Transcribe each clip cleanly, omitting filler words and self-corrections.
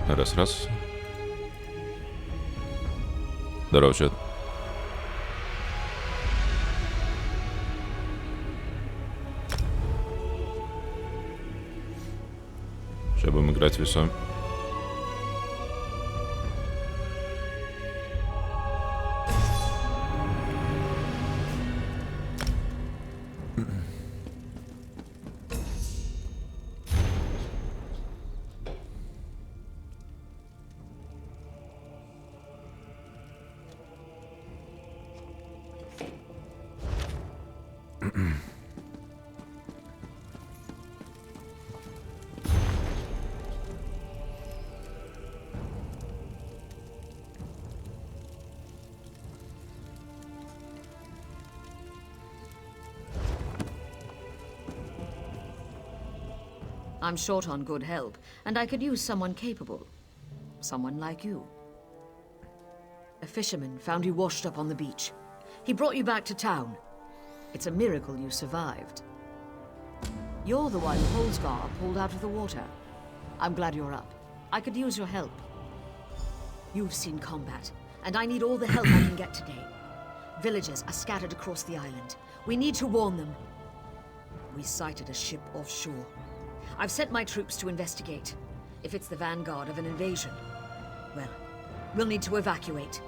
Раз. Здорово, чат. Сейчас будем играть весом. I'm short on good help, and I could use someone capable. Someone like you. A fisherman found you washed up on the beach. He brought you back to town. It's a miracle you survived. You're the one Holsgar pulled out of the water. I'm glad you're up. I could use your help. You've seen combat, and I need all the help I can get today. Villagers are scattered across the island. We need to warn them. We sighted a ship offshore. I've sent my troops to investigate. If it's the vanguard of an invasion, well, we'll need to evacuate.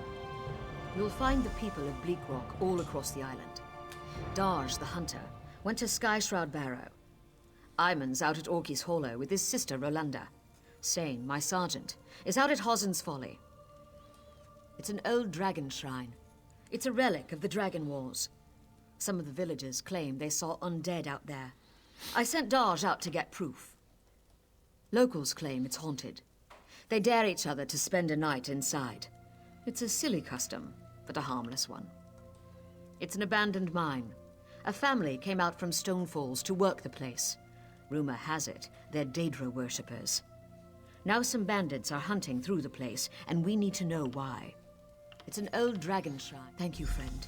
You'll find the people of Bleak Rock all across the island. Darj, the hunter, went to Sky Shroud Barrow. Iman's out at Orky's Hollow with his sister Rolanda. Sane, my sergeant, is out at Hosen's Folly. It's an old dragon shrine. It's a relic of the Dragon Wars. Some of the villagers claim they saw undead out there. I sent Darj out to get proof. Locals claim it's haunted. They dare each other to spend a night inside. It's a silly custom, but a harmless one. It's an abandoned mine. A family came out from Stone Falls to work the place. Rumor has it, they're Daedra worshippers. Now some bandits are hunting through the place, and we need to know why. It's an old dragon shrine. Thank you, friend.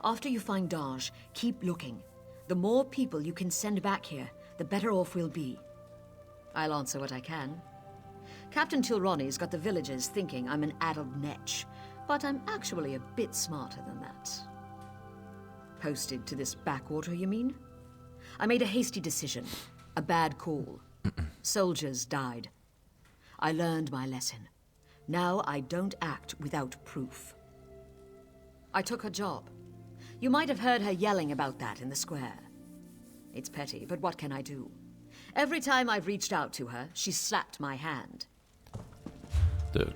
After you find Darj, keep looking. The more people you can send back here, the better off we'll be. I'll answer what I can. Captain Tilroni's got the villagers thinking I'm an addled netch, but I'm actually a bit smarter than that. Posted to this backwater, you mean? I made a hasty decision. A bad call. Soldiers died. I learned my lesson. Now I don't act without proof. I took her job. You might have heard her yelling about that in the square. It's petty, but what can I do? Every time I've reached out to her, she's slapped my hand. Так.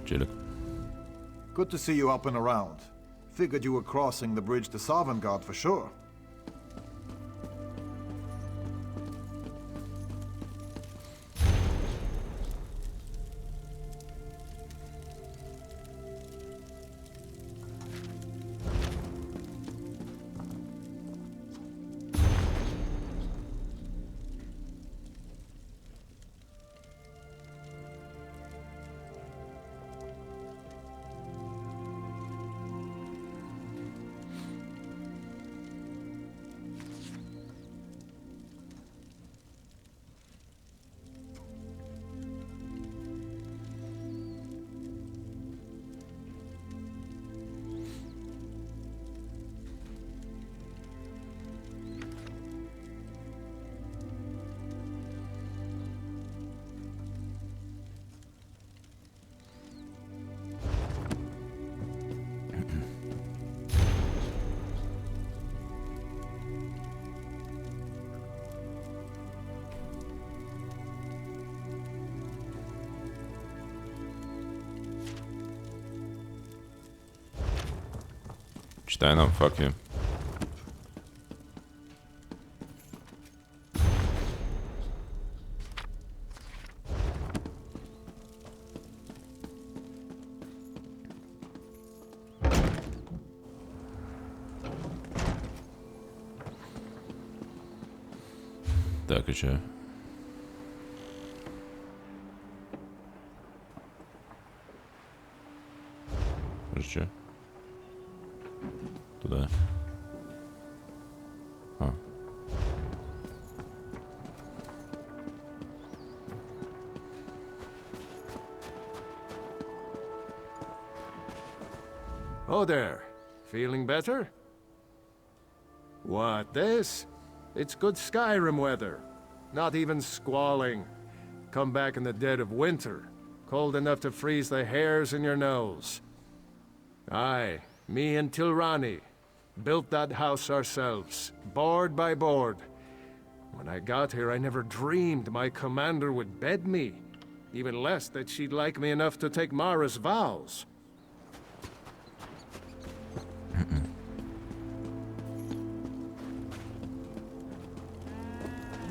Челик. Good to see you up and around. Figured you were crossing the bridge to Sovngarde for sure. Читай нам, fuck you. Так, и чё? Может, что? Туда. А. Oh there. Feeling better? What, this? It's good Skyrim weather. Not even squalling. Come back in the dead of winter. Cold enough to freeze the hairs in your nose. Aye, me and Tilrani built that house ourselves, board by board. When I got here, I never dreamed my commander would bed me. Even less that she'd like me enough to take Mara's vows.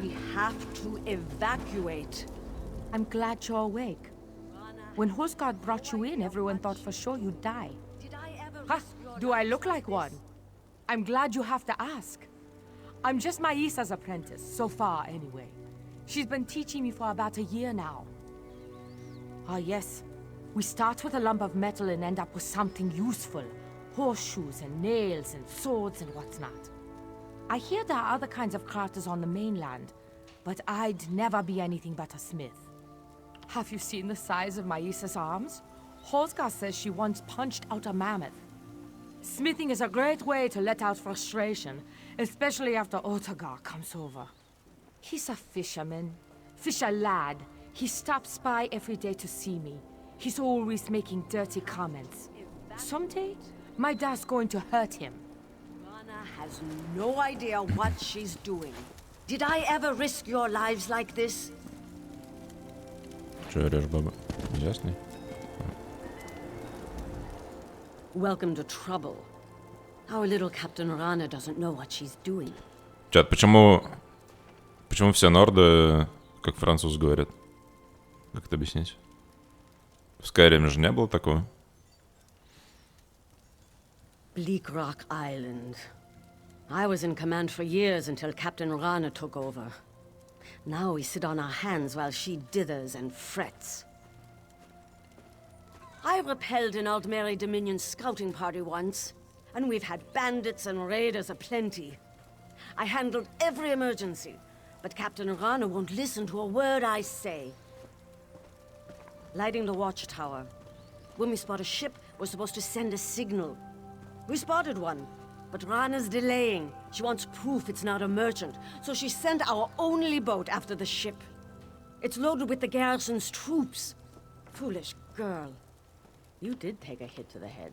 We have to evacuate. I'm glad you're awake. When Husgard brought you in, everyone thought for sure you'd die. Did I ever Huh? risk your Do I life look like this? one? I'm glad you have to ask. I'm just Maisa's apprentice, so far anyway. She's been teaching me for about a year now. Ah yes, we start with a lump of metal and end up with something useful. Horseshoes and nails and swords and what's not. I hear there are other kinds of crafters on the mainland, but I'd never be anything but a smith. Have you seen the size of Maisa's arms? Hosgar says she once punched out a mammoth. Smithing is a great way to let out frustration, especially after Otagar comes over. He's a fisherman. Fisher lad. He stops by every day to see me. He's always making dirty comments. Someday, my dad's going to hurt him. Rana has no idea what she's doing. Did I ever risk your lives like this? Че орешь, баба? Ясный? Welcome to trouble. Our little Captain Rana doesn't know what she's doing. Чат, почему все норды как француз говорят? Как это объяснить? В Skyrim же не было такого. Bleak Rock Island. I was in command for years until Captain Rana took over. Now we sit on our hands while she dithers and frets. I repelled an Aldmeri Dominion scouting party once, and we've had bandits and raiders aplenty. I handled every emergency, but Captain Rana won't listen to a word I say. Lighting the watchtower. When we spot a ship, we're supposed to send a signal. We spotted one, but Rana's delaying. She wants proof it's not a merchant, so she sent our only boat after the ship. It's loaded with the garrison's troops. Foolish girl. You did take a hit to the head.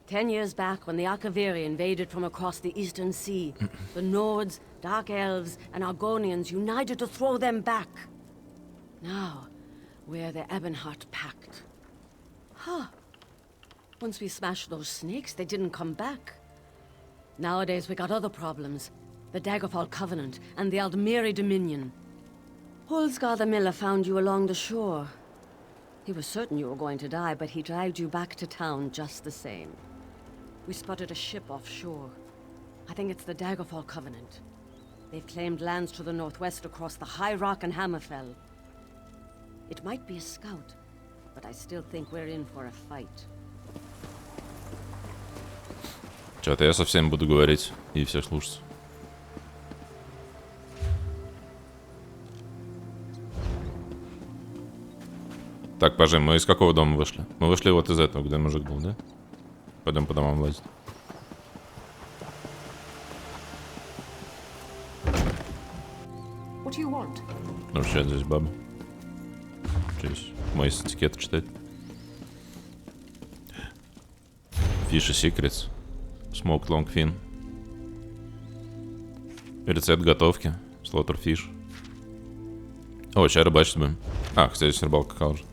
10 years back, when the Akaviri invaded from across the Eastern Sea, the Nords, Dark Elves, and Argonians united to throw them back. Now, we're the Ebonheart Pact. Huh. Once we smashed those snakes, they didn't come back. Nowadays, we got other problems. The Daggerfall Covenant and the Aldmeri Dominion. Holsgar the Miller found you along the shore. He was certain you were going to die, but he dragged you back to town just the same. We spotted a ship offshore. I think it's the Daggerfall Covenant. They've claimed lands to the northwest across the High Rock and Hammerfell. It might be a scout, but I still think we're in for a fight. Чат, я со всеми буду говорить и всех слушать. Так, пожи, мы из какого дома вышли? Мы вышли вот из этого, где мужик был, да? Пойдем по домам лазить. What do you want? Ну что, здесь баба. Что здесь? Мой этикет читать. Fish Secrets. Smoked Longfin. Рецепт готовки. Slaughterfish. О, сейчас рыбачить будем. А, хотя здесь рыбалка какая уже.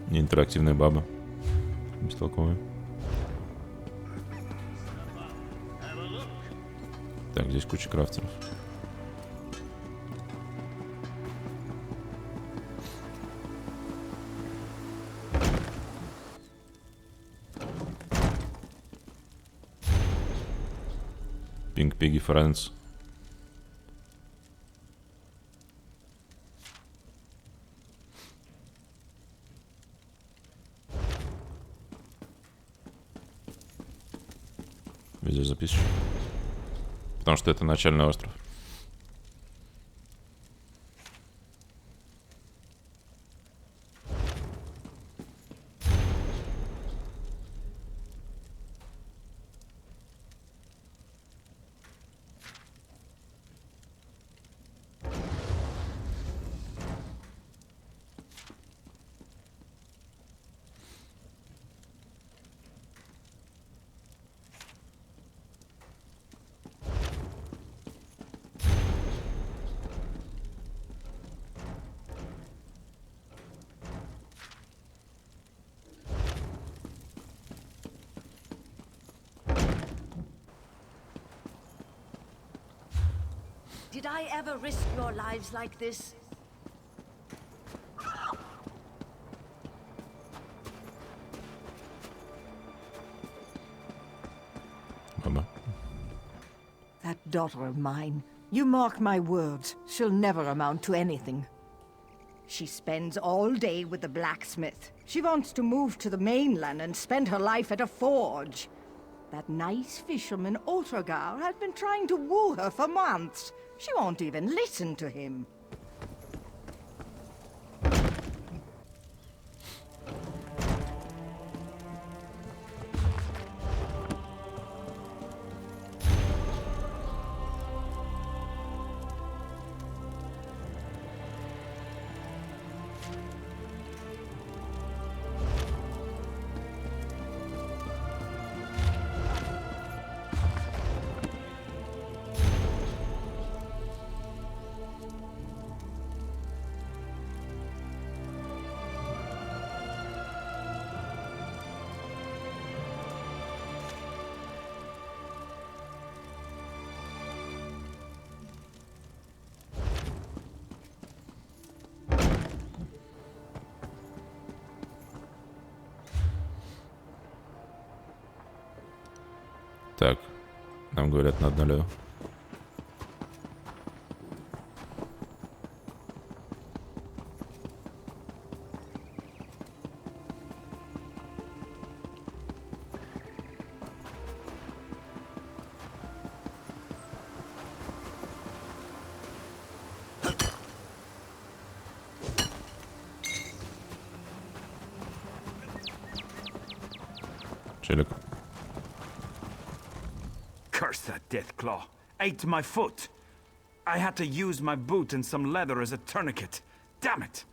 Неинтерактивная баба. Бестолковая. Так, здесь куча крафтеров. Pink Piggy Friends. здесь записываю. Потому что это начальный остров. Did I ever risk your lives like this? Оба. That daughter of mine, you mark my words, she'll never amount to anything. She spends all day with the blacksmith. She wants to move to the mainland and spend her life at a forge. That nice fisherman, Otragar, has been trying to woo her for months. She won't even listen to him. Так, нам говорят, надо налево. Челик. Curse that Deathclaw. Ate my foot. I had to use my boot and some leather as a tourniquet. Damn it!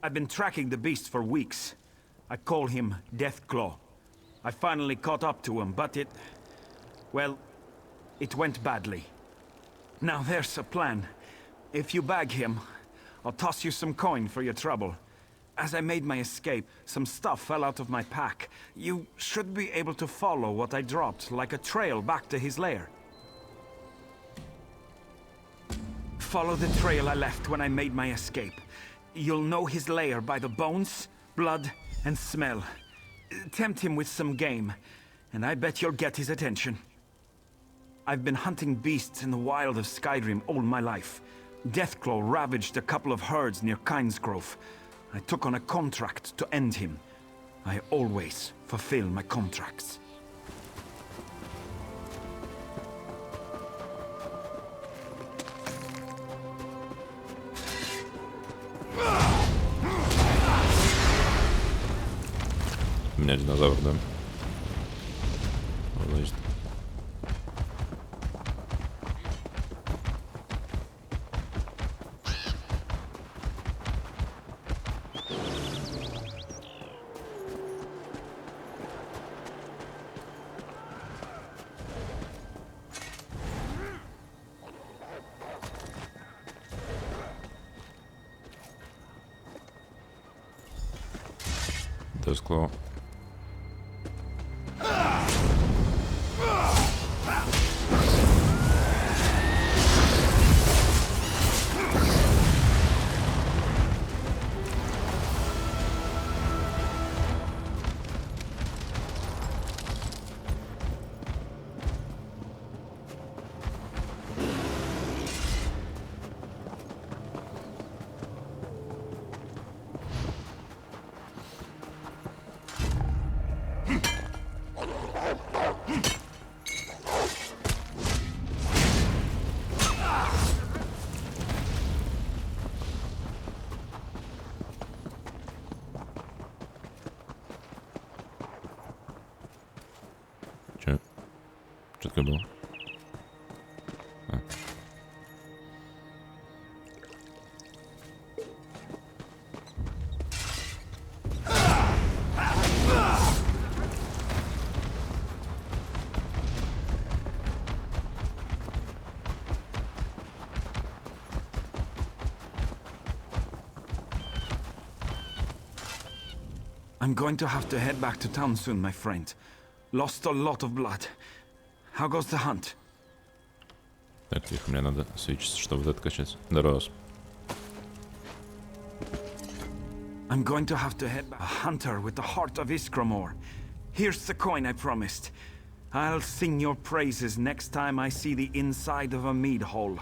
I've been tracking the beast for weeks. I call him Deathclaw. I finally caught up to him, but well, it went badly. Now there's a plan. If you bag him, I'll toss you some coin for your trouble. As I made my escape, some stuff fell out of my pack. You should be able to follow what I dropped, like a trail back to his lair. Follow the trail I left when I made my escape. You'll know his lair by the bones, blood, and smell. Tempt him with some game, and I bet you'll get his attention. I've been hunting beasts in the wild of Skyrim all my life. Deathclaw ravaged a couple of herds near Kynesgrove. I took on a contract to end him. I always fulfill my contracts. У меня динозавр, да? Вот, значит. Deathclaw. кнопкой был? I'm going to have to head back to town soon, my friend. Lost a lot of blood. How goes the hunt? Так, тихо, мне надо свечиться, чтобы вот это качать. Здорово. I'm going to have to head back. A hunter with the heart of Iskramor. Here's the coin I promised. I'll sing your praises next time I see the inside of a mead hole.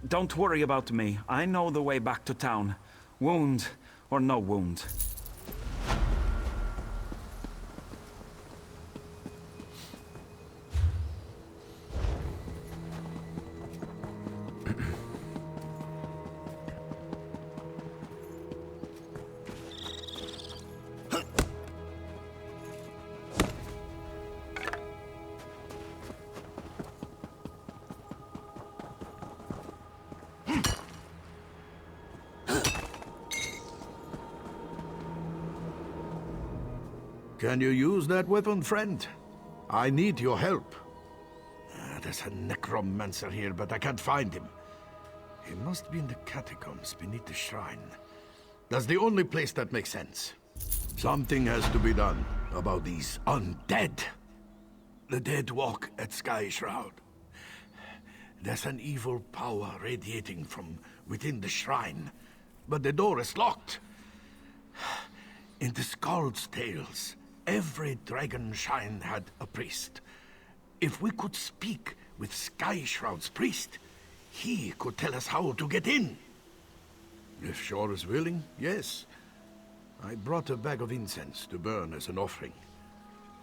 Don't worry about me. I know the way back to town. Wound or no wound. Can you use that weapon, friend? I need your help. There's a necromancer here, but I can't find him. He must be in the catacombs beneath the shrine. That's the only place that makes sense. Something has to be done about these undead. The dead walk at Sky Shroud. There's an evil power radiating from within the shrine, but the door is locked. In the Skald's tales, every dragon shrine had a priest. If we could speak with Sky Shroud's priest, he could tell us how to get in. If Shore is willing, yes. I brought a bag of incense to burn as an offering.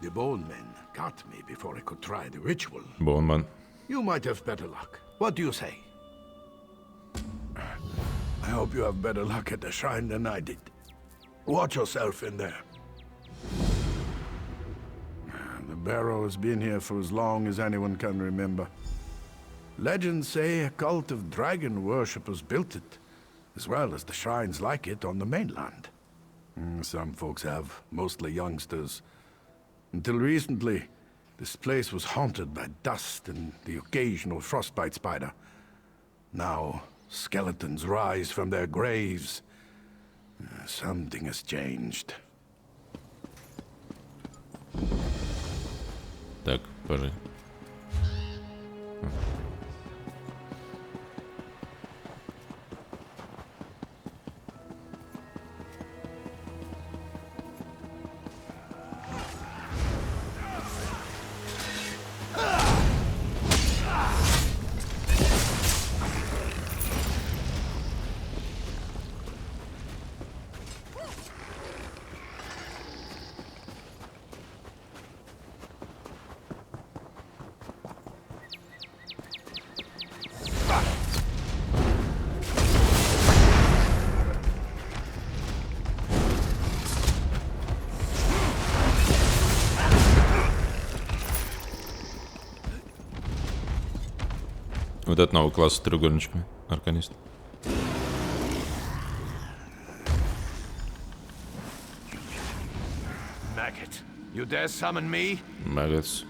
The bone men got me before I could try the ritual. Bone man. You might have better luck. What do you say? I hope you have better luck at the shrine than I did. Watch yourself in there. The barrow has been here for as long as anyone can remember. Legends say a cult of dragon worshippers built it, as well as the shrines like it on the mainland. Some folks have, mostly youngsters. Until recently, this place was haunted by dust and the occasional frostbite spider. Now, skeletons rise from their graves. Something has changed. Так, пожалуй. Вот это новый класс с треугольничками. Арканист. Maggot, you dare summon me? Maggots.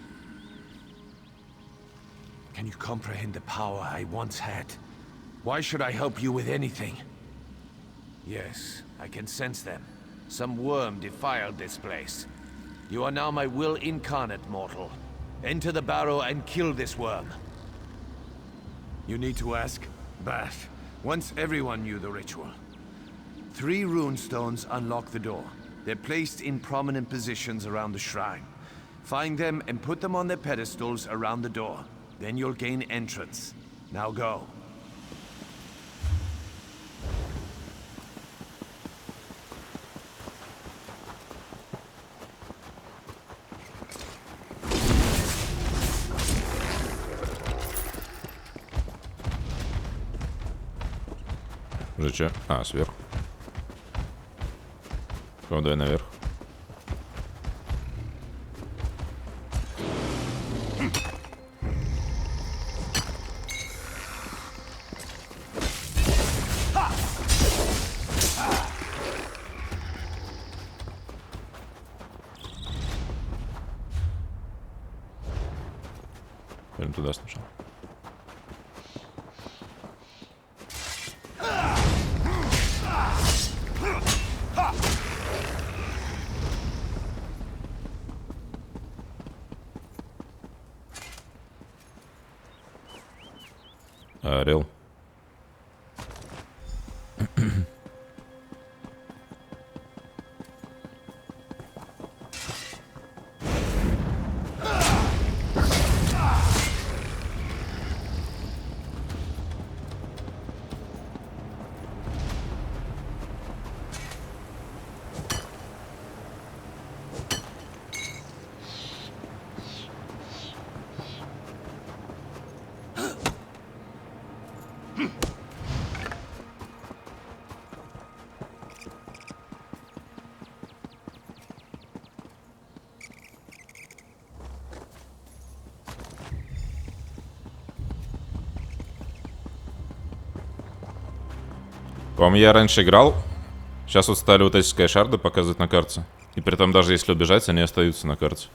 Can you comprehend the power I once had? Why should I help you with anything? Yes, I can sense them. Some worm defiled this place. You are now my will incarnate, mortal. Enter the barrow and kill this worm. You need to ask? Bath. Once everyone knew the ritual. 3 rune stones unlock the door. They're placed in prominent positions around the shrine. Find them and put them on their pedestals around the door. Then you'll gain entrance. Now go. Уже че? А, сверху. Давай наверх. туда сначала. Орел. По-моему, я раньше играл. Сейчас вот стали вот эти скайшарды показывать на карте. И при этом даже если убежать, они остаются на карте.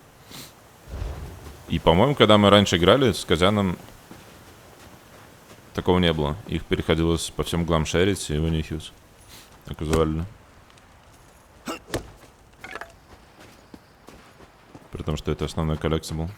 И, по-моему, когда мы раньше играли с Козяном, такого не было. Их переходилось по всем углам шерить и вынюхивать. Так визуально. При том, что это основной коллектибл.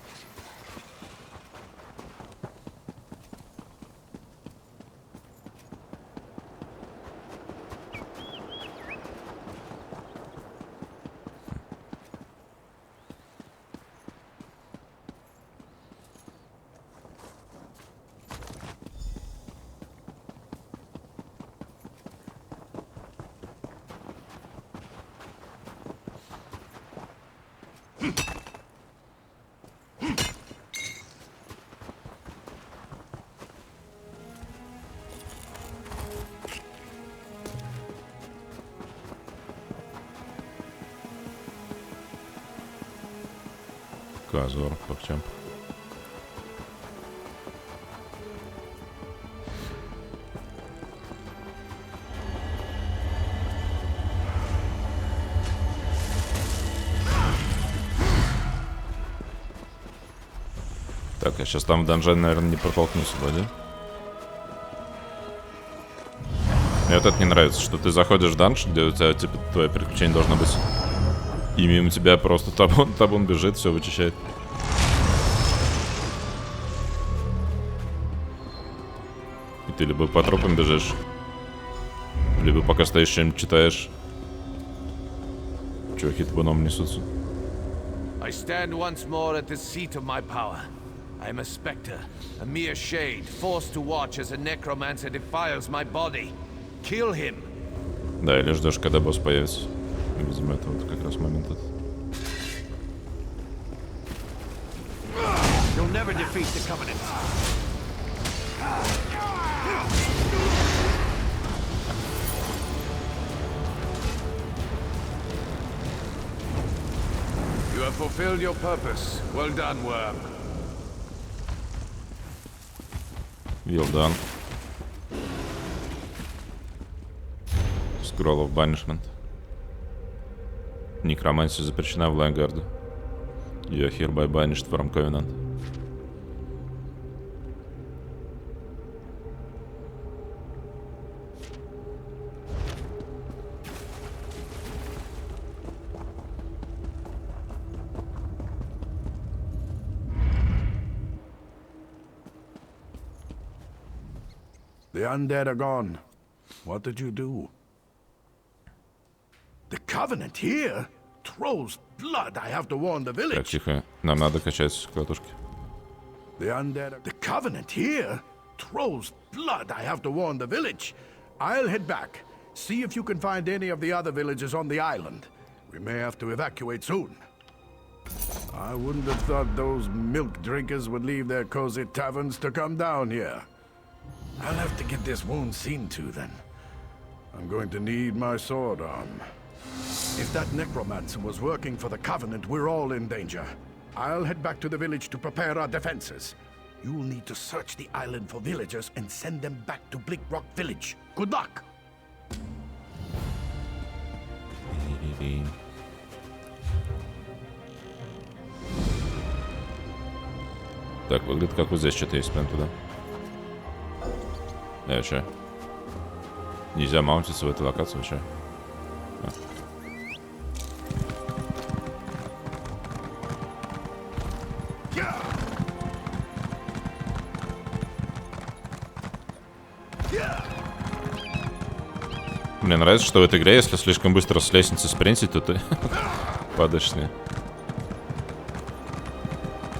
Козор, похчем. Так, я сейчас там в данжен, наверное, не протолкнусь, вроде. Мне вот это не нравится, что ты заходишь в данж, где у тебя, типа, твое приключение должно быть. И мимо тебя просто табун бежит, все вычищает. И ты либо по тропам бежишь, либо пока стоишь чем-нибудь читаешь. Чуваки табуном несутся. I stand once more at the seat of my power. I am a specter, a mere shade, forced to watch as a necromancer defiles my body. Kill him. Да, или ждешь, когда босс появится. Видимо, это вот как раз момент этот. You'll never defeat the Covenant. You have fulfilled your purpose. Well done, worm. Well done. Scroll of Banishment. Некромансия запрещена в Лайнгарду. You are hereby banished from Covenant. The undead are gone. What did you do? The Covenant here? Troll's blood, I have to warn the Так, village. тихо. Нам надо качать катушки. The undead... The Covenant here? Troll's blood, I have to warn the village. I'll head back. See if you can find any of the other villages on the island. We may have to evacuate soon. I wouldn't have thought those milk drinkers would leave their cozy taverns to come down here. I'll have to get this wound seen to then. I'm going to need my sword arm. If that necromancer was working for the Covenant, we're all in danger. I'll head back to the village to prepare our defenses. You'll need to search the island for villagers and send them back to Bleak Rock Village. Good luck! Так, выглядит как вот здесь что-то есть прям туда. Че? Нельзя маунтиться в этой локации, че? Мне нравится, что в этой игре, если слишком быстро с лестницы спринтить, то ты падаешь с ней.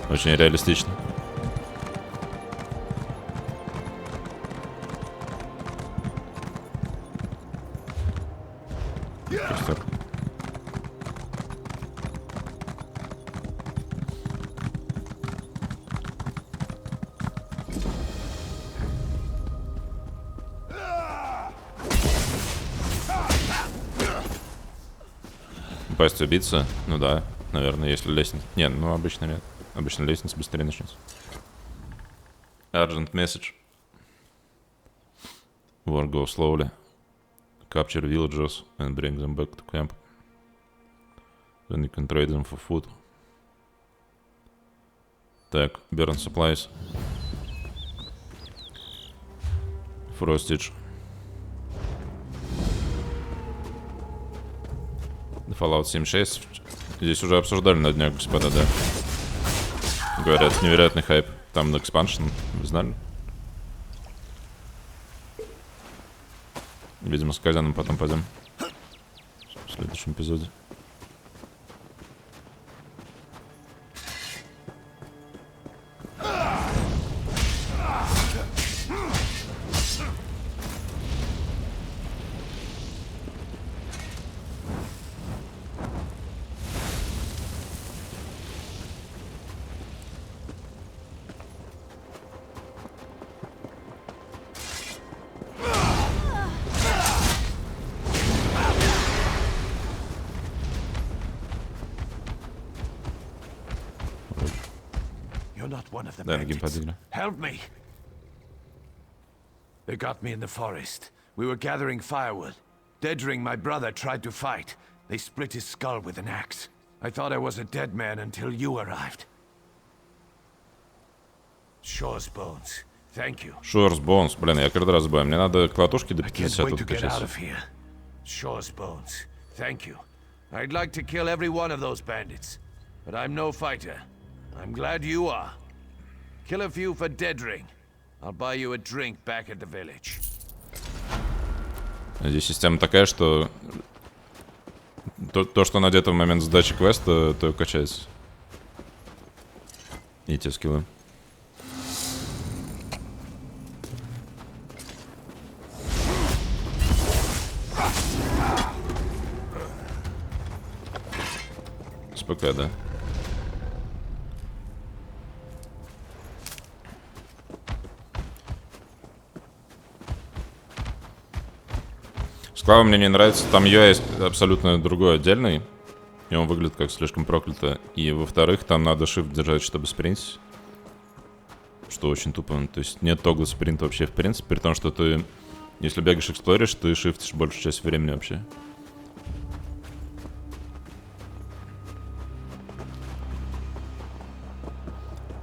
Очень реалистично. Пустяк. Упасть, убиться? Ну да, наверное, если лестница... Не, ну обычно нет. Обычно лестница быстрее начнется. Urgent message. War go slowly. Capture villagers and bring them back to camp. Then you can trade them for food. Так, burn supplies. Frostage. Fallout 76. Здесь уже обсуждали на днях, господа, да. Говорят, невероятный хайп. Там на экспаншн, вы знали? Видимо, с Казаном потом пойдем. В следующем эпизоде. Да, на геймпаде игра. Help me! They got me in the forest. We were gathering firewood. Dedring, my brother, tried to fight. They split his skull with an axe. I thought I was a dead man until you arrived. Shore's bones. Thank you. Shore's bones. Блин, я каждый раз забываю. Мне надо к латушке до I can't 50 wait to get откачать. out of here. Shore's bones. Thank you. I'd like to kill every one of those bandits. But I'm no fighter. I'm glad you are. Kill a few for Dedring. I'll buy you a drink back at the village. Здесь система такая, что то, что надето в момент сдачи квеста, то и качается. И те скиллы. СПК, да. Склава мне не нравится, там UI абсолютно другой, отдельный. И он выглядит как слишком проклято. И во-вторых, там надо shift держать, чтобы спринтить. Что очень тупо. То есть нет тогла спринта вообще в принципе, при том, что ты, если бегаешь эксплоришь, ты шифтишь большую часть времени вообще.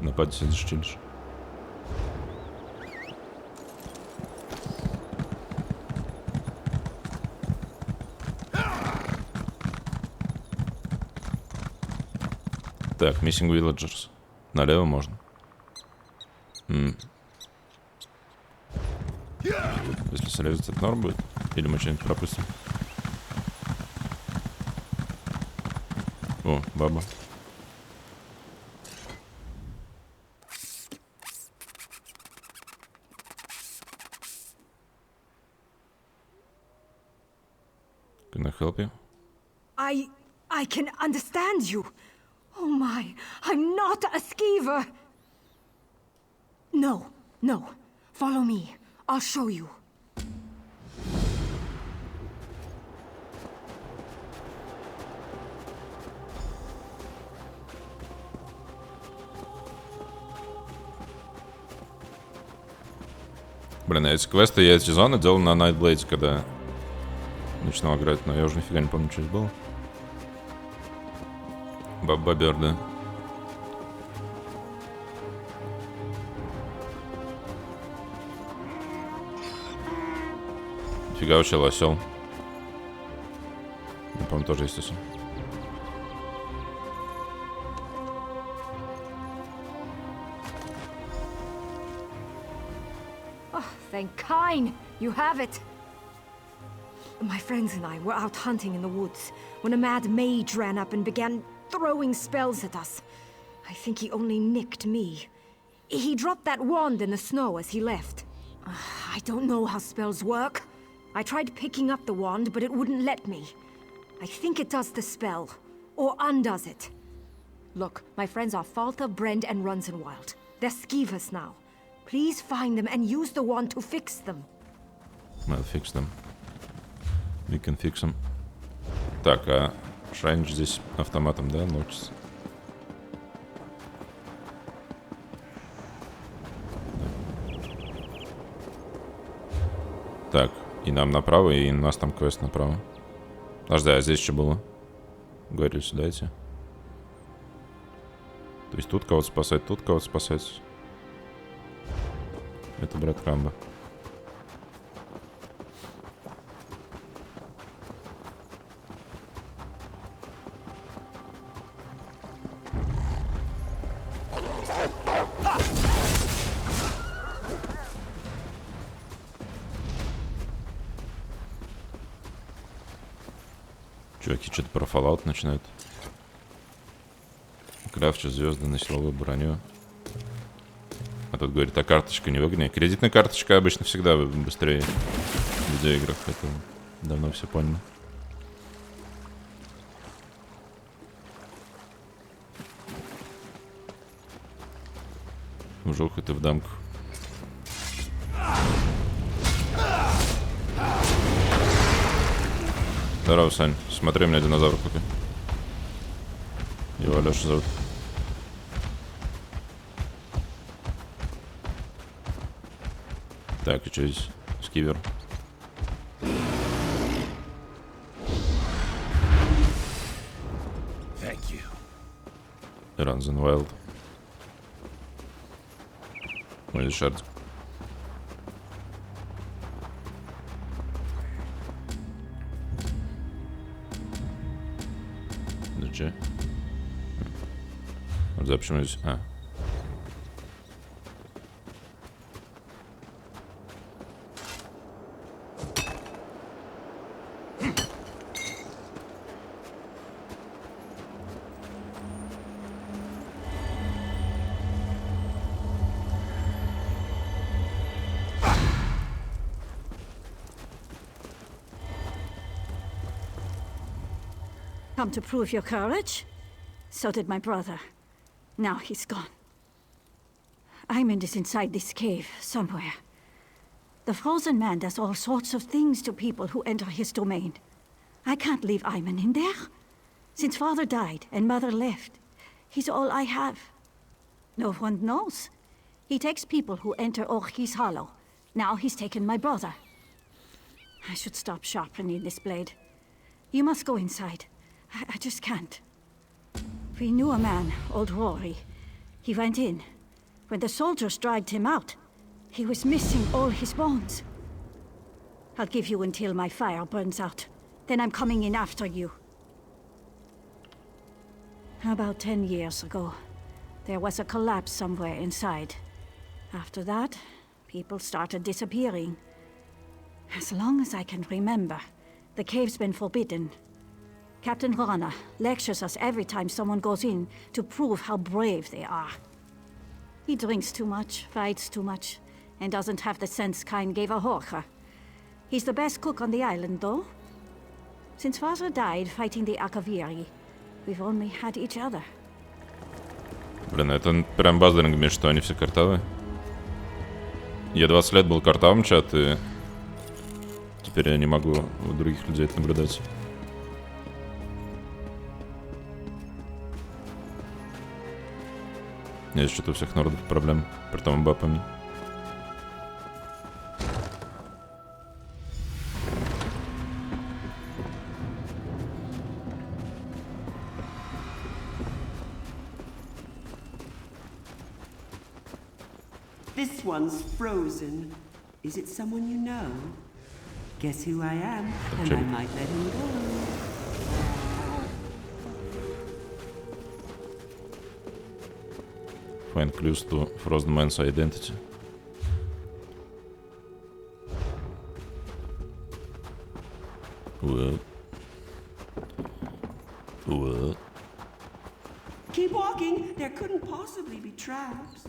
На паде сидишь, чилишь. Так, Missing Villagers. Налево можно. Если срезать, это норм будет? Или мы что-нибудь пропустим? О, баба. Can I help you? I can understand you. Oh my, I'm not a skeever. No, no. Follow me. I'll show you. Блин, эти квесты, я эти зоны делал на Nightblade, когда начинал играть, но я уже нифига не помню, что здесь было. Бабер, да. Фига вообще осел. Ну, по-моему, тоже есть осел. Oh, thank Kine! You have it! My friends and I were out hunting in the woods when a mad mage ran up and began throwing spells at us. I think he only nicked me. He dropped that wand in the snow as he left. I don't know how spells work. I tried picking up the wand, but it wouldn't let me. I think it does the spell, or undoes it. Look, my friends are Falta, Brend, and Runzenwild. They're skeevers now. Please find them and use the wand to fix them. Надо fix them. We can fix them. Так, а Шрайнж здесь автоматом, да, ночится? Так, и нам направо, и у нас там квест направо. Подожди, а здесь что было? Говорили, сюда идти. То есть тут кого-то спасать, тут кого-то спасать. Это брат Рамбо. Чуваки что-то про Fallout начинают. Крафчу звезды на силовую броню. А тут говорит, а карточка не выгоднее. Кредитная карточка обычно всегда быстрее в видеоиграх. Это давно все поняли. Ужуха ты в дамку. Здорово, Сань. Смотри, у меня динозавр какой. Его Алёша зовут. Так, и что здесь? Скивер. Runzenwild. Ой, здесь шард. Че? Вот почему здесь? А. Come to prove your courage? So did my brother. Now he's gone. Aymond is inside this cave, somewhere. The Frozen Man does all sorts of things to people who enter his domain. I can't leave Aymond in there. Since father died and mother left, he's all I have. No one knows. He takes people who enter Orchis Hollow. Now he's taken my brother. I should stop sharpening this blade. You must go inside. I just can't. We knew a man, old Rory. He went in. When the soldiers dragged him out, he was missing all his bones. I'll give you until my fire burns out. Then I'm coming in after you. About 10 years ago, there was a collapse somewhere inside. After that, people started disappearing. As long as I can remember, the cave's been forbidden. Captain Rana lectures us every time someone goes in to prove how brave they are. He drinks too much, fights too much, and doesn't have the sense Kine gave a Horker. He's the best cook on the island, though. Since father died fighting the Akaviri, we've only had each other. Блин, это прям базаринг, что они все картавые. Я 20 лет был картавым, чат, и теперь я не могу у других людей это наблюдать. Есть что-то у всех народов проблем, при том бабами. This one's frozen. Is it someone you know? Guess who I am, and I might let him go. Find clues to Frozen Man's identity. What? What? Keep walking. There couldn't possibly be traps.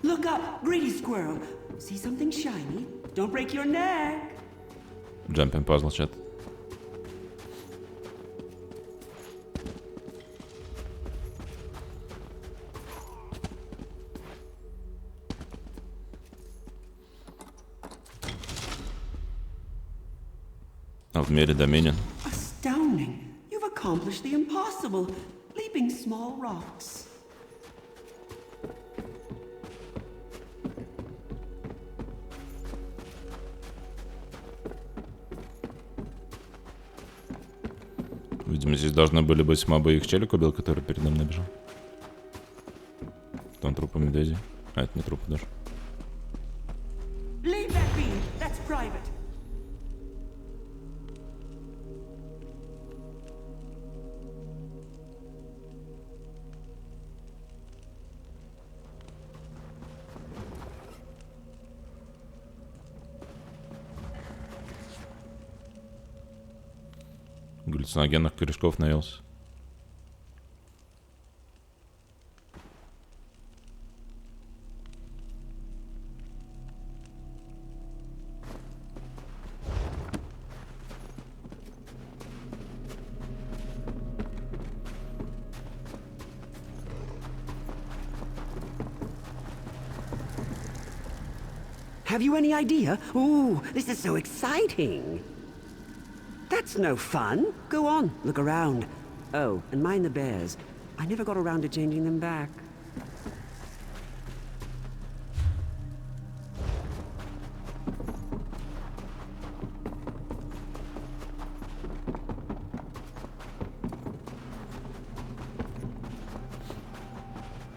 Look up, greedy squirrel. See something shiny? Don't break your neck. Jumping puzzle chat. В мире Dominion. Astounding. You've accomplished the impossible, leaping small rocks. Видимо, здесь должны были быть мобы, их челик убил, который перед нами набежал. Там трупы медведей. А, это не трупы даже. Leave that be. That's private. Галлюциногенных корешков наелся. Have you any idea? Ooh, this is so exciting. That's no fun. Go on, look around. Oh, and mind the bears. I never got around to changing them back.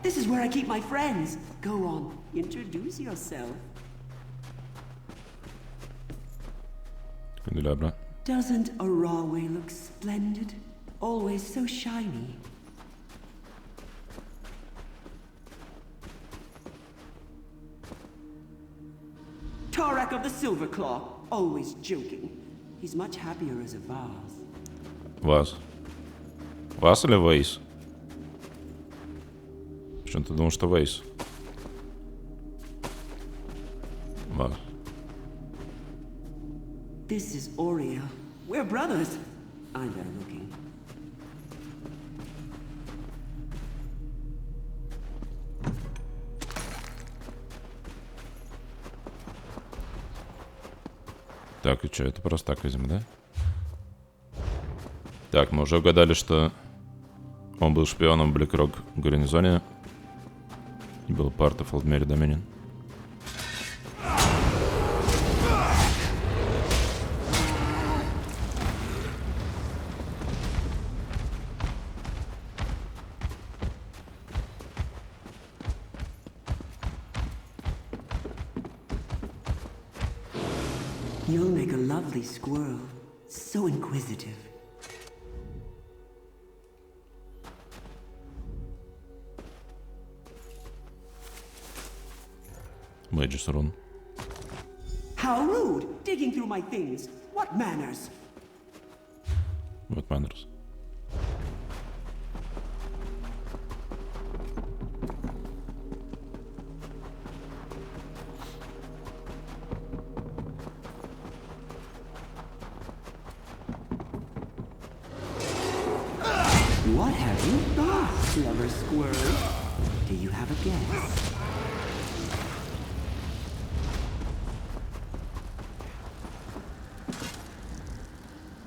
This is where I keep my friends. Go on, introduce yourself. Канделябра. Doesn't a rawway look splendid? Always so shiny. Tarak of the Silver Claw, always joking. He's much happier as a vase. Ваз. Ваз или Вейс? Почему-то думал, что Вейс. Ваз. This is Oreo. We're brothers. I'm better looking. Так, и что, это просто так, видимо, да? Так, мы уже угадали, что он был шпионом в Блэкрок гарнизоне и был part of Old Mary Dominion. You'll make a lovely squirrel. So inquisitive. Mage's Rune. How rude! Digging through my things. What manners? What manners? What have you got, clever squirrel? Do you have a guess?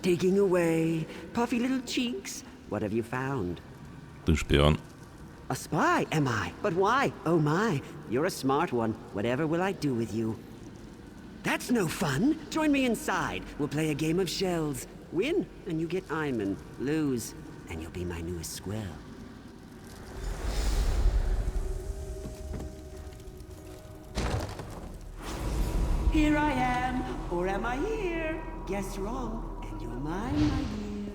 Taking away, puffy little cheeks. What have you found? Ты шпион. A spy, am I? But why? Oh my, you're a smart one. Whatever will I do with you? That's no fun. Join me inside. We'll play a game of shells. Win, and you get Iman. Lose, and you'll be my newest squirrel. Here I am, or am I here? Guess wrong, and you're mine, my dear.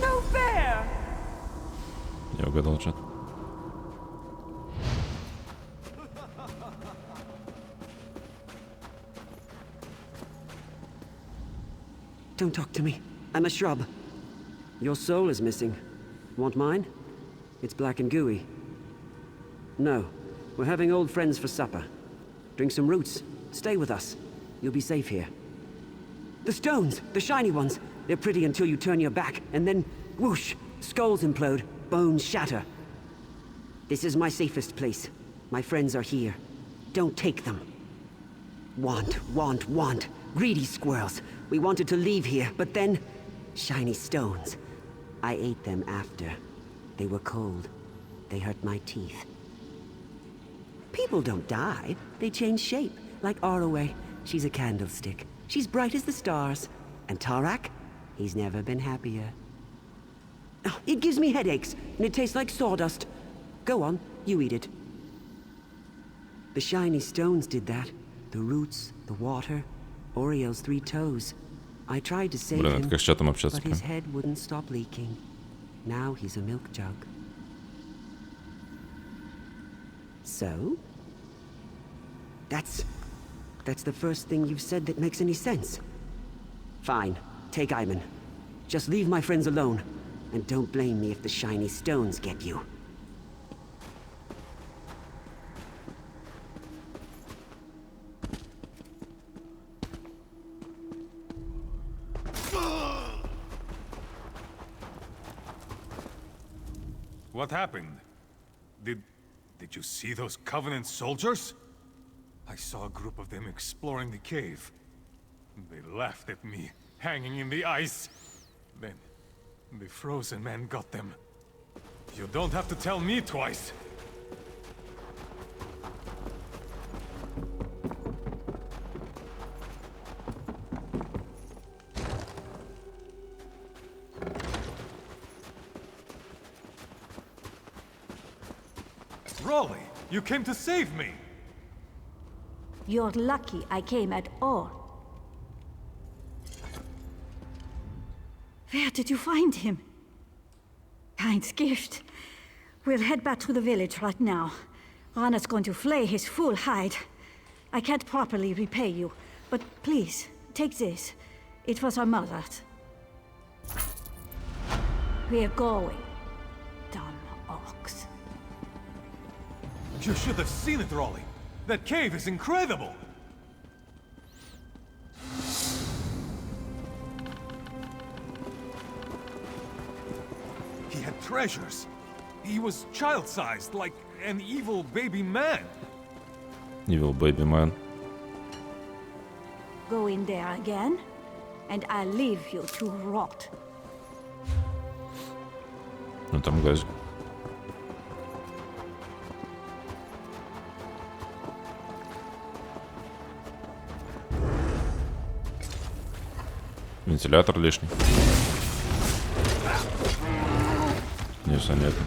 No fair! Я угадал что-то. Don't talk to me. I'm a shrub. Your soul is missing. Want mine? It's black and gooey. No. We're having old friends for supper. Drink some roots. Stay with us. You'll be safe here. The stones! The shiny ones! They're pretty until you turn your back, and then whoosh! Skulls implode, bones shatter. This is my safest place. My friends are here. Don't take them. Want. Greedy squirrels. We wanted to leave here, but then... Shiny stones. I ate them after. They were cold. They hurt my teeth. People don't die. They change shape. Like Arroway. She's a candlestick. She's bright as the stars. And Tarak? He's never been happier. Oh, it gives me headaches, and it tastes like sawdust. Go on, you eat it. The shiny stones did that. The roots, the water, Oriel's 3 toes. I tried to save him, but his head wouldn't stop leaking. Now he's a milk jug. So? That's the first thing you've said that makes any sense. Fine, take Ivan. Just leave my friends alone, and don't blame me if the shiny stones get you. What happened? Did you see those Covenant soldiers? I saw a group of them exploring the cave. They laughed at me, hanging in the ice. Then, the frozen man got them. You don't have to tell me twice. Raleigh, you came to save me! You're lucky I came at all. Where did you find him? Kind gift. We'll head back to the village right now. Rana's going to flay his full hide. I can't properly repay you, but please, take this. It was our mother's. We're going. Dumb ox. You should have seen it, Raleigh. That cave is incredible! He had treasures. He was child-sized, like an evil baby man. Evil baby man. Go in there again, and I'll leave you to rot. Ну там газик. Вентилятор лишний. Незаметно.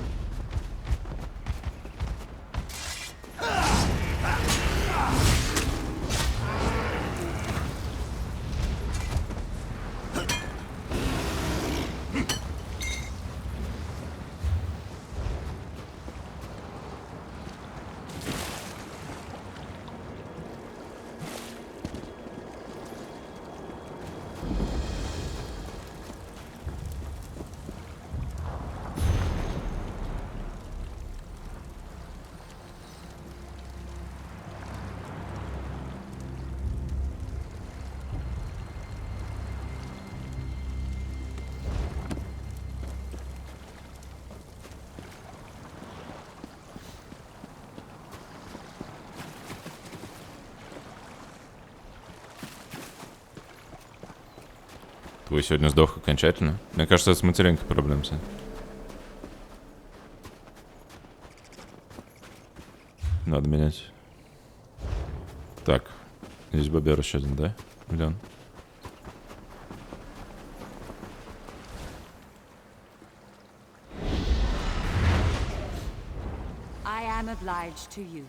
Твой сегодня сдох окончательно? Мне кажется, это с материнкой проблем. Надо менять. Так. Здесь бобер еще один, да? Где он? I'm obliged to you.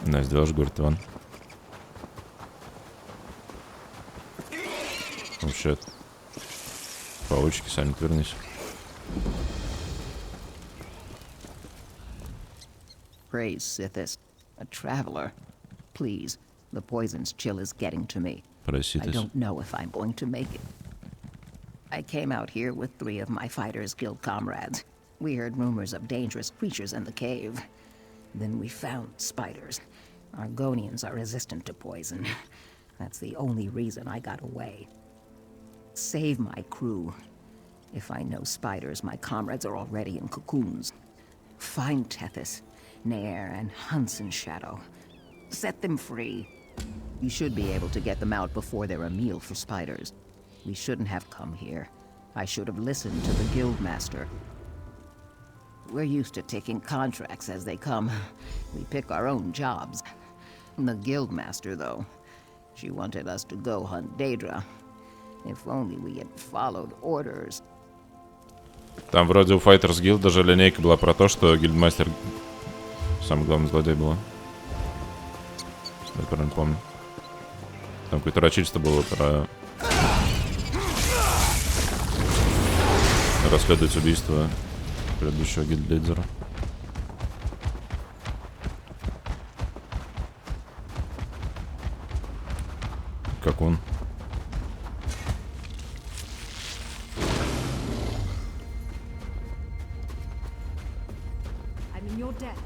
Сделаешь, говорит Иван. Вообще, паучки, сами вернись. Praise Sithis. A traveler. Please, the poison's chill is getting to me. Praise I Sithis. don't know if I'm going to make it. I came out here with 3 of my Fighters Guild comrades. We heard rumors of dangerous creatures in the cave. Then we found spiders. Argonians are resistant to poison. That's the only reason I got away. Save my crew. If I know spiders, my comrades are already in cocoons. Find Tethys, Nair, and Hunson Shadow. Set them free. You should be able to get them out before they're a meal for spiders. We shouldn't have come here. I should have listened to the Guildmaster. We're used to taking contracts as they come. We pick our own jobs. The Guildmaster, though, she wanted us to go hunt Daedra. If only we had followed orders. Там вроде у Fighters Guild даже линейка была про то, что гильдмастер самый главный злодей была. Я правильно помню. Там какое-то рачительство было про... расследовать убийство предыдущего гильд-лидера. Как он? I'm in your debt.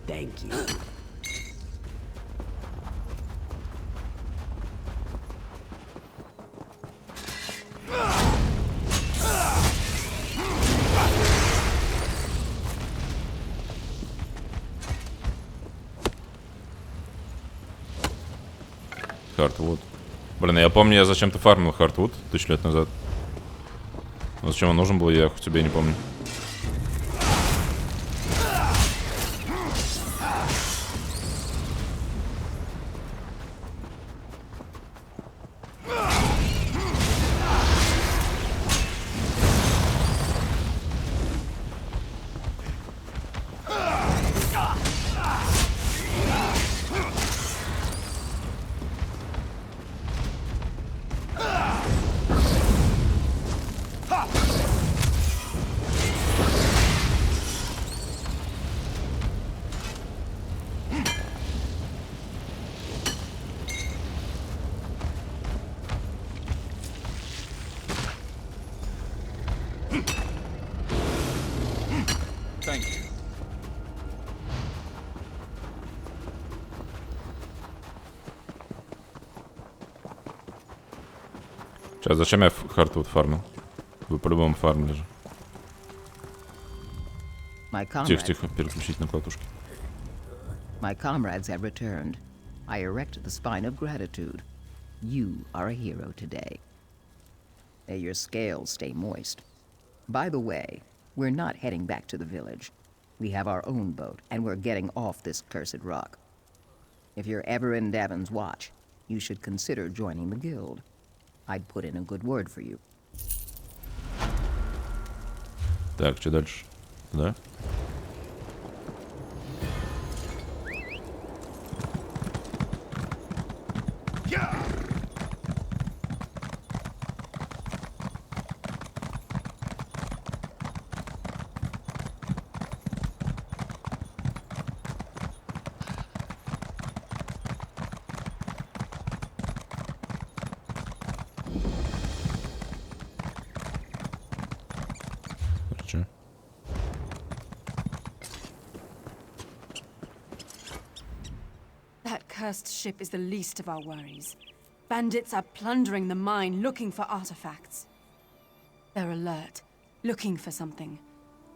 Thank you. Хартвуд. Блин, я помню, я зачем-то фармил Хартвуд 1000 лет назад. Но зачем он нужен был, я хоть тебе не помню. Thank you. Сейчас, зачем я Хартвуд фармил? Вы по-любому фармили же. Тихо, тихо, переключить на клатушки. My comrades have returned. I erect the spine of gratitude. You are a hero today. May your scales stay moist. By the way, we're not heading back to the village. We have our own boat, and we're getting off this cursed rock. If you're ever in Davin's Watch, you should consider joining the guild. I'd put in a good word for you. Так, что дальше? Да? Хорошо. That cursed ship is the least of our worries. Bandits are plundering the mine, looking for artifacts. They're alert, looking for something.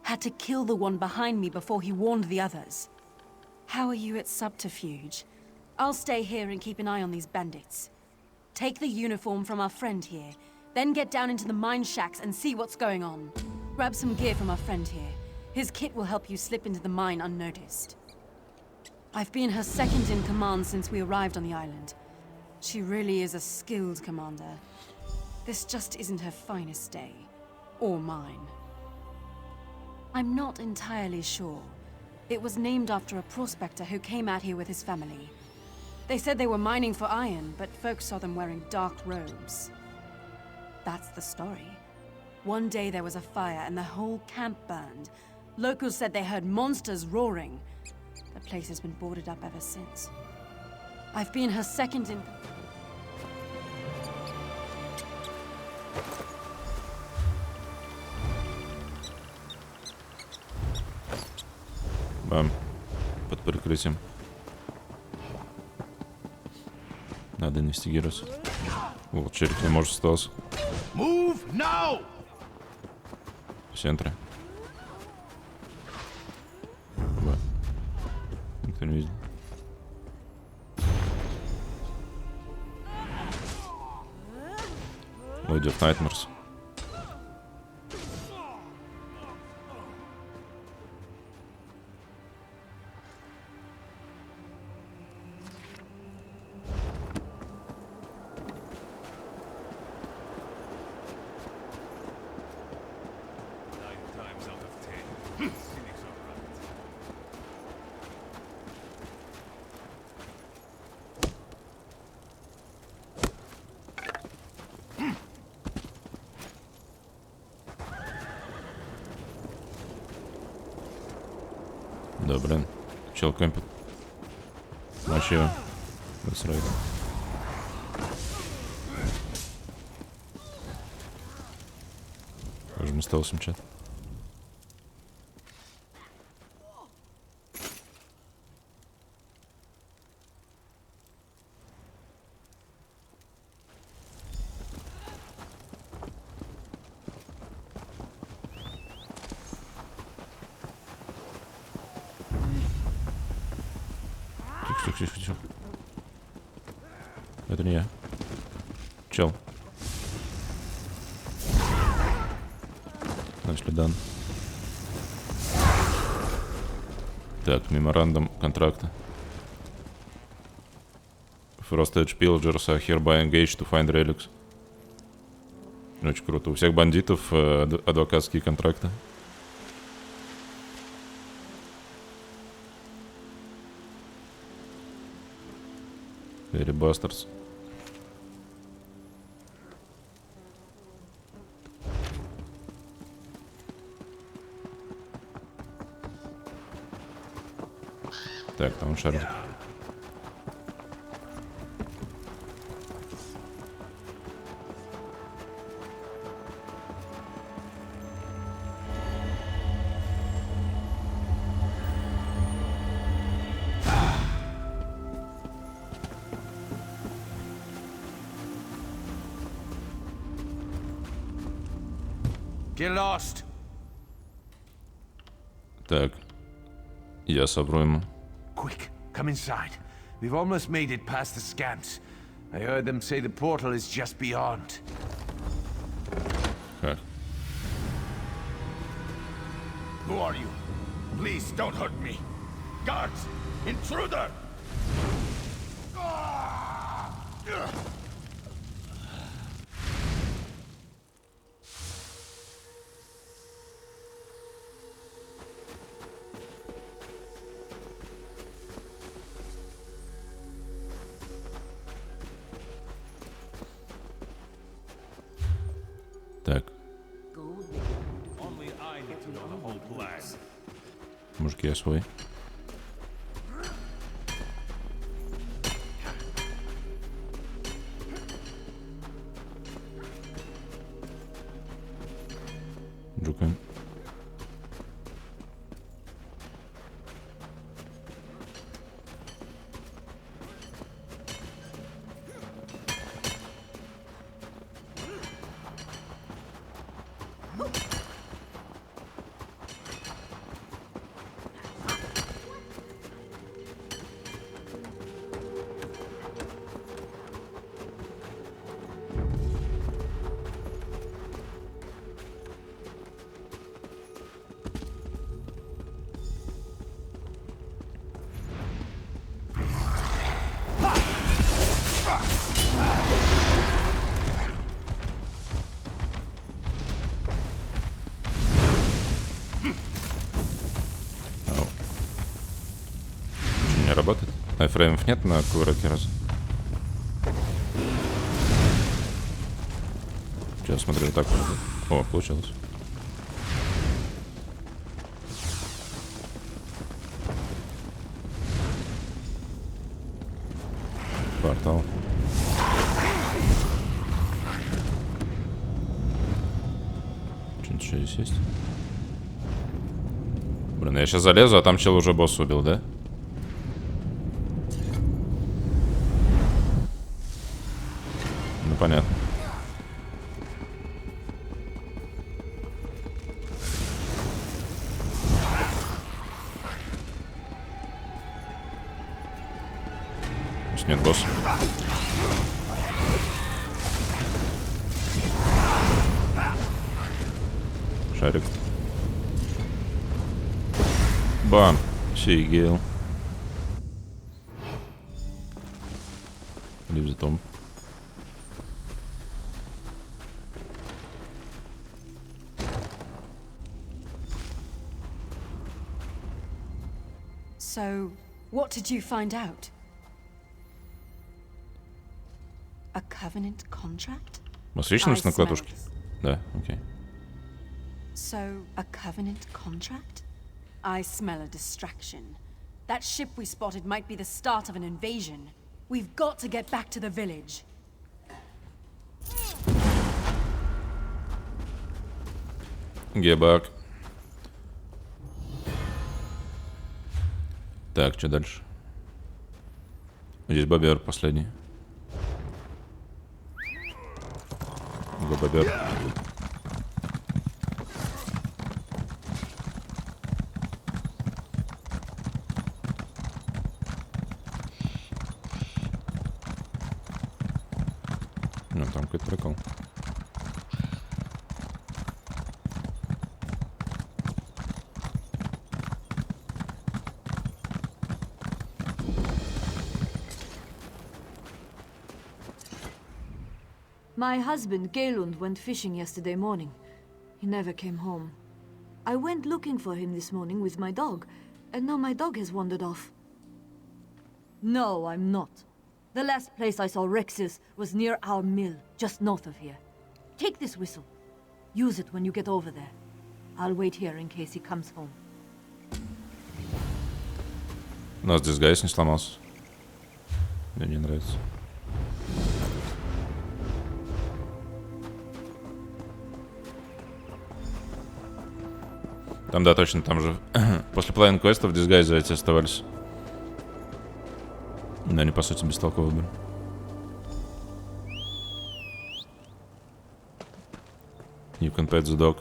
Had to kill the one behind me before he warned the others. How are you at subterfuge? I'll stay here and keep an eye on these bandits. Take the uniform from our friend here, then get down into the mine shacks and see what's going on. Grab some gear from our friend here. His kit will help you slip into the mine unnoticed. I've been her second in command since we arrived on the island. She really is a skilled commander. This just isn't her finest day. Or mine. I'm not entirely sure. It was named after a prospector who came out here with his family. They said they were mining for iron, but folks saw them wearing dark robes. That's the story. One day there was a fire and the whole camp burned. Locals said they heard monsters roaring. The place has been boarded up ever since. I've been her second in... Бам. Под прикрытием. Надо инвестигировать. Вот, череп не может остался. Move now! В центре. Ба. Никто не видел. Lady of Nightmares. Да, блин. Чел кемпит. Вообще. That's right. Как же мы стелсим, чат? Тихо. Это не я. Чел. Начали дан. Так, меморандум контракта. Frosted Pillagers are hereby engaged to find relics. Очень круто. У всех бандитов адвокатские контракты. Very bastards. Так, там шарик. Get lost. Так. Я совру ему. Quick, come inside. We've almost made it past the scans. I heard them say the portal is just beyond. Как? Who are you? Please don't hurt me. Guards! Intruder! Так. Мужики, я свой. Джукаем. работает? Айфреймов нет на кувырке раз? Сейчас смотрю, вот так. О, получилось. Портал. Что-нибудь еще здесь есть? Блин, я сейчас залезу, а там чел уже босса убил, да? Ну, понятно. Здесь нет босса. Шарик. Бам. Сигел. Leave the tomb. So, what did you find out? A covenant contract? Масочность на кладушке. Да, окей. So, a covenant contract? I smell a distraction. That ship we spotted might be the start of an invasion. We've got to get back to the village. Гебак. Так, что дальше? Здесь бобер последний. Бобер. Ну, там какой-то прикол. My husband, Galund, went fishing yesterday morning. He never came home. I went looking for him this morning with my dog, and now my dog has wandered off. No, I'm not. The last place I saw Rex's was near our mill, just north of here. Take this whistle. Use it when you get over there. I'll wait here in case he comes home. У нас дисгайз не сломался. Мне не нравится. Там, да, точно, там же после половины квестов дисгайзы эти оставались. Да, они, по сути, бестолковые были. You can pet the dog.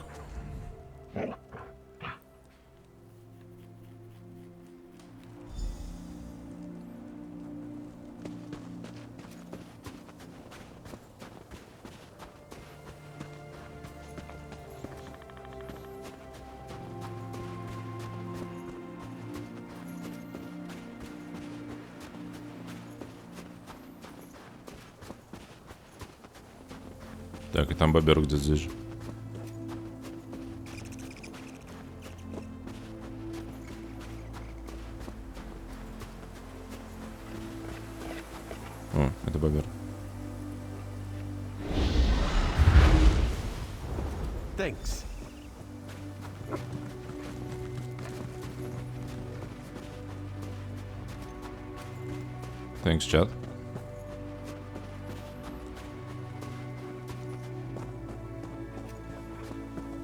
Так, и там бобер где-то здесь же. О, это бобер. Thanks. Thanks, chat.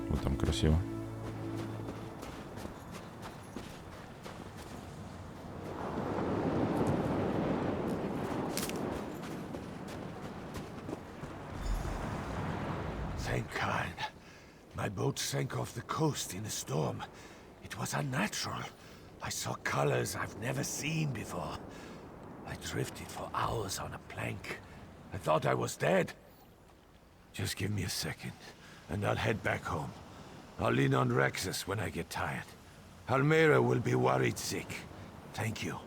Вот там красиво. Thank God. My boat sank off the coast in a storm. It was unnatural. I saw colors I've never seen before. I drifted for hours on a plank. I thought I was dead. Just give me a second, and I'll head back home. I'll lean on Rexus when I get tired. Halmera will be worried sick. Thank you.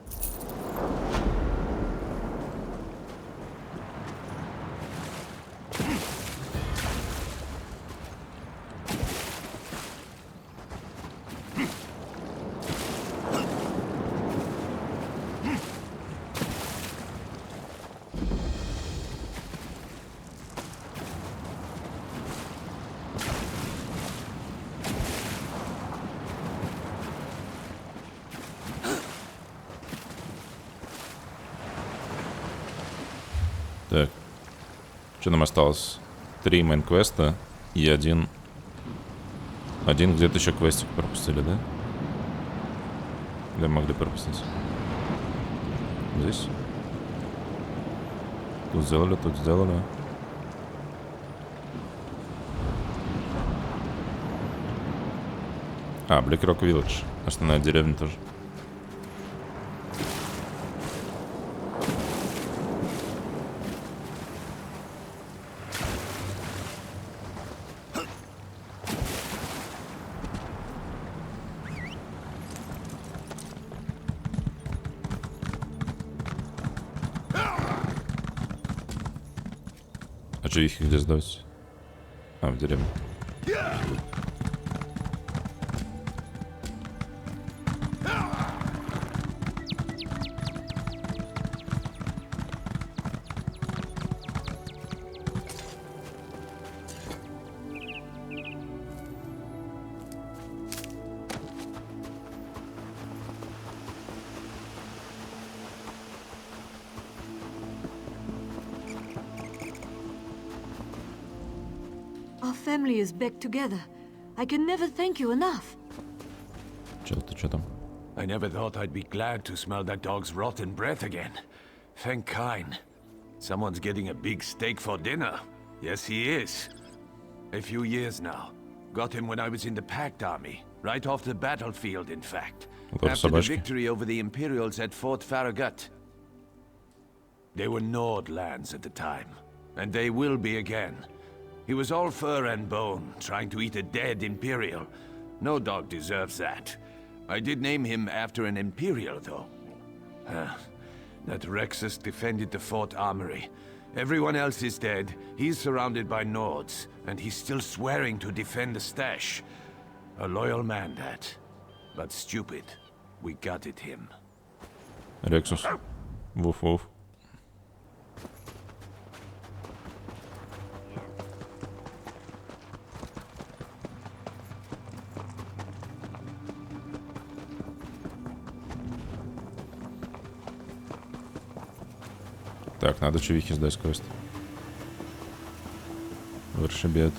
Так. Что нам осталось? 3 мейн-квеста и один где-то еще квестик пропустили, да? Или могли пропустить? Здесь? Тут сделали. А, Блэк-Рок Вилледж. Основная деревня тоже. А что их где сдать? А, в деревне. Our family is back together. I can never thank you enough. Чё там? I never thought I'd be glad to smell that dog's rotten breath again. Thank Kine. Someone's getting a big steak for dinner. Yes, he is. A few years now. Got him when I was in the Pact Army. Right off the battlefield, in fact. After the victory over the Imperials at Fort Farragut. They were Nord lands at the time. And they will be again. He was all fur and bone, trying to eat a dead Imperial. No dog deserves that. I did name him after an Imperial, though. That Rexus defended the fort armory. Everyone else is dead, he's surrounded by Nords, and he's still swearing to defend the stash. A loyal man, that. But stupid. We gutted him. Rexus. Woof woof. Так, надо чувихи сдать квест. Вершибет.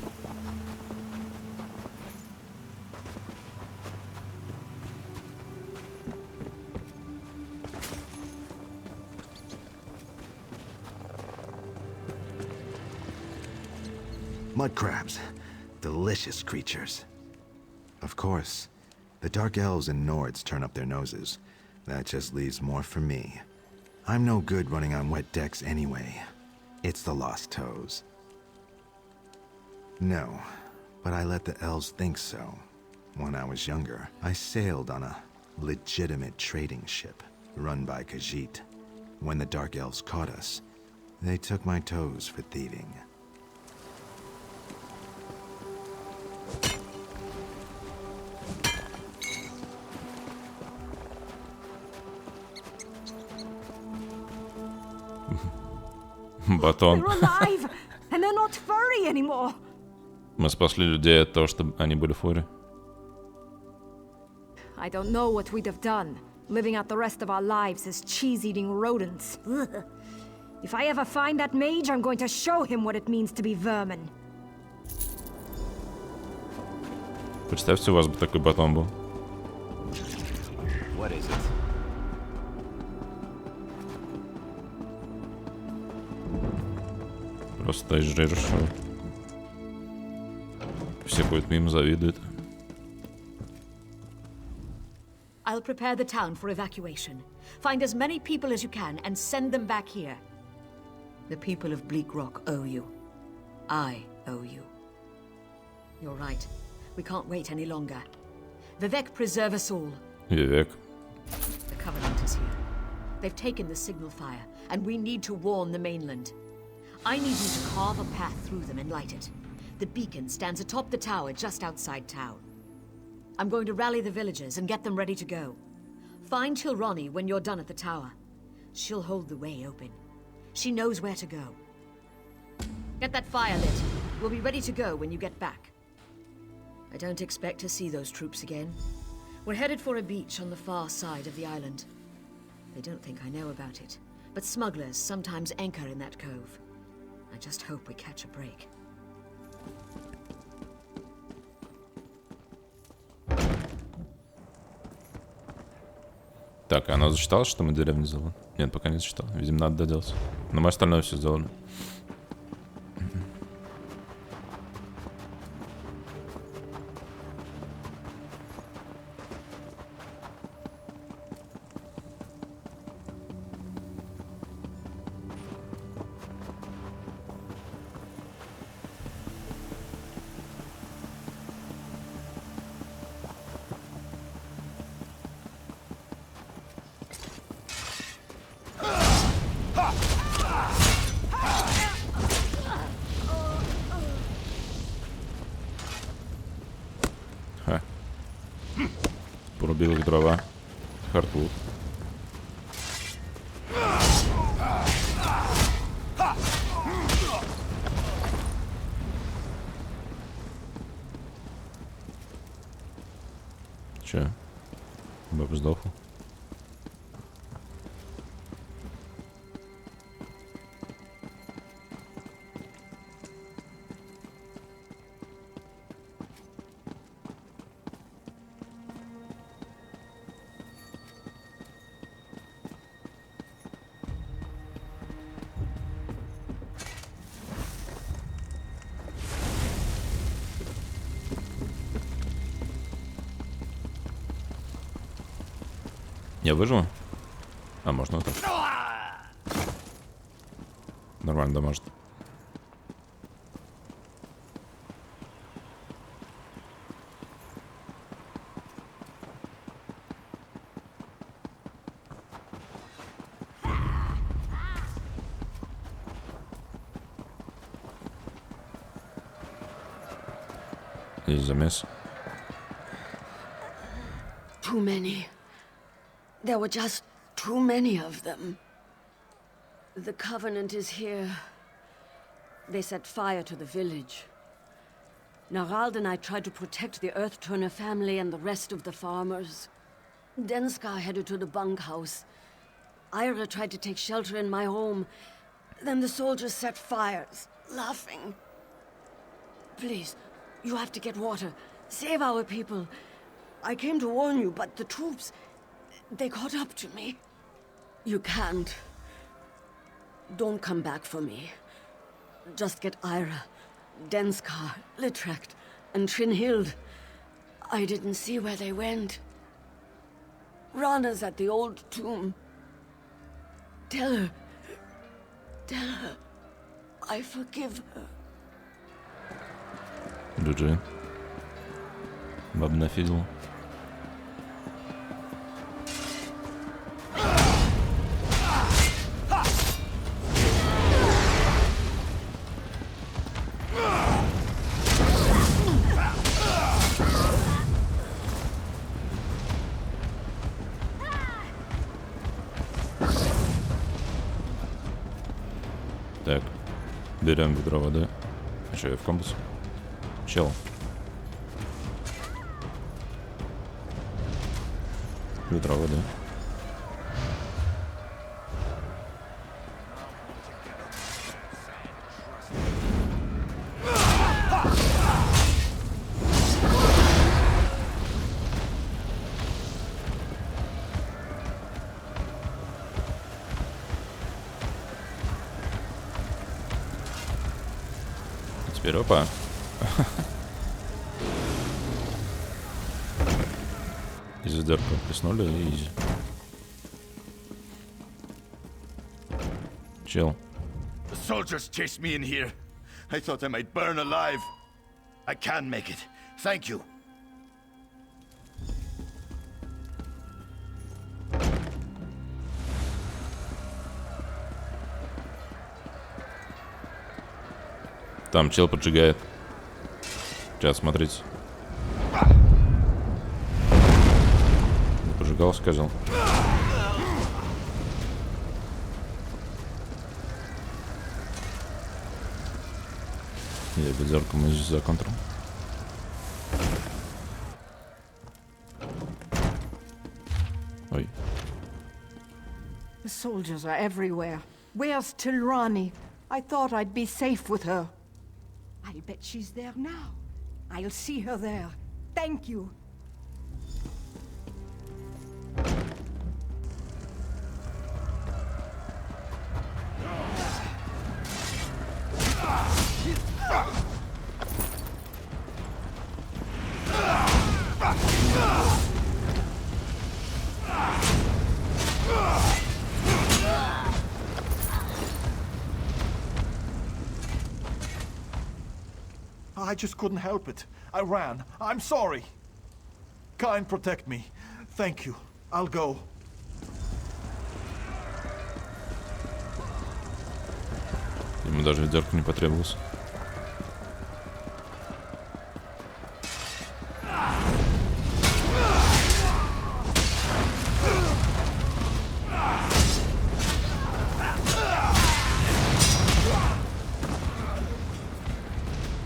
Mud crabs. Delicious creatures. Of course, the Dark Elves and Nords turn up their noses. That just leaves more for me. I'm no good running on wet decks anyway. It's the lost toes. No, but I let the elves think so. When I was younger, I sailed on a legitimate trading ship run by Khajiit. When the Dark Elves caught us, they took my toes for thieving. Батон. They're alive, and they're not furry anymore. Мы спасли людей от того, чтобы они были в фуре. I don't know what we'd have done, living out the rest of our lives as cheese-eating rodents. If I ever find that mage, I'm going to show him what it means to be vermin. Представьте, у вас бы такой батон был. What is it? Просто стоишь, жрешь его. Все ходят мимо, завидуют. I'll prepare the town for evacuation. Find as many people as you can and send them back here. The people of Bleak Rock owe you. I owe you. You're right. We can't wait any longer. Vivek, preserve us all. Vivek. The Covenant is here. They've taken the signal fire, and we need to warn the mainland. I need you to carve a path through them and light it. The beacon stands atop the tower just outside town. I'm going to rally the villagers and get them ready to go. Find Chilroni when you're done at the tower. She'll hold the way open. She knows where to go. Get that fire lit. We'll be ready to go when you get back. I don't expect to see those troops again. We're headed for a beach on the far side of the island. They don't think I know about it, but smugglers sometimes anchor in that cove. I just hope we catch a break. Так, она засчитала, что мы деревню сделали? Нет, пока не засчитала. Видимо, надо доделать. Но мы остальное все сделали. Ха. Порубил их дрова. Хартвуд. Че? Баб сдохла? Я выживу? А, можно вот так. Нормально, да, может. Есть замес. Too many. There were just too many of them. The Covenant is here. They set fire to the village. Narald and I tried to protect the Earth-Turner family and the rest of the farmers. Denskar headed to the bunkhouse. Ira tried to take shelter in my home. Then the soldiers set fires, laughing. Please, you have to get water. Save our people. I came to warn you, but the troops... they caught up to me. You can't. Don't come back for me. Just get Ira, Denskar, Litrecht, and Trinhild. I didn't see where they went. Rana's at the old tomb. Tell her. Tell her. I forgive her. GG. Баб нафидел. Так, берем ведро воды. А что, я в комбус? Чел. Ведро воды. Теперь опа. Из ведерка плеснули и изи. Chill. The soldiers chased me in here. I thought I might burn alive. I can make it. Thank you. Там чел поджигает. Сейчас, смотрите. Пожигал, сказал. Я ведерком из за контром. Ой. The soldiers are everywhere. Where's Tilrani? I thought I'd be safe with her. I'll bet she's there now. I'll see her there. Thank you. I just couldn't help it. I ran. I'm sorry. Kind, protect me. Thank you. I'll go. Ему даже ведерко не потребовалось.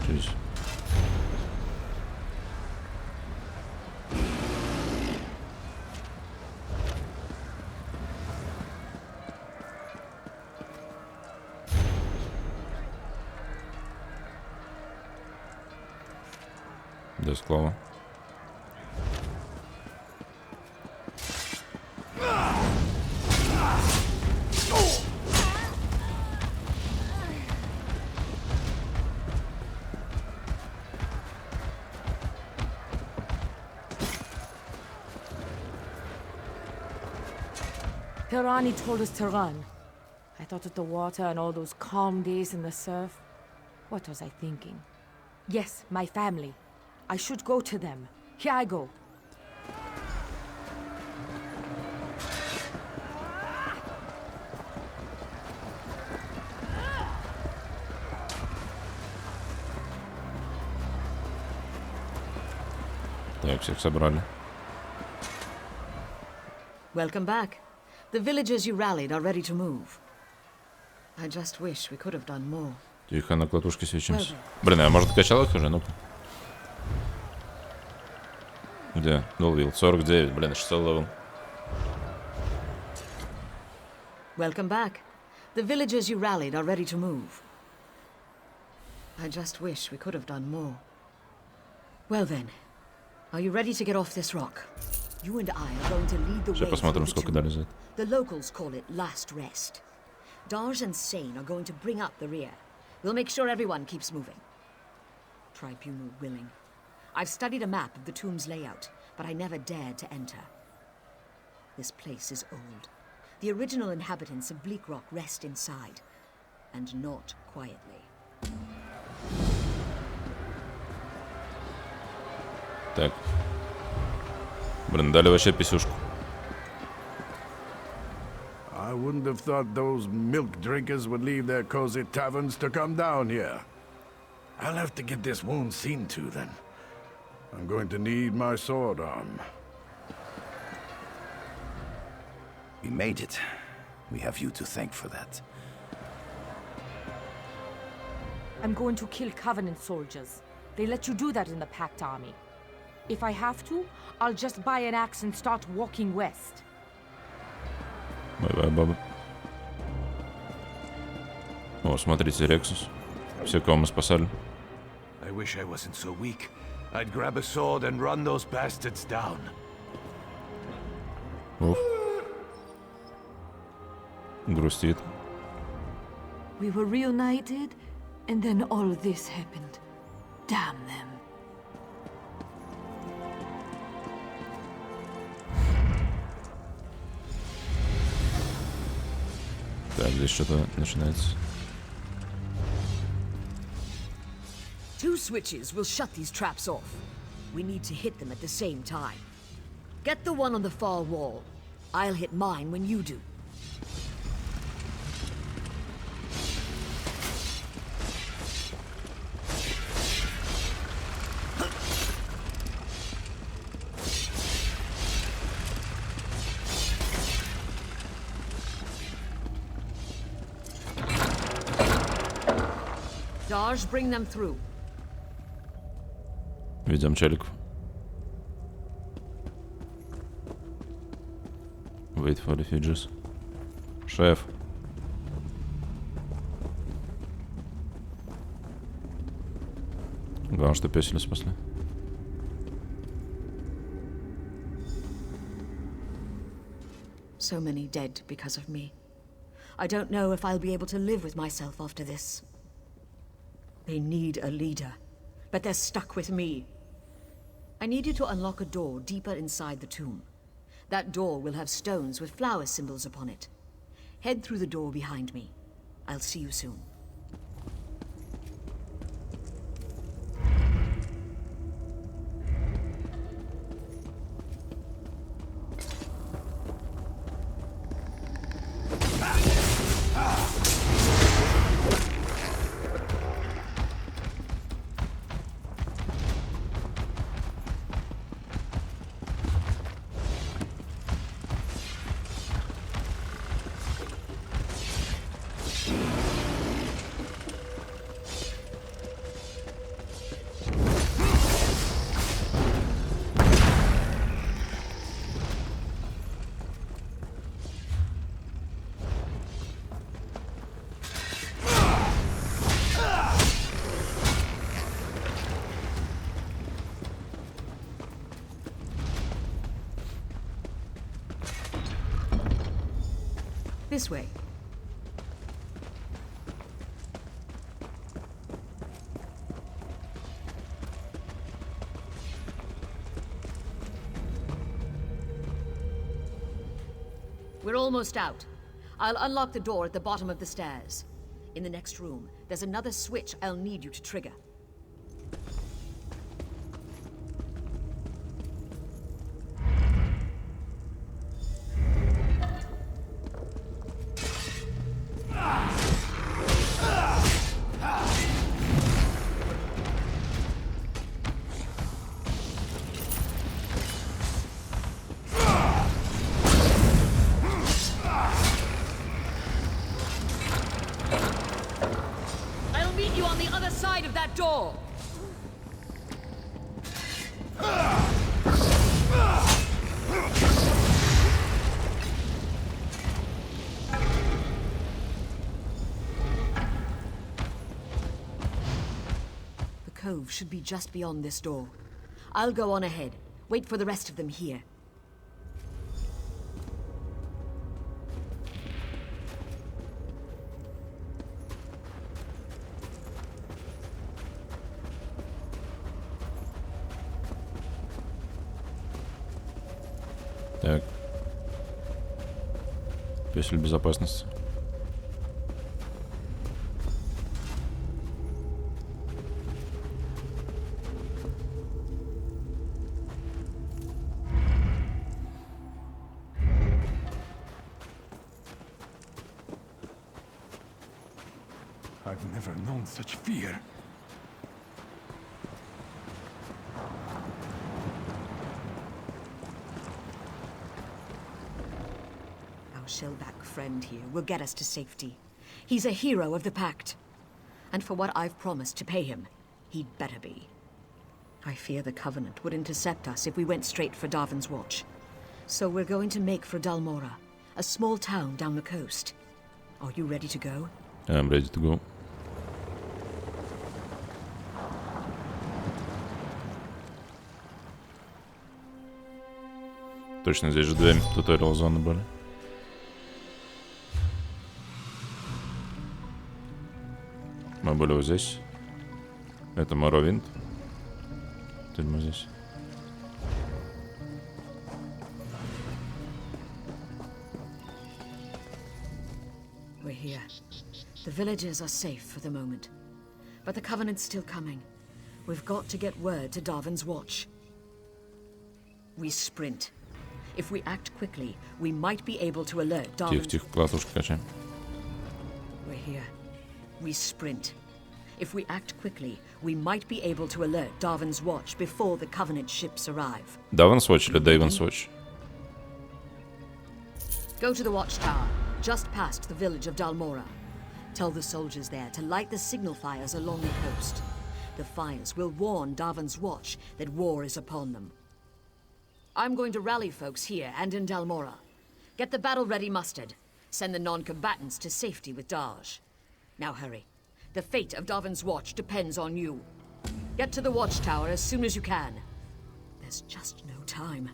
Чуть. Да, склава. Pirani told us to run. I thought of the water and all those calm days in the surf. What was I thinking? Yes, my family. I should go to them. Here I go. Так, всех собрали. Welcome back. The villagers you rallied are ready to move. I just wish we could have done more. Тихо, на кладушке свечимся. Блин, а может качалок уже? Ну-ка. Где? Долвил. 49. Блин, 6 левел. Welcome back. The villagers you rallied are ready to move. I just wish we could have done more. Well then, are you ready to get off this rock? You and I are going to lead the way. Сейчас посмотрим, сколько дали за это. The locals call it last rest. Darj and Sane are going to bring up the rear. We'll make sure everyone keeps moving. Tribunal willing. I've studied a map of the tomb's layout, but I never dared to enter. This place is old. The original inhabitants of Bleak Rock rest inside, and not quietly. Так. Блин, дали вообще писюшку. I wouldn't have thought those milk drinkers would leave their cozy taverns to come down here. I'll have to get this wound seen to then. I'm going to need my sword arm. We made it. We have you to thank for that. I'm going to kill Covenant soldiers. They let you do that in the Pact Army. If I have to, I'll just buy an axe and start walking west. Бай-бай, баба. О, смотрите, Рексус. Все, кого мы спасали. I wish I wasn't so weak. I'd grab a sword and run those bastards down. Уф. Грустит. We were reunited, and then all this happened. Damn them. Так, здесь что-то начинается. Two switches will shut these traps off. We need to hit them at the same time. Get the one on the far wall. I'll hit mine when you do. Darj, bring them through. Ведем челиков. Wait for refugees. Шеф. Главное, что пёсель спасли. So many dead because of me. I don't know if I'll be able to live with myself after this. They need a leader, but they're stuck with me. I need you to unlock a door deeper inside the tomb. That door will have stones with flower symbols upon it. Head through the door behind me. I'll see you soon. This way. We're almost out. I'll unlock the door at the bottom of the stairs. In the next room, there's another switch I'll need you to trigger. I'll meet you on the other side of that door! The cove should be just beyond this door. I'll go on ahead. Wait for the rest of them here. Так. Песель безопасности. I've never known such fear. Our shellback friend here will get us to safety. He's a hero of the Pact. And for what I've promised to pay him, he'd better be. I fear the Covenant would intercept us if we went straight for Darvin's Watch. So we're going to make for Dalmora, a small town down the coast. Are you ready to go? I'm ready to go. Точно, здесь же две туториал зоны были. Мы были вот здесь. Это Моровинд. Теперь мы здесь. We're here. The villagers are safe for the moment. But the Covenant's still coming. We've got to get word to Darvin's Watch. We sprint. If we act quickly, we might be able to alert Darvin's... Тихо, классушка качаем. We're here. We sprint. If we act quickly, we might be able to alert Darvin's Watch before the Covenant ships arrive. Darvin's Watch или Daven's Watch? Go to the watchtower, just past the village of Dalmora. Tell the soldiers there to light the signal fires along the coast. The fires will warn Darvin's Watch that war is upon them. I'm going to rally folks here and in Dalmora. Get the battle-ready mustered. Send the non-combatants to safety with Darj. Now hurry. The fate of Darvin's Watch depends on you. Get to the watchtower as soon as you can. There's just no time.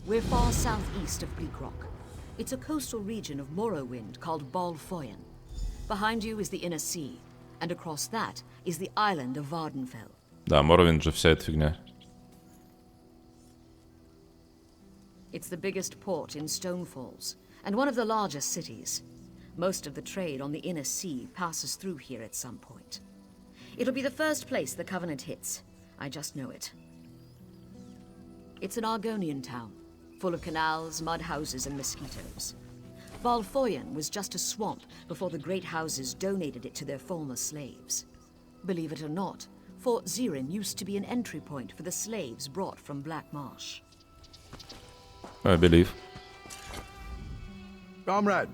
We're far southeast of Bleak Rock. It's a coastal region of Morrowind called Balfoyen. Behind you is the Inner Sea, and across that is the island of Vardenfell. Да, Morrowind же вся эта фигня. It's the biggest port in Stonefalls, and one of the largest cities. Most of the trade on the Inner Sea passes through here at some point. It'll be the first place the Covenant hits. I just know it. It's an Argonian town, full of canals, mud houses, and mosquitoes. Balfoyen was just a swamp before the great houses donated it to their former slaves. Believe it or not, Fort Zirin used to be an entry point for the slaves brought from Black Marsh. I believe. Comrade,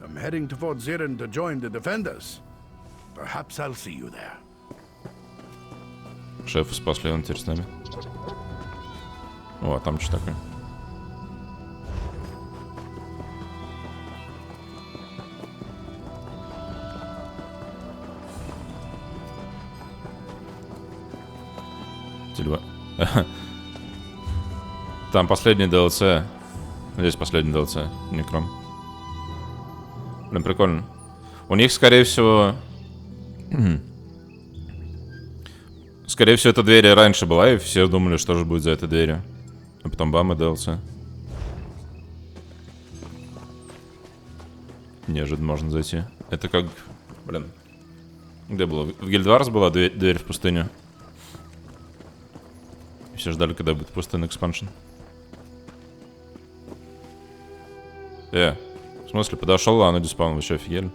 I'm heading to Fort Zirin to join the defenders. Perhaps I'll see you there. Шеф спасли, он теперь с нами. О, а там что такое? Тельва. Там последний DLC. Здесь последний DLC. Некром. Блин, прикольно. У них, скорее всего... Скорее всего, эта дверь раньше была, и все думали, что же будет за этой дверью. А потом бам, и DLC. Неожиданно можно зайти. Это как... Блин. Где было? В Гильдварс была дверь в пустыню. Все ждали, когда будет пустынный экспаншн. В смысле, подошел, а оно диспаун, вы еще офигели?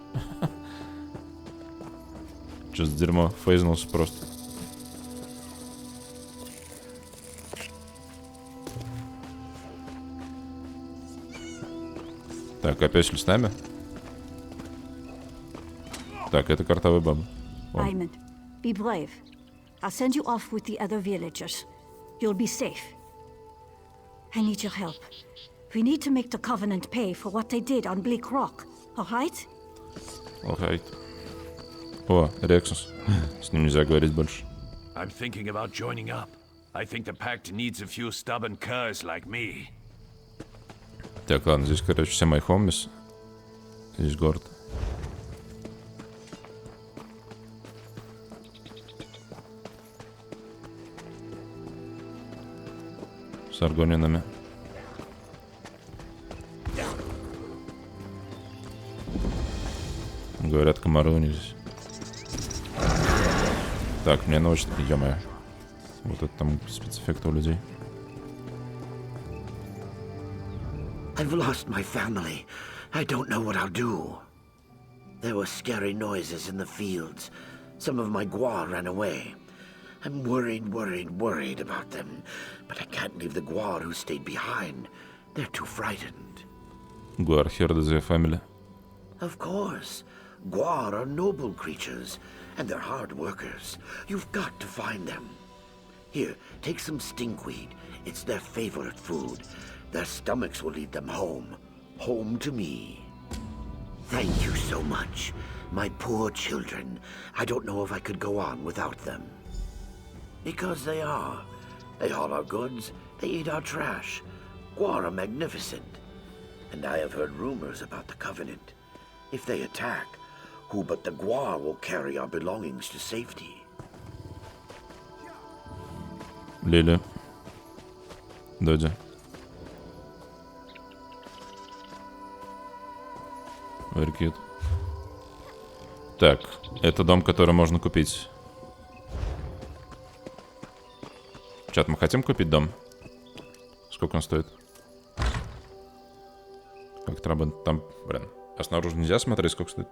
Че за дерьмо? Фейзнулся просто. Так, опять шли с нами? Так, это картовая баба. Ayman, be brave. I'll send you off with the other villagers. You'll be safe. I need your help. We need to make the Covenant pay for what they did on Bleak Rock, all right? Alright. О, Рексус. С ним нельзя говорить больше. I'm thinking about joining up. I think the pact needs a few stubborn curs like me. Так, ладно, здесь, короче, все мои хомбис. Здесь город. С аргонинами. Говорят, комары у них здесь. Так, мне научно... Ё-моё. Вот это там спецэффекты у людей. I've lost my family. I don't know what I'll do. There were scary noises in the fields. Some of my Gua ran away. I'm worried about them. But I can't leave the Gua who stayed behind. They're too frightened. Guar heard their family. Of course. Gua are noble creatures, and they're hard workers. You've got to find them. Here, take some stinkweed. It's their favorite food. Their stomachs will lead them home. Home to me. Thank you so much. My poor children. I don't know if I could go on without them. Because they are. They haul our goods. They eat our trash. Gua are magnificent. And I have heard rumors about the Covenant. If they attack, who but the Gua will carry our belongings to safety? Лили. Доди. Very cute. Так, это дом, который можно купить. Чат, мы хотим купить дом? Сколько он стоит? Как это работает? Там, блин. А снаружи нельзя смотреть, сколько стоит?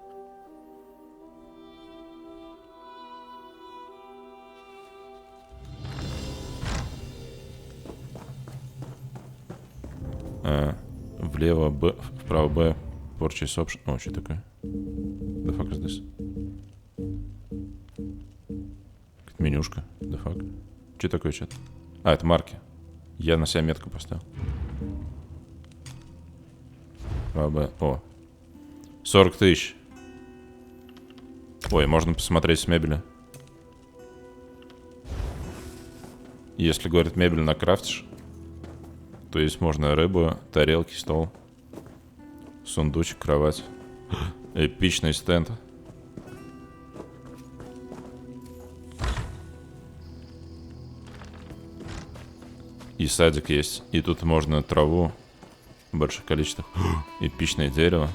Влево Б, вправо Б. Purchase option. О, что такое? The fuck is this? Какая-то менюшка. The fuck? Что такое, чат? А, это марки. Я на себя метку поставил. Вправо Б. О. 40 тысяч. Ой, можно посмотреть с мебели. Если, говорит, мебель накрафтишь, то есть можно рыбу, тарелки, стол, сундучек, кровать. Эпичный стенд. И садик есть. И тут можно траву в больших количествах. Эпичное дерево.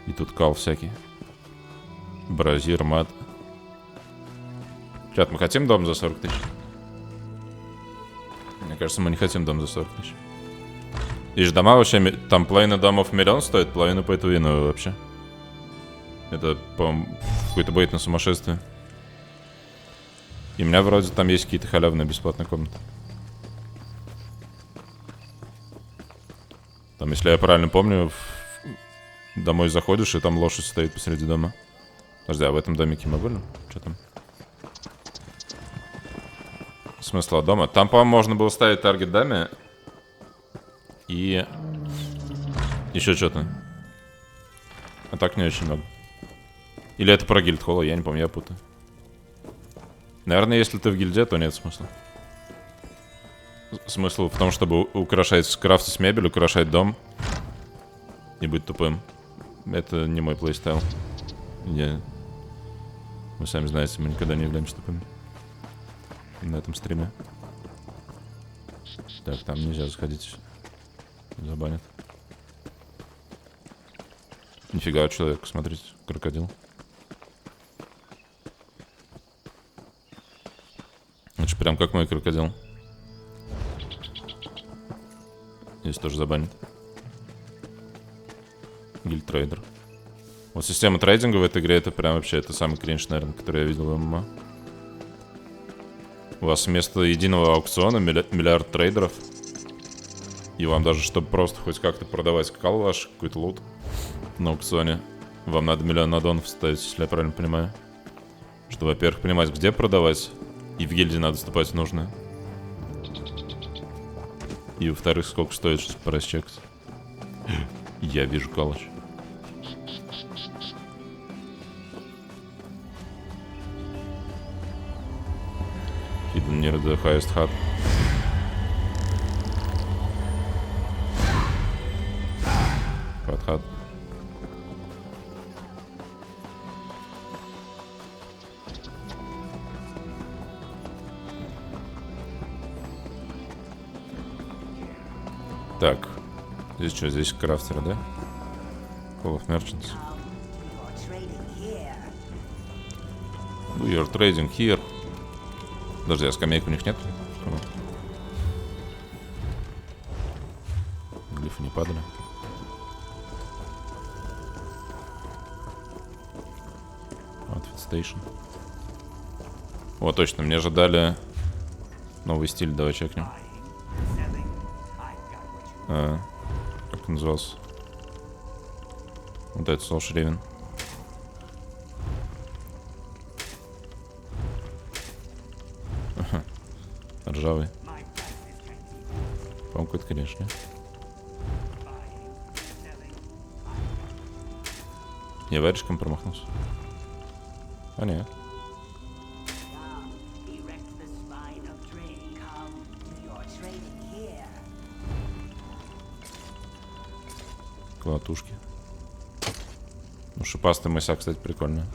И тут кал всякий. Бразир, мат. Чат, мы хотим дом за 40 тысяч? Мне кажется, мы не хотим дом за 40 тысяч. И ж дома вообще... Там половина домов миллион стоит, половина по эту вообще. Это, по-моему, какой-то бейт на сумасшествие. И у меня вроде там есть какие-то халявные бесплатные комнаты. Там, если я правильно помню, домой заходишь, и там лошадь стоит посреди дома. Подожди, а в этом домике мы были? Что там? Смысл от дома? Там, по-моему, можно было ставить таргет даме. И... еще что-то. А так не очень много. Или это про гильдхолл, я не помню, я путаю. Наверное, если ты в гильдии, то нет смысла. Смысл в том, чтобы украшать, крафтить мебель, украшать дом. И быть тупым. Это не мой плейстайл. Вы сами знаете, мы никогда не являемся тупыми. На этом стриме. Так, там нельзя заходить. Забанят. Нифига у человека, смотрите, крокодил. Это же прям как мой крокодил. Здесь тоже забанят. Гильд-трейдер. Вот система трейдинга в этой игре, это прям вообще, это самый кринж, наверное, который я видел в ММА. У вас вместо единого аукциона миллиард трейдеров. И вам даже, чтобы просто хоть как-то продавать кал ваш, какой-то лут на аукционе, вам надо миллион аддонов ставить, если я правильно понимаю. Чтобы, во-первых, понимать, где продавать, и в гильдии надо вступать в нужное. И, во-вторых, сколько стоит, чтобы порасчекать. Я вижу калач. Hidden near the highest hut. Hut. Так. Здесь что? Здесь крафтеры, да? Call of Merchants. Do your trading here. Подожди, а скамейк у них нет? Глифы не падали. Outfit Station. О, точно, мне же дали новый стиль, давай чекнем. Как он назывался? Вот это Сол Шривен. Ржавый. По-моему, какой-то конечно. Я варежком промахнулся. А нет. Колотушки. Ну, шипастый мыса, кстати, прикольная.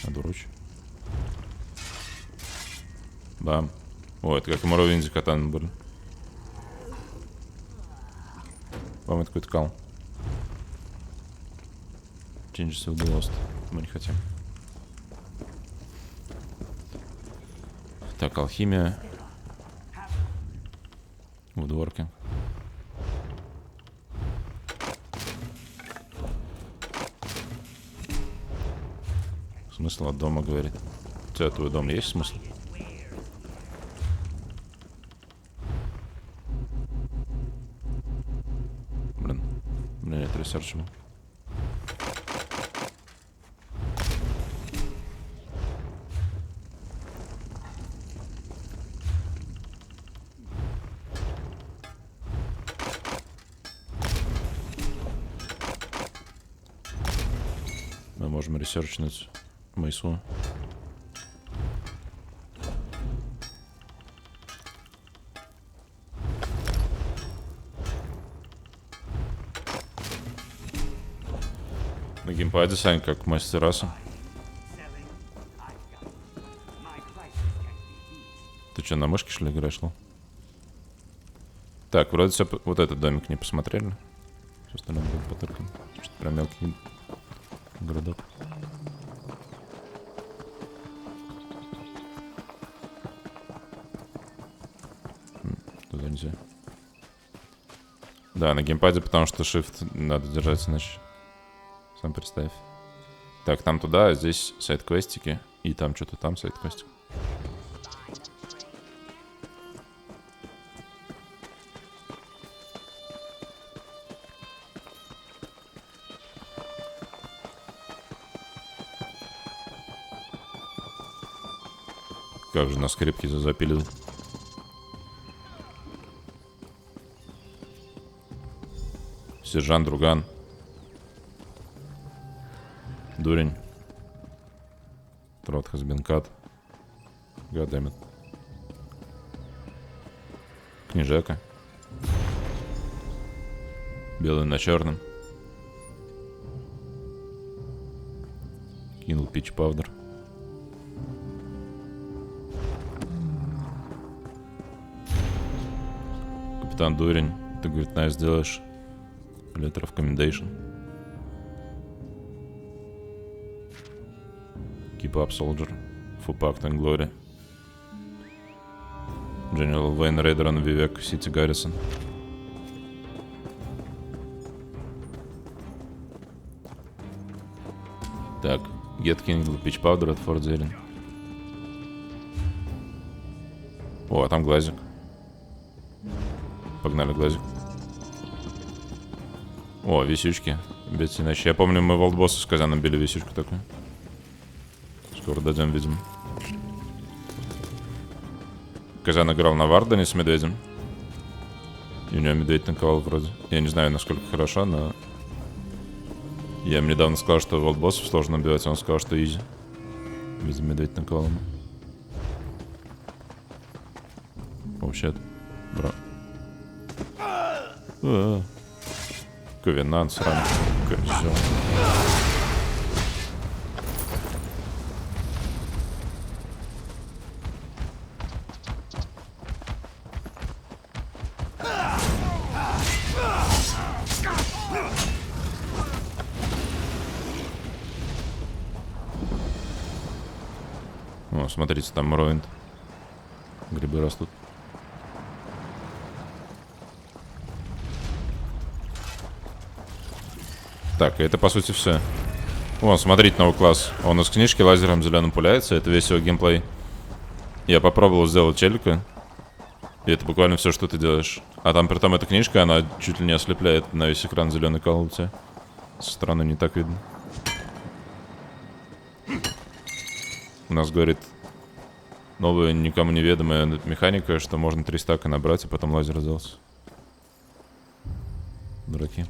Одуруч. Бам. О, это как Моровинди катаны были. По-моему, это какой-то кал. Changes will be lost. Мы не хотим. Так, алхимия. Woodworking. Смысл от дома, говорит. У тебя твой дом есть смысл? Блин, у меня нет ресерча. Можем ресерчнуть Майсу. На геймпаде, Сань, как мастер раса. Ты что, на мышке, что ли, играешь, ну? Так, вроде все... Вот этот домик не посмотрели. Все остальное будет потыкано. Что-то прям мелкий городок. Туда нельзя. Да, на геймпаде, потому что shift надо держать, иначе... Сам представь. Так, там туда, а здесь сайд-квестики. И там что-то там сайд-квестик. Как же на скрипке запиливать. Сержант, друган. Дурень. Трот has been cut. Goddammit. Книжека. Белый на черном. Кинул пич павдер. Капитан Дурень. Ты, говорит, nice сделаешь. Letter of commendation. Keep up, soldier. For pact and glory. General Wayne Raider on Vivek City Garrison. Так, get King Pitch Powder от Fort Zelen. О, а там глазик. Погнали, глазик. О, висючки. Бейте иначе. Я помню, мы волдбосса с Казаном били висючку такую. Скоро дойдем, видимо. Казан играл на Вардене с медведем. И у него медведь танковал вроде. Я не знаю, насколько хорошо, но... Я им недавно сказал, что волдбоссов сложно убивать, а он сказал, что изи. Видимо, медведь танковал ему. О, щет. Бро. Ковенант сраный. Козёл. О, смотрите, там Мроинд. Грибы растут. Так, это по сути все. Вон, смотрите, новый класс. Он из книжки лазером зеленым пуляется. Это весь его геймплей. Я попробовал сделать челика. И это буквально все, что ты делаешь. А там при том эта книжка, она чуть ли не ослепляет на весь экран зеленый кол у тебя. Со стороны не так видно. У нас, говорит, новая никому неведомая механика, что можно 3 стака набрать, и потом лазер сделать. Дураки.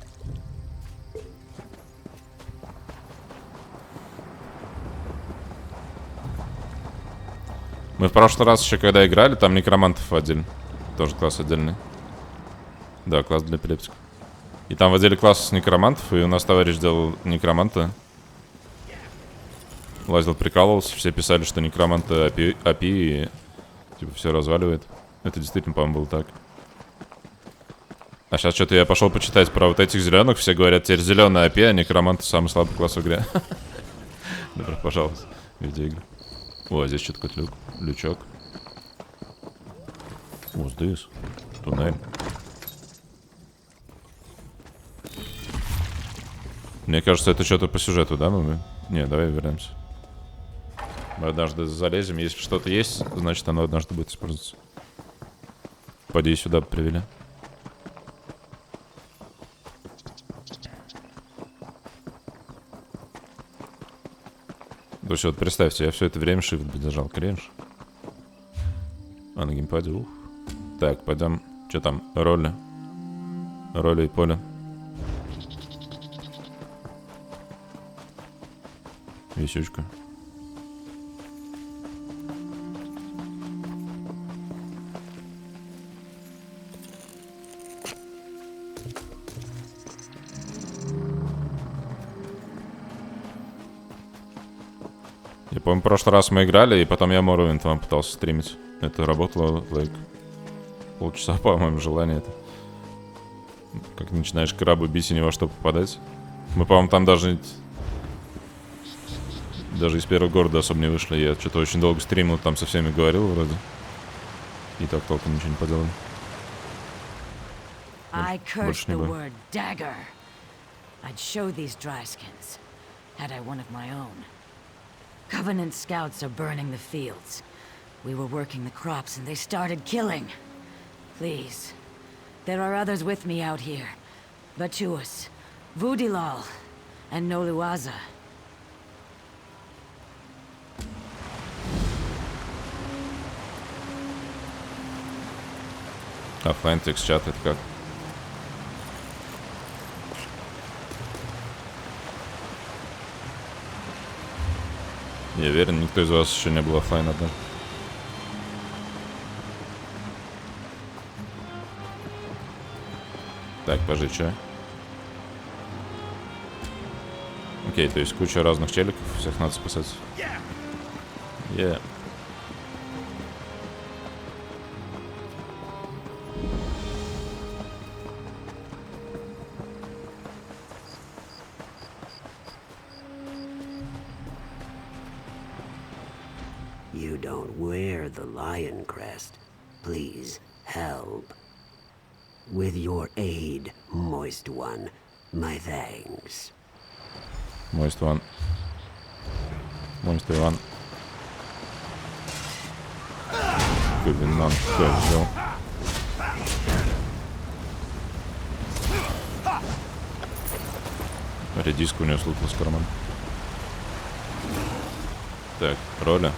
Мы в прошлый раз еще когда играли, там некромантов отдельно. Тоже класс отдельный. Да, класс для эпилептиков. И там в отделе класс с некромантов, и у нас товарищ делал некроманта. Лазил, прикалывался, все писали, что некроманты API и типа все разваливает. Это действительно, по-моему, было так. А сейчас что-то я пошел почитать про вот этих зеленых, все говорят, теперь зеленый API, а некроманты самый слабый класс в игре. Добро пожаловать в видеоигры. О, здесь что-то какой-то лючок. О, здесь туннель. Мне кажется, это что-то по сюжету, да? Не, давай вернемся. Мы однажды залезем. Если что-то есть, значит оно однажды будет использоваться. Пойди сюда привели. То есть вот представьте, я все это время shift держал, кринж. А на геймпаде, ух. Так, пойдем. Что там? Роли. Роли и поле. Висючка. Я помню, в прошлый раз мы играли, и потом я Morrowind вам пытался стримить. Это работало, like, полчаса, по-моему, желание это. Как начинаешь крабы бить и ни во что попадать. Мы, по-моему, там даже из первого города особо не вышли. Я что-то очень долго стримил, там со всеми говорил вроде. И так толком ничего не поделал. I cursed the word dagger. I'd show these dryskins, had I one of my own. Covenant scouts are burning the fields. We were working the crops and they started killing. Please. There are others with me out here. Batuus, Vudilal, and Noluaza. Оффлайн текст-чат это как? Я уверен, никто из вас еще не был оффлайн одна. Так, подожди, что? Окей, то есть куча разных челиков, всех надо спасать. Yeah. You don't wear the lion crest. Please, help. With your aid, Moist One, my thanks. Moist One. Moist One. Говенан, козел. Редиску у него слутал с кармана. Так, роли.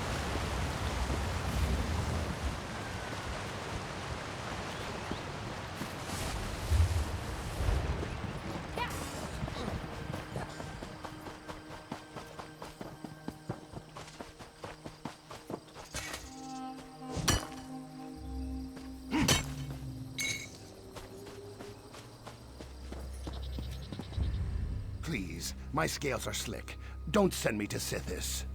Please, my scales are slick. Don't send me to Sithis.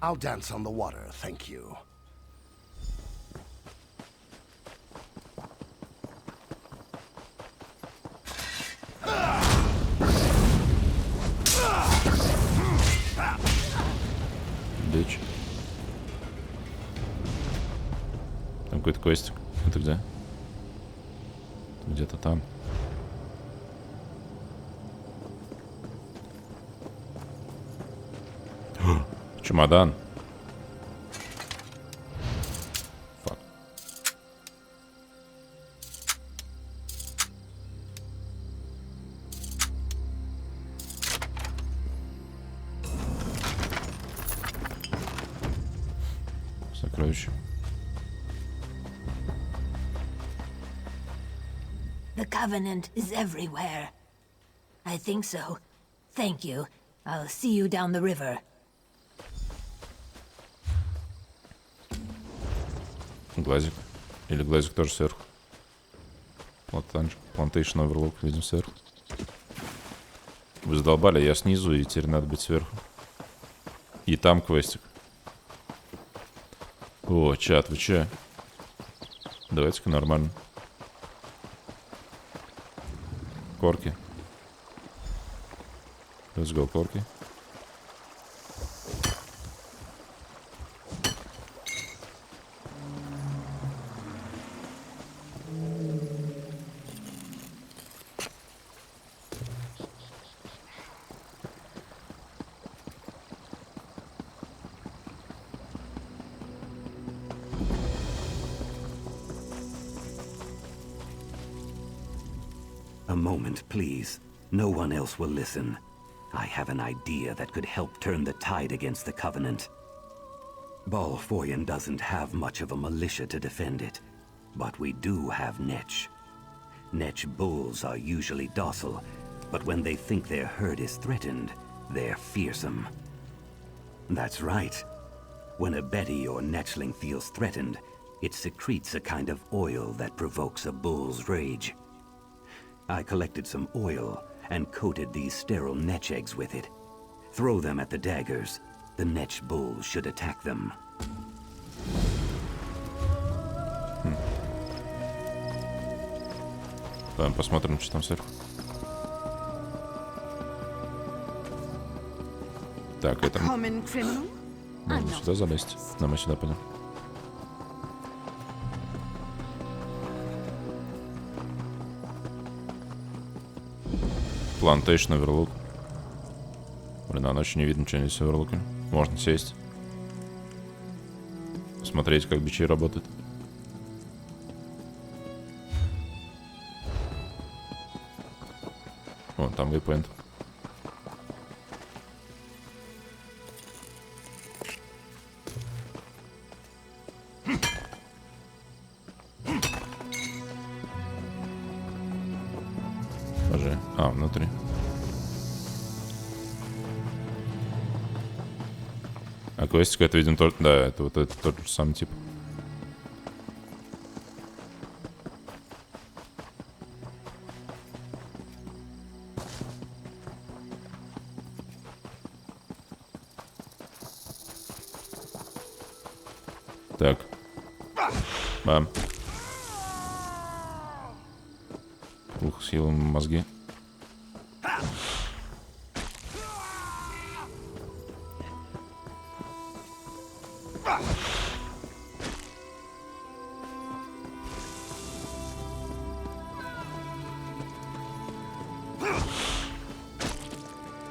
I'll dance on the water, thank you. Бич. Там какой-то квестик. Это где? Где-то там. Чемодан. Фак. Сокровище. The Covenant is everywhere. I think so. Thank you. I'll see you down the river. Глазик. Или глазик тоже сверху. Плантейшн оверлок, видим, сверху. Вы задолбали, я снизу, и теперь надо быть сверху. И там квестик. О, чат, вы че? Давайте-ка нормально. Корки. Let's go, корки. A moment, please. No one else will listen. I have an idea that could help turn the tide against the Covenant. Bal Foyen doesn't have much of a militia to defend it, but we do have Netch. Netch bulls are usually docile, but when they think their herd is threatened, they're fearsome. That's right. When a Betty or Netchling feels threatened, it secretes a kind of oil that provokes a bull's rage. I collected some oil and coated these sterile Netch eggs with it. Throw them at the daggers. The Netch bulls should attack them. Давай посмотрим, что там сверху. Так, это... Можно сюда залезть. Да, мы сюда пойдем. Плантейшн оверлук. Блин, а ночью не видно, что здесь оверлуки. Можно сесть. Посмотреть, как бичи работают. Вон, там вейпоинт. Боже. А, внутри. А квестик это, видимо, только... Да, это вот этот тот же самый тип. Так. Бам. Ух, съел ему мозги.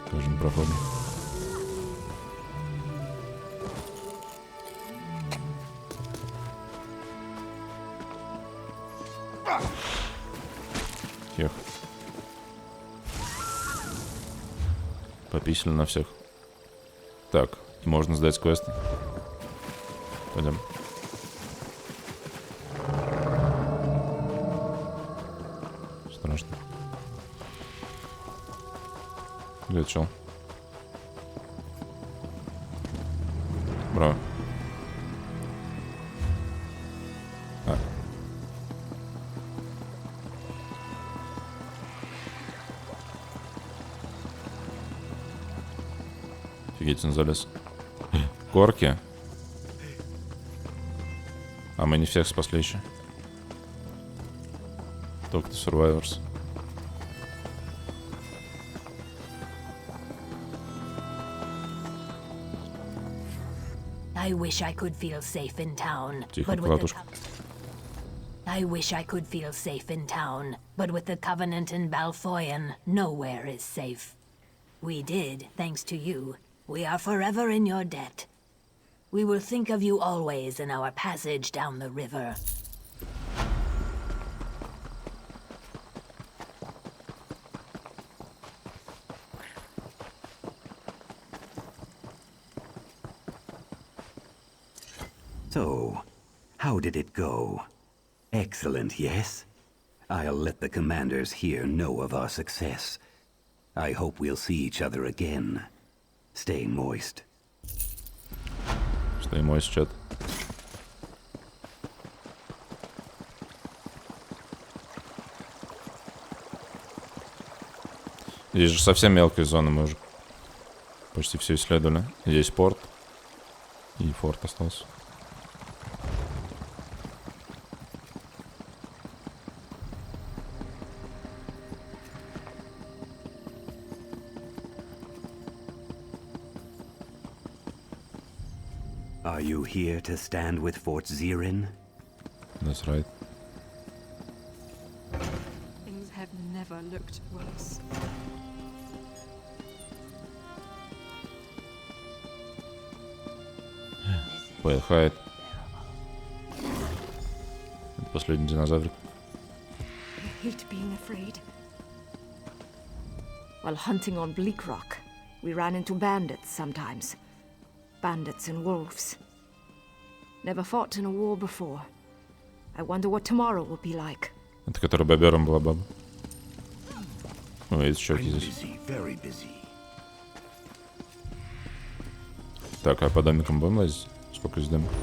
Тоже не проходим. Тех. Пописали на всех. Так, можно сдать квесты. Пойдем. Страшно. Где чел? Браво. А. Офигеть, он залез. Корки. А мы не всех спасли еще. Только Survivors. I wish I could feel safe in town. Тихо, but with Кладушка. I wish I could feel safe in town, but with the Covenant in Balfoyan, nowhere is safe. We did, thanks to you. We are forever in your debt. We will think of you always in our passage down the river. So, how did it go? Excellent, yes? I'll let the commanders here know of our success. I hope we'll see each other again. Stay moist. Stay moist, chat. Здесь же совсем мелкая зона, мы уже почти все исследовали. Здесь порт. И форт остался. Are you here to stand with Fort Zirin? That's right. Things have never looked worse. Well, hide. Это последний динозаврик. I hate being afraid. While hunting on Bleak Rock, we ran into bandits sometimes. Bandits and wolves. Never fought in a war before. I wonder what tomorrow will be like. Это который бобером была баба. Ой, есть чуваки здесь. Так, а по домикам будем лазить? Сколько из домиков?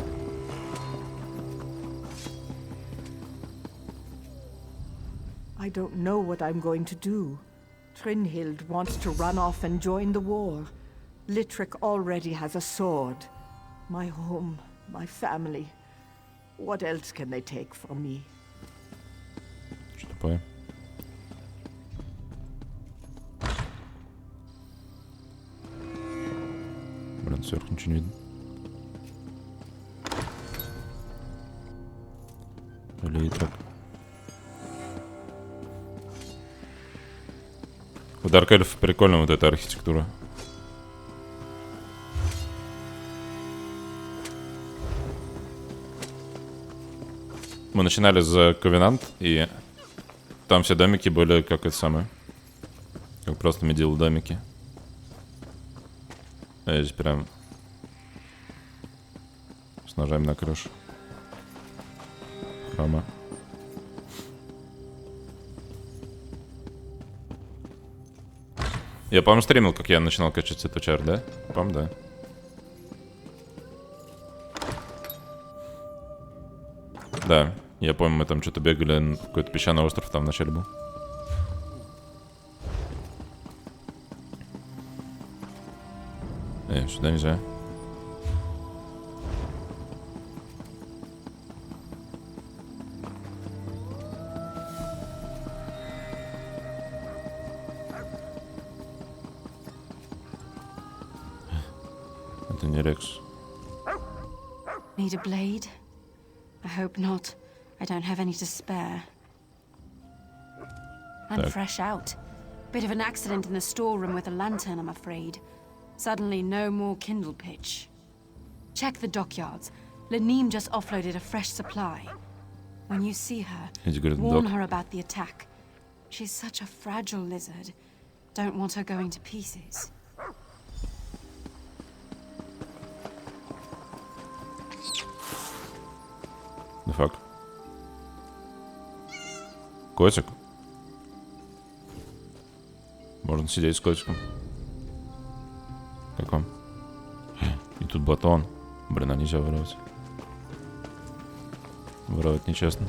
I don't know what I'm going to do. Trinhild wants to run off and join the war. Litrick already has a sword. My home, my family. What else can they take from me? Что такое? Блин, сверху ничего не видно. Или и так. У Dark Elf прикольно вот эта архитектура. Мы начинали за Ковенант, и там все домики были как это самое. Как просто медил домики. А здесь прям с ножами на крышу. Храма. Я, по-моему, стримил, как я начинал качать эту чар, да? По-моему, да. Да, я помню, мы там что-то бегали на какой-то песчаный остров, там вначале был. Сюда нельзя. Это не Рекс. Need a blade? I hope not. I don't have any to spare. I'm fresh out. Bit of an accident in the storeroom with a lantern, I'm afraid. Suddenly, no more kindle pitch. Check the dockyards. Laneem just offloaded a fresh supply. When you see her, warn her about the attack. She's such a fragile lizard. Don't want her going to pieces. The fuck? Котик? Можно сидеть с котиком. Как вам? И тут батон. Блин, а нельзя воровать. Воровать нечестно.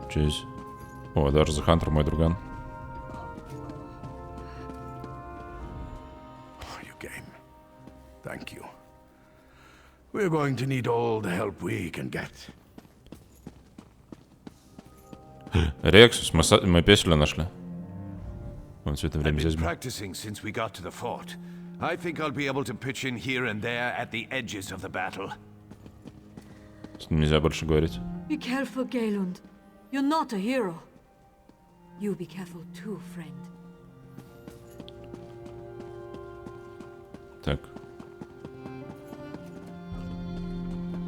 Че здесь? О, даже за Хантер мой друган. Thank you. We're going to need all the help we can get. Рексус, мы песеля нашли. Он все это время здесь был. Practicing since we got to the fort. I think I'll be able to pitch in here and there at the edges of the battle. Нельзя больше говорить. Be careful, Galund. You're not a hero. You be careful too, friend. Так.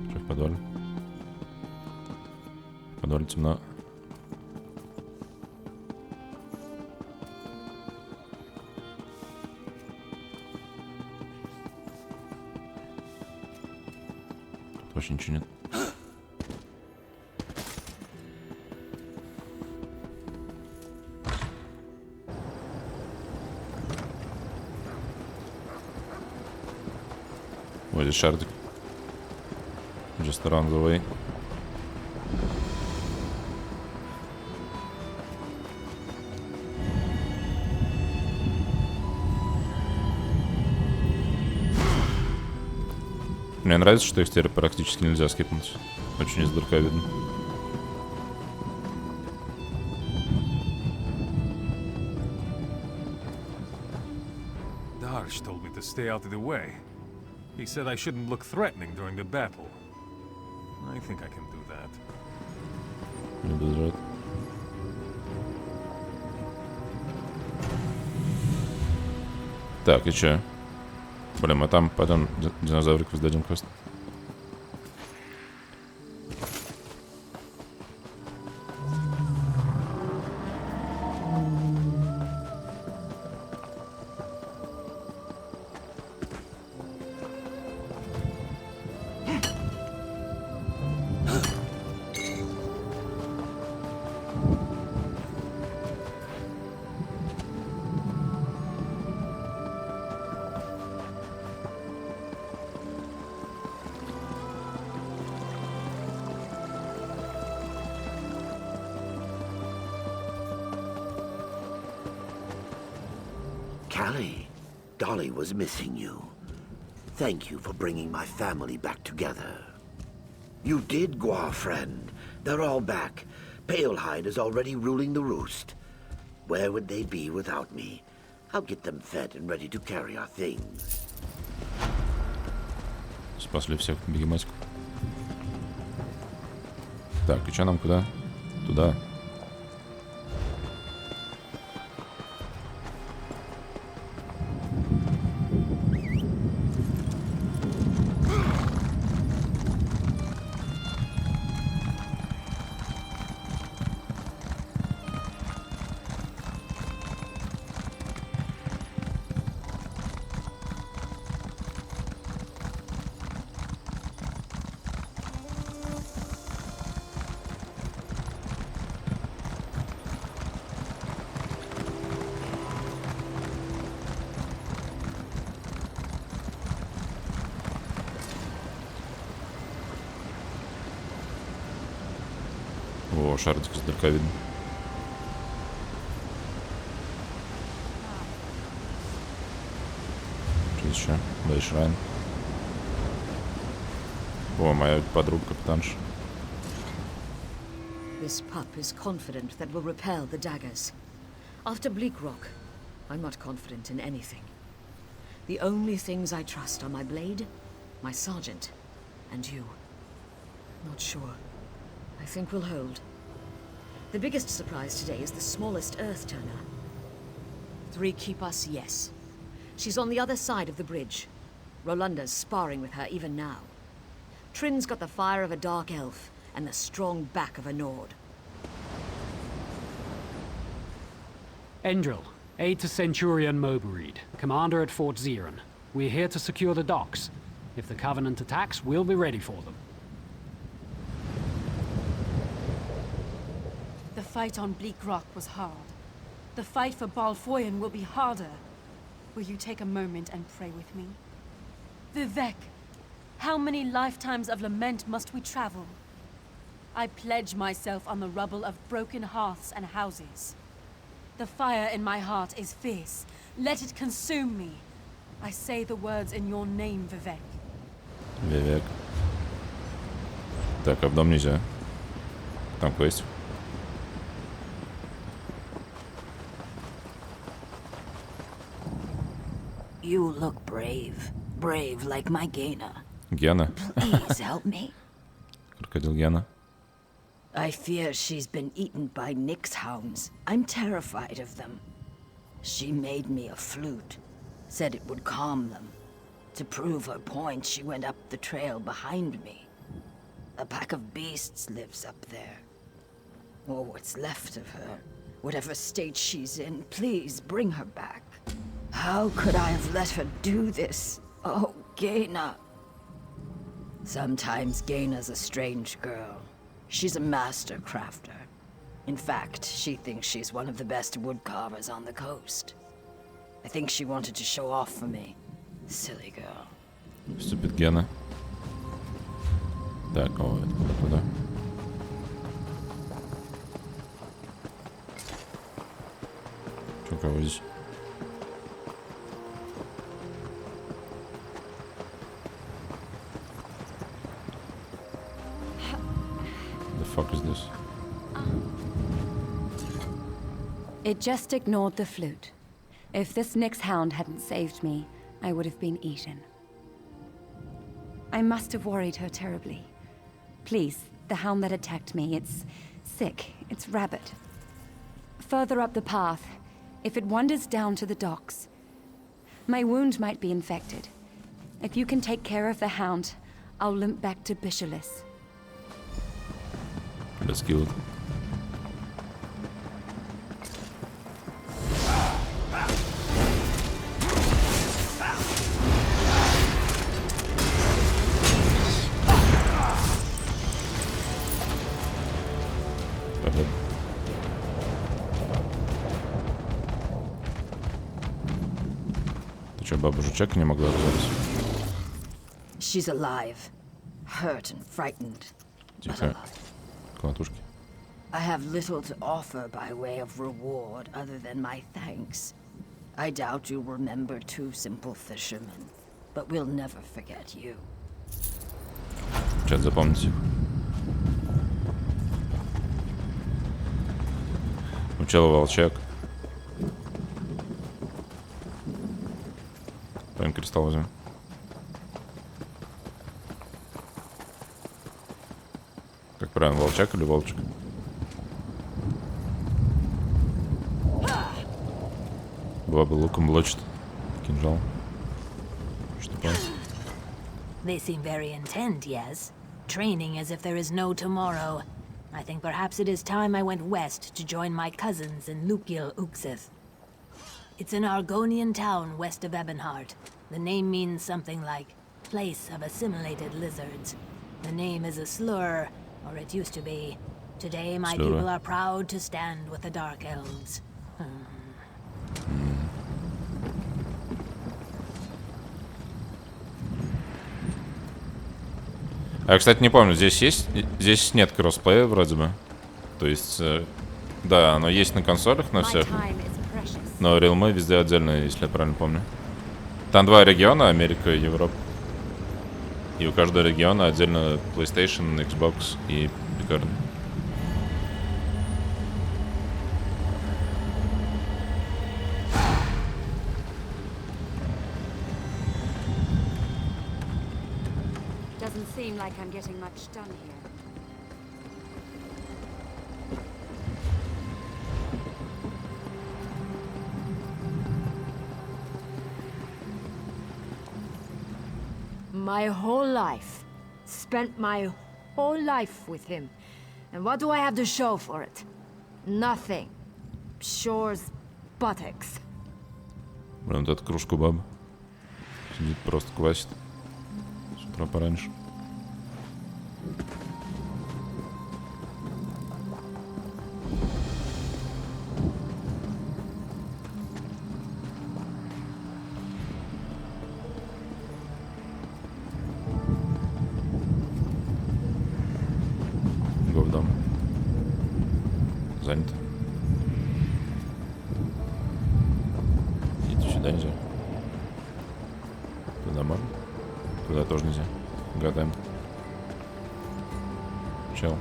Что в подвале? В подвале темно. Тут вообще ничего нет. Вот здесь шардик. Just around the way. Мне нравится, что их теперь практически нельзя скипнуть. Очень издалека видно. Darsh told me to stay out of the way. He said I shouldn't look threatening during the battle. I think I can do that. Не бежать. Так, и чё? Блин, мы там потом динозавриков сдадим квест. Callie, Dolly was missing you. Thank you for bringing my family back together. You did, Gua friend. They're all back. Palehide is already ruling the roost. Where would they be without me? I'll get them fed and ready to carry our things. Спасли всех бегемотиков. Так, и чё нам куда? Туда. О, шардик издалека видно. Что еще? Бэйшрайн. О, моя подруга капитанша. This pup is confident that we'll repel the daggers. After Bleak Rock, I'm not confident in anything. The only things I trust are my blade, my sergeant, and you. Not sure. I think we'll hold. The biggest surprise today is the smallest Earth Turner. 3 keep us, yes. She's on the other side of the bridge. Rolanda's sparring with her even now. Trin's got the fire of a dark elf and the strong back of a Nord. Endril, aide to Centurion Mobereed, commander at Fort Zeron. We're here to secure the docks. If the Covenant attacks, we'll be ready for them. The fight on Bleak Rock was hard. The fight for Balfoyen will be harder. Will you take a moment and pray with me? Vivek, how many lifetimes of lament must we travel? I pledge myself on the rubble of broken hearths and houses. The fire in my heart is fierce. Let it consume me. I say the words in your name, Vivek. Вивек. Так, а в дом нельзя. Там квест. You look brave. Brave like my Gaina. Гена. Please help me. Крокодил Гена. I fear she's been eaten by Nyx hounds. I'm terrified of them. She made me a flute. Said it would calm them. To prove her point, she went up the trail behind me. A pack of beasts lives up there. Or what's left of her. Whatever state she's in, please bring her back. How could I have let her do this? Oh, Gaina. Sometimes Gaina's a strange girl. She's a master crafter. In fact, she thinks she's one of the best woodcarvers on the coast. I think she wanted to show off for me. Silly girl. Вступит Гена. Так, о, это куда? Чё, кого здесь? The fuck is this? It just ignored the flute. If this Nyx hound hadn't saved me, I would have been eaten. I must have worried her terribly. Please, the hound that attacked me, it's sick. It's rabid. Further up the path, if it wanders down to the docks, my wound might be infected. If you can take care of the hound, I'll limp back to Bisholis. Let's kill it. Ты чё, бабу Жучек не могла взять? She's alive. Hurt and frightened. But Тихо. alive. Колотушки. I have little to offer by way of reward other than my thanks. I doubt you'll remember two simple fishermen, but we'll never forget you. Чат, запомните. Учел волчак. Пойдем кристалл возьмем. Как правильно, волчак или волчик? Была бы луком блочит. Кинжал. Что такое? They seem very intent, yes? Training as if there is no tomorrow. I think perhaps it is time I went west to join my cousins in Lukil Uxith. It's an Argonian town west of Ebonheart. The name means something like place of assimilated lizards. The name is a slur, or it used to be. Today my Slur. people are proud to stand with the Dark Elves. А я, кстати, не помню, здесь есть... Здесь нет кроссплея вроде бы. То есть, да, оно есть на консолях, на всех. Но Realme везде отдельно, если я правильно помню. Там два региона, Америка и Европа. И у каждого региона отдельно PlayStation, Xbox и пекарня. Doesn't seem like I'm getting much done here. My whole life. Spent my whole life with him. And what do I have to show for it? Nothing. Shore's buttocks. Блин, вот эту кружку баба. Сидит, просто квасит. С утра пораньше. Го в дом. Занято. Идти сюда нельзя. Туда можно? Туда тоже нельзя. Гадаем. Чел.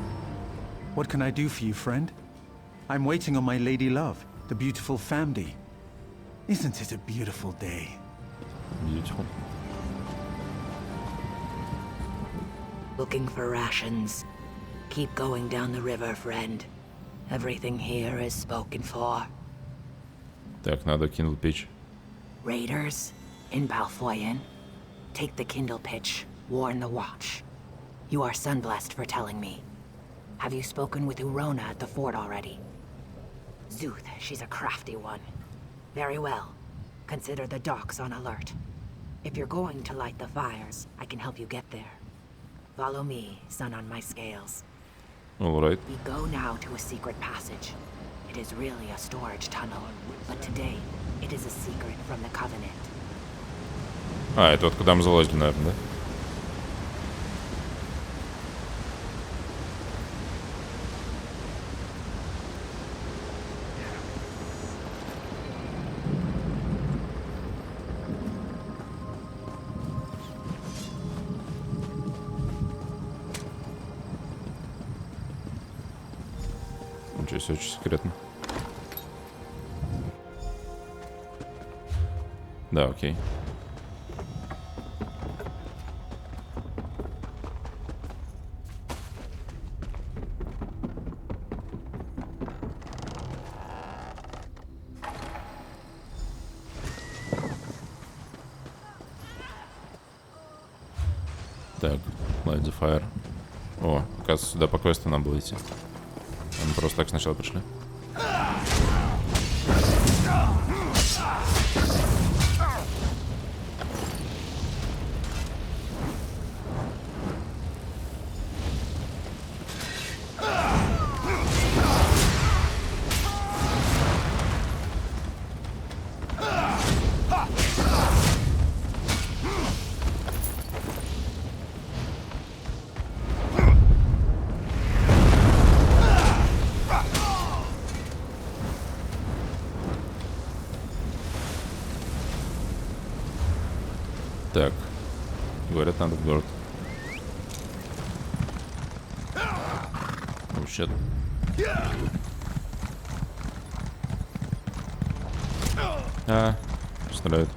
What can I do for you, friend? I'm waiting on my lady love, the beautiful Famdy. Isn't it a beautiful day? Beautiful. Looking for rations. Keep going down the river, friend. Everything here is spoken for. Так, надо Kindle Pitch. Raiders in Balfoyen. Take the Kindle pitch. Warn the watch. You are sunblessed for telling me. Have you spoken with Urona at the fort already? Zuth, she's a crafty one. Very well. Consider the docks on alert. If you're going to light the fires, I can help you get there. Follow me, sun on my scales. Alright. We go now to a secret passage. It is really a storage tunnel, but today, it is a secret from the Covenant. А, это вот куда мы залазили, наверное, да? Ничего себе, очень секретно. Да, окей. Так, light the fire. О, оказывается, сюда по квесту нам было идти. А мы просто так сначала пришли. Так. Говорят, надо в город. Oh shit. Стреляют.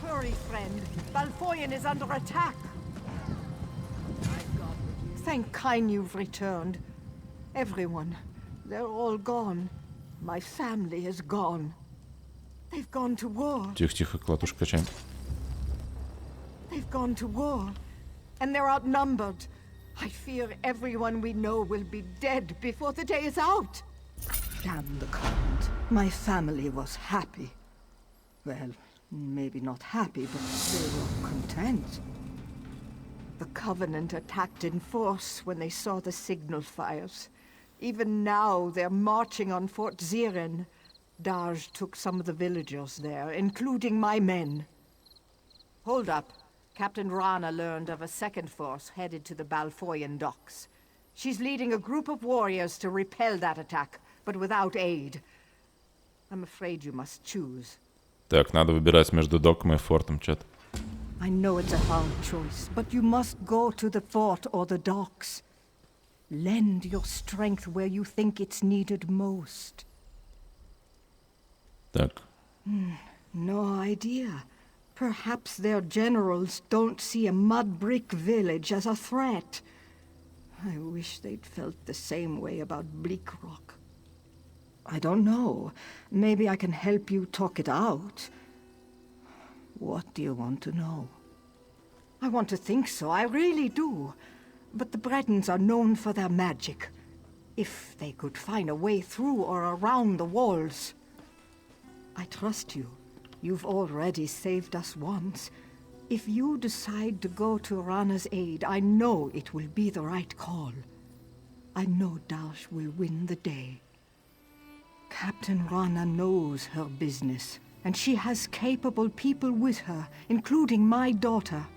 Hurry, friend. Balfoyen is under attack. Thank Kine you've returned. Everyone. They're all gone. My family is gone. They've gone to war. Тихо-тихо, клатушку качаем. They've gone to war. And they're outnumbered. I fear everyone we know will be dead before the day is out. Damn the Covenant. My family was happy. Well, maybe not happy, but they were content. The Covenant attacked in force when they saw the signal fires. Even now, they're marching on Fort Ziren. Darj took some of the villagers there, including my men. Hold up. Captain Rana learned of a second force headed to the Balfoyen docks. She's leading a group of warriors to repel that attack, but without aid. I'm afraid you must choose. Так, надо выбирать между доком и фортом, чат. I know it's a hard choice, but you must go to the fort or the docks. Lend your strength where you think it's needed most. Так. No idea. Perhaps their generals don't see a mud brick village as a threat. I wish they'd felt the same way about Bleak Rock. I don't know. Maybe I can help you talk it out. What do you want to know? I want to think so, I really do. But the Bretons are known for their magic. If they could find a way through or around the walls. I trust you. You've already saved us once. If you decide to go to Rana's aid, I know it will be the right call. I know Darsh will win the day. Captain Rana knows her business, and she has capable people with her, including my daughter.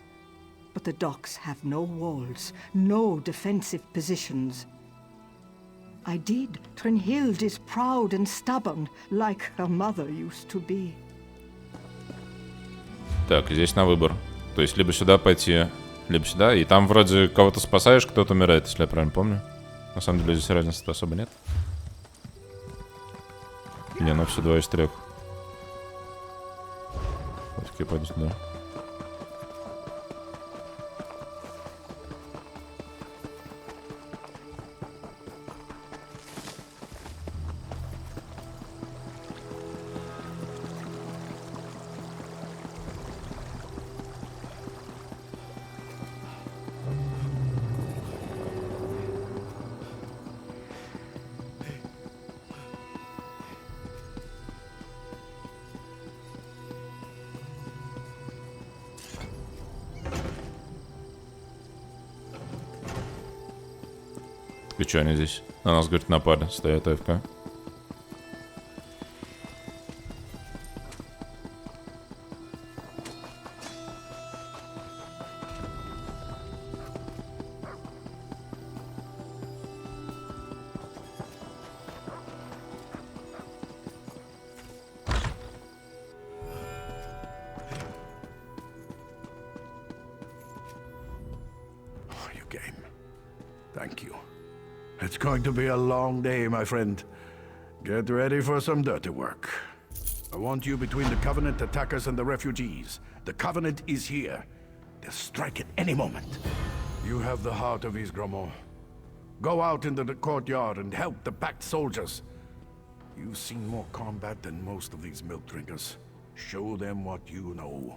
But the docks have no walls, no defensive positions. I did. Trinhild is proud and stubborn, like her mother used to be. Так, здесь на выбор. То есть либо сюда пойти, либо сюда. И там вроде кого-то спасаешь, кто-то умирает, если я правильно помню. На самом деле здесь разницы-то особо нет. Не, ну все 2 из 3. Вот такие пойду сюда. И что они здесь? На нас, говорит, напали. Стоят АФК. You came. Thank you. It's going to be a long day, my friend. Get ready for some dirty work. I want you between the Covenant attackers and the refugees. The Covenant is here. They'll strike at any moment. You have the heart of Ysgramor. Go out into the courtyard and help the packed soldiers. You've seen more combat than most of these milk drinkers. Show them what you know.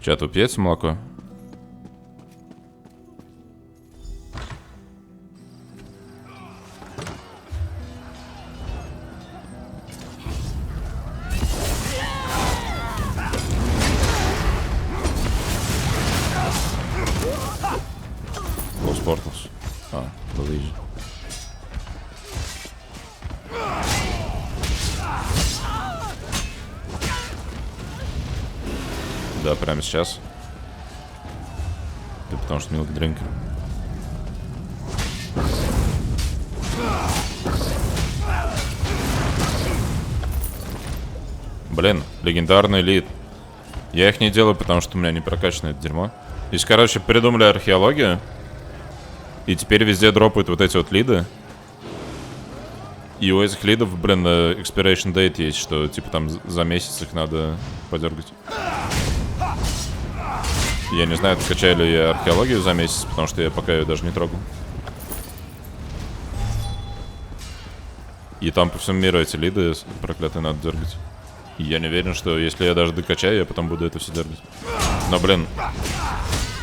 Чат, тут яйца, молоко? Los portals. Ah, beleza. Да, прямо сейчас. Ты потому что milk drink. Блин, легендарный лид. Я их не делаю, потому что у меня не прокачано это дерьмо. Здесь, короче, придумали археологию. И теперь везде дропают вот эти вот лиды. И у этих лидов, блин, expiration date есть, что типа там за месяц их надо подергать. Я не знаю, откачаю ли я археологию за месяц, потому что я пока ее даже не трогал. И там по всему миру эти лиды проклятые надо дергать. И я не уверен, что если я даже докачаю, я потом буду это все дергать. Но, блин,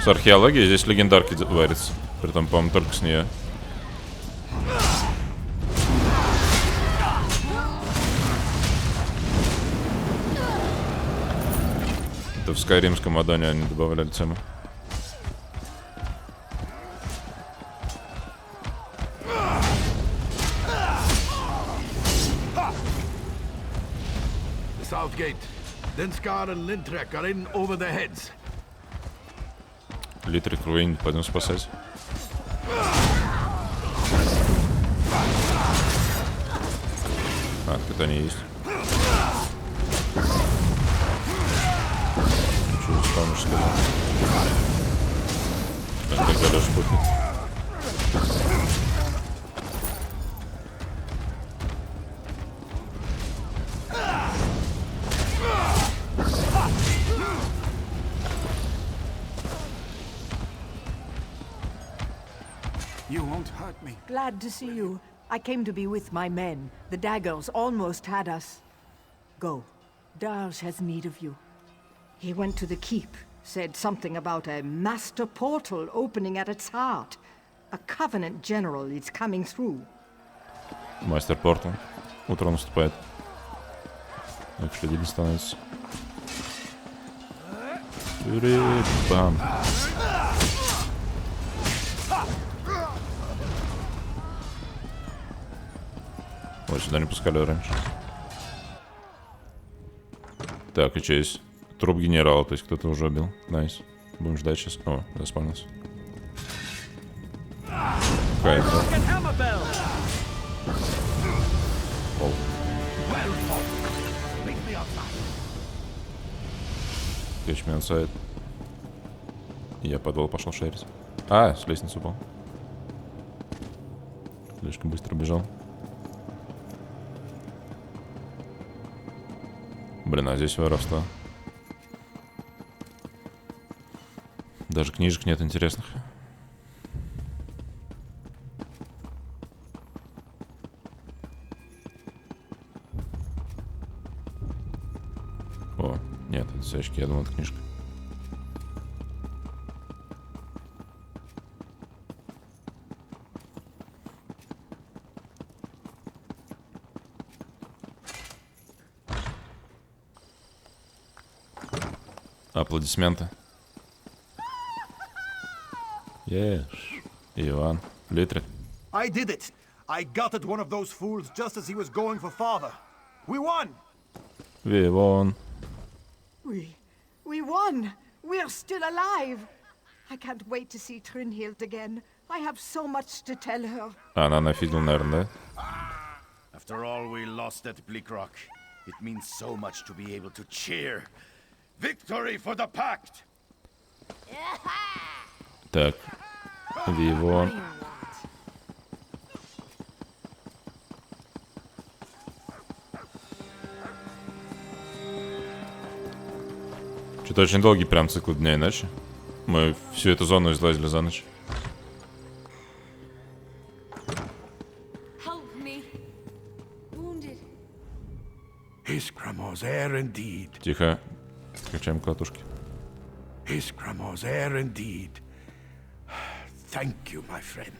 с археологией здесь легендарки варятся. Притом, по-моему, только с нее. Это в скайримском аддоне они добавляли тему. Southgate. Linskar and Lintrek are in over their heads. Литрик Руин, пойдем спасать. А, питание есть. Чего спамишь, сказал? Когда Леша пухнет. You won't hurt me. Glad to see you. I came to be with my men. The daggers almost had us. Go. Darge has need of you. He went to the keep, said something about a master portal opening at its heart. A Covenant general is coming through. Мастер портал. Утро наступает. Так что люди становятся. Бам. Ой, сюда не пускали раньше. Так, и что есть? Труп генерала, то есть кто-то уже убил. Найс. Будем ждать сейчас. О, заспавнился. Кайф. Catch me outside. Я подвал пошел шарить. А, с лестницы упал. Слишком быстро бежал. Блин, а здесь воровство. Даже книжек нет интересных. О, нет, это все очки, я думал, это книжка. Аплодисменты. Yes. Иван. Литрик. I did it. I gutted one of those fools just as he was going for father. We won. We won. We won. We're still alive. I can't wait to see Trinhild again. I have so much to tell her. Она нафидела, наверное, да? After all we lost at Bleakrock, it means so much to be able to cheer. Victory for the Pact! Так. We won. Что-то очень долгий прям цикл дня и ночи. Мы всю эту зону излазили за ночь. Iskramo's heir indeed. Тихо. Качаем катушки. Iskramo's heir indeed. Thank you, my friend.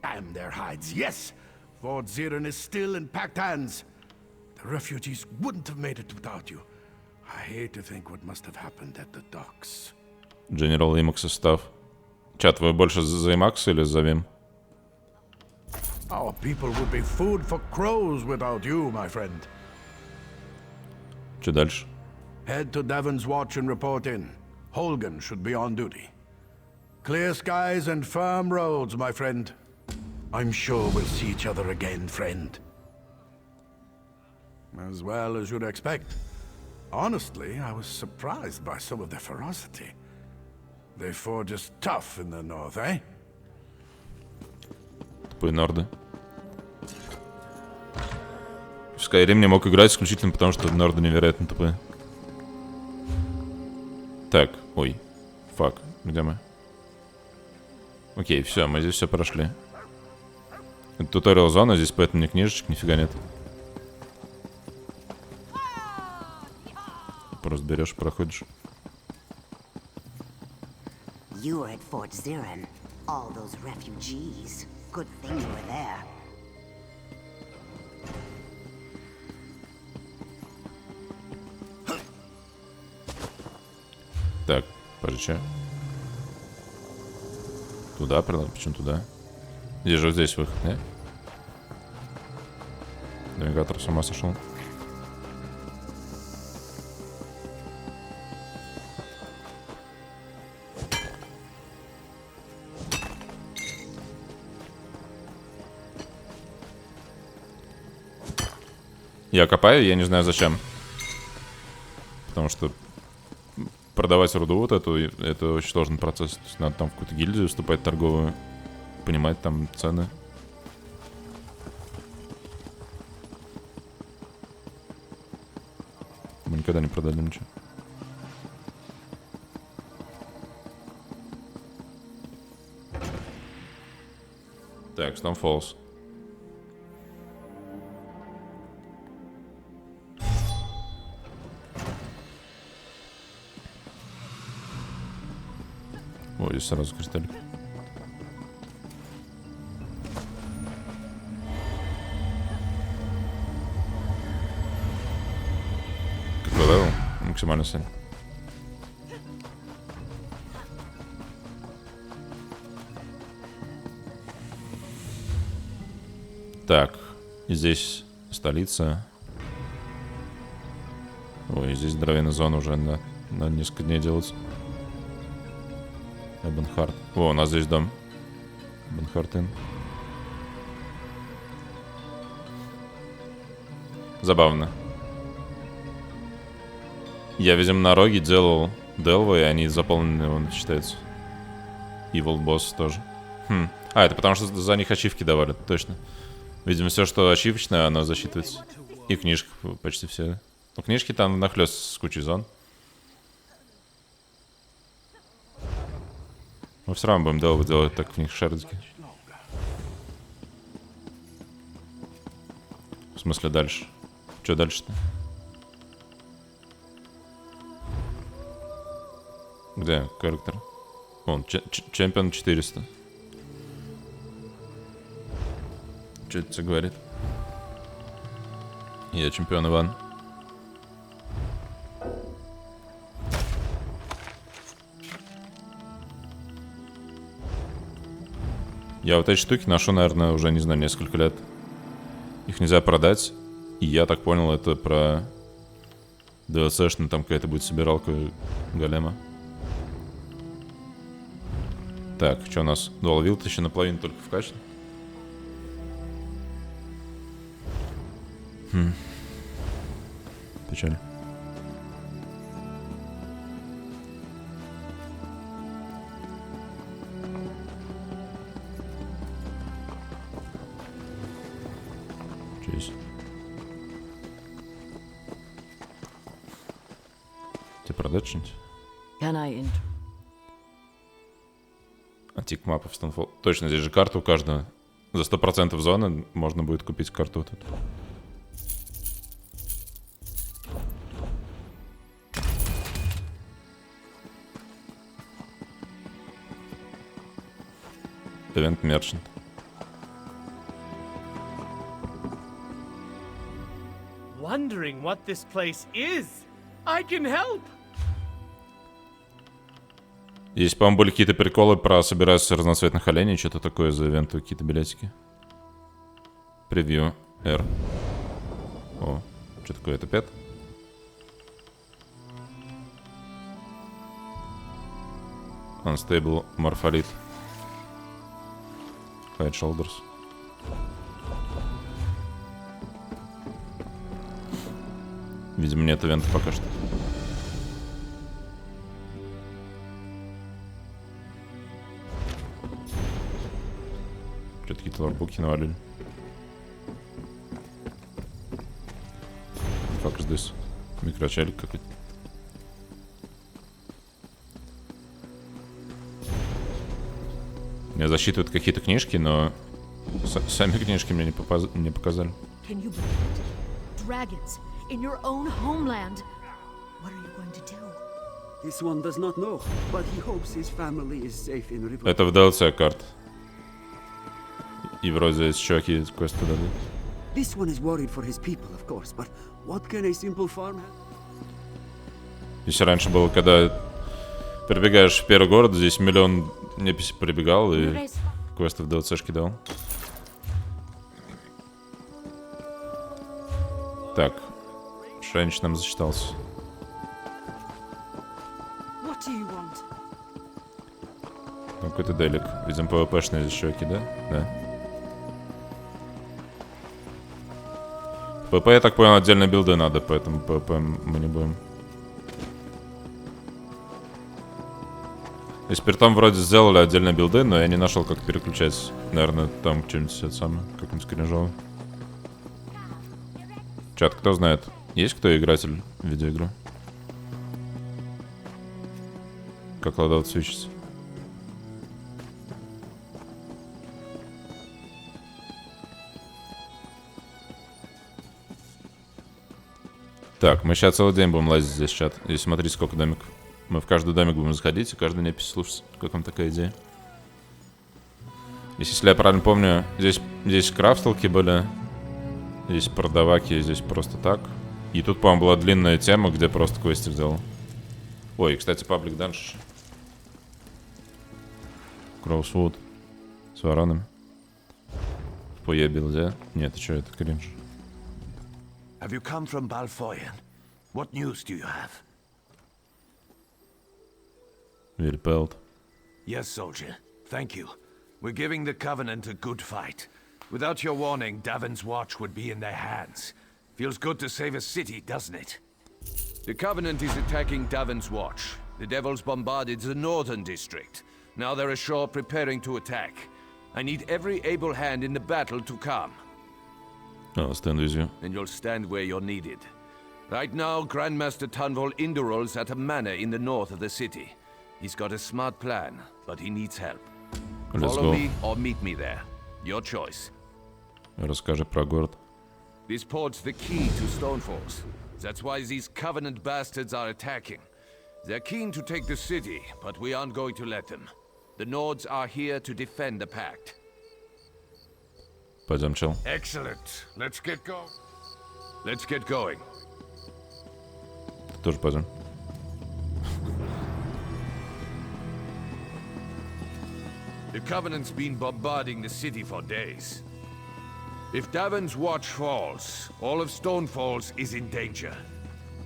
Damn their hides. Yes, Fort Ziren is still in packed hands. The refugees wouldn't have made it without you. I hate to think what must have happened at the docks. General Имак состав. Чат, вы больше за Имакс или за Вим? Our people would be food for crows without you, my friend. Что дальше? Head to Devon's watch and report in. Holgen should be on duty. Clear skies and firm roads, my friend. I'm sure we'll see each other again, friend. As well as you'd expect. Honestly, I was surprised by some of their ferocity. They fought just tough in the north, eh? Тупые норды. В Skyrim не мог играть исключительно потому, что норды невероятно тупые. Так, ой. Фак, где мы? Окей, все, мы здесь все прошли. Это туториал зона, здесь поэтому ни книжечек, нифига нет. Просто берешь, проходишь. You were at Fort Zirin. All those refugees. Good thing you were there. Так, подожди. Туда, почему туда? Здесь же вот здесь выход, не? Навигатор с ума сошел. Я копаю, я не знаю зачем. Потому что продавать руду вот эту, это очень сложный процесс. То есть надо там в какую-то гильдию вступать торговую, понимать там цены. Мы никогда не продали ничего. Так, Stone Falls. Ой, здесь сразу кристаллик. Какой левел? Максимально сильно. Так, и здесь столица. Ой, здесь дровяная зона уже на несколько дней делается. Эбенхарт. О, у нас здесь дом. Эбенхартин. Забавно. Я, видимо, на роге делал Делвы, и они заполнены, он считается. Evil Boss тоже. Хм. А, это потому что за них ачивки давали, точно. Видимо, все, что ачивочное, оно засчитывается. И книжки почти все. Ну, книжки там нахлёст с кучей зон. Мы все равно будем Делвы делать, так в них шардики. В смысле дальше? Что дальше-то? Где характер? Вон, чемпион 400. Что это тебе говорит? Я чемпион Иван. Я вот эти штуки ношу, наверное, уже, не знаю, несколько лет. Их нельзя продать. И я так понял, это про DLC-шно, там какая-то будет собиралка голема. Так, что у нас? Dual Wield еще наполовину только вкачан. Печаль. Здесь. Тебе продать что-нибудь? Антик мапа в Stonefall. Точно, здесь же карта у каждого. За 100% зоны можно будет купить карту вот эту. Event Merchant. Wondering what this place is. I can help. Здесь, по-моему, были какие-то приколы про собираются разноцветных оленей, что-то такое за ивенты, какие-то билетики. Превью R. О, что такое, это 5? Unstable morpholith. Hide shoulders. Видимо, нет ивента пока что. Что-то какие-то лорбуки навалили. Fuck is this? Микрочалик какой-то. Меня засчитывают какие-то книжки, но сами книжки мне не показали. Can you believe it? Dragons in your own homeland. What are you going to do? This one does not know, but he hopes his family is safe in river. Это в DLC карта. И вроде здесь чуваки квесты дадут. This one is worried for his people, of course, but what can a simple farm have? Если раньше было, когда прибегаешь в первый город, здесь миллион неписи прибегал и квесты в DLC-шке дал. Так, Шенч нам зачитался. Там какой-то делик. Видимо, PvP-шные здесь чуваки, да? Да. ПП, я так понял, отдельно билды надо, поэтому ПП мы не будем. И спиртом вроде сделали отдельно билды, но я не нашел, как переключать. Наверное, там что-нибудь это самое, как-нибудь кринжово. Чат, кто знает? Есть кто игратель в видеоигру? Как лодаут свечится? Так, мы сейчас целый день будем лазить здесь, чат. Здесь смотрите, сколько домиков. Мы в каждый домик будем заходить и каждую непись слушать. Как вам такая идея? Если я правильно помню, здесь крафталки были. Здесь продаваки, здесь просто так. И тут, по-моему, была длинная тема, где просто квестик делал. Ой, и, кстати, паблик данж. Кроусвуд. С варанами. В PoE билде. Нет, что это кринж. Have you come from Balfoyen? What news do you have? Repelled. Yes, soldier. Thank you. We're giving the Covenant a good fight. Without your warning, Davon's Watch would be in their hands. Feels good to save a city, doesn't it? The Covenant is attacking Davon's Watch. The Devils bombarded the northern district. Now they're ashore preparing to attack. I need every able hand in the battle to come. I'll stand with you. And you'll stand where you're needed. Right now, Grandmaster Tunvol Indurol's at a manor in the north of the city. He's got a smart plan, but he needs help. Let's Follow go. me or meet me there. Your choice. Расскажи про город. This port's the key to Stonefalls. That's why these Covenant bastards are attacking. They're keen to take the city, but we aren't going to let them. The Nords are here to defend the Pact. Пойдем, чел. Excellent. Let's get going. Let's get going. Тоже пойдем. The Covenant's been bombarding the city for days. If Davon's Watch falls, all of Stonefalls is in danger.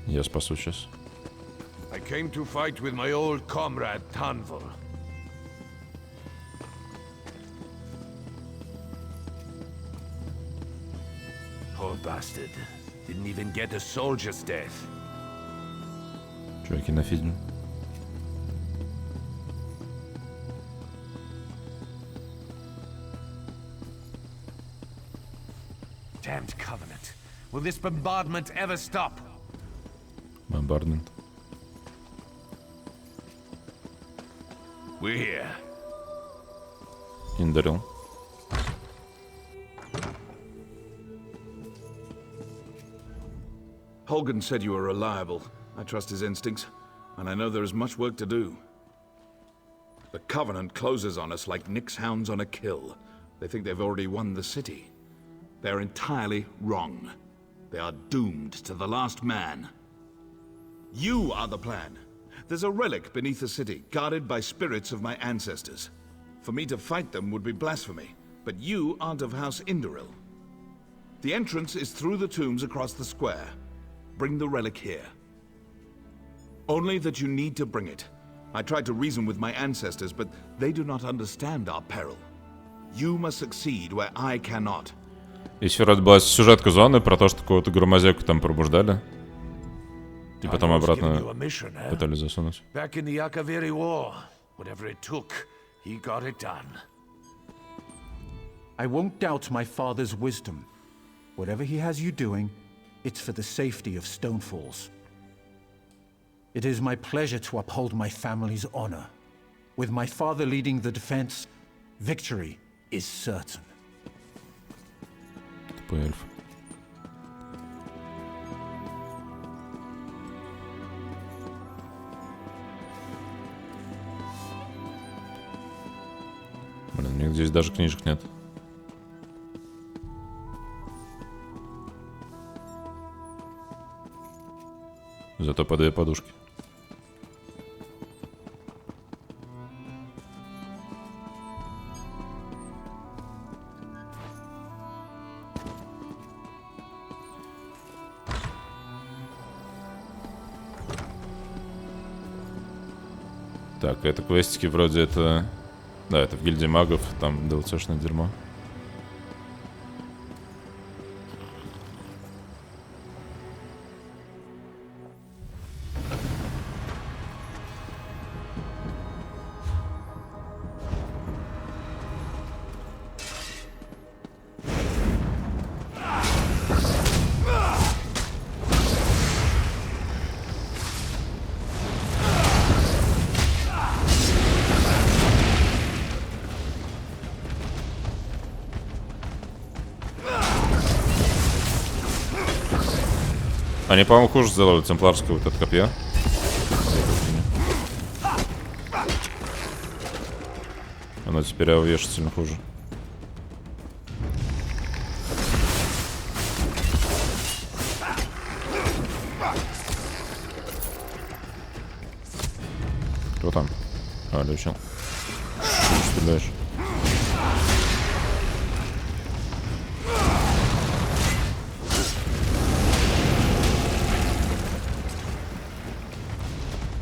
Я спасу сейчас. I came to fight with my old comrade, Tunvol. Poor bastard. Didn't even get a soldier's death. Чуваки на фильме. Damned Covenant. Will this bombardment ever stop? Бомбардмент. We're here. Индарил. Holgan said you were reliable. I trust his instincts, and I know there is much work to do. The Covenant closes on us like Nick's hounds on a kill. They think they've already won the city. They're entirely wrong. They are doomed to the last man. You are the plan. There's a relic beneath the city, guarded by spirits of my ancestors. For me to fight them would be blasphemy, but you aren't of House Induril. The entrance is through the tombs across the square. Bring the relic here. Only that you need to bring it. I tried to reason with my ancestors, but they do not understand our peril. You must succeed where I cannot. Еще вроде была сюжетка зоны про то, что какого-то громозеку там пробуждали. И потом обратно пытались засунуть. Back in the Akaviri War, whatever it took, he got it done. I won't doubt my father's wisdom. Whatever he has you doing, it's for the safety of Stonefalls. It is my pleasure to uphold my family's honor. With my father leading the defense, victory is certain. Тупой эльф. Блин, у них здесь даже книжек нет. Зато по 2 подушки. Так, это квестики вроде это... Да, это в гильдии магов, там DLC-шное дерьмо. Они, по-моему, хуже сделали темпларское вот это копье. Оно теперь вешает сильно хуже. Кто там? А, лечил. Что стреляешь?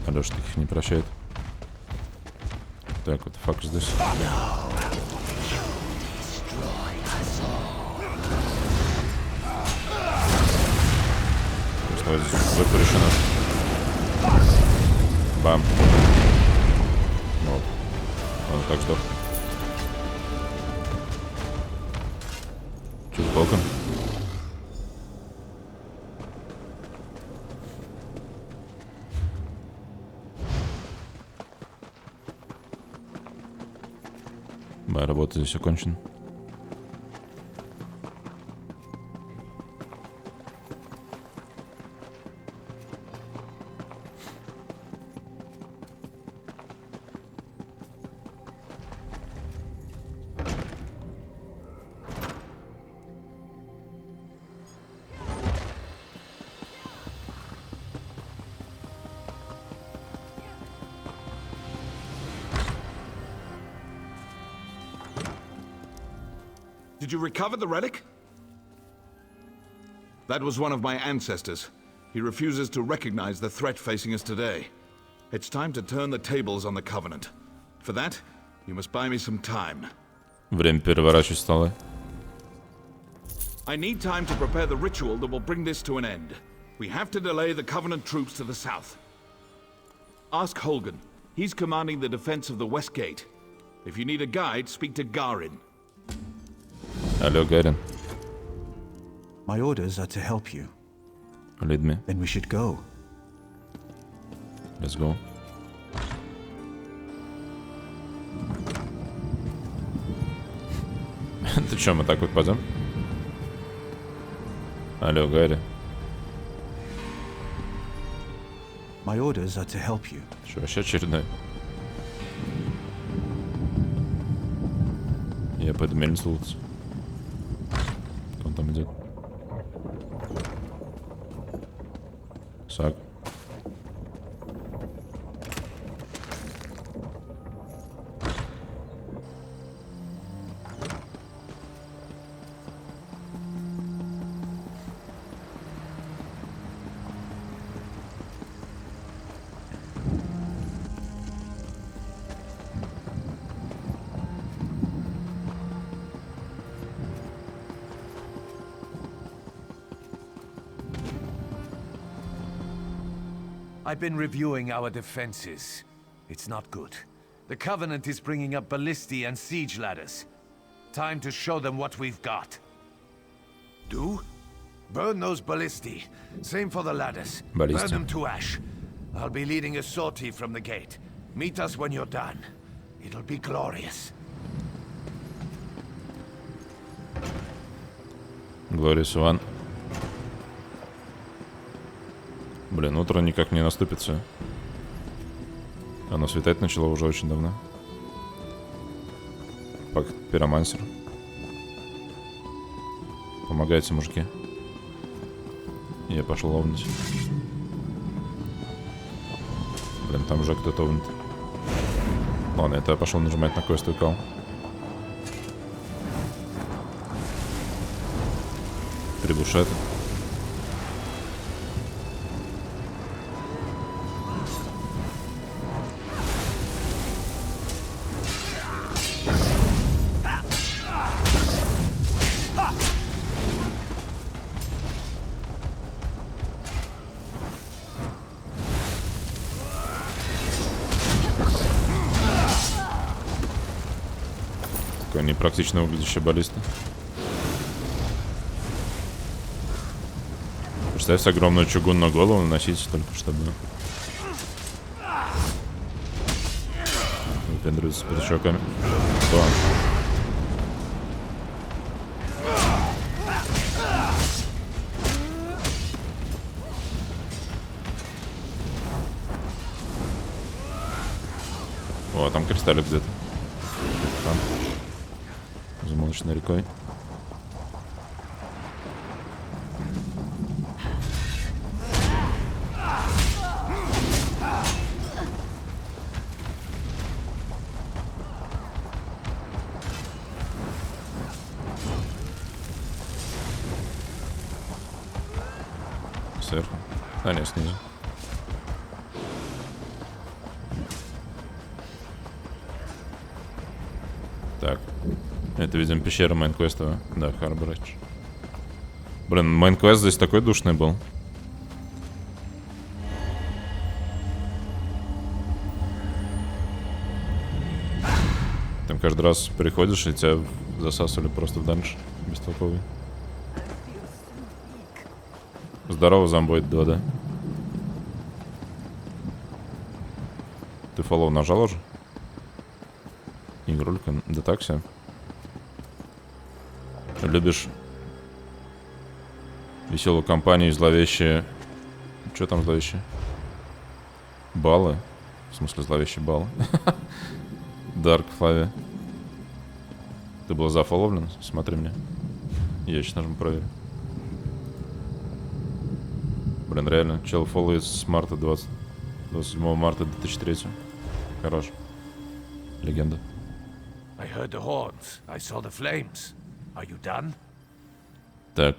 Алёш таких не прощает. Так, вот фак здесь. Давай здесь выпорешено. Бам. Вот. Он так сдох. Чуть боком. Моя работа здесь окончена. Did you recover the relic? That was one of my ancestors. He refuses to recognize the threat facing us today. It's time to turn the tables on the Covenant. For that, you must buy me some time. Время переворачивать столы. I need time to prepare the ritual that will bring this to an end. We have to delay the Covenant troops to the south. Ask Holgan. He's commanding the defense of the West Gate. If you need a guide, speak to Garin. Алло, Гарин. My orders are to help you. Lead me. Then we should go. Let's go. Ты чё, мы так вот пойдем? Алло, Гарри. My orders are to help you. Что, вообще очередной? Я пойду мельницу лучше. Он там идет. Сак. I've been reviewing our defenses. It's not good. The Covenant is bringing up ballistae and siege ladders. Time to show them what we've got. Do? Burn those ballistae. Same for the ladders. Burn them to ash. I'll be leading a sortie from the gate. Meet us when you're done. It'll be glorious. Glorious one. Блин, утро никак не наступит все. Оно светать начало уже очень давно. Пак пиромансер. Помогайте, мужики. Я пошел ловнуть. Блин, там уже кто-то ловнит. Ладно, это я пошел нажимать на квест укал. Придушат. Такая непрактично выглядящая баллиста. Представьте огромную чугунную голову наносить только чтобы выпендриваться с пятачоками. Что? О, там кристаллик где-то. Там. За молочной рекой. Сверху. А, нет, снизу. Так. Это, видимо, пещера мейн-квестовая. Да, Харборидж. Блин, мейн-квест здесь такой душный был. Там каждый раз приходишь, и тебя засасывали просто в данж бестолковый. Здорово, зомбоид 2, да? Ты фоллоу нажал уже? Игрулька, да так все. Любишь веселую компанию и зловещие... Что там зловещие? Баллы? В смысле зловещие баллы? Дарк, Флави. Ты был зафоловлен? Смотри мне. Я сейчас нажму проверю. Блин, реально, чел фолловит с марта 27 марта 2003. Хорош. Легенда. I heard the horns. I saw the flames. Are you done? Так.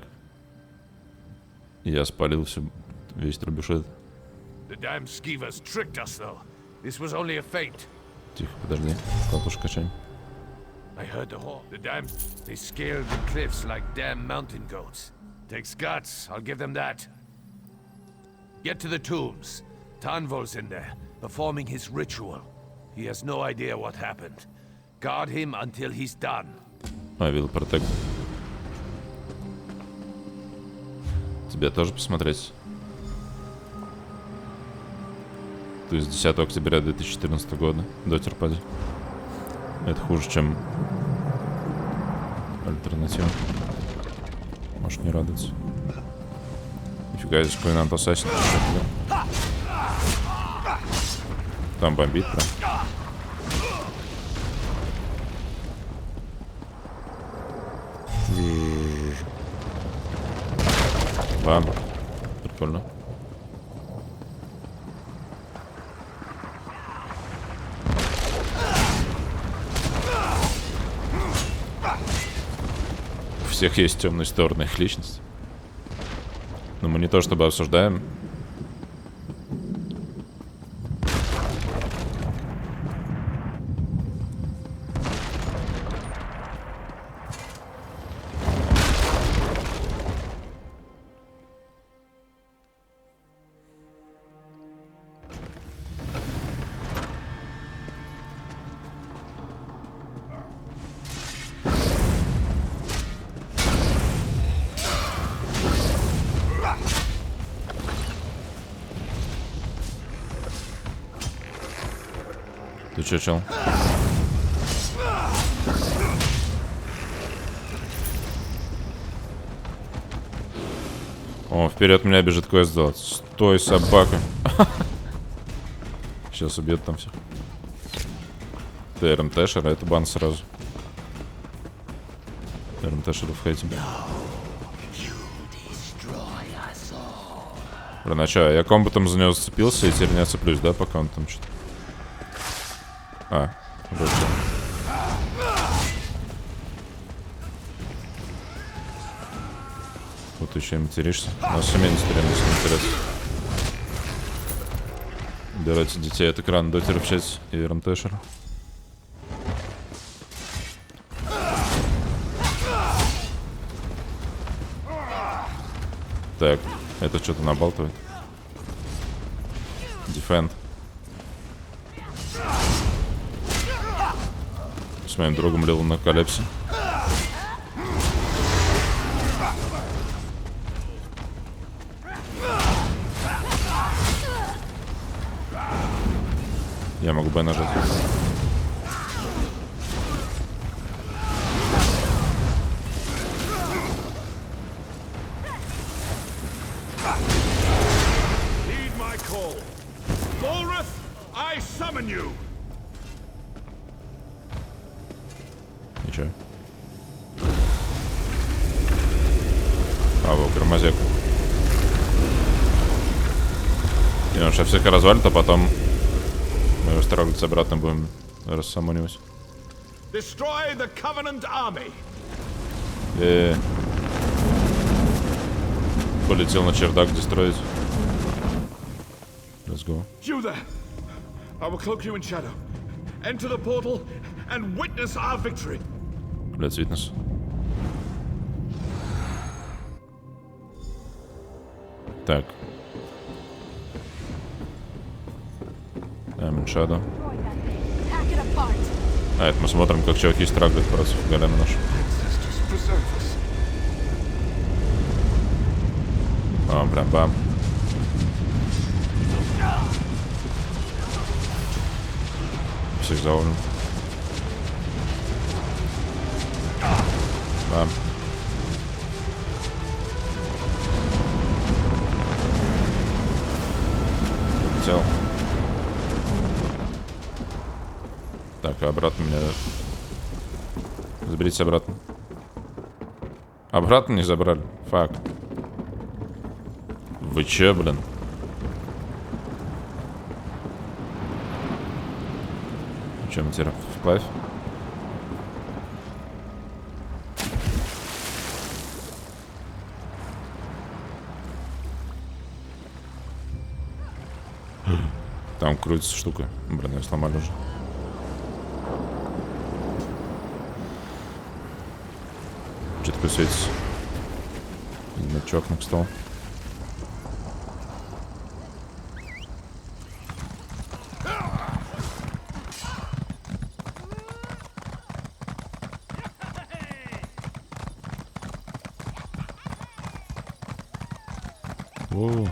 Я спалил весь трубешет. The damn skeevers tricked us, though. This was only a feint. Тихо, подожди. Колпушек качаем. I heard the horn. The damn... They scaled the cliffs like damn mountain goats. Takes guts, I'll give them that. Get to the tombs. Tanvol's in there, performing his ritual. He has no idea what happened. Guard him until he's done. I will protect. Тебе тоже посмотреть? То есть 10 октября 2014 года. До терпади. Это хуже, чем альтернатива. Можешь не радоваться. Нифига, здесь Covenant Assassin. Там бомбит прям. Бам. Прикольно. У всех есть темные стороны их личности. Но мы не то чтобы обсуждаем. Ты чё, чел? О, вперед меня бежит квест сделать. Стой, собака. Сейчас убьет там всех. Ты РМТшер, а это бан сразу. РМТшеров хейтим. Блин, а чё, я комботом за него зацепился и теперь не отцеплюсь, да, пока он там что-то... А, вроде. Вот еще и материшься. У нас семейный стрим, если интересно. Убирайте детей от экрана, дотеров в чате и РМТшера. Так, это что-то набалтывает. Дефенд. С моим другом Лилом на коллапсе. Я могу Б нажать. Ничего. А, вот громозек. И он сейчас всех развалит, а потом мы его строгать обратно будем рассамонивать. Полетел на чердак дестроить. Let's go. You there! I will cloak you in shadow. Enter the portal and witness our victory. Let's witness. Так. I'm in shadow. А, это мы смотрим, как чуваки страгают против голема нашего. Бам, прям бам. Всех завалим. Бам. Полетел. Так, а обратно меня... Заберите обратно. Обратно не забрали. Фак. Вы че, блин? Че, мы теперь вплавь? Там крутится штука. Блин, ее сломали уже. Что такое светится? Значок на стол. О.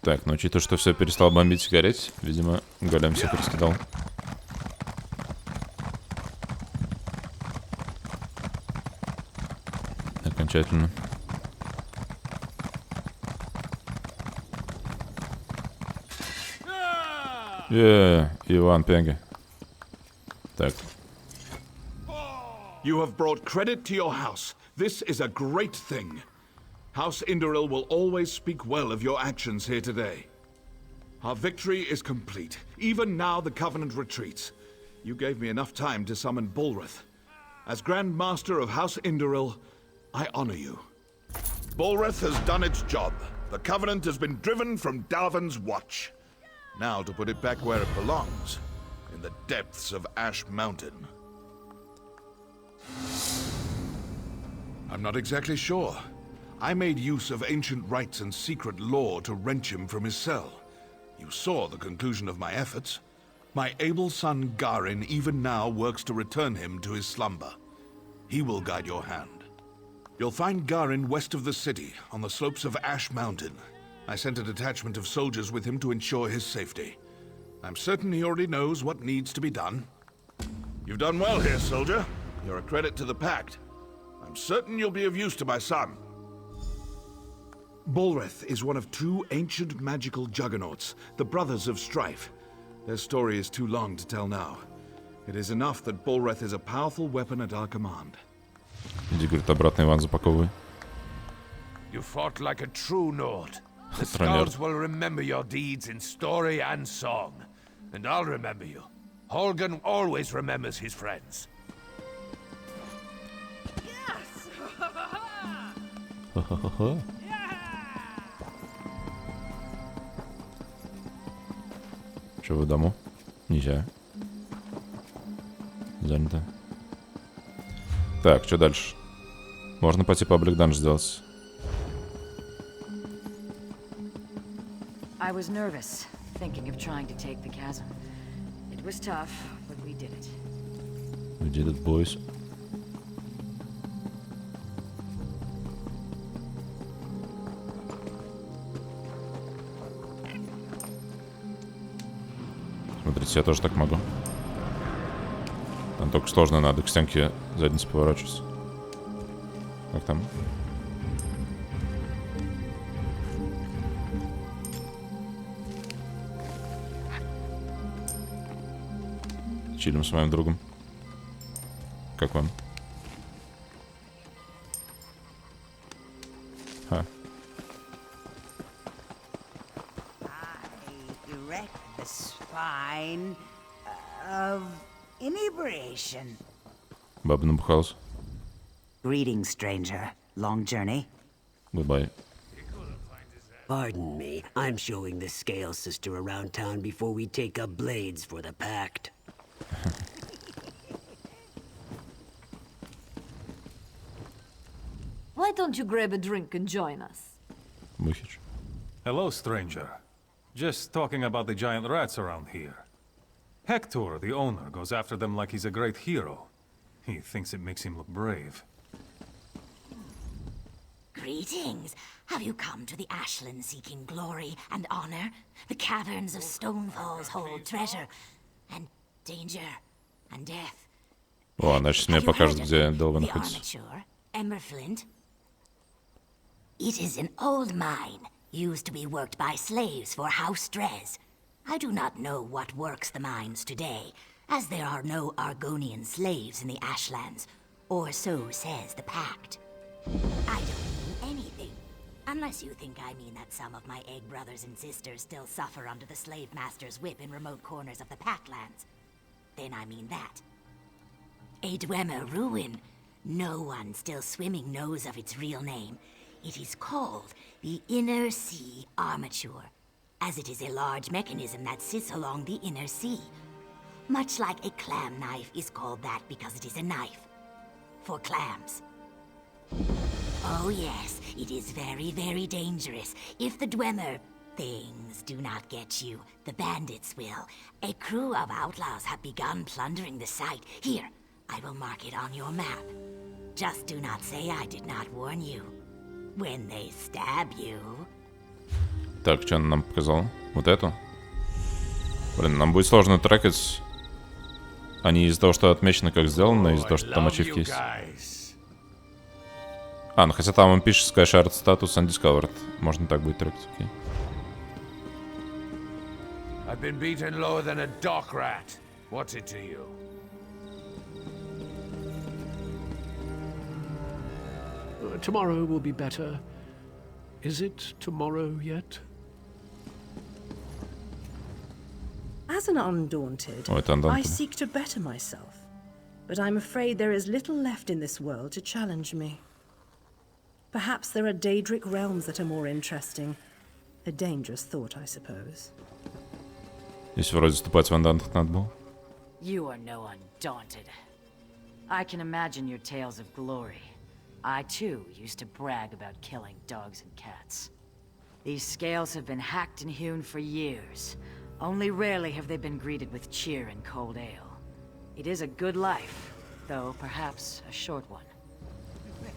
Так, ну учитывая, что все перестало бомбить и гореть, видимо, голем всех раскидал. Окончательно. Иван Пенги. Так. You have brought credit to your house. This is a great thing. House Indoril will always speak well of your actions here today. Our victory is complete. Even now the Covenant retreats. You gave me enough time to summon Bulrath. As Grand Master of House Indoril, I honor you. Bulrath has done its job. The Covenant has been driven from Dalvin's watch. Now to put it back where it belongs, in the depths of Ash Mountain. I'm not exactly sure. I made use of ancient rites and secret lore to wrench him from his cell. You saw the conclusion of my efforts. My able son Garin even now works to return him to his slumber. He will guide your hand. You'll find Garin west of the city, on the slopes of Ash Mountain. I sent a detachment of soldiers with him to ensure his safety. I'm certain he already knows what needs to be done. You've done well here, soldier. You're a credit to the Pact. I'm certain you'll be of use to my son. Bolreth is one of two ancient magical juggernauts, the Brothers of Strife. Their story is too long to tell now. It is enough that Bolreth is a powerful weapon at our command. Иди, говорит, обратно, Иван, запаковывай. You fought like a true Nord. The scouts will remember your deeds in story and song. And I'll remember you. Holgen always remembers his friends. Ха-ха-ха. Что вы дому? Нельзя. Занято. Так, что дальше? Можно пойти паблик данж сделать. I was nervous, thinking of trying to take the chasm. It was tough, but we did it. We did it, boys. Смотрите, я тоже так могу. Там только сложно, надо к стенке задницей поворачиваться. Как там? Чилим с моим другом. Как вам? Ха. Erect the spine of inebriation. Баба набухалась. Greetings, stranger. Long journey? Goodbye. Pardon me, I'm showing the Scale Sister around town before we take up blades for the Pact. Why don't you grab a drink and join us? Мухич. Hello, stranger. Just talking about the giant rats around here. Hector, the owner, goes after them like he's a great hero. He thinks it makes him look brave. Greetings. Have you come to the Ashland seeking glory and honor? The caverns of Stonefalls hold treasure and danger and death. О, она сейчас мне покажет, где Долва The находится. armature, Emberflint. It is an old mine, used to be worked by slaves for House Drez. I do not know what works the mines today, as there are no Argonian slaves in the Ashlands, or so says the Pact. I don't mean anything, unless you think I mean that some of my egg brothers and sisters still suffer under the slave master's whip in remote corners of the Packlands. Then I mean that. A Dwemer ruin. No one still swimming knows of its real name. It is called the Inner Sea Armature, as it is a large mechanism that sits along the inner sea. Much like a clam knife is called that because it is a knife. For clams. Oh yes, it is very, very dangerous. If the Dwemer things do not get you, the bandits will. A crew of outlaws have begun plundering the site. Here, I will mark it on your map. Just do not say I did not warn you. When they stab you... Так, что она нам показала? Вот эту? Блин, нам будет сложно трекать. А не из-за того, что отмечено, как сделано, а из-за того, что там ачивки есть. А, ну хотя там он пишет Skyshard статус Undiscovered. Можно так будет трекать, окей. I've been beaten lower than a dock rat. What's it to you? Tomorrow will be better. Is it tomorrow yet? As an Undaunted, Oh, it's Undaunted. I seek to better myself. But I'm afraid there is little left in this world to challenge me. Perhaps there are Daedric realms that are more interesting. A dangerous thought, I suppose. Здесь вроде вступать в Undaunted надо было. You are no Undaunted. I can imagine your tales of glory. I, too, used to brag about killing dogs and cats. These scales have been hacked and hewn for years. Only rarely have they been greeted with cheer and cold ale. It is a good life, though perhaps a short one.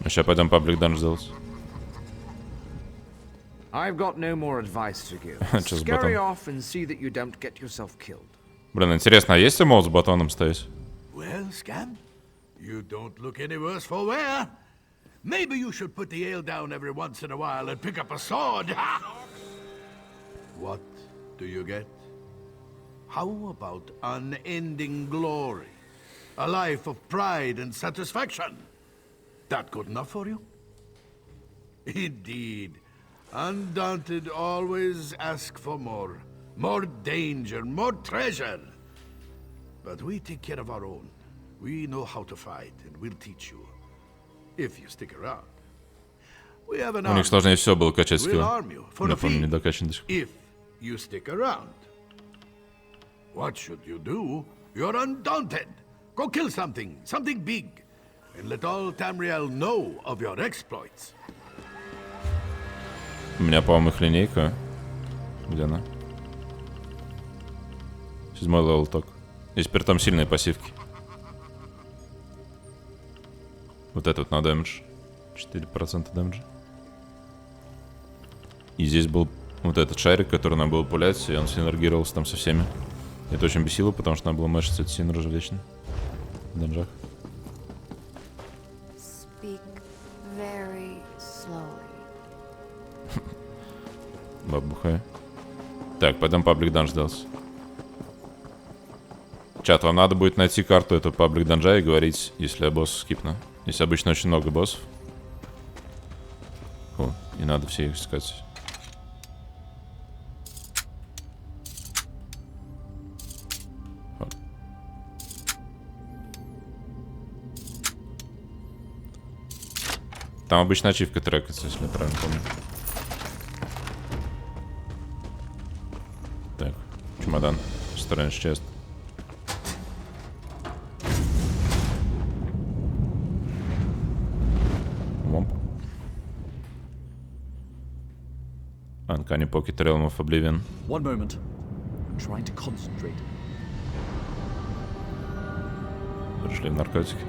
Сейчас пойдем паблик данж делать. I've got no more advice to give. Чё с Scurry ботом? off and see that you don't get yourself killed. Блин, интересно, а есть эмоут с батоном стоять? Well, Scam, you don't look any worse for wear. Maybe you should put the ale down every once in a while and pick up a sword. What do you get? How about unending glory? A life of pride and satisfaction? That good enough for you? Indeed. Undaunted always ask for more. More danger, more treasure. But we take care of our own. We know how to fight, and we'll teach you. If you stick around. We have an У них сложнее всего было качать We'll скиллы. arm you for Я a помню, fee не докачан до сих пор. if you stick around. What should you do? You're undaunted. Go kill something, something big, and let all Tamriel know of your exploits. У меня, по-моему, их линейка. Где она? 7-й левел только. Здесь при том сильные пассивки. Вот это вот на дэмэдж. 4% дэмэджа. И здесь был вот этот шарик, который надо было пулять, и он синергировался там со всеми. Это очень бесило, потому что надо было мэшиться этот синер уже вечно. В данжах. Speak very slowly. Бабухай. Так, пойдем паблик данж делать. Чат, вам надо будет найти карту этого паблик данжа и говорить, если я босс скипну. Здесь обычно очень много боссов. Фу, не надо все их искать. Там обычно ачивка трекается, если я правильно помню. Так, чемодан. Strange chest. Вомп. Uncanny Pocket Realm of Oblivion. One moment. I'm trying to concentrate. Пришли в наркотики.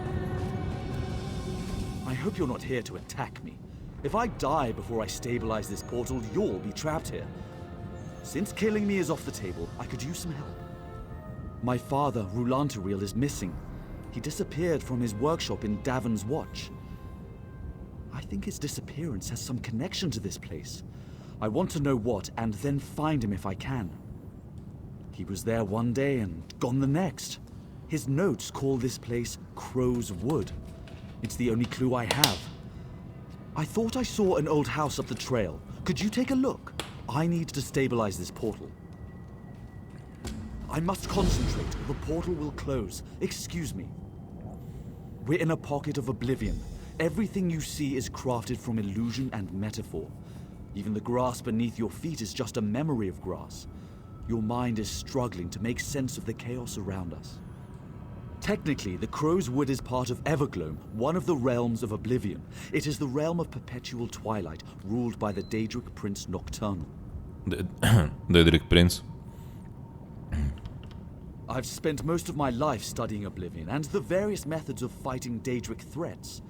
I hope you're not here to attack me. If I die before I stabilize this portal, you'll be trapped here. Since killing me is off the table, I could use some help. My father, Rulantariel, is missing. He disappeared from his workshop in Davon's Watch. I think his disappearance has some connection to this place. I want to know what, and then find him if I can. He was there one day and gone the next. His notes call this place Crow's Wood. It's the only clue I have. I thought I saw an old house up the trail. Could you take a look? I need to stabilize this portal. I must concentrate, or the portal will close. Excuse me. We're in a pocket of oblivion. Everything you see is crafted from illusion and metaphor. Even the grass beneath your feet is just a memory of grass. Your mind is struggling to make sense of the chaos around us. Technically, the Crow's Wood is part of Evergloam, one of the realms of Oblivion. It is the realm of perpetual twilight, ruled by the Daedric Prince Nocturnal. Daedric Prince. I've spent most of my life studying Oblivion and the various methods of fighting Daedric threats.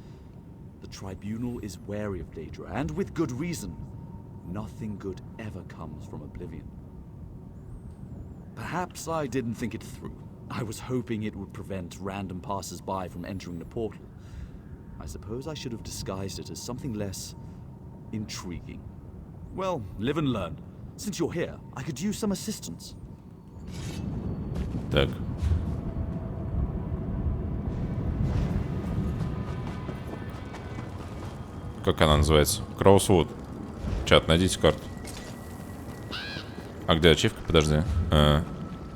The Tribunal is wary of Daedra, and with good reason. Nothing good ever comes from Oblivion. Perhaps I didn't think it through. I was hoping it would prevent random passers-by from entering the portal. I suppose I should have disguised it as something less intriguing. Well, live and learn. Since you're here, I could use some assistance. Так. Как она называется? Кроусвуд. Чат, найдите карту. А где ачивка? Подожди.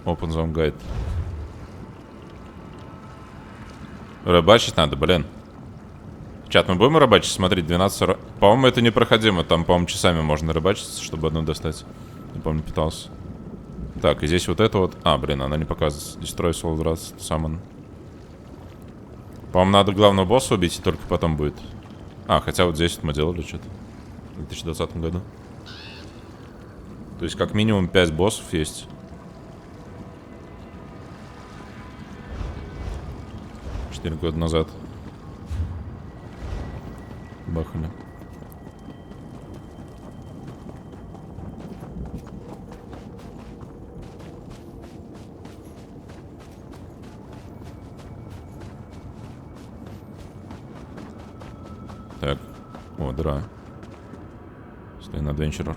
Open Zone Guide. Рыбачить надо, блин. Чат, мы будем рыбачить? Смотри, 12... По-моему, это непроходимо. Там, по-моему, часами можно рыбачить, чтобы одну достать. Не помню, пытался. Так, и здесь вот это вот... А, блин, она не показывается. Destroy Soul Wrath Summon. По-моему, надо главного босса убить, и только потом будет. А, хотя вот здесь вот мы делали что-то. В 2020 году. То есть, как минимум 5 боссов есть. 4 года назад. бахали. Так. О, дыра. Стоит адвенчурер.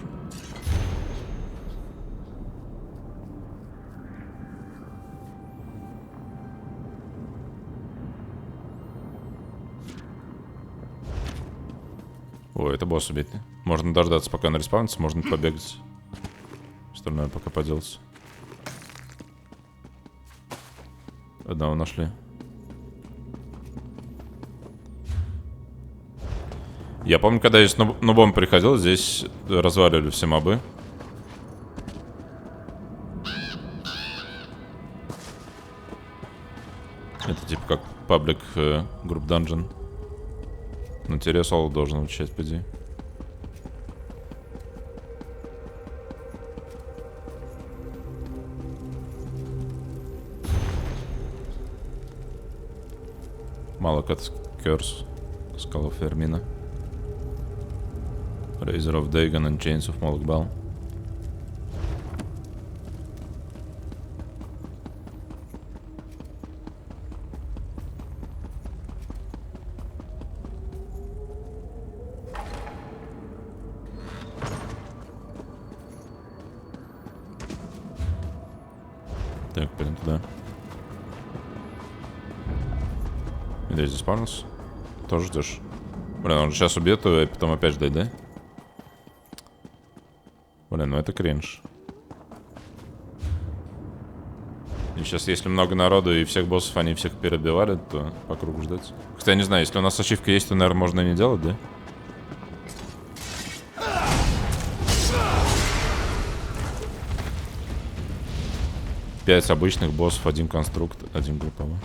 О, это босс убить. Можно дождаться, пока он респаунится, можно побегать. Остальное пока поделать. Одного нашли. Я помню, когда я с нубом приходил, здесь разваливали все мобы. Это типа как паблик групп данжен. Но теперь соло должен учать, по идее. Мало Curse, Skull of Ermina, Razor of Dagon and Chains of Molokbal. Так, пойдем туда. Здесь заспавнился. Тоже ждешь. Блин, он сейчас убьет его и потом опять ждать, да? Блин, ну это кринж. И сейчас, если много народу и всех боссов они всех перебивали, то по кругу ждать. Хотя, я не знаю, если у нас ачивка есть, то, наверное, можно и не делать, да? Пять обычных боссов, один конструкт, один групповой.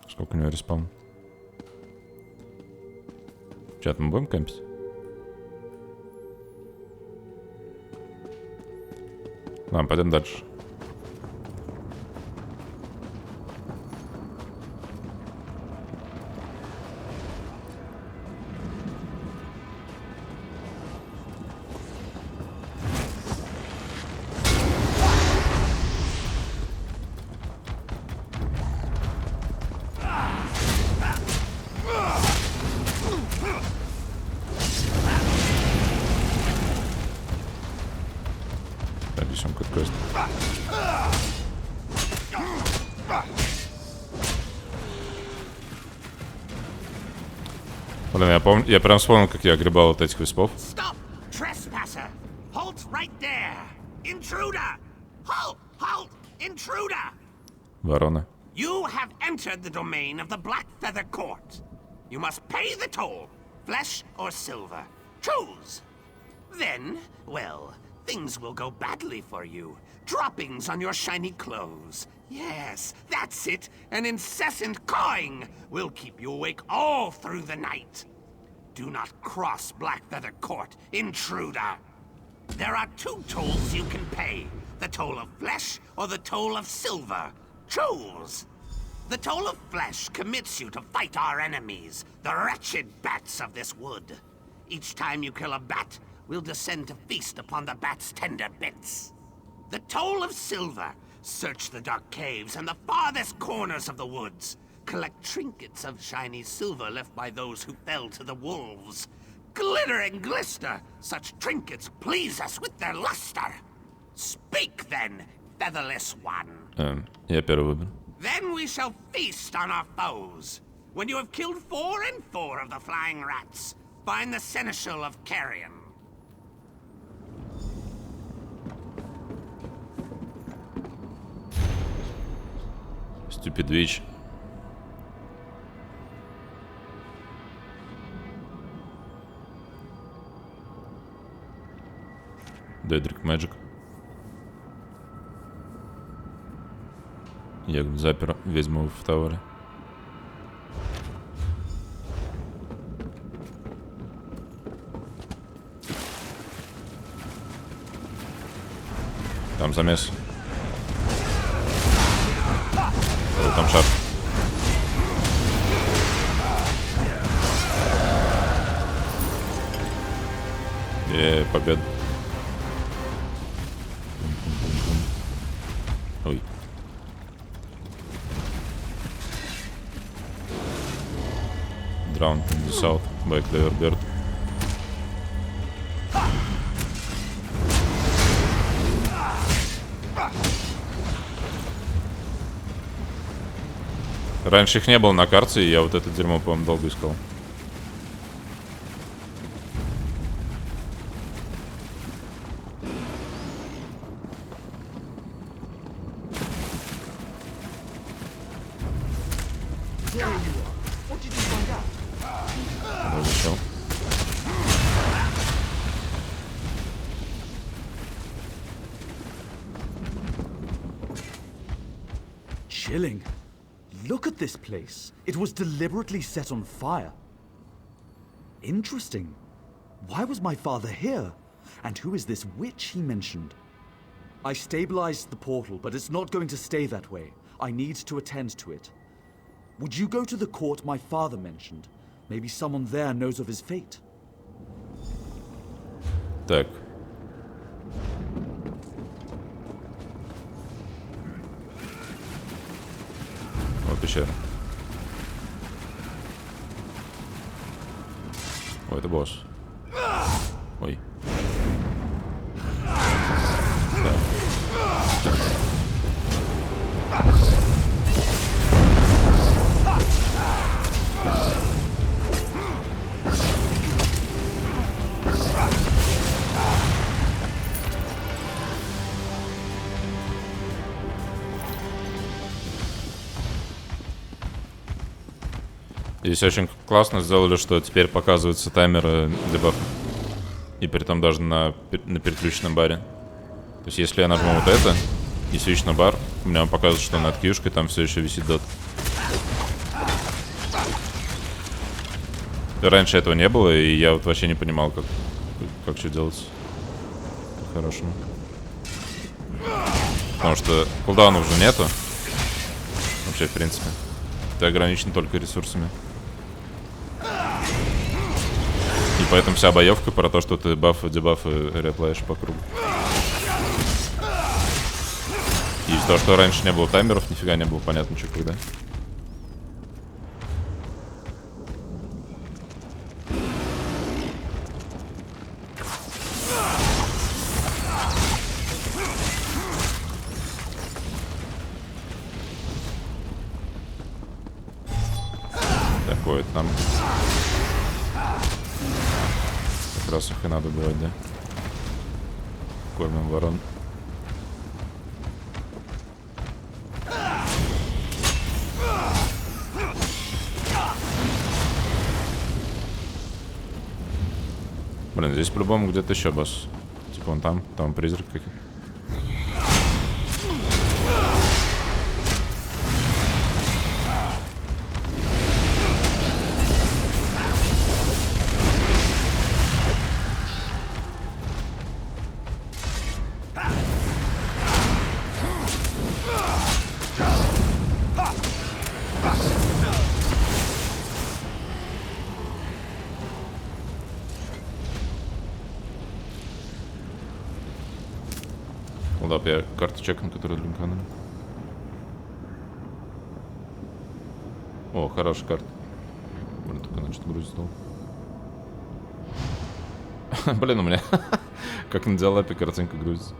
Сколько у него респаун? Чат, мы будем кемпить? Ладно, пойдем дальше. Блин, я помню, я прям вспомнил, как я огребал вот этих виспов. Stop, trespasser! Halt right there! Intruder! Halt! Halt! Intruder! Ворона. You have entered the domain of the Black Feather Court. You must pay the toll, flesh or silver. Choose! Then, well, things will go badly for you. Droppings on your shiny clothes. Yes, that's it. An incessant cawing will keep you awake all through the night. Do not cross Blackfeather Court, intruder. There are two tolls you can pay. The toll of flesh or the toll of silver. Choose. The toll of flesh commits you to fight our enemies, the wretched bats of this wood. Each time you kill a bat, we'll descend to feast upon the bat's tender bits. The toll of silver. Search the dark caves and the farthest corners of the woods. Collect trinkets of shiny silver left by those who fell to the wolves. Glitter and glister. Such trinkets please us with their luster. Speak then, featherless one. Я первый выбор. Then we shall feast on our foes. When you have killed 4 and 4 of the flying rats, find the seneschal of Carrion. Stupid witch. Daedric Magic. Я запер ведьму в тауэре. Там замес. Ой, там шар. Победа. Ой. Drowned in the south by Clever Bird. Раньше их не было на карте, и я вот это дерьмо, по-моему, долго искал. Зачем? Chilling. Look at this place. It was deliberately set on fire. Interesting. Why was my father here? And who is this witch he mentioned? I stabilized the portal, but it's not going to stay that way. I need to attend to it. Would you go to the court my father mentioned? Maybe someone there knows of his fate. Так. Вот пещера. Ой, это босс. Ой. Здесь очень классно сделали, что теперь показывается таймер дебафа. И при этом даже на переключенном баре. То есть если я нажму вот это и свич на бар, у меня показывает, что над кьюшкой там все еще висит дот. Раньше этого не было, и я вот вообще не понимал, как что делать по-хорошему. Потому что кулдаунов уже нету. Вообще, в принципе. Ты ограничен только ресурсами. И поэтому вся боевка про то, что ты бафы, дебафы реплаешь по кругу. И из-за того, что раньше не было таймеров, нифига не было понятно, что когда. Такое там. Как раз их и надо убивать, да? Кормим ворон. Блин, здесь по-любому где-то еще босс. Типа он там призрак какой-то. Ладно, я карту чекну, которая для Мкана. О, хорошая карта. Блин, только она что-то грузит стал. Блин, у меня как на диалапе картинка грузится.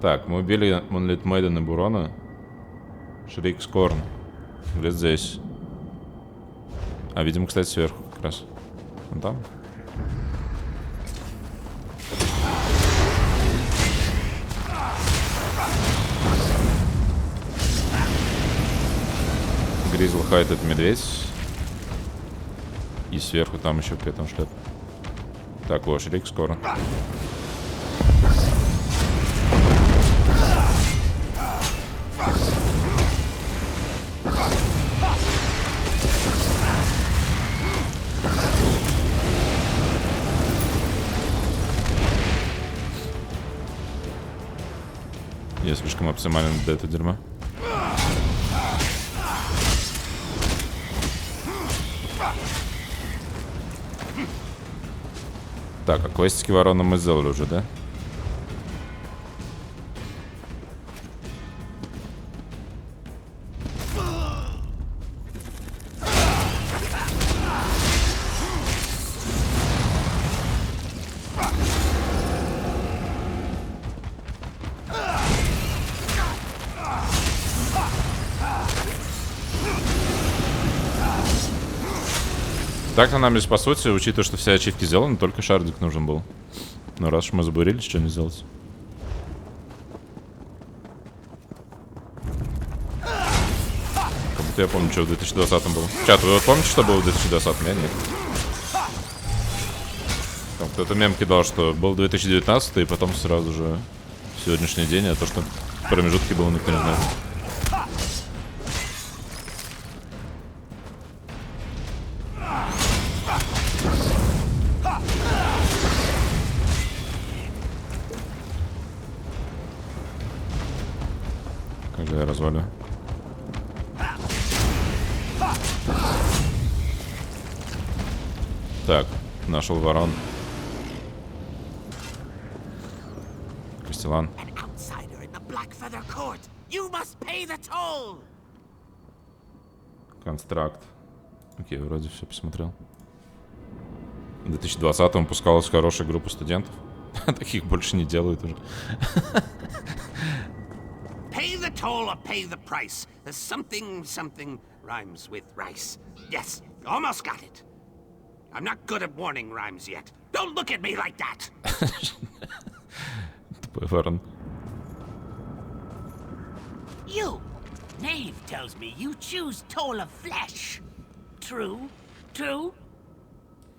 Так, мы убили Монолит Мэйден и Бурона. Шрик Скорн. Где здесь? А, видимо, кстати, сверху как раз. Вон там. Гризл Хайт — это медведь. И сверху там еще при этом шляп. Так, о, Шрик скоро. Я слишком оптимален для этого дерьма. Так, а квестики ворона мы сделали уже, да? Так-то нам здесь, по сути, учитывая, что все ачивки сделаны, только шардик нужен был. Но раз уж мы забурились, что не сделать. Как будто я помню, что в 2020 было. Чат, вы вот помните, что было в 2020? Я нет. Там кто-то мем кидал, что был 2019, и потом сразу же сегодняшний день, а то, что в промежутке было, никто не знает. Когда я развалю. Так, нашел ворон. Костелан. Констракт. Окей, вроде все посмотрел. В 2020-м пускалась хорошая группа студентов. Таких больше не делают уже. Pay the toll or pay the price. There's something rhymes with rice. Yes, almost got it. I'm not good at warning rhymes yet. Don't look at me like that. Тупой ворон. You! Knave tells me you choose toll of flesh. True? True?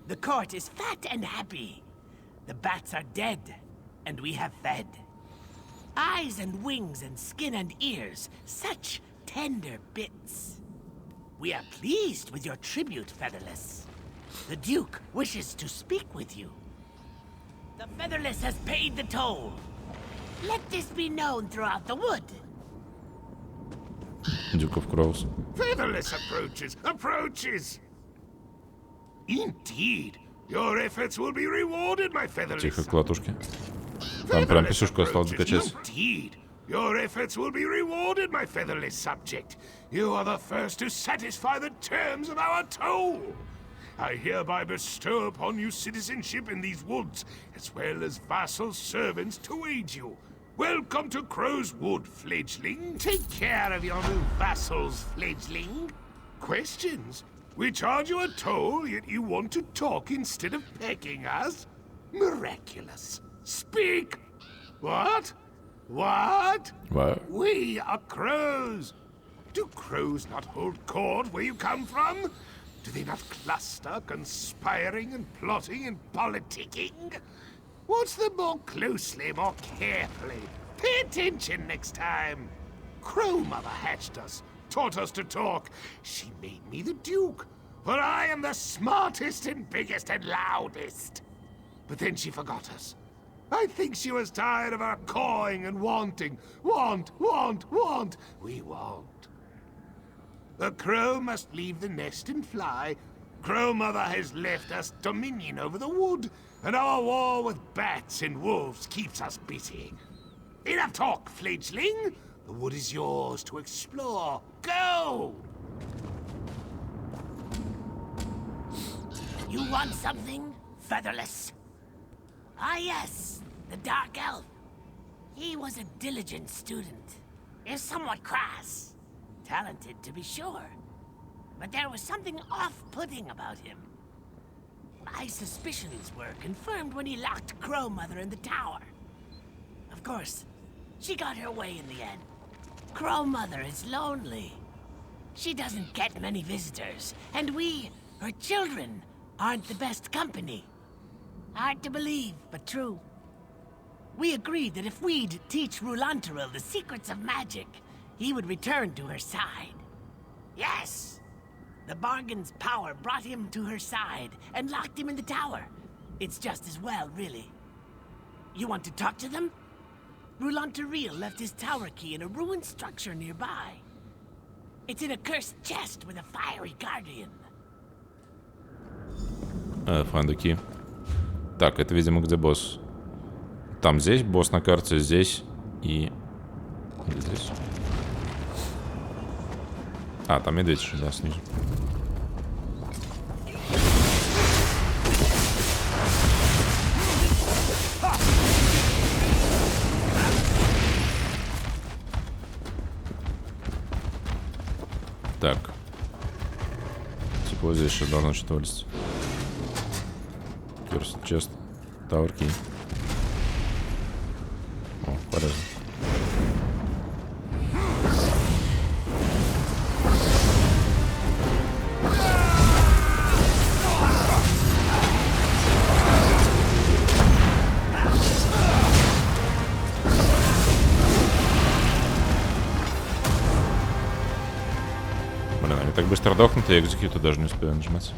The court is fat and happy. The bats are dead, and we have fed. Eyes and wings and skin and ears, such tender bits. We are pleased with your tribute, Featherless. The Duke wishes to speak with you. The Featherless has paid the toll. Let this be known throughout the wood. Duke of Crows. Featherless approaches! Indeed, your efforts will be rewarded, my Featherless. Тихо, клатушки. Там прям писюшку осталось докачать. Indeed, your efforts will be rewarded, my Featherless subject. You are the first to satisfy the terms of our toll. I hereby bestow upon you citizenship in these woods, as well as vassal servants to aid you. Welcome to Crow's Wood, fledgling. Take care of your new vassals, fledgling. Questions? We charge you a toll, yet you want to talk instead of pecking us? Miraculous. Speak! What? What? What? We are crows. Do crows not hold court where you come from? Do they not cluster, conspiring and plotting and politicking? Watch them more closely, more carefully. Pay attention next time. Crow Mother hatched us, taught us to talk. She made me the Duke, for I am the smartest and biggest and loudest. But then she forgot us. I think she was tired of our cawing and wanting. Want. We want. The crow must leave the nest and fly. Crow Mother has left us dominion over the wood, and our war with bats and wolves keeps us busy. Enough talk, fledgling. The wood is yours to explore. Go! You want something, Featherless? Ah, yes, the Dark Elf. He was a diligent student. Is somewhat crass. Talented, to be sure. But there was something off-putting about him. My suspicions were confirmed when he locked Crow Mother in the tower. Of course, she got her way in the end. Crow Mother is lonely. She doesn't get many visitors, and we, her children, aren't the best company. Hard to believe, but true. We agreed that if we'd teach Rulantaril the secrets of magic, he would return to her side. Yes! The bargain's power brought him to her side and locked him in the tower. It's just as well, really. You want to talk to them? Rulantaril left his tower key in a ruined structure nearby. It's in a cursed chest with a fiery guardian. Find the key. Так, это, видимо, где босс. Там здесь босс на карте, здесь и... Где здесь? А, там медведь еще, да, снизу. Так. Типа вот здесь еще должно что-то вылезть. Cursed chest. Tower key. О, полезно. Блин, они так быстро дохнут, я экзекьюту даже не успею нажимать.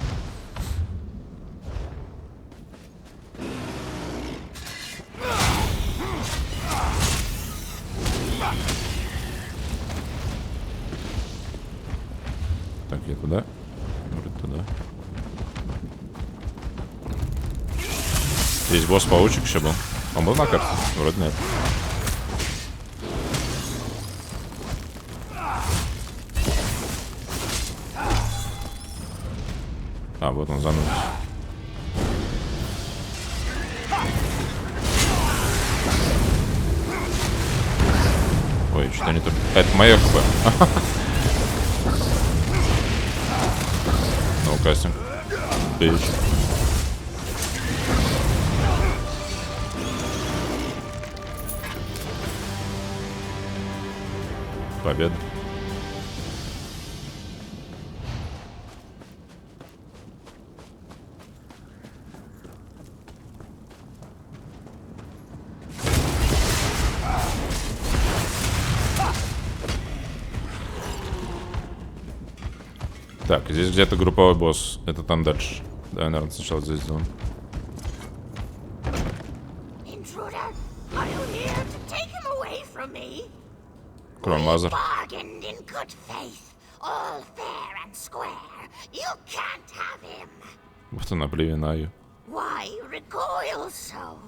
Так, я туда. Вроде туда. Здесь босс-паучик еще был. Он был на карте? Вроде нет. А, вот он за мной. Ой, что-то не то. Это мое хп. No кастинг. Бич. Победа. Так, здесь где-то групповой босс. Это там дальше. Давай, наверное, сначала здесь сделаем. Кромазер. Вот она, плевинаю. Why recoil so?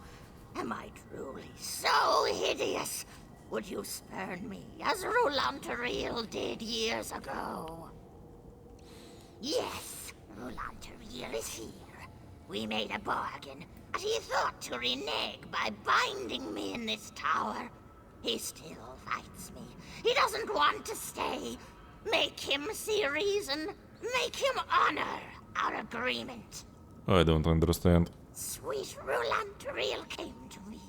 Am I truly so hideous? Would you spurn me as Rulantaril did years ago? Yes, Rulantaril is here. We made a bargain, but he thought to renege by binding me in this tower. He still fights me. He doesn't want to stay. Make him see reason. Make him honor our agreement. I don't understand. Sweet Rulantaril came to me,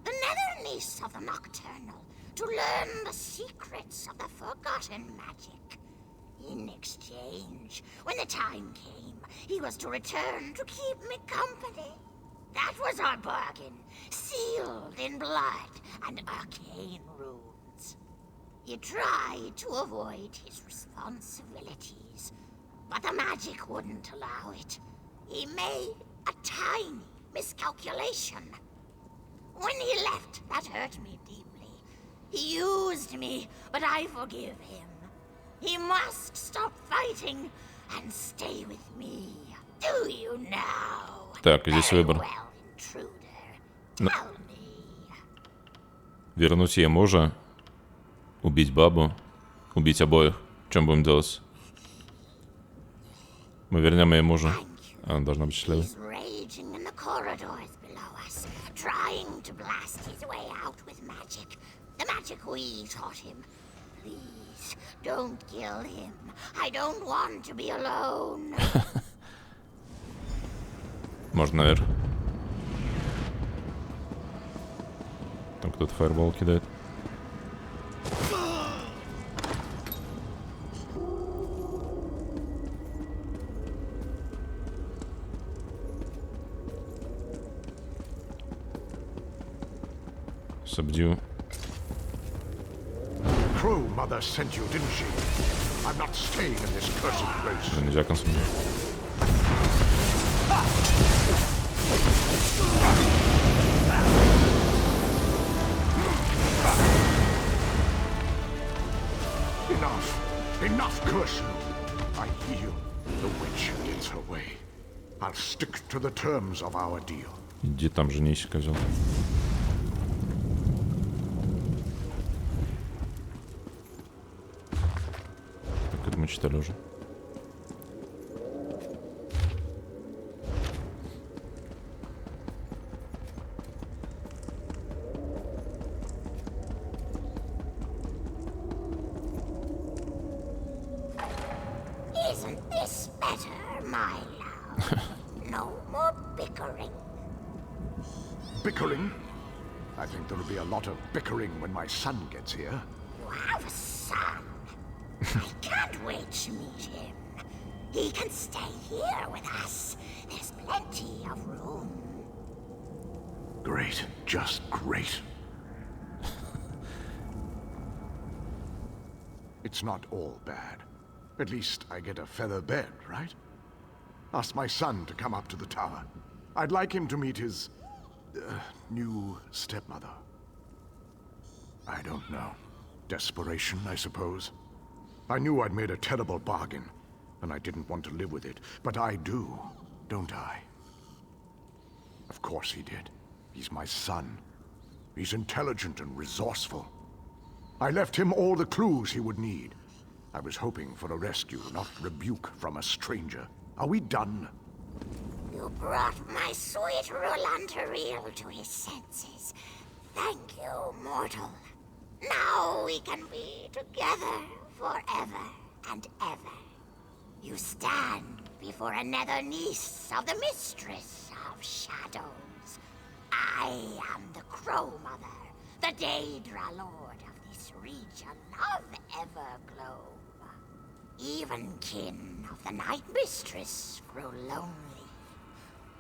the nether niece of the Nocturnal, to learn the secrets of the forgotten magic. In exchange, when the time came, he was to return to keep me company. That was our bargain, sealed in blood and arcane runes. He tried to avoid his responsibilities, but the magic wouldn't allow it. He made a tiny miscalculation. When he left, that hurt me deeply. He used me, but I forgive him. He must stop fighting and stay with me. Do you now? Так, здесь выбор. Вернуть ей мужа, убить бабу, убить обоих. Чем будем делать? Мы вернем ей мужа. Она должна быть счастливой. Trying to blast his way out with magic. The magic we taught him. Please, don't kill him. I don't want to be alone. Можно наверх. Там кто-то фаербол кидает. Subdue. Crow mother sent you, didn't she? I'm not staying in this cursed place. Нельзя консумировать. I'll stick to the terms of our deal. Иди там женись, козел. Так, это мы читали уже. Isn't this better, my love? No more bickering. Bickering? I think there'll be a lot of bickering when my son gets here. You have a son. I can't wait to meet him. He can stay here with us. There's plenty of room. Great. Just great. It's not all bad. At least I get a feather bed, right? Ask my son to come up to the tower. I'd like him to meet his new stepmother. I don't know. Desperation, I suppose. I knew I'd made a terrible bargain, and I didn't want to live with it. But I do, don't I? Of course he did. He's my son. He's intelligent and resourceful. I left him all the clues he would need. I was hoping for a rescue, not rebuke from a stranger. Are we done? You brought my sweet Rolantariel to his senses. Thank you, mortal. Now we can be together forever and ever. You stand before another niece of the Mistress of Shadows. I am the Crow Mother, the Daedra Lord of this region of Everglow. Even kin of the Night Mistress grow lonely.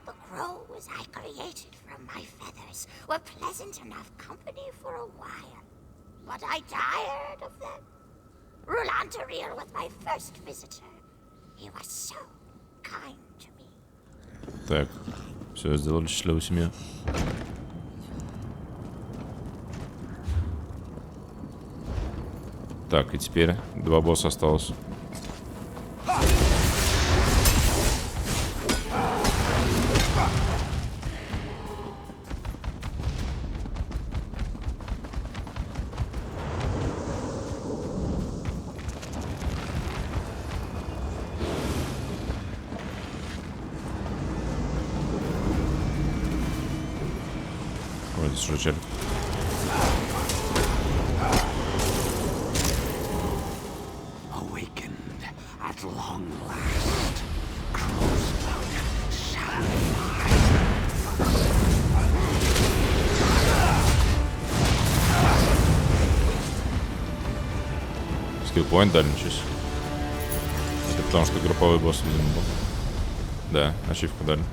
The crows I created from my feathers were pleasant enough company for a while, but I tired of them. Rolantariel was my first visitor. He was so kind to me. Так, все, сделали счастливую семью. Так, и теперь 2 босса осталось. Ой, здесь уже челик. Awakened at long last, Crow's blood shall be Скиллпоинт дали, ничего себе. Это потому что групповой босс, видимо, был. Да, ачивку дали.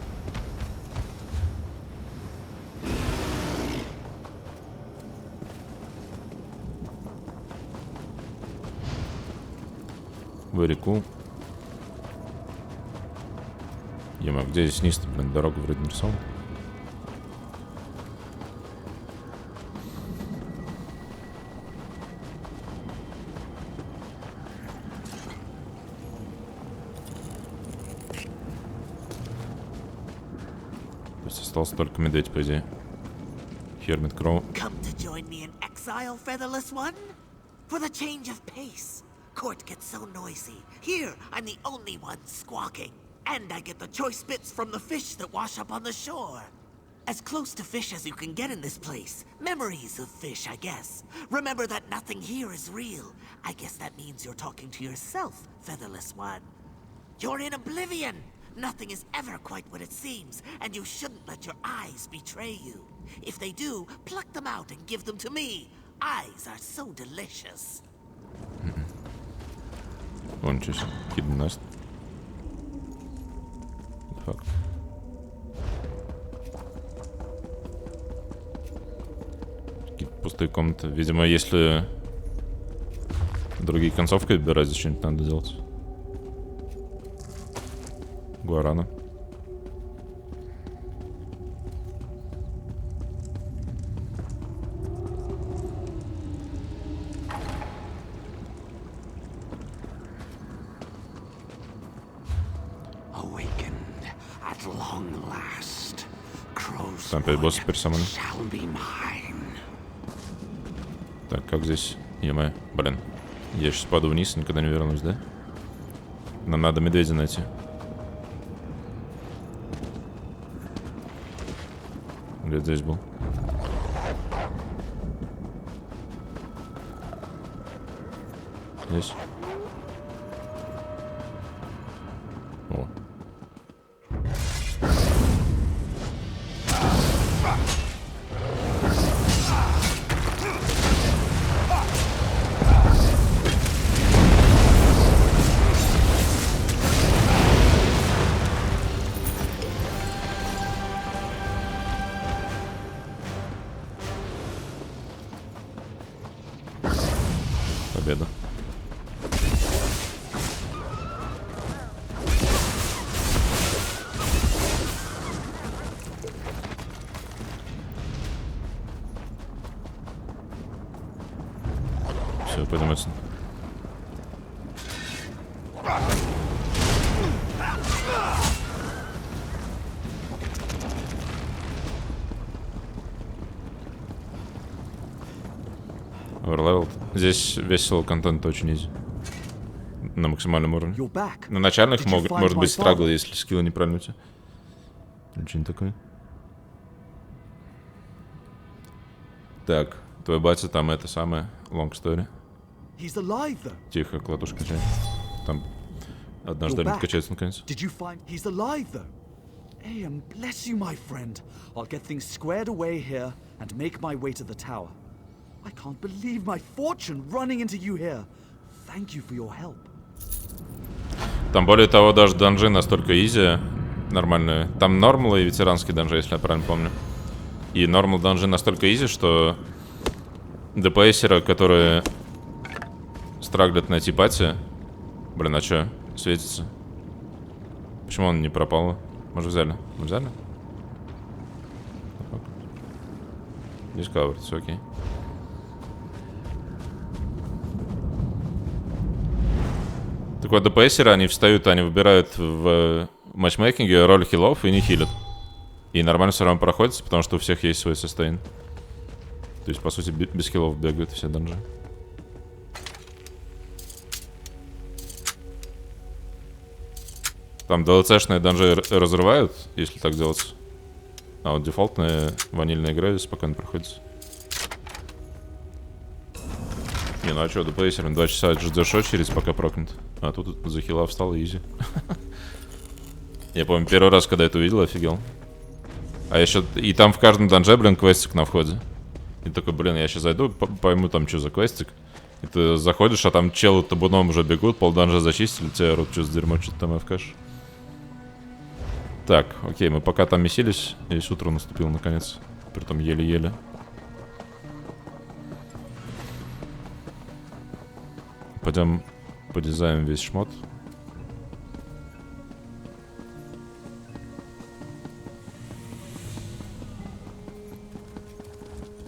Very cool. Ема, где здесь низ-то, блин, дорога вроде нарисована. То есть остался только медведь, по идее. Hermit Crow. Come to join me in exile, Featherless One? For the change of pace. Court gets so noisy. Here, I'm the only one squawking. And I get the choice bits from the fish that wash up on the shore. As close to fish as you can get in this place. Memories of fish, I guess. Remember that nothing here is real. I guess that means you're talking to yourself, Featherless One. You're in oblivion. Nothing is ever quite what it seems, and you shouldn't let your eyes betray you. If they do, pluck them out and give them to me. Eyes are so delicious. Вон, что себе. Hidden Nest. Факт. Какие-то пустые комнаты. Видимо, если другие концовки выбирать, здесь что-нибудь надо делать. Гуарана. At long last, Crow's Там 5 боссов теперь со мной. shall be mine. Так, как здесь? Е-мое, блин. Я сейчас паду вниз и никогда не вернусь, да? Нам надо медведя найти. Где здесь был? Здесь. О. Победа. Все, пойдем отсюда. Overleveled. Здесь весело, контент очень изи. На максимальном уровне. На начальных может быть страгл, если скиллы неправильно у тебя. Или что-нибудь такое. Так, твой батя там это самое, long story. Тихо, кладушка качает. Там однажды качается наконец. Aeon, bless you, my friend. I'll get things squared away here and make my way to the tower. I can't believe my fortune running into you here. Thank you for your help. Там более того, даже данжи настолько изи, нормальные. Там нормал и ветеранский данжи, если я правильно помню. И нормал данжи настолько изи, что ДПСера, которые страглят на типате... Блин, а чё? Светится. Почему он не пропал? Может, взяли? Мы взяли? Discovered, все окей. Так вот, ДПСеры, они встают, они выбирают в матчмейкинге роль хилов и не хилят. И нормально все равно проходится, потому что у всех есть свой состейн. То есть, по сути, без хилов бегают все данжи. Там DLC-шные данжи разрывают, если так делать. А вот дефолтная ванильная игра спокойно проходится. Не, ну а чё, ДПСером 2 часа ждешь очередь, пока прокнет. А тут за хила встал и изи. Я помню, первый раз, когда это увидел, офигел. А еще... И там в каждом данже, блин, квестик на входе. И такой, блин, я сейчас зайду, пойму там, что за квестик. И ты заходишь, а там челы табуном уже бегут, полданжа зачистили, тебя рот что за дерьмо, что-то там АФКш. Так, окей, мы пока там месились, здесь утро наступило наконец. Притом еле-еле. Пойдем подизаем весь шмот.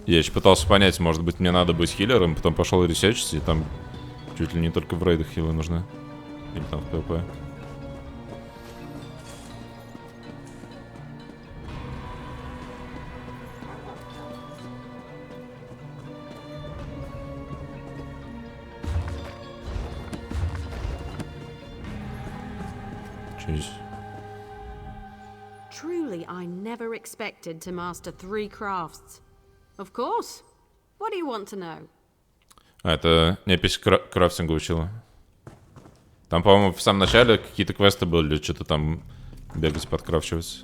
Я еще пытался понять, может быть, мне надо быть хиллером, потом пошел ресечить, и там чуть ли не только в рейдах хилы нужны. Или там в ПВП. Truly, I never expected to master 3 crafts. Of course. What do you want to know? А, это непись крафтинга учила. Там, по-моему, в самом начале какие-то квесты были, что-то там бегать, подкрафчивать,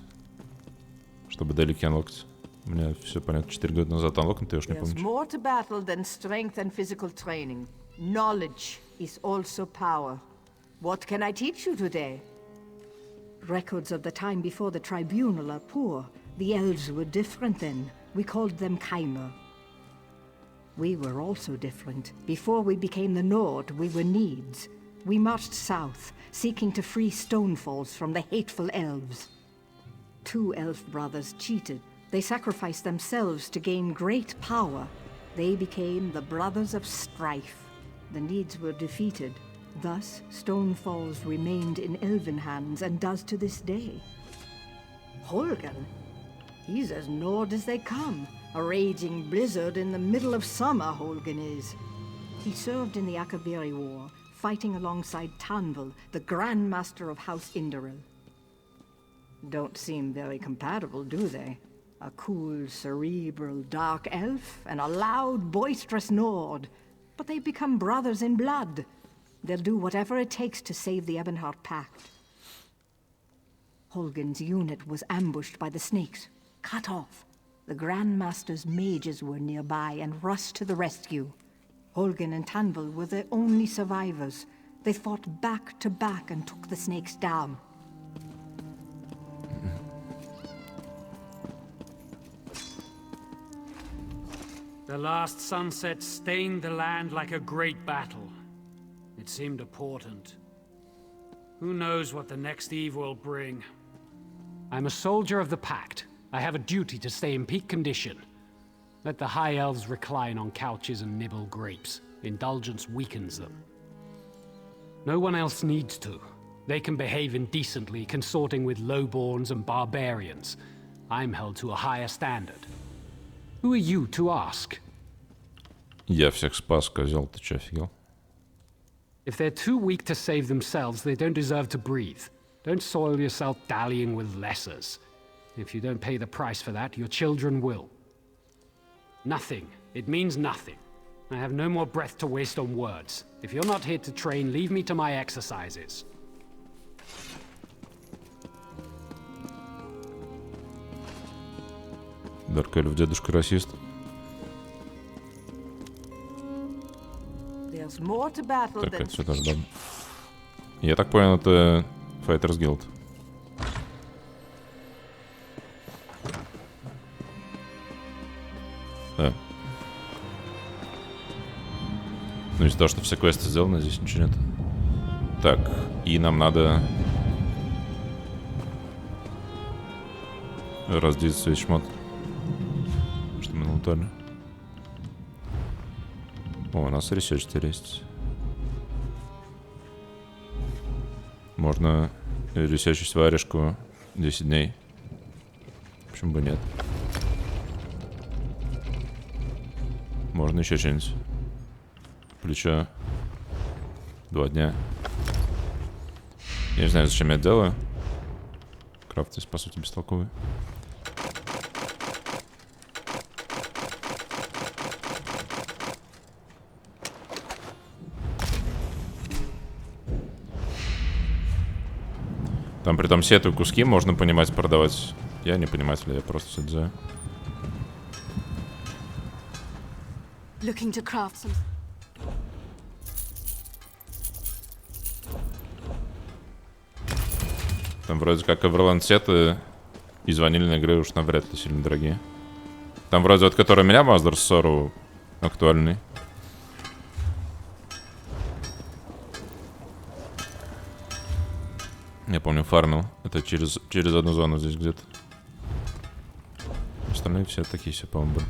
чтобы далеки анлокать. У меня все понятно, 4 года назад анлокнут, я уж не помню. There's more to battle than strength and physical training. Knowledge is also power. What can I teach you today? Records of the time before the tribunal are poor. The elves were different then. We called them Kaimer. We were also different. Before we became the Nord, we were Needs. We marched south, seeking to free Stonefalls from the hateful elves. 2 elf brothers cheated. They sacrificed themselves to gain great power. They became the Brothers of Strife. The Needs were defeated. Thus, Stonefalls remained in elven hands and does to this day. Holgen? He's as Nord as they come. A raging blizzard in the middle of summer, Holgen is. He served in the Akaviri War, fighting alongside Tanvel, the Grand Master of House Indaril. Don't seem very compatible, do they? A cool, cerebral, dark elf, and a loud, boisterous Nord. But they've become brothers in blood. They'll do whatever it takes to save the Ebonheart Pact. Holgen's unit was ambushed by the snakes, cut off. The Grand Master's mages were nearby and rushed to the rescue. Holgen and Tanvel were the only survivors. They fought back to back and took the snakes down. The last sunset stained the land like a great battle. It seemed a portent. Who knows what the next eve will bring? I'm a soldier of the Pact. I have a duty to stay in peak condition. Let the High Elves recline on couches and nibble grapes. Indulgence weakens them. No one else needs to. They can behave indecently, consorting with lowborns and barbarians. I'm held to a higher standard. Who are you to ask? Я всех спас, козел, ты чё, офигел? If they're too weak to save themselves, they don't deserve to breathe. Don't soil yourself dallying with lessers. If you don't pay the price for that, your children will. Nothing. It means nothing. I have no more breath to waste on words. If you're not here to train, leave me to my exercises. Даркельф, дедушка расист. There's more to battle Так, than... это все тоже баб. Я так понял, это Fighters Guild. Да. Ну из-за того, что все квесты сделаны, здесь ничего нет. Так, и нам надо раздвинуть весь шмот. Что мы налутали. О, у нас ресерч теперь есть. Можно ресерчить варежку 10 дней. Почему бы нет? Можно еще что-нибудь. Плечо. 2 дня. Я не знаю, зачем я это делаю. Крафт здесь, по сути, бестолковый. Там при том сету куски можно понимать, продавать. Я не пониматель, я просто все делаю. Looking to craft some... Там вроде как Эверланд сеты из ванильной игры уж навряд ли сильно дорогие. Там вроде от которой у меня Маздер Сору актуальный. Я помню, фармил. Это через одну зону здесь где-то. Остальные все такие все, по-моему, были.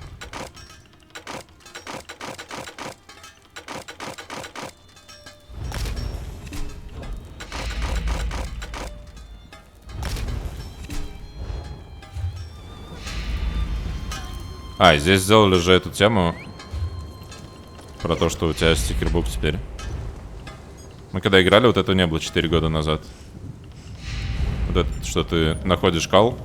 А, и здесь сделали же эту тему про то, что у тебя стикербук теперь. Мы когда играли, вот этого не было 4 года назад. Вот это, что ты находишь кал.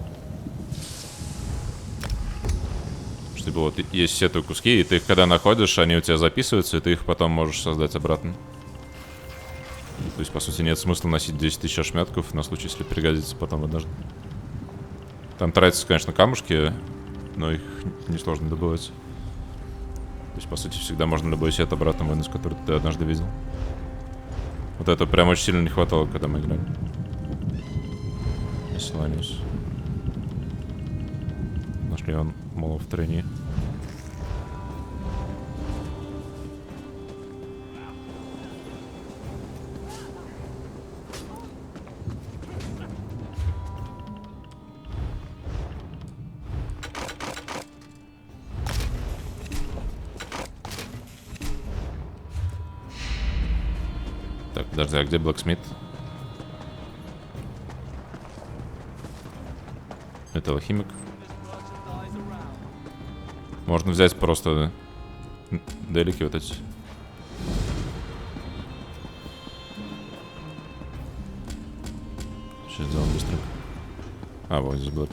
Что типа вот есть все твои куски, и ты их когда находишь, они у тебя записываются, и ты их потом можешь создать обратно. То есть, по сути, нет смысла носить 10 тысяч ошметков на случай, если пригодится потом однажды. Там тратятся, конечно, камушки, но их несложно добывать. То есть, по сути, всегда можно любой сет обратно вынуть, который ты однажды видел. Вот это прям очень сильно не хватало, когда мы играли. Miscellaneous. Нашли он мол в трени. Так, подожди, а где Blacksmith? Это алхимик. Можно взять просто делики вот эти. Сейчас сделаем быстренько. А, вот здесь блок.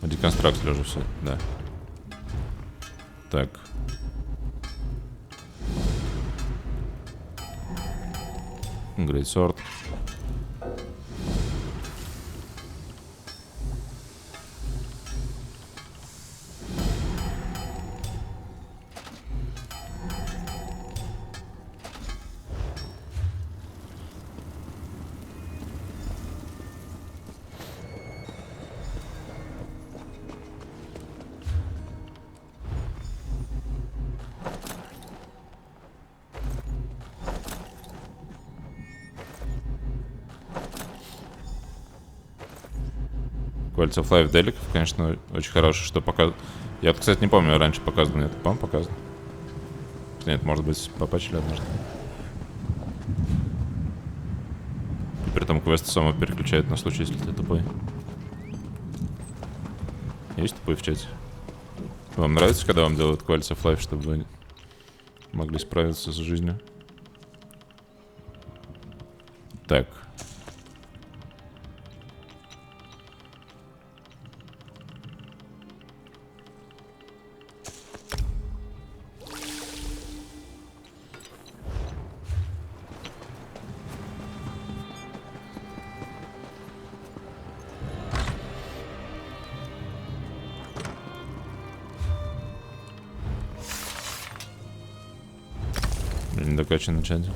Деконстракт лежу все, да. Так. Great Sword. Quality of Life деликов, конечно, очень хороший, что показывает. Я, кстати, не помню, раньше показывал, нет, по-моему, показано. Нет, может быть, попачили однажды. И при этом квесты само переключают на случай, если ты тупой. Есть тупой в чате? Вам нравится, когда вам делают Quality of Life, чтобы вы могли справиться с жизнью? Так. Не докачан на чате.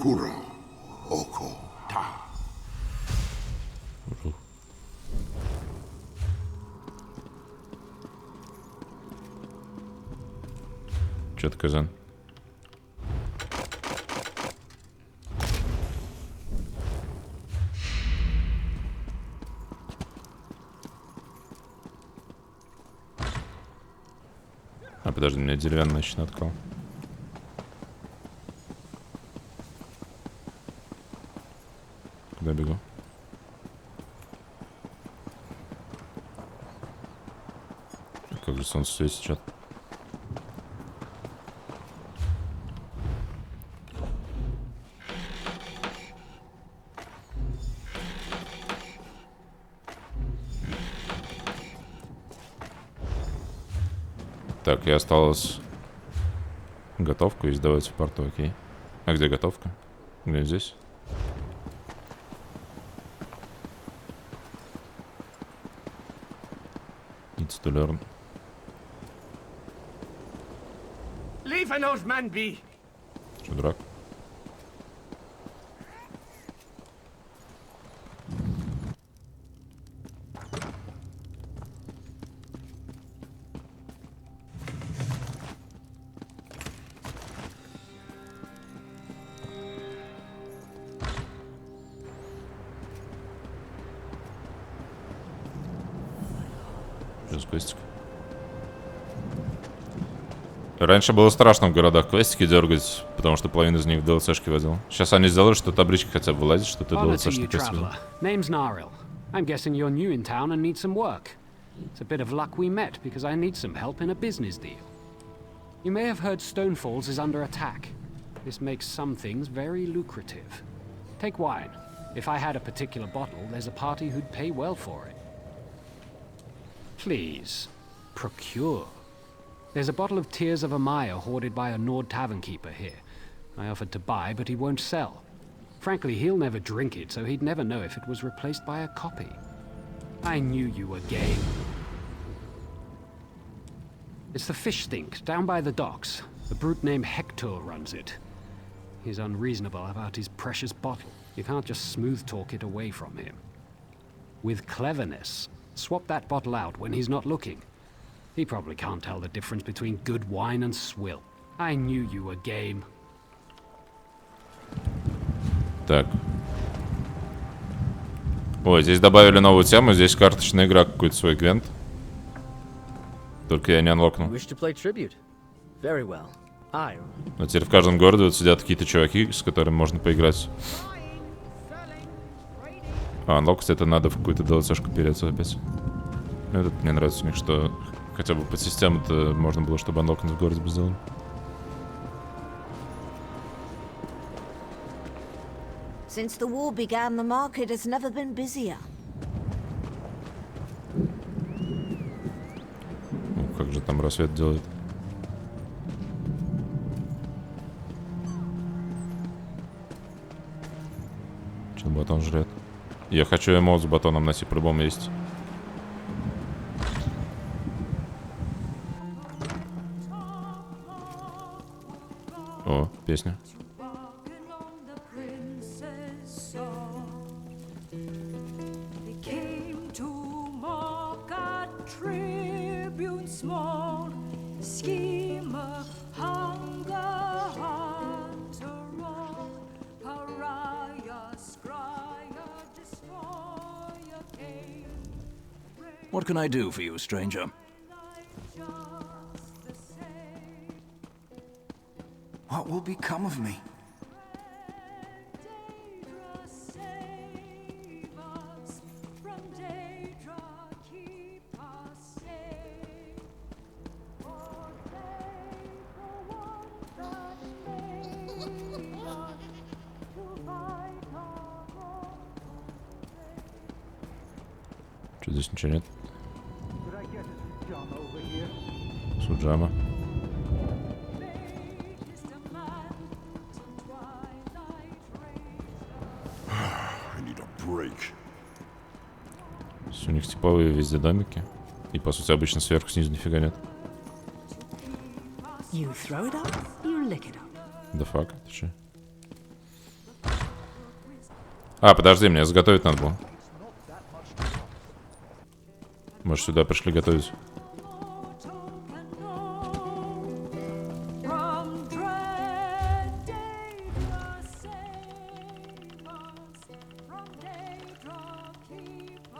Кура, око, та. Чё ты, казан? А, подожди, меня деревянный еще наткал. Куда бегу? Как же солнце светит сейчас. Так, я осталось готовку и сдавать в порту, окей. А где готовка? Где здесь? Needs to learn. Leave an old man be. Что, дурак? Сейчас квестик. Раньше было страшно в городах квестики дергать, потому что половину из них в DLC-шки возил. Сейчас они сделали, что табличка хотя бы вылазит, что ты DLC-шки квест возил. Name's Naril. I'm guessing you're new in town and need some work. It's a bit of luck we met because I need some help in a business deal. You may have heard Stonefalls is under attack. This makes some things very lucrative. Take wine. If I had a particular bottle, there's a party who'd pay well for it. Please, procure. There's a bottle of Tears of Amaya hoarded by a Nord tavern keeper here. I offered to buy, but he won't sell. Frankly, he'll never drink it, so he'd never know if it was replaced by a copy. I knew you were game. It's the fish stink, down by the docks. The brute named Hector runs it. He's unreasonable about his precious bottle. You can't just smooth talk it away from him. With cleverness, swap that bottle out when he's not looking. He probably can't tell the difference between good wine and swill. I knew you were game. Так. Ой, здесь добавили новую тему. Здесь карточная игра, какой-то свой гвент. Только я не анлокнул. Wish to play tribute? Very well. I... А теперь в каждом городе вот сидят какие-то чуваки, с которыми можно поиграть. А, анлокать это надо в какую-то DLC-шку переться опять. Ну, это мне нравится у них, что хотя бы под систему-то можно было, чтобы анлокнуть в городе бы сделали. Since the war began, the market has never been busier. Ну, как же там рассвет делает? Че батон жрет? Я хочу эмоут с батоном найти, по-любому есть. О, песня. What can I do for you, stranger? What will become of me? Что здесь ничего нет? Суджама. У них типовые везде домики. И по сути обычно сверху снизу нифига нет. Да фак, ты че? А, подожди, мне заготовить надо было. Может, сюда пришли готовить?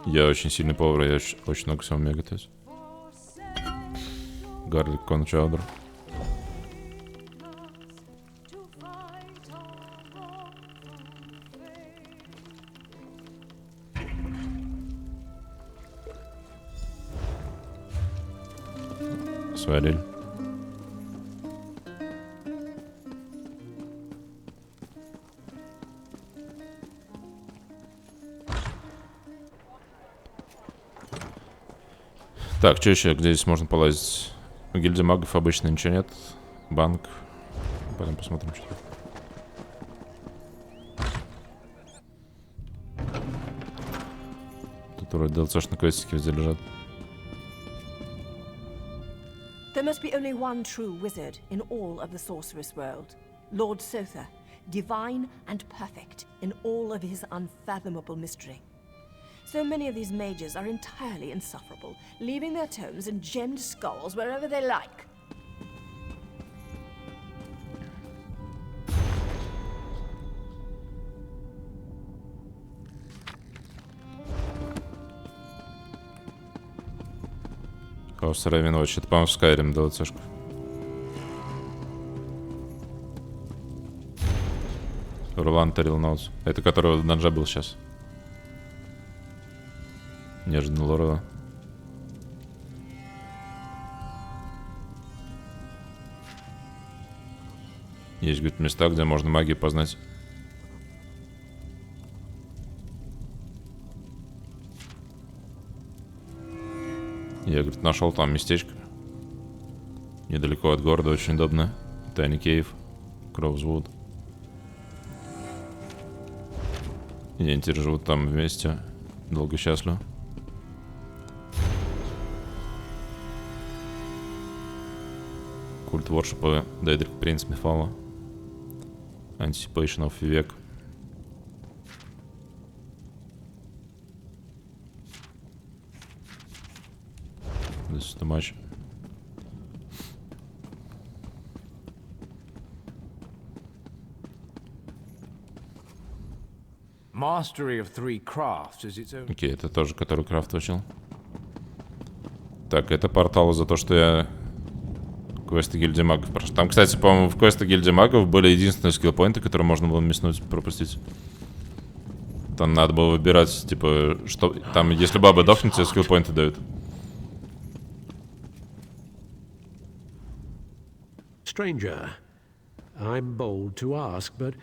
Я очень сильный повар, я очень много всего умею готовить. Гарлик кон чаудер. Сварили. Так, что еще? Где здесь можно полазить? У гильдии магов обычно ничего нет. Банк. Пойдем посмотрим, что тут. Тут вроде DLC-шные квестики везде лежат. There must be only one true wizard in all of the sorceress world. Lord Sotha, divine and perfect in all of his unfathomable mystery. So many of these mages are entirely insufferable, leaving their tomes and gemmed skulls wherever they like. Хаос Равенович, это, по-моему, в Скайрим DLC-шка. Рулан Тарил Ноутс. Это которого в данже был сейчас. Неожиданно лорово. Есть, говорит, места, где можно магию познать. Я, говорит, нашел там местечко. Недалеко от города, очень удобно. Тайни Кейв, Кроузвуд. И они теперь живут там вместе. Долго счастливо. Культ воршипа Дейдрик Принц Мифала. Anticipation of Вивек. This is too much. Mastery of three crafts is its own. Окей, это тоже, который Крафт учил. Так, это портал за то, что я квесты гильдии магов прошел. Там, кстати, по-моему, в квесты гильдии магов были единственные скиллпоинты, которые можно было миснуть, пропустить. Там надо было выбирать, типа, что... Там, если баба дохнет, тебе скиллпоинты дают. Stranger, I'm bold to ask, but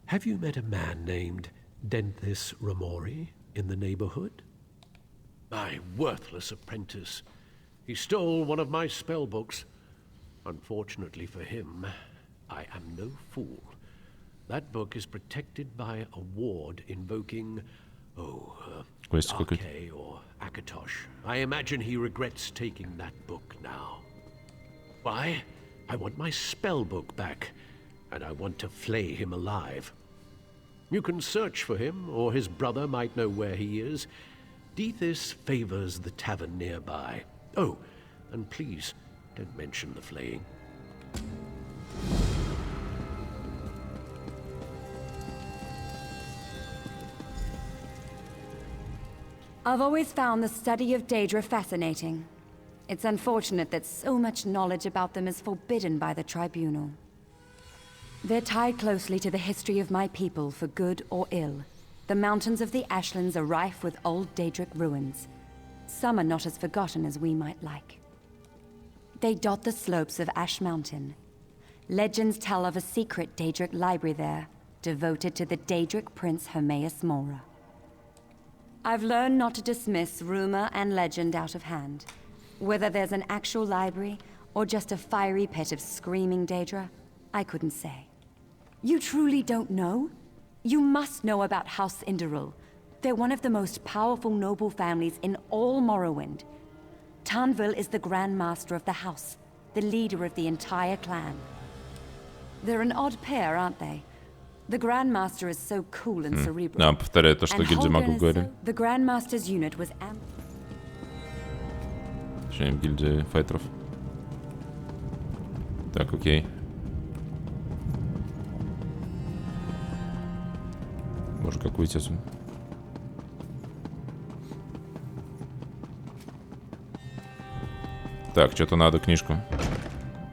have you met a man named Denthis Ramori in the neighborhood? My worthless apprentice. He stole one of my spell books. Unfortunately for him, I am no fool. That book is protected by a ward invoking, Arke or Akatosh. I imagine he regrets taking that book now. Why? I want my spell book back, and I want to flay him alive. You can search for him, or his brother might know where he is. Dethys favors the tavern nearby. Oh, and please, don't mention the flaying. I've always found the study of Daedra fascinating. It's unfortunate that so much knowledge about them is forbidden by the Tribunal. They're tied closely to the history of my people, for good or ill. The mountains of the Ashlands are rife with old Daedric ruins. Some are not as forgotten as we might like. They dot the slopes of Ash Mountain. Legends tell of a secret Daedric library there, devoted to the Daedric prince Hermaeus Mora. I've learned not to dismiss rumor and legend out of hand. Whether there's an actual library, or just a fiery pit of screaming Daedra, I couldn't say. You truly don't know? You must know about House Inderil. They're one of the most powerful noble families in all Morrowind. Tanvil is the Grand Master of the house, the leader of the entire clan. They're an odd pair, aren't they? The Grand Master is so cool and cerebral. Да, повторяю то, что гильдия магов говорили. The Grand Master's unit was Точнее, гильдия файтеров. Так, окей. Боже, как выйти отсюда? Так, что-то надо книжку.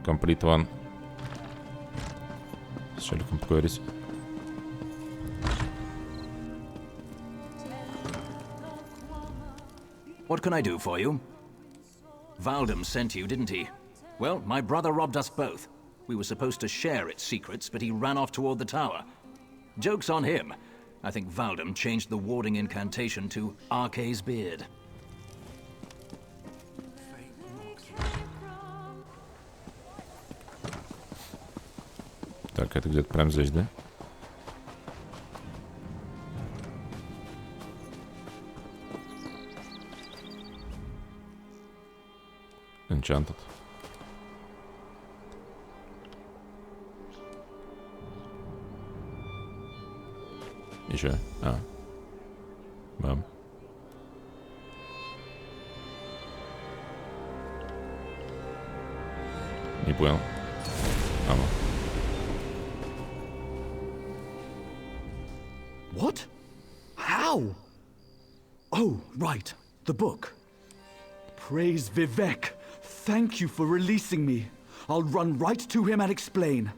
Complete one. С Шеликом поговорить. What can I do for you? Valdem sent you, didn't he? Well, my brother robbed us both. We were supposed to share its secrets, but he ran off toward the tower. Joke's on him. I think Valdem changed the warding incantation to Arke's beard. Так, это где-то прямо здесь, да? Enchanted. Еще. Бам. Не понял. What? How? Oh, right. The book. Praise Vivek. Thank you for releasing me. I'll run right to him and explain.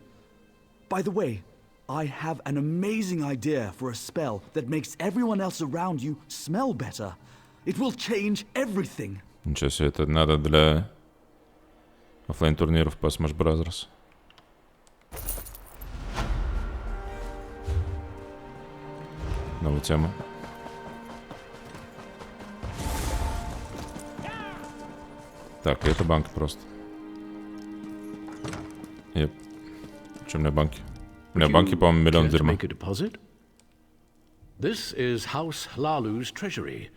By the way, I have an amazing idea for a spell that makes everyone else around you smell better. It will change everything. Ничего себе, это надо для оффлайн турниров по Smash Brothers. Новая тема. Так, это банк просто. Yep. Что у меня банки? У меня банки, по-моему, миллион дерьма. This is House Lalu's treasury,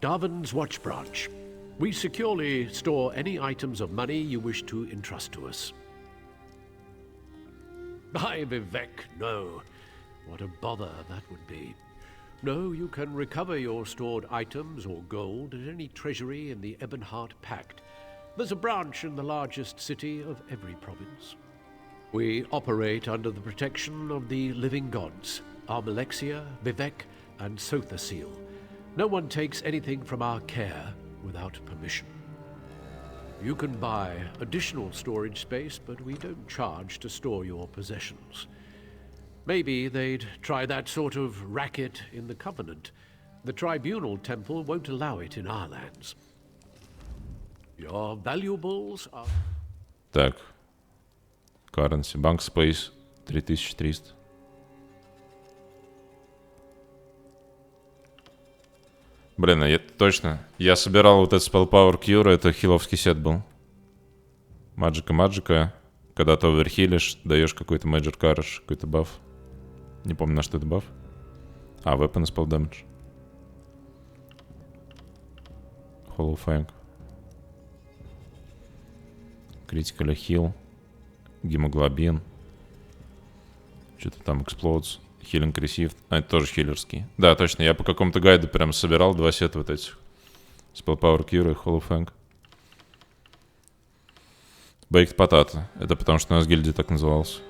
Darwin's Watch Branch. We securely store any items of money you wish to entrust to us. By Vivek, no. What a bother that would be. No, you can recover your stored items or gold at any treasury in the Ebonheart Pact. There's a branch in the largest city of every province. We operate under the protection of the living gods, Armalexia, Vivek, and Sothasil. No one takes anything from our care without permission. You can buy additional storage space, but we don't charge to store your possessions. Maybe they'd try that sort of racket in the Covenant. The Tribunal Temple won't allow it in our lands. Your valuables are... Так. Currency. Bank Space 3300. Блин, точно. Я собирал вот этот Spell Power Cure, это хиловский сет был. Маджика. Когда ты оверхилишь, даешь какой-то Major Courage, какой-то баф. Не помню, на что это баф. Weapon Spell Damage. Hollow Fang. Critical Heal. Гемоглобин. Что-то там Explodes. Healing Received. Это тоже хилерский. Да, точно. Я по какому-то гайду прям собирал 2 сета вот этих. Spell Power Cure и Hollow Fang. Baked Potato. Это потому что у нас гильдия так называлась.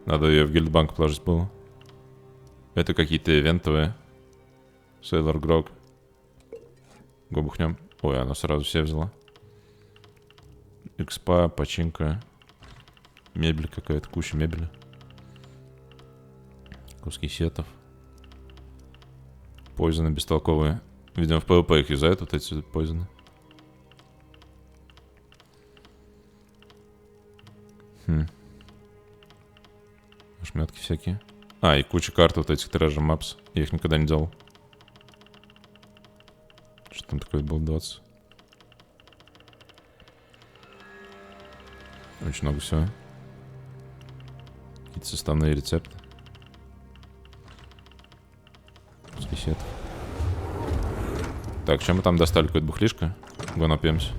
Надо ее в гильдбанк положить было. Это какие-то ивентовые. Sailor Grog. Го бухнем. Ой, она сразу все взяла. Экспа, починка. Мебель какая-то, куча мебели. Куски сетов. Пойзоны бестолковые. Видимо, в PvP их юзают, вот эти пойзоны. Шметки всякие. И куча карт вот этих Treasure Maps. Я их никогда не делал. Что там такое было 20? Очень много всего. Какие-то составные рецепты. Сетов. Так, чем мы там достали? Какое-то бухлишко? Го напьемся.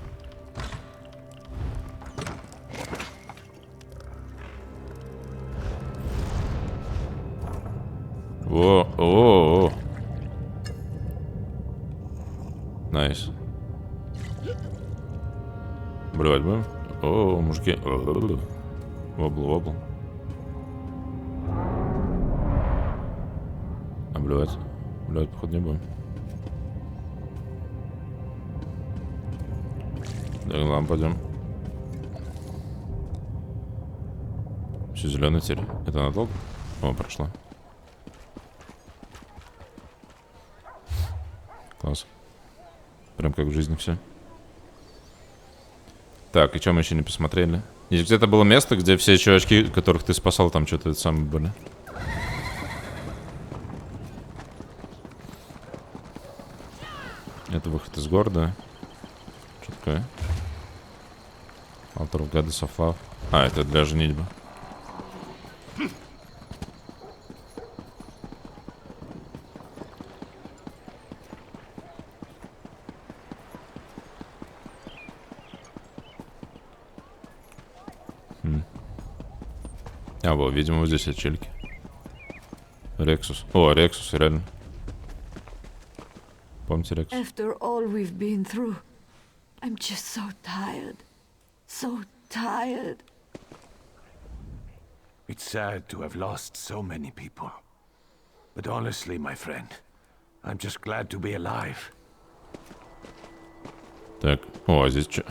О. Найс. Блевать будем? О, мужики. Вобл. Блевать. Блевать, походу, не будем. Да, ладно, пойдем. Все зеленый теперь. Это надолго? О, прошло. Класс. Прям как в жизни все. Так, и что мы еще не посмотрели? Здесь где-то было место, где все чувачки, которых ты спасал, там что-то самое были. Это выход из города. Что такое? Altar of Goddess of Love. Это для женитьбы. Вот, видимо, вот здесь отчельки. Рексус. О, Рексус, реально. Помните Рексус? After all we've been through, I'm just so tired. So tired. It's sad to have lost so many people. But honestly, my friend, I'm just glad to be alive. Так, о, а здесь что?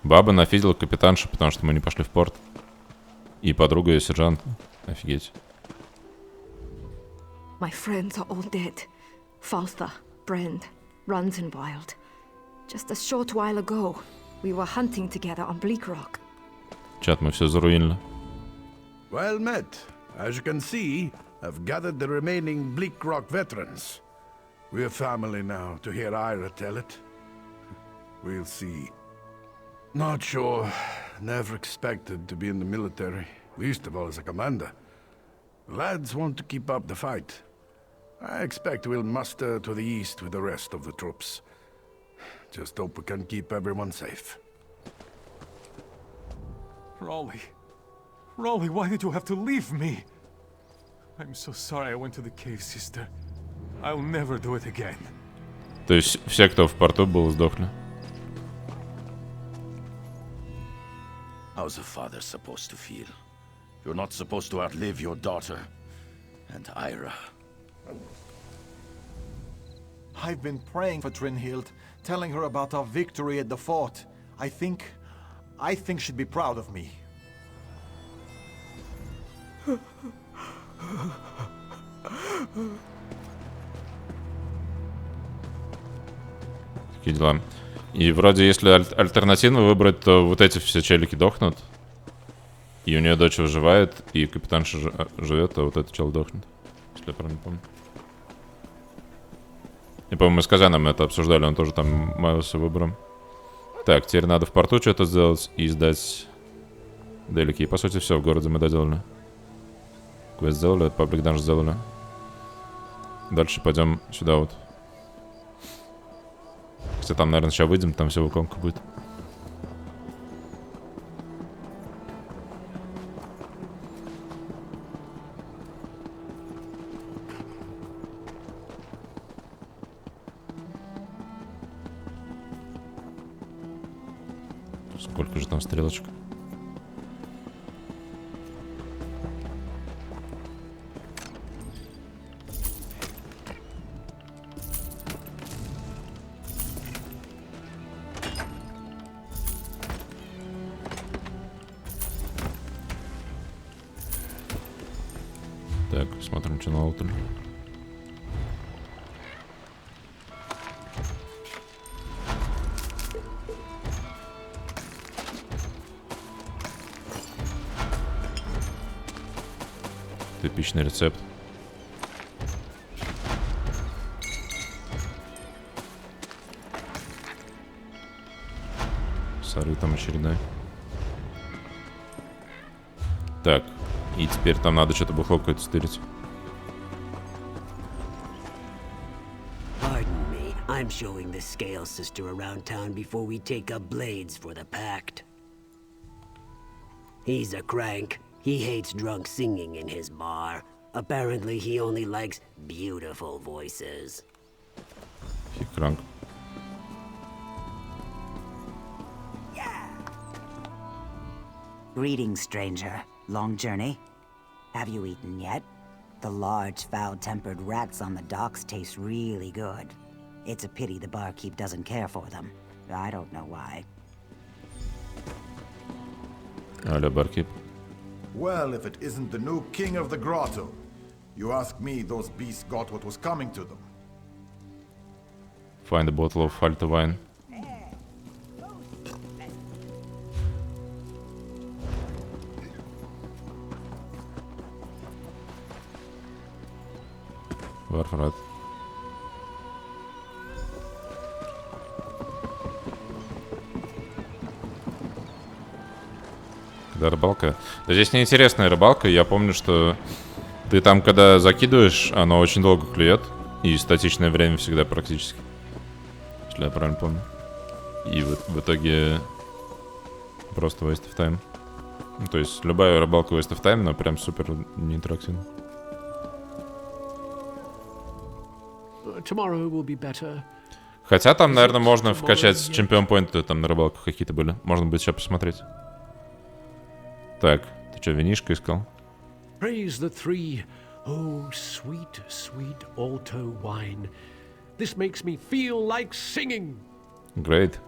Баба нафидела капитанша, потому что мы не пошли в порт. И подруга ее сержант. Офигеть. My friends are all dead. Faltha, Brand, Runs and Wild. Just a short while ago, we were hunting together on Bleak Rock. Чат, мы все заруинили. Well met. As you can see, I've gathered the remaining Bleak Rock veterans. We're family now, to hear Ira tell it. We'll see. Not sure. Never expected to be in the military, least of all as a commander. Lads want to keep up the fight. I expect we'll muster to the east with the rest of the troops. Just hope we can keep everyone safe. Raleigh, why did you have to leave me? I'm so sorry I went to the cave, sister. I'll never do it again. То есть все, кто в порту был, сдохли? How's a father supposed to feel? You're not supposed to outlive your daughter. And Ira. I've been praying for Trinhild telling her about our victory at the fort. I think she'd be proud of me. Такие дела. И вроде, если альтернативно выбрать, то вот эти все челики дохнут. И у нее дочь выживает, и капитанша живет, а вот этот чел дохнет. Если я правильно помню. И, по-моему, мы с Казаном это обсуждали, он тоже там маялся выбором. Так, теперь надо в порту что-то сделать и сдать делики. И, по сути, все в городе мы доделали. Квест сделали, паблик данж сделали. Дальше пойдем сюда вот. Кстати, там, наверное, сейчас выйдем, там все в иконку будет. Сколько же там стрелочек? Так, смотрим, что на алтаре. Типичный рецепт. Сары там очередной. Так, и теперь там надо что-то бухло какое-то стырить. Pardon me, I'm showing the Scale Sister around town before we take up blades for the Pact. He's a crank. He hates drunk singing in his bar. Apparently, he only likes beautiful voices. He crank. Greetings, stranger. Long journey? Have you eaten yet? The large, foul-tempered rats on the docks taste really good. It's a pity the barkeep doesn't care for them. I don't know why. Алло, баркип. Well, if it isn't the new king of the grotto. You ask me, those beasts got what was coming to them. Find a bottle of Falta wine. Варфрат. Когда рыбалка? Да здесь неинтересная рыбалка. Я помню, что ты там, когда закидываешь, оно очень долго клюет. И статичное время всегда практически. Если я правильно помню. И в итоге просто waste of time. Ну, то есть любая рыбалка waste of time, но прям супер неинтерактивно. Хотя там, наверное, можно вкачать чемпион-поинты там на рыбалках какие-то были. Можно будет сейчас посмотреть. Так, ты что, винишко искал? Praise the three. Oh, sweet, sweet alto wine. This makes me feel like singing. Great.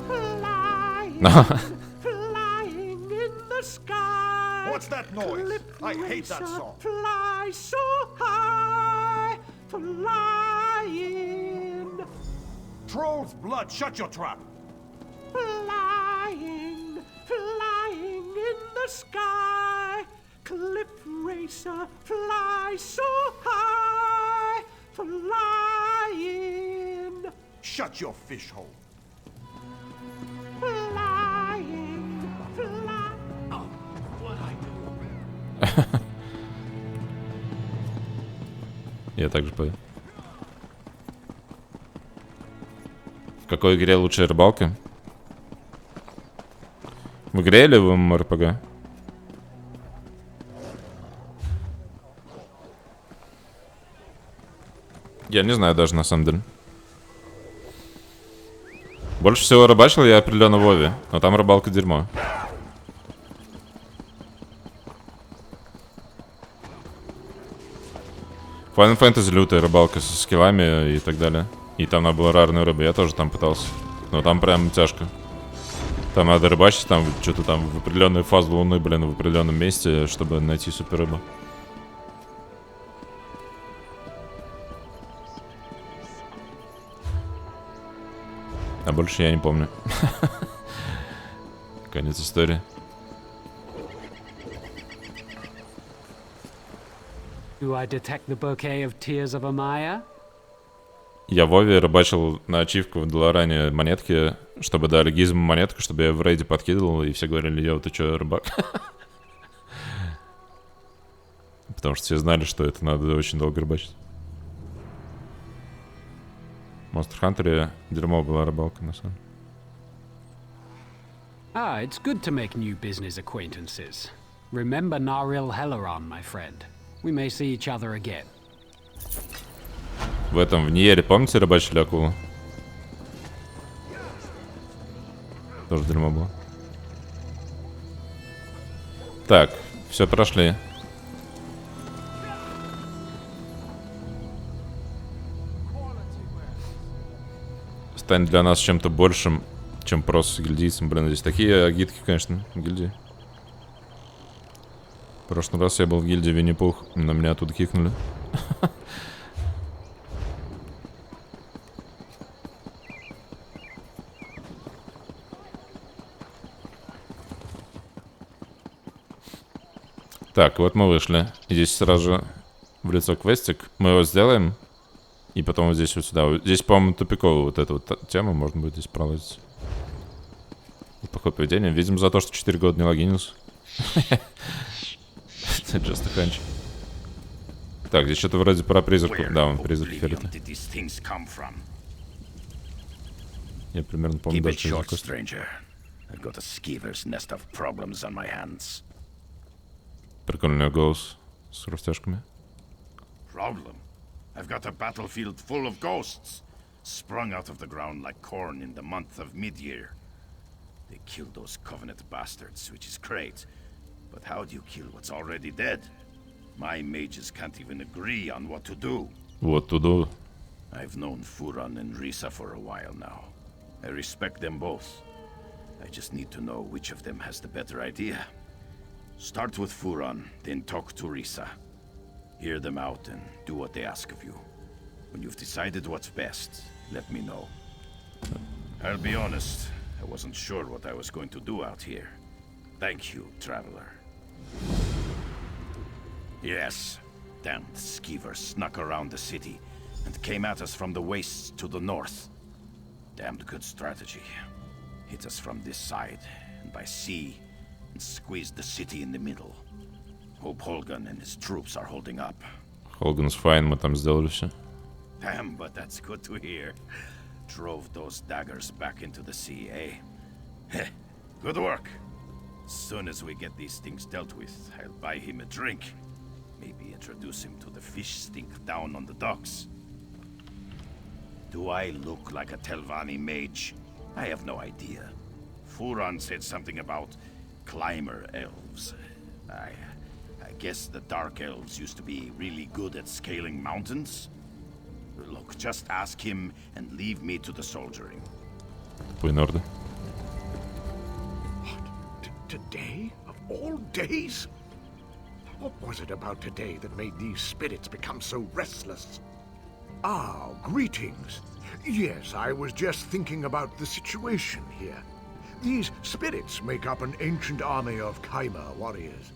Flying in the sky. What's that noise? I hate that song. Fly so high, flying. Troll's blood, shut your trap. Flying, flying in the sky. Cliff racer, fly so high, flying. Shut your fish hole. Flying, fly. Oh, what I do. Я также пою. В какой игре лучшая рыбалка? В игре или в ММО-РПГ? Я не знаю даже, на самом деле. Больше всего рыбачил я определенно в Вове, но там рыбалка дерьмо. Final Fantasy лютая рыбалка со скиллами и так далее. И там надо было рарную рыбу, я тоже там пытался. Но там прям тяжко. Там надо рыбачить, там что-то там в определенную фазу луны, блин, в определенном месте, чтобы найти супер рыбу. А больше я не помню. Конец истории. Do I detect the bouquet of tears of Amaya? Я в Вове рыбачил на ачивку в Долоране монетки, чтобы дали гизм монетку, чтобы я в рейде подкидывал, и все говорили: йоу, ты чё, рыбак? Потому что все знали, что это надо очень долго рыбачить. В Monster Hunter дерьмо была рыбалка, на самом деле. Ah, it's good to make new business acquaintances. Remember Naril Helleron, my friend. We may see each other again. В этом, в Ниере, помните, рыбачили акулу? Тоже дерьмо было. Так, все, прошли. Станет для нас чем-то большим, чем просто гильдийцем. Блин, здесь такие агитки, конечно, в гильдии. В прошлый раз я был в гильдии Винни-Пух, но меня оттуда кикнули. Так, вот мы вышли. И здесь сразу же в лицо квестик. Мы его сделаем. И потом вот здесь вот сюда. Здесь, по-моему, тупиковая вот эта вот тема. Можно будет здесь пролазить. Плохое поведение. Видимо, за то, что 4 года не логинился. Just a hunch. Так, здесь что-то вроде про призраков. Да, он призрак Феррита. Я примерно помню даже призраков. Прикольный голос с растяжками. Problem? I've got a battlefield full of ghosts, sprung out of the ground like corn in the month of mid-year. They killed those Covenant bastards, which is great. But how do you kill what's already dead? My mages can't even agree on what to do. What to do? I've known Furan and Risa for a while now. I respect them both. I just need to know which of them has the better idea. Start with Furan, then talk to Risa. Hear them out and do what they ask of you. When you've decided what's best, let me know. I'll be honest, I wasn't sure what I was going to do out here. Thank you, traveler. Yes, damned skeevers snuck around the city and came at us from the wastes to the north. Damned good strategy. Hit us from this side and by sea and squeezed the city in the middle. Hope Holgan and his troops are holding up. Holgan's fine, мы там сделали все. Damn, but that's good to hear. Drove those daggers back into the sea, eh? Heh, good work. As soon as we get these things dealt with, I'll buy him a drink. Maybe introduce him to the fish stink down on the docks. Do I look like a Telvanni mage? I have no idea. Furan said something about climber elves. I guess the Dark Elves used to be really good at scaling mountains. Look, just ask him and leave me to the soldiering. What? Today? Of all days? What was it about today that made these spirits become so restless? Ah, greetings. Yes, I was just thinking about the situation here. These spirits make up an ancient army of Kaima warriors.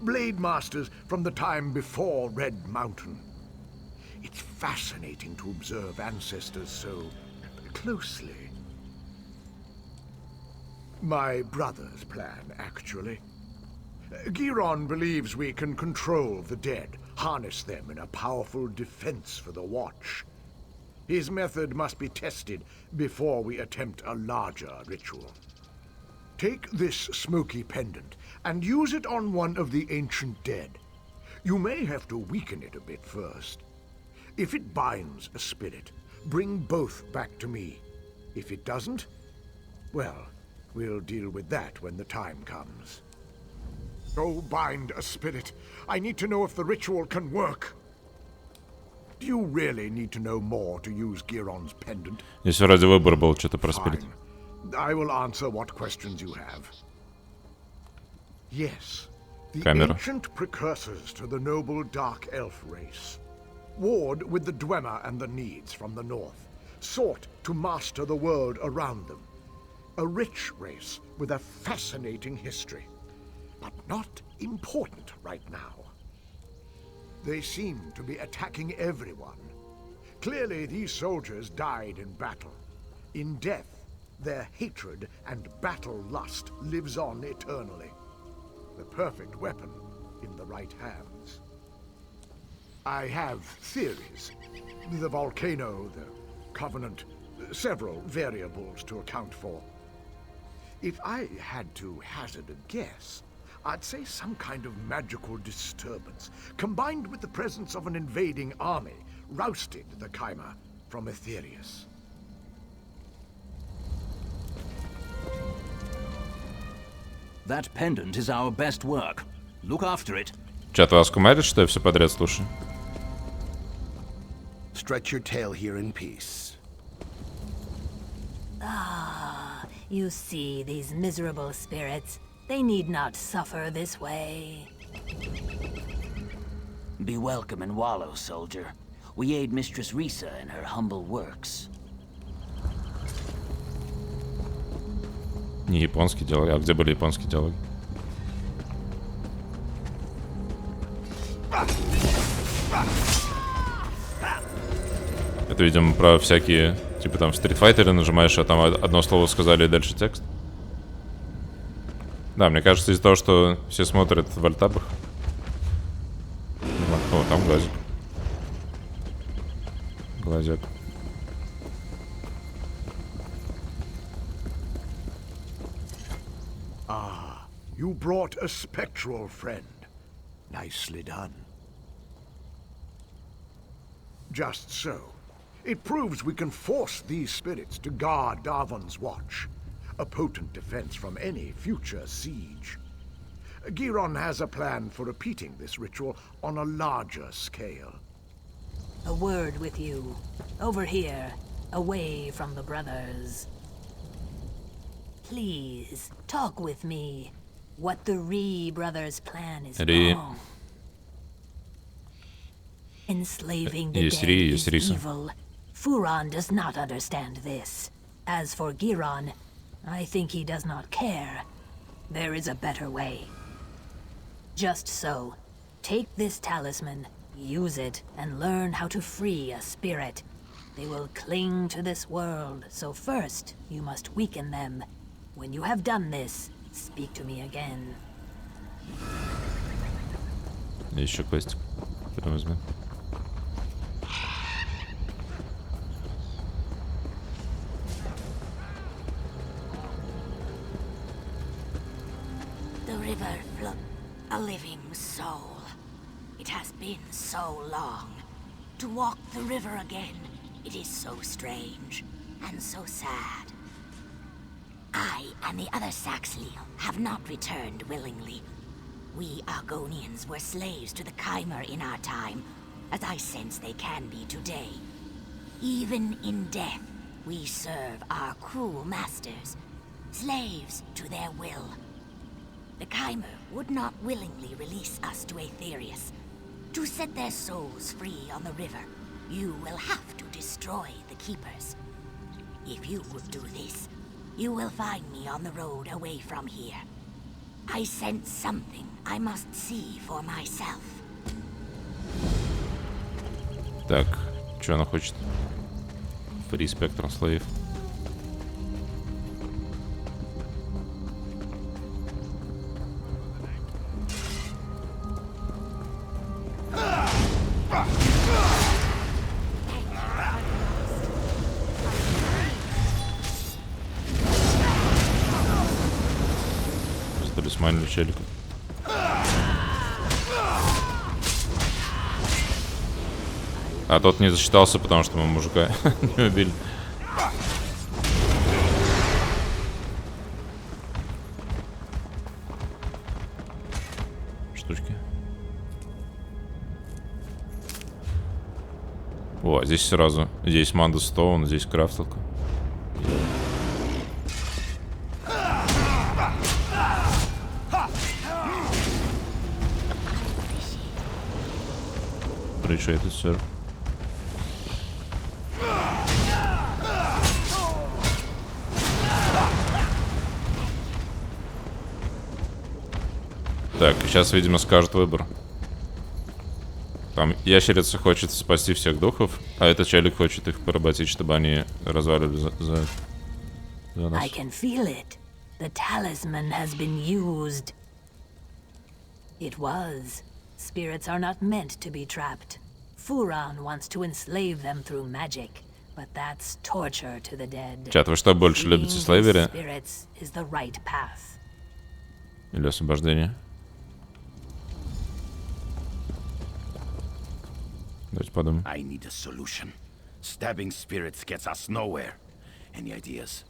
Blade masters from the time before Red Mountain. It's fascinating to observe ancestors so closely. My brother's plan, actually. Giron believes we can control the dead, harness them in a powerful defense for the Watch. His method must be tested before we attempt a larger ritual. Take this smoky pendant and use it on one of the ancient dead. You may have to weaken it a bit first. If it binds a spirit, bring both back to me. If it doesn't, well, we'll deal with that when the time comes. Go bind a spirit. I need to know if the ritual can work. Do you really need to know more to use Giron's pendant? Если вроде выбор был, что-то проспилить. I will answer what questions you have. Yes, the Камера. ancient precursors to the noble Dark Elf race, warred with the Dwemer and the Needs from the north, sought to master the world around them. A rich race with a fascinating history, but not important right now. They seem to be attacking everyone. Clearly, these soldiers died in battle. In death, their hatred and battle lust lives on eternally. The perfect weapon in the right hands. I have theories. The volcano, the Covenant, several variables to account for. If I had to hazard a guess, I'd say some kind of magical disturbance, combined with the presence of an invading army, rousted the Chimera from Aetherius. That pendant is our best work. Look after it. Чат вас кумарит, что я все подряд слушаю? Stretch your tail here in peace. Ah, you see these miserable spirits. They need not suffer this way. Be welcome in Wallow, soldier. We aid Mistress Risa in her humble works. Не японские диалоги. А где были японские диалоги? Это, видимо, про всякие... Типа там в Street Fighter нажимаешь, а там одно слово сказали и дальше текст. Да, мне кажется, из-за того, что все смотрят в альтабах. О, там глазик. Глазик. Ah, you brought a spectral friend. Nicely done. Just so. It proves we can force these spirits to guard Darvan's watch. A potent defense from any future siege. Giron has a plan for repeating this ritual on a larger scale. A word with you. Over here, away from the brothers. Please, talk with me. What the Ree brothers' plan is wrong. Enslaving the dead is evil. Furon does not understand this. As for Giron, I think he does not care. There is a better way. Just so, take this talisman, use it, and learn how to free a spirit. They will cling to this world, so first, you must weaken them. When you have done this, speak to me again. Еще квестик. Потом возьмем. The river flows. A living soul. It has been so long. To walk the river again, it is so strange and so sad. I and the other Saxley have not returned willingly. We Argonians were slaves to the Chimera in our time, as I sense they can be today. Even in death, we serve our cruel masters, slaves to their will. The Chimera would not willingly release us to Aetherius. To set their souls free on the river, you will have to destroy the Keepers. If you would do this, you will find me on the road away from here. I sense something I must see for myself. Так, что она хочет? Free Spectral Slave. Талисманили челика. А тот не засчитался, потому что мы мужика не убили. Штучки. О, здесь сразу. Здесь Манда Стоун, здесь крафталка. Appreciated, sir. Так, сейчас, видимо, скажет выбор. Там ящерица хочет спасти всех духов, а этот челик хочет их поработить, чтобы они развалили за нас. I can feel it. The talisman has been used. It was. Spirits are not meant to be trapped. Furon wants to enslave them through magic, but that's torture to the dead. Чат, вы что больше любите, слейвери Spirits is the right path. или освобождение? Давайте подумаем. I need a solution. Stabbing spirits gets us nowhere. Any ideas?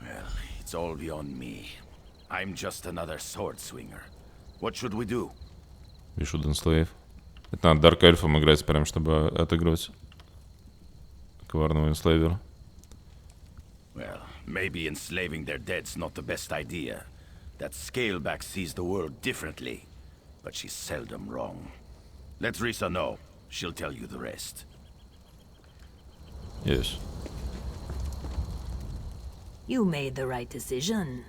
Well, it's all beyond me. I'm just another sword swinger. What should we do? We should enslave. Это надо Дарк Эльфом играть прям, чтобы отыгрывать коварного энслейвера. Well, maybe enslaving their dead's not the best idea. That Scaleback sees the world differently, but she's seldom wrong. Let Risa know. She'll tell you the rest. Yes. You made the right decision.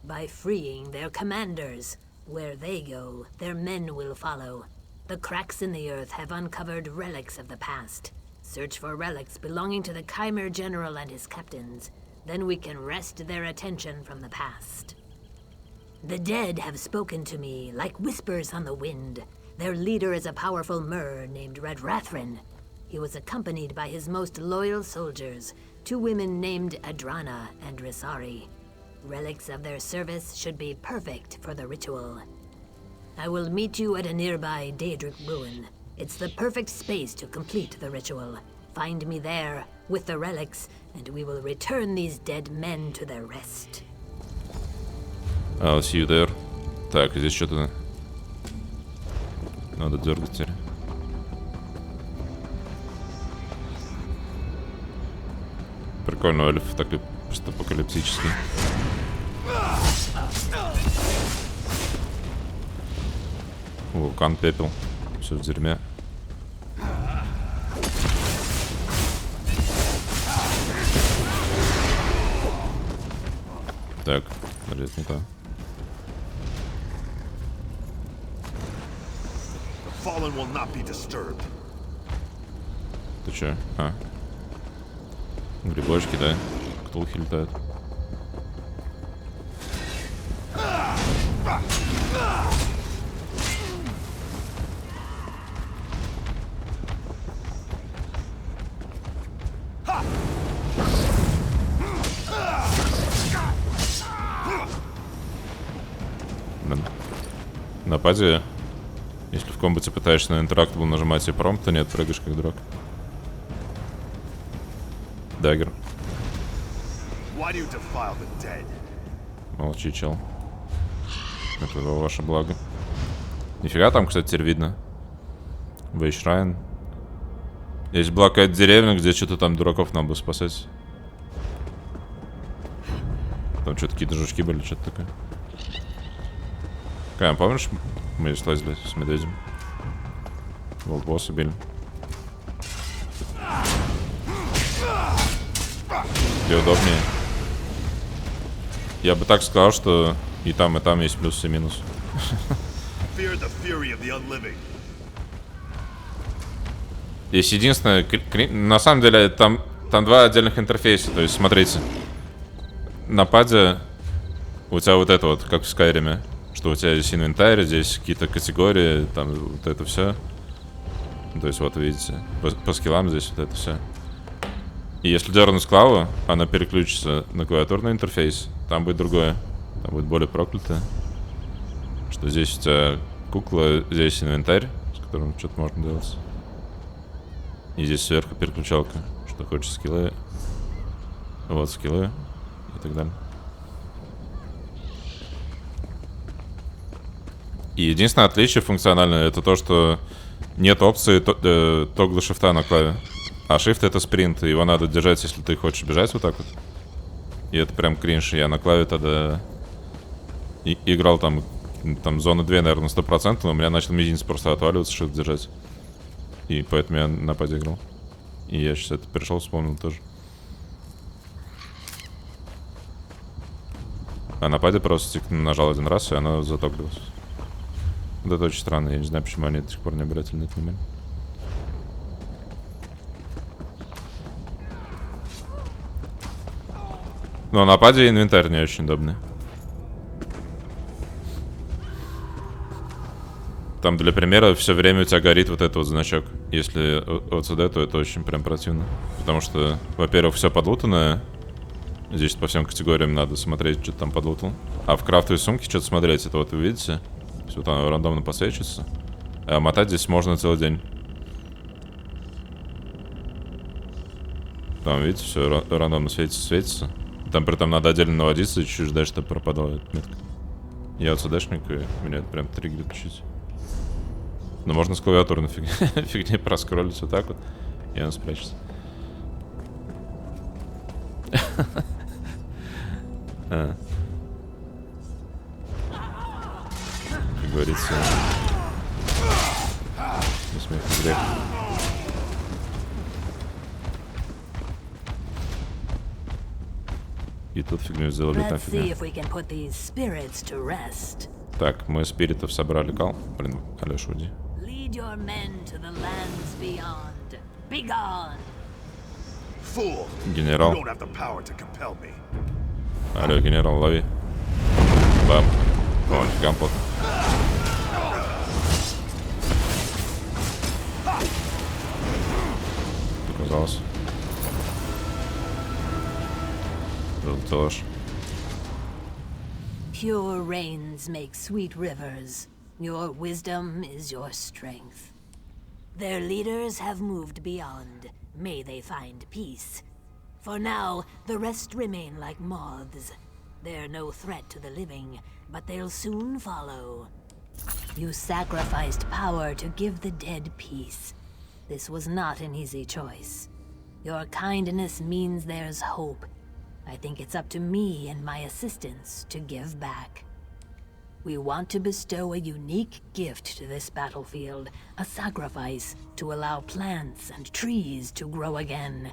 By freeing their commanders, where they go, their men will follow. The cracks in the earth have uncovered relics of the past. Search for relics belonging to the Chimera General and his captains. Then we can wrest their attention from the past. The dead have spoken to me like whispers on the wind. Their leader is a powerful Mer named Red Rathrin. He was accompanied by his most loyal soldiers, 2 women named Adrana and Risari. Relics of their service should be perfect for the ritual. I will meet you at a nearby Daedric ruin. It's the perfect space to complete the ritual. Find me there, with the relics, and we will return these dead men to their rest. I'll see you there. Так, здесь что-то надо дергать теперь. Прикольно, эльф такой постапокалиптический. Вулкан, пепел. Все в дерьме. Так, это не то. Fallen will not be disturbed. Ты чё? А. Грибочки, да? Ктулхи летают. Блин. На паде, если в комбате пытаешься на интерактабл нажимать и промпт, то нет, прыгаешь как дурак. Даггер. Молчи, чел. Это во ваше благо. Нифига там, кстати, теперь видно. Вейшрайн. Здесь была какая-то деревня, где что-то там дураков надо было спасать. Там что-то какие-то жучки были, что-то такое. Кайм, помнишь, мы здесь лазили с медведем? Волкбосса били. Где удобнее. Я бы так сказал, что и там есть плюс и минус. Здесь единственное, на самом деле, там 2 отдельных интерфейса. То есть, смотрите, на паде у тебя вот это вот, как в Скайриме, что у тебя здесь инвентарь, здесь какие-то категории, там вот это все. То есть, вот видите, по скиллам здесь вот это все. И если дернуть клаву, она переключится на клавиатурный интерфейс. Там будет другое. Там будет более проклятое. Что здесь у тебя кукла, здесь инвентарь, с которым что-то можно делать. И здесь сверху переключалка. Что хочешь скиллы. Вот скиллы. И так далее. И единственное отличие функциональное — это то, что нет опции тогла шифта на клаве. А shift это спринт, и его надо держать, если ты хочешь бежать вот так вот. И это прям кринж. Я на клаве тогда играл там зоны 2, наверное, 100%, но у меня начал мизинец просто отваливаться, shift держать. И поэтому я на паде играл. И я сейчас это пришел, вспомнил тоже. А на паде просто нажал один раз, и она затоплилась. Вот это очень странно, я не знаю, почему они до сих пор не обратили на это внимание. Но на паде инвентарь не очень удобный. Там для примера все время у тебя горит вот этот вот значок. Если ОЦД, то это очень прям противно. Потому что, во-первых, все подлутанное. Здесь по всем категориям надо смотреть, что ты там подлутал. А в крафтовой сумке что-то смотреть, это вот вы видите. Все там рандомно подсвечивается. А мотать здесь можно целый день. Там, видите, все рандомно светится. Там при этом надо отдельно наводиться и чуть-чуть ждать, чтобы пропадала эта метка. Я ОЦДшник, и меня это прям триггерит чуть-чуть. Но можно с клавиатуры на фигне проскроллить вот так вот, и она спрячется. Как говорится, не смех не грех. И тут фигню сделали, там фигня. Так, мы спиритов собрали, Кал. Блин, Алёша, уйди. Генерал. Алло, генерал, лови. Бам. О, нифига плохо. Показалось. Залуталаш. Pure rains make sweet rivers. Your wisdom is your strength. Their leaders have moved beyond. May they find peace. For now, the rest remain like moths. They're no threat to the living, but they'll soon follow. You sacrificed power to give the dead peace. This was not an easy choice. Your kindness means there's hope. I think it's up to me and my assistants to give back. We want to bestow a unique gift to this battlefield, a sacrifice to allow plants and trees to grow again.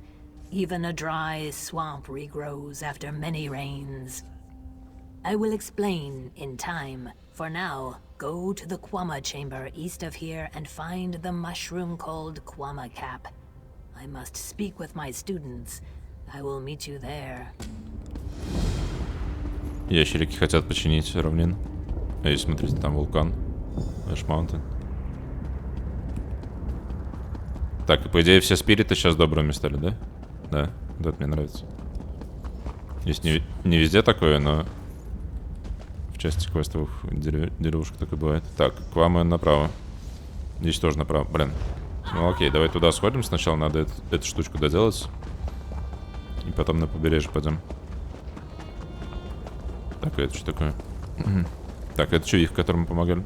Even a dry swamp regrows after many rains. I will explain in time. For now, go to the Kwama chamber east of here and find the mushroom called Kwama Cap. I must speak with my students. I will meet you there. Ящерики хотят починить равнину. Эй, смотрите, там вулкан. Эш Маунтин. Так, и по идее все спириты сейчас добрыми стали, да? Да, да, это мне нравится. Здесь не везде такое, но в части квестовых деревушек такое бывает. Так, к вам направо. Здесь тоже направо. Блин. Ну окей, давай туда сходим. Сначала надо эту штучку доделать. И потом на побережье пойдем. Так, это что такое? Так, это чувик, которому помогали.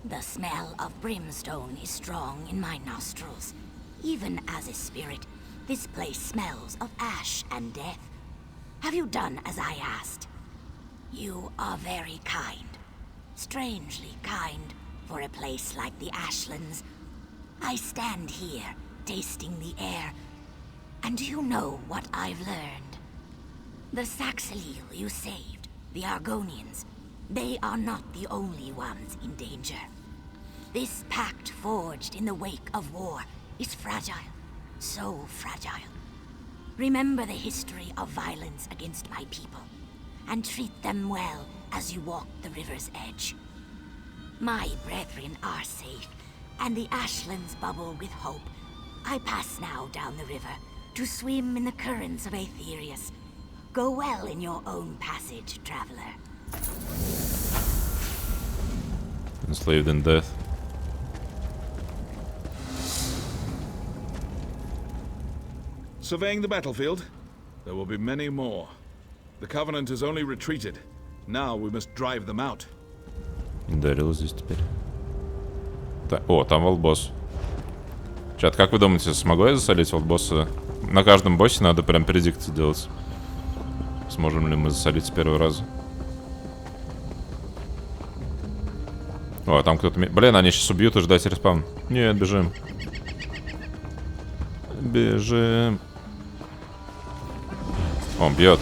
The smell of brimstone is strong in my nostrils. Even as a spirit, this place smells of ash and death. Have you done as I asked? You are very kind. Strangely kind for a place like the Ashlands. I stand here, tasting the air. And do you know what I've learned? The Saxilil you saved, the Argonians, they are not the only ones in danger. This pact forged in the wake of war is fragile, so fragile. Remember the history of violence against my people, and treat them well as you walk the river's edge. My brethren are safe, and the Ashlands bubble with hope. I pass now down the river to swim in the currents of Aetherius. Go well in your own passage, traveler. Enslaved in death. Surveying the battlefield, there will be many more. The Covenant has only retreated. Now we must drive them out. Дарил здесь теперь. О, там волбосс. Чат, как вы думаете, смогу я засолить волбосса? На каждом боссе надо прям предикции делать. Сможем ли мы засолить с первого раза? О, там кто-то... Блин, они сейчас убьют и ждать респаун. Нет, бежим. Бежим. Он бьет.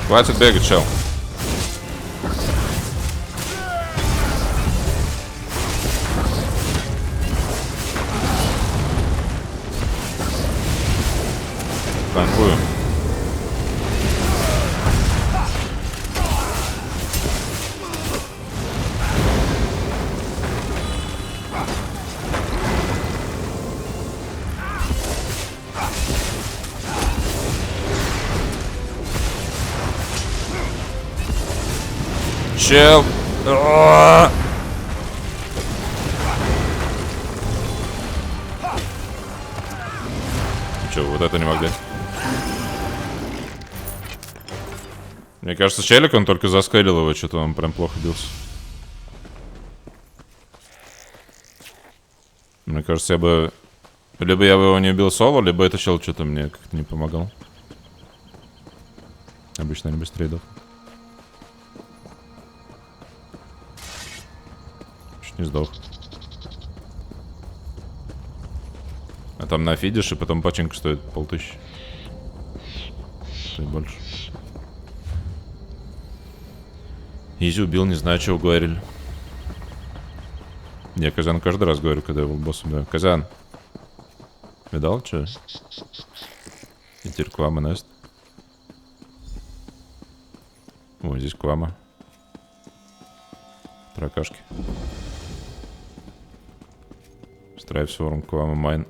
Хватит бегать, чел. Танкую. Чел. Че, вот это не могли? Мне кажется, челик, он только заскейлил его, что-то он прям плохо бился. Мне кажется, я бы... Либо я бы его не убил соло, либо это чел что-то мне как-то не помогал. Обычно они быстрее идут. Чуть не сдох. А там на фидише, потом починка стоит 5000. И больше. Изи убил, не знаю, чего говорили. Я Казан каждый раз говорю, когда его боссом, да. Казан. Видал, что? И теперь Квама Нест. О, здесь Квама. Тракашки. Страйф Сорум, Квама Майн.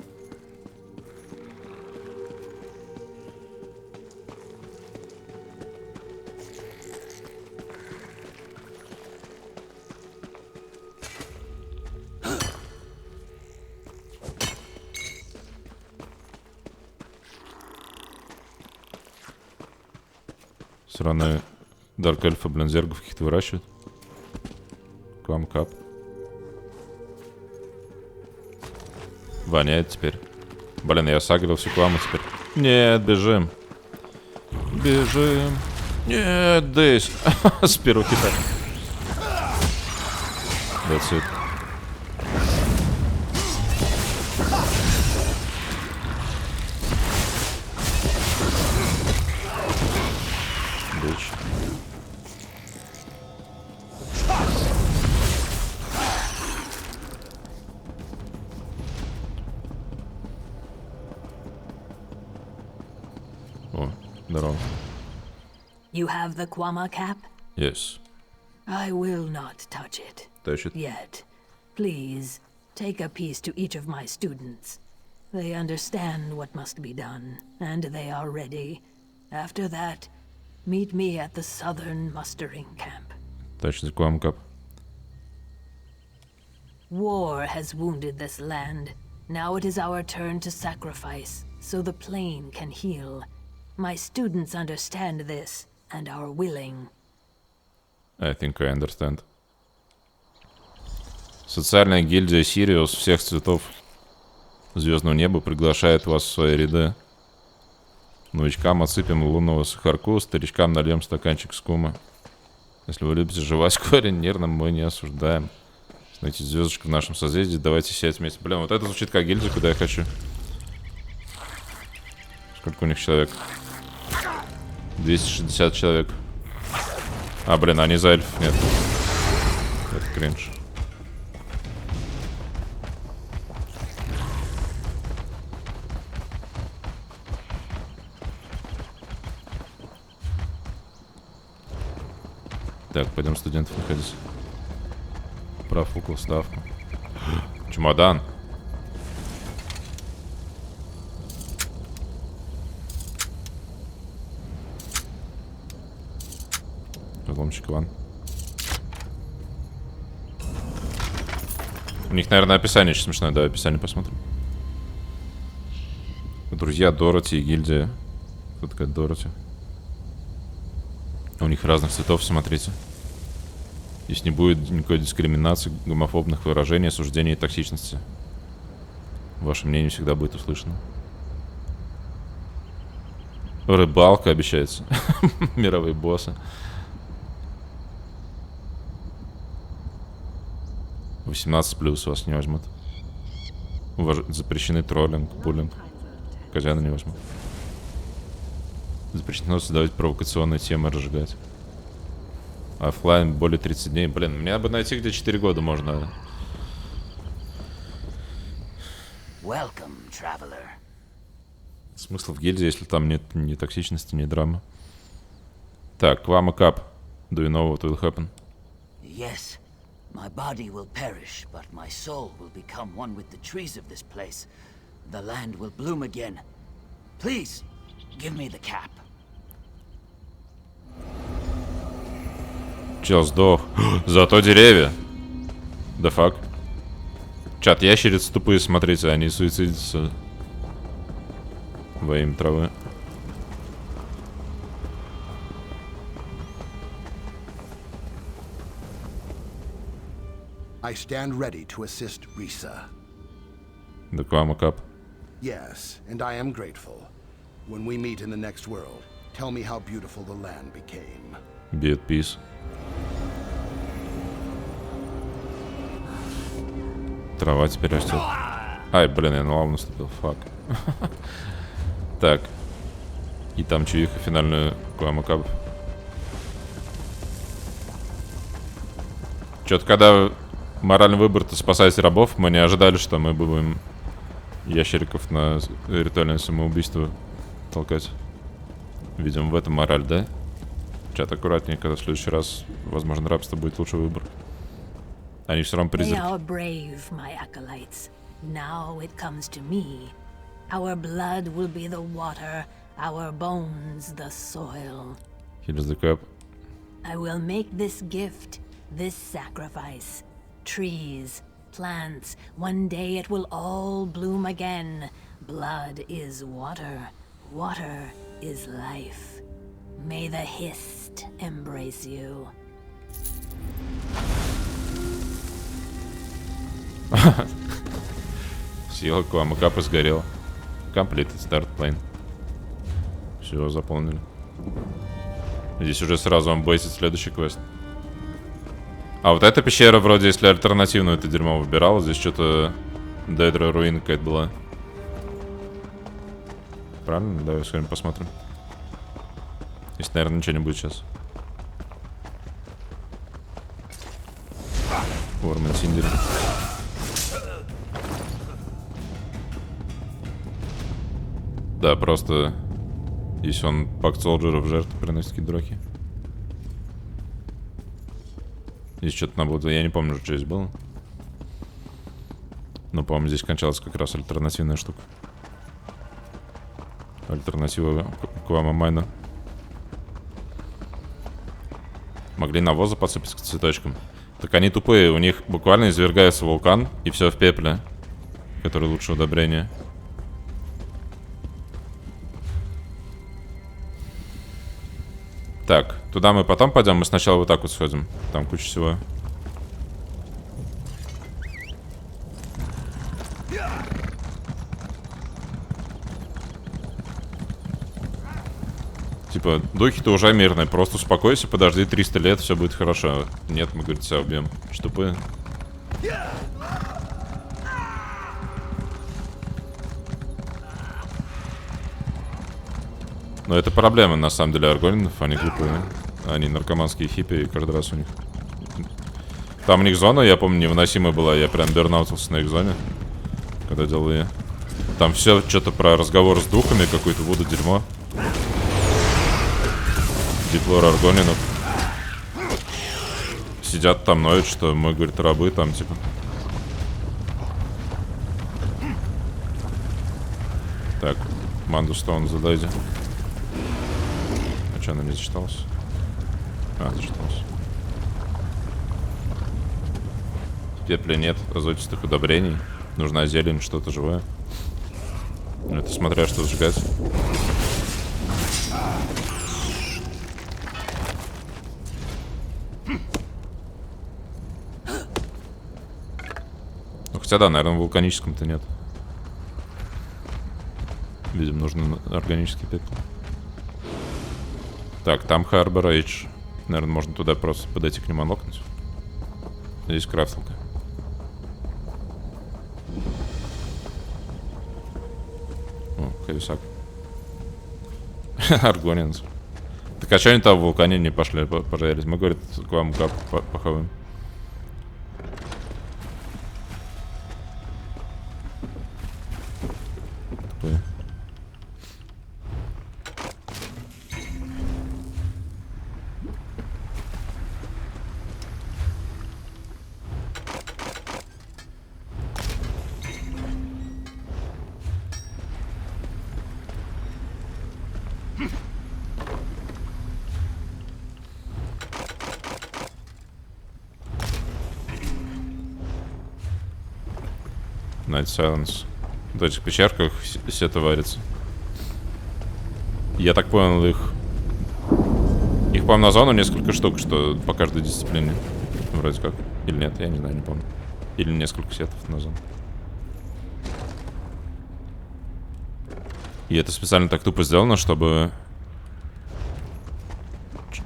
Сраные Дарк Эльфа, блин, зергов каких-то выращивают. Квам кап. Воняет теперь. Блин, я сагрил всю Кваму теперь. Нет, бежим. Бежим. Нет, Дейс. С первого хита. That's it. You have the Kwama cap? Yes. I will not touch it. Touch it. Yet. Please, take a piece to each of my students. They understand what must be done, and they are ready. After that, meet me at the southern mustering camp. Touch the Quam Cup. War has wounded this land. Now it is our turn to sacrifice, so the plain can heal. My students understand this, and are willing. I think I understand. Социальная гильдия Сириус всех цветов звездного неба приглашает вас в свои ряды. Новичкам отсыпем лунного сахарку, старичкам нальем стаканчик скума. Если вы любите жевать корень, нервным мы не осуждаем. Знаете, звездочку в нашем созвездии, давайте сидеть вместе. Блин, вот это звучит как гильдия, куда я хочу. Сколько у них человек? 260 человек. А, блин, они за эльфов, нет. Это кринж. Так, пойдем студентов находить. Профукал ставку. Чемодан. Разломчик ван. У них, наверное, описание очень смешное. Давай описание посмотрим. Друзья Дороти и гильдия. Кто такая Дороти? У них разных цветов, смотрите. Здесь не будет никакой дискриминации, гомофобных выражений, осуждений и токсичности. Ваше мнение всегда будет услышано. Рыбалка обещается. Мировые боссы. 18+ вас не возьмут. Запрещены троллинг, буллинг. Казяна не возьмут. Запрещено создавать провокационные темы, разжигать. Оффлайн более 30 дней. Блин, мне бы найти где 4 года можно. Welcome, traveler. Смысл в гильдии, если там нет ни токсичности, ни драмы. Так, Квама Кап. Do you know what will happen? Yes, my body will perish, but my soul will become one with the trees of this place. The land will bloom again. Please, give me the cap. Чел сдох. Зато деревья. Да фак. Чат, ящерицы тупые, смотрите, они суицидятся во имя травы. I stand ready to assist Risa. Да Квама Кап. Yes, and I am grateful. When we meet in the next world, tell me how beautiful the land became. Be at peace. Трава теперь растет. Ай, блин, я на лаву наступил. Фак. Так. И там чуиха финальную Квама Кап. Чё-то когда моральный выбор-то спасать рабов, мы не ожидали, что мы будем ящериков на ритуальное самоубийство толкать. Видимо, в этом мораль, да? Чат, аккуратнее, когда в следующий раз, возможно, рабство будет лучший выбор. Они все равно призраки. They are brave, my acolytes. Now it comes to me. Our blood will be the water, our bones the soil. Here's the cup. I will make this gift, this sacrifice. Trees, plants, one day it will all bloom again. Blood is water, water is life. May the hist embrace you. Съела Квама Кап и сгорел. Completed start plane. Все, заполнили. Здесь уже сразу вам бейсит следующий квест. А вот эта пещера вроде, если альтернативную это дерьмо выбирал, здесь что-то Дейдра руина какая-то была. Правильно? Давай сходим посмотрим. Здесь, наверное, ничего не будет сейчас. Ворман Синдер. Да, просто если он пакт солджеров в жертву приносит какие-то дураки. Здесь что-то надо было, я не помню, что здесь было. Но, по-моему, здесь кончалась как раз альтернативная штука. Альтернатива Квама Майна. Могли навоза подсыпать к цветочкам. Так они тупые, у них буквально извергается вулкан, и все в пепле. Который лучше удобрения. Так, туда мы потом пойдем, мы сначала вот так вот сходим. Там куча всего. Типа, духи-то уже мирные, просто успокойся, подожди 300 лет, все будет хорошо. Нет, мы, говорит, тебя убьем. Штупы. Но это проблема, на самом деле, аргонинов, они глупые. Они наркоманские хиппи, и каждый раз у них... Там у них зона, я помню, невыносимая была, я прям бернаутился на их зоне, когда делал ее. Там все что-то про разговор с духами, какую-то воду, дерьмо. Диплор аргонинов. Сидят там, ноют, что мы, говорит, рабы там, типа. Так, Манду Стоун задайте. А что, она не зачиталась? А, зачиталась. пепля нет азотистых удобрений. Нужна зелень, что-то живое. Это смотря что сжигать. Ну, хотя да, наверное, в вулканическом-то нет. Видимо, нужен органический пепел. Так, там Harbor Age. Наверное, можно туда просто подойти к нему анлокнуть. Здесь крафтилка. О, Хависак. Аргонинс. Так а что они там в вулкане не пошли пожарить? Мы, говорит, к вам похаваем. Night Silence. В этих пещерках сета варится. Я так понял, их, по-моему, на зону несколько штук, что по каждой дисциплине. Вроде как. Или нет, я не знаю, не помню. Или несколько сетов на зону. И это специально так тупо сделано, чтобы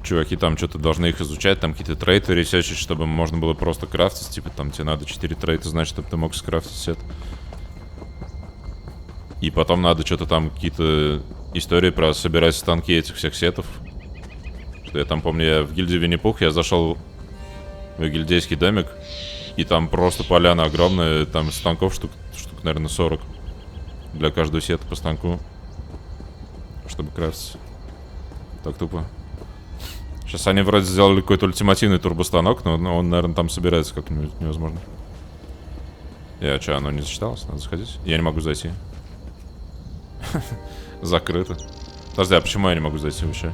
чуваки там что-то должны их изучать, там какие-то трейты ресечить, чтобы можно было просто крафтить. Типа там тебе надо 4 трейта знать, чтобы ты мог скрафтить сет. И потом надо что-то там, какие-то истории про собирать станки этих всех сетов. Что я там помню, я в гильдии Винни-Пух, я зашел в гильдейский домик, и там просто поляна огромная, там станков штук, наверное, 40. Для каждого сета по станку. Чтобы крафтить. Так тупо. Сейчас они вроде сделали какой-то ультимативный турбостанок, но он, наверное, там собирается как-нибудь невозможно. А что, оно не зачиталось? Надо заходить? Я не могу зайти. Закрыто. Подожди, а почему я не могу зайти вообще?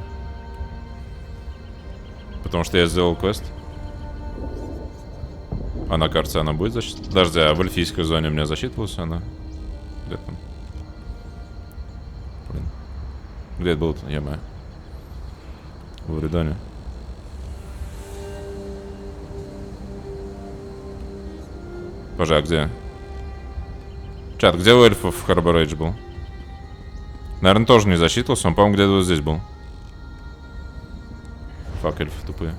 Потому что я сделал квест. А на карте она будет засчитана? Подожди, а в эльфийской зоне у меня засчитывалась она? Где там? Блин. Где это было-то? Я-моё. В Уридоне. Боже, а где? Чат, где у эльфов Harbor Age был? Наверное, тоже не засчитывался, он, по-моему, где-то вот здесь был. Фак, эльфы тупые.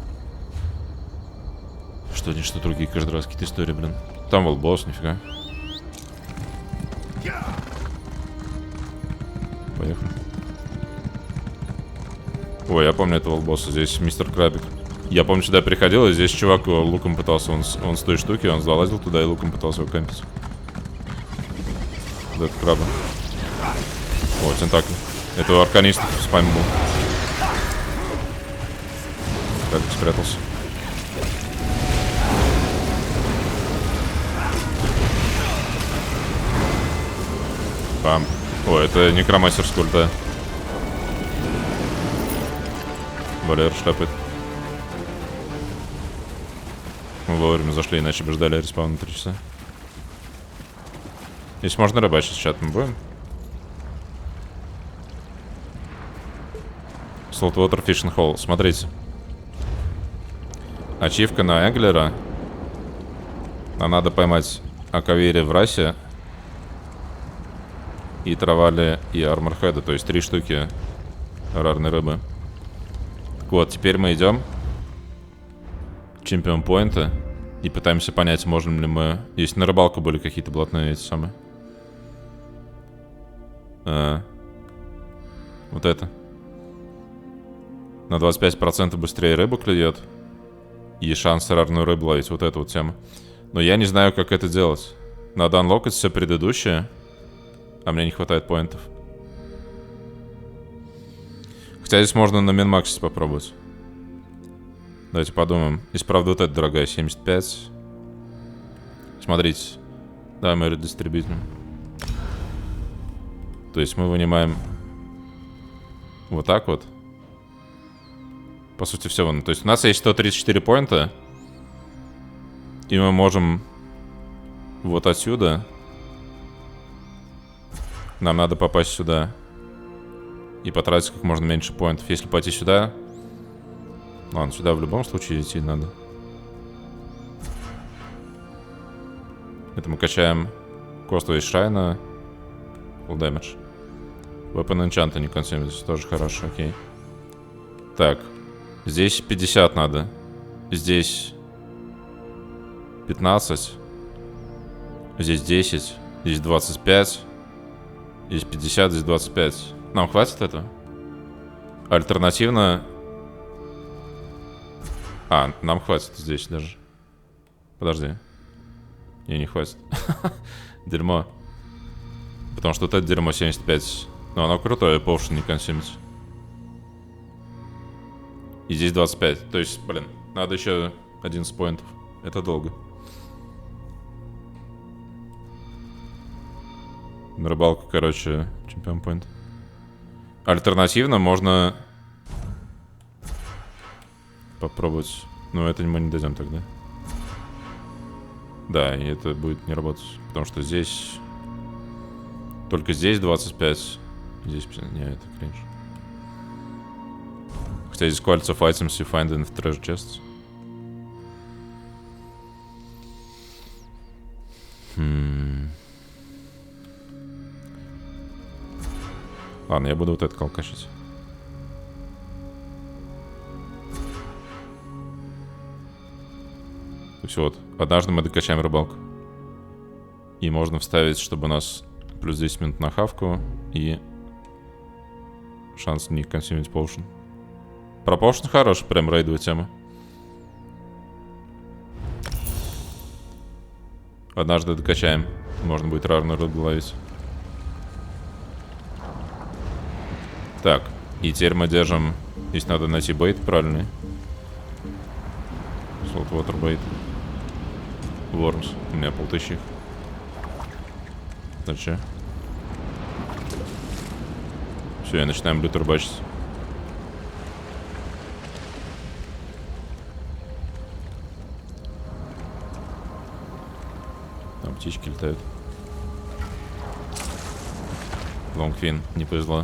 Что они, что другие, каждый раз какие-то истории, блин. Там был босс, нифига. Поехали. Ой, я помню этого босса. Здесь мистер Крабик. Я помню, сюда приходил, и здесь чувак луком пытался. Он с той штуки, он залазил туда и луком пытался его кемпить. Вот это краба. О, тентакль. Это у арканистов спам был. Крабик спрятался. Пам. О, это некромастер с культа. Валер шляпает. Мы вовремя зашли, иначе бы ждали респаун на 3 часа. Если можно рыбачить с чатом, будем? Saltwater Fishing Hole. Смотрите. Ачивка на Эглера. Нам надо поймать Акавири в расе. И Травали, и Арморхеда. То есть 3 штуки рарной рыбы. Так вот, теперь мы идем Чемпион Пойнта и пытаемся понять, можем ли мы... Если на рыбалку были какие-то блатные эти самые. Вот это. На 25% быстрее рыбу клюет. И шанс рарную рыбу ловить. Вот эта вот тема. Но я не знаю, как это делать. Надо анлокать все предыдущее. А мне не хватает поинтов. Хотя здесь можно на минмаксе попробовать. Давайте подумаем. Здесь, правда, вот эта дорогая, 75. Смотрите. Давай мы редистрибьютим. То есть мы вынимаем вот так вот. По сути, все. То есть у нас есть 134 поинта. И мы можем вот отсюда. Нам надо попасть сюда. И потратить как можно меньше поинтов. Если пойти сюда... Ладно, сюда в любом случае идти надо. Это мы качаем костовый шрайна. Full damage. Weapon enchant не консумится. Тоже хорошо, окей. Так. Здесь 50 надо. Здесь 15. Здесь 10. Здесь 25. Здесь 50, здесь 25. Нам хватит этого? Альтернативно... нам хватит здесь даже. Подожди. Не хватит. Дерьмо. Потому что вот это дерьмо 75. Но оно крутое, potion не консумится. И здесь 25. То есть, блин, надо еще 11 поинтов. Это долго. На рыбалку, короче, чемпион поинт. Альтернативно можно попробовать. Но это мы не дойдем тогда. Да, и это будет не работать. Потому что здесь... Только здесь 25. Здесь 50. Не, это кринж. Хотя здесь quality of items you find in the treasure chests. Ладно, я буду вот это колкашить. То есть вот, однажды мы докачаем рыбалку. И можно вставить, чтобы у нас плюс 10 минут на хавку и шанс не консумить potion. Про potion хорошая прям рейдовая тема. Однажды докачаем. Можно будет рарную рыбу ловить. Так, и теперь мы держим... Здесь надо найти бейт правильный. Saltwater bait. Worms. У меня 5000 их. Дальше. Все, я начинаем лют рыбачить. Там птички летают. Лонгфин, не повезло.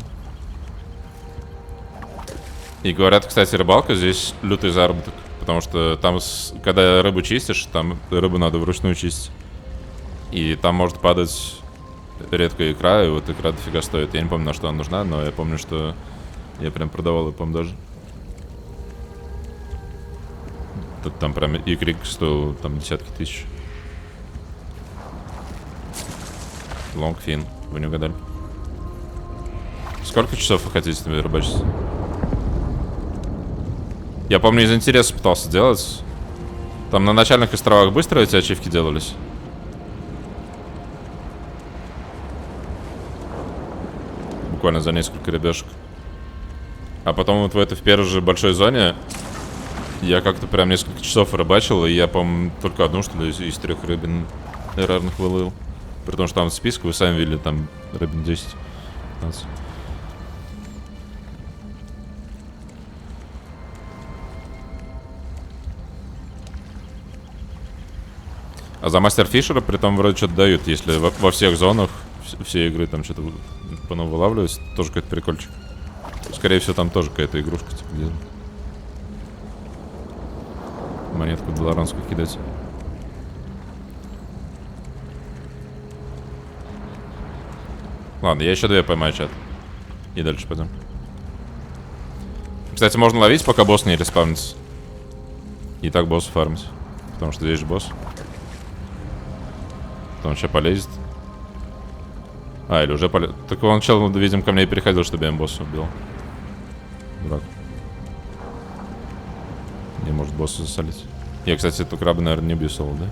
И говорят, кстати, рыбалка здесь лютый заработок. Потому что там, когда рыбу чистишь, там рыбу надо вручную чистить. И там может падать редкая икра, и вот икра дофига стоит. Я не помню, на что она нужна, но я помню, что я прям продавал ее, по-моему, даже. Там прям икрик стоил там десятки тысяч. Лонгфин, вы не угадали. Сколько часов вы хотите рыбачить? Я помню, из интереса пытался делать. Там на начальных островах быстро эти ачивки делались. Буквально за несколько рыбешек. А потом вот в первой же большой зоне я как-то прям несколько часов рыбачил, и я, по-моему, только одну, что ли, из 3 рыбин рарных выловил. При том, что там список, вы сами видели, там рыбин 10-15. А за Мастер Фишера при том вроде что-то дают, если во всех зонах все игры там что-то по-новому вылавливаются, тоже какой-то прикольчик. Скорее всего, там тоже какая-то игрушка, типа, где монетку долларанскую кидать. Ладно, я еще 2 поймаю, чат. И дальше пойдем. Кстати, можно ловить, пока босс не респавнится. И так босс фармить. Потому что здесь же босс. Он сейчас полезет. Или уже полез. Так он, чел, видимо, ко мне и переходил, чтобы я им босса убил. Дурак. Не может босса засолить. Я, кстати, эту краба, наверное, не бью соло, да?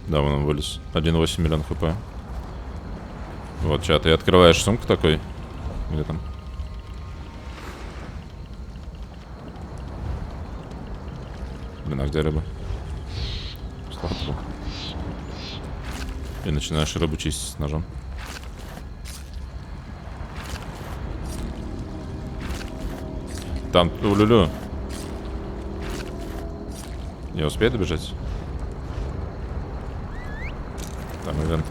Да, вон он вылез. 1,8 миллиона хп. Вот, чат, и открываешь сумку такой. Где там? Блин, а где рыба? Слабо. И начинаешь рыбу чистить с ножом. Там улюлю. Не успею добежать? Там ивент.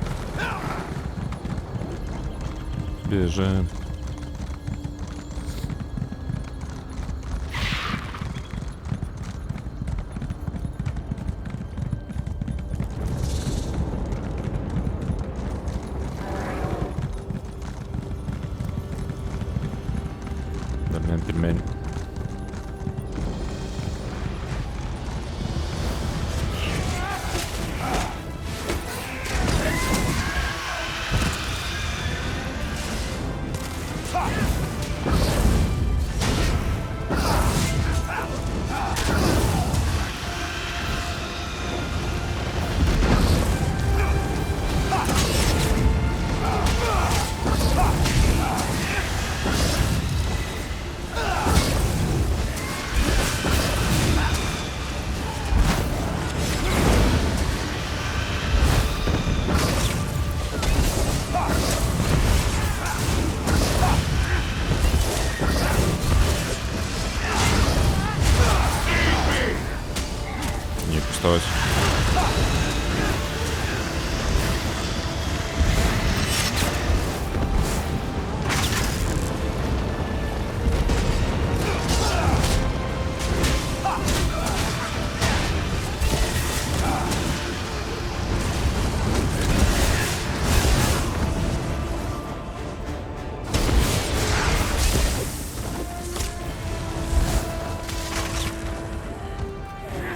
Бежим. Пельмень. Не пустовать.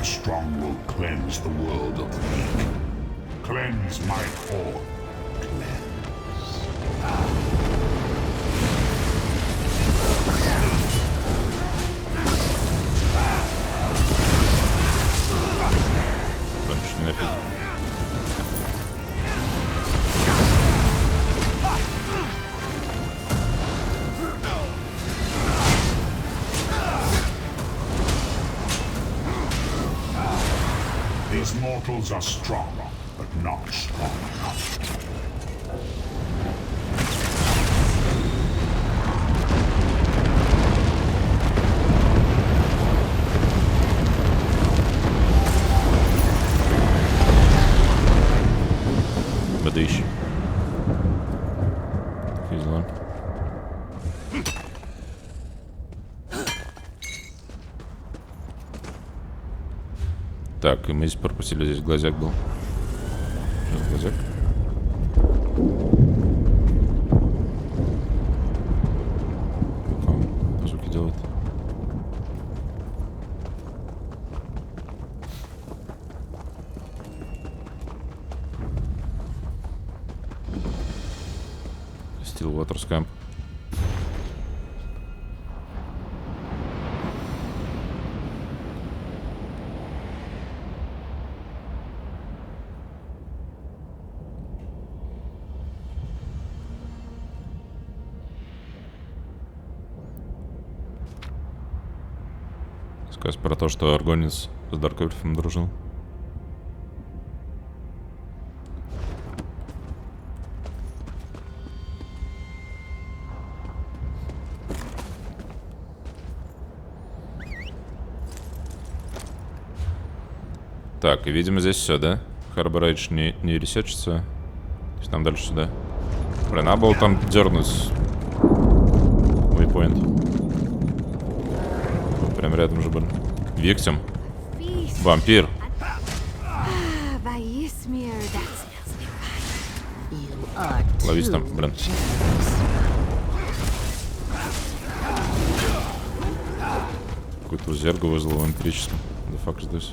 The strong will cleanse the world of the weak. Cleanse my horde. Больше не опять. These mortals are strong, but not strong enough. Бадыщ. Физло. Так, и мы здесь пропустили, здесь глазяк был. Сейчас глазяк. Там звуки делает. Steel Water Scamp. Сказ про то, что Аргонец с Дарквельфом дружил. Так, и видимо здесь все, да? Харбор Эйдж не ресечется. То есть нам дальше сюда. Блин, надо было там дернуть. Waypoint. Прям рядом же был. Виктим. Вампир. Ловись там, блин. Какую-то зергу вызвал вампирическую. The fuck is this?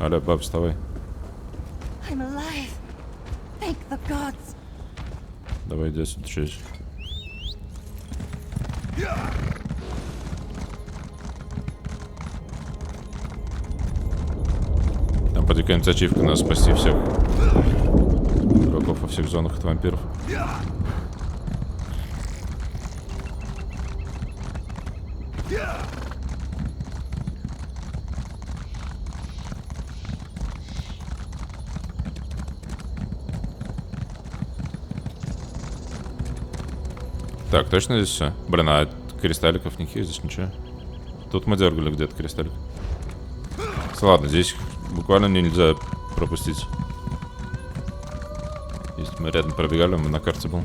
Аля, баб, вставай. I'm alive. Thank the gods. Давай, иди сюда, чуть. Там поди какая-нибудь ачивка, надо спасти всех игроков во всех зонах от вампиров. Так, точно здесь все? Блин, а кристалликов никаких здесь ничего. Тут мы дергали где-то кристаллик. Ладно, здесь буквально нельзя пропустить. Если мы рядом пробегали, мы на карте был.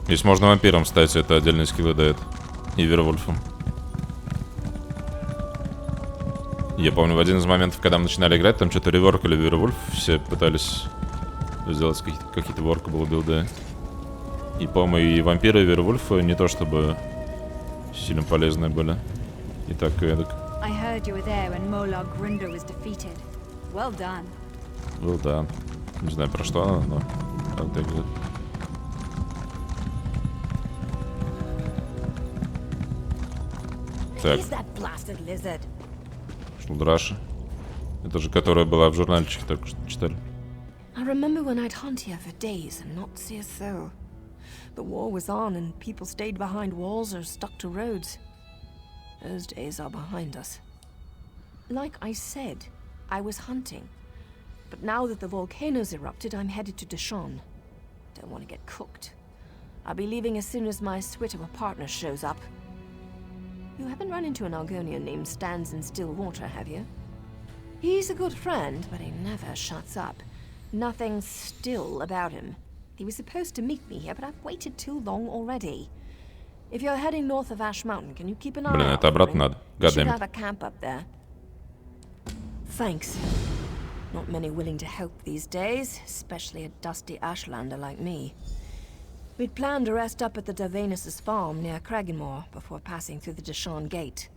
Здесь можно вампиром стать, это отдельные скиллы дает. И вервольфом. Я помню, в один из моментов, когда мы начинали играть, там что-то реворк или вервольф, все пытались сделать какие-то воркабл билды. И, по-моему, и вампиры, и вервольфы не то чтобы сильно полезные были. И так, и эдак. Well done. Не знаю, про что она, но... так говорит. Так. Шулдраша. Это же которая была в журнальчике, только что читали. I remember when I'd hunt here for days and not see a soul. The war was on and people stayed behind walls or stuck to roads. Those days are behind us. Like I said, I was hunting. But now that the volcano's erupted, I'm headed to Deshaun. Don't want to get cooked. I'll be leaving as soon as my suite of a partner shows up. You haven't run into an Argonian named Stands in Stillwater, have you? He's a good friend, but he never shuts up. Nothing still about him. He was supposed to meet me here, but I've waited too long already. If you're heading north of Ash Mountain, can you keep an eye out? Это обратно надо. You should have a camp up there. Thanks. Not many willing to help these days, especially a dusty Ashlander like me. We'd planned to rest up at the Davanus' farm near Cragganmore before passing through the Deshaun Gate.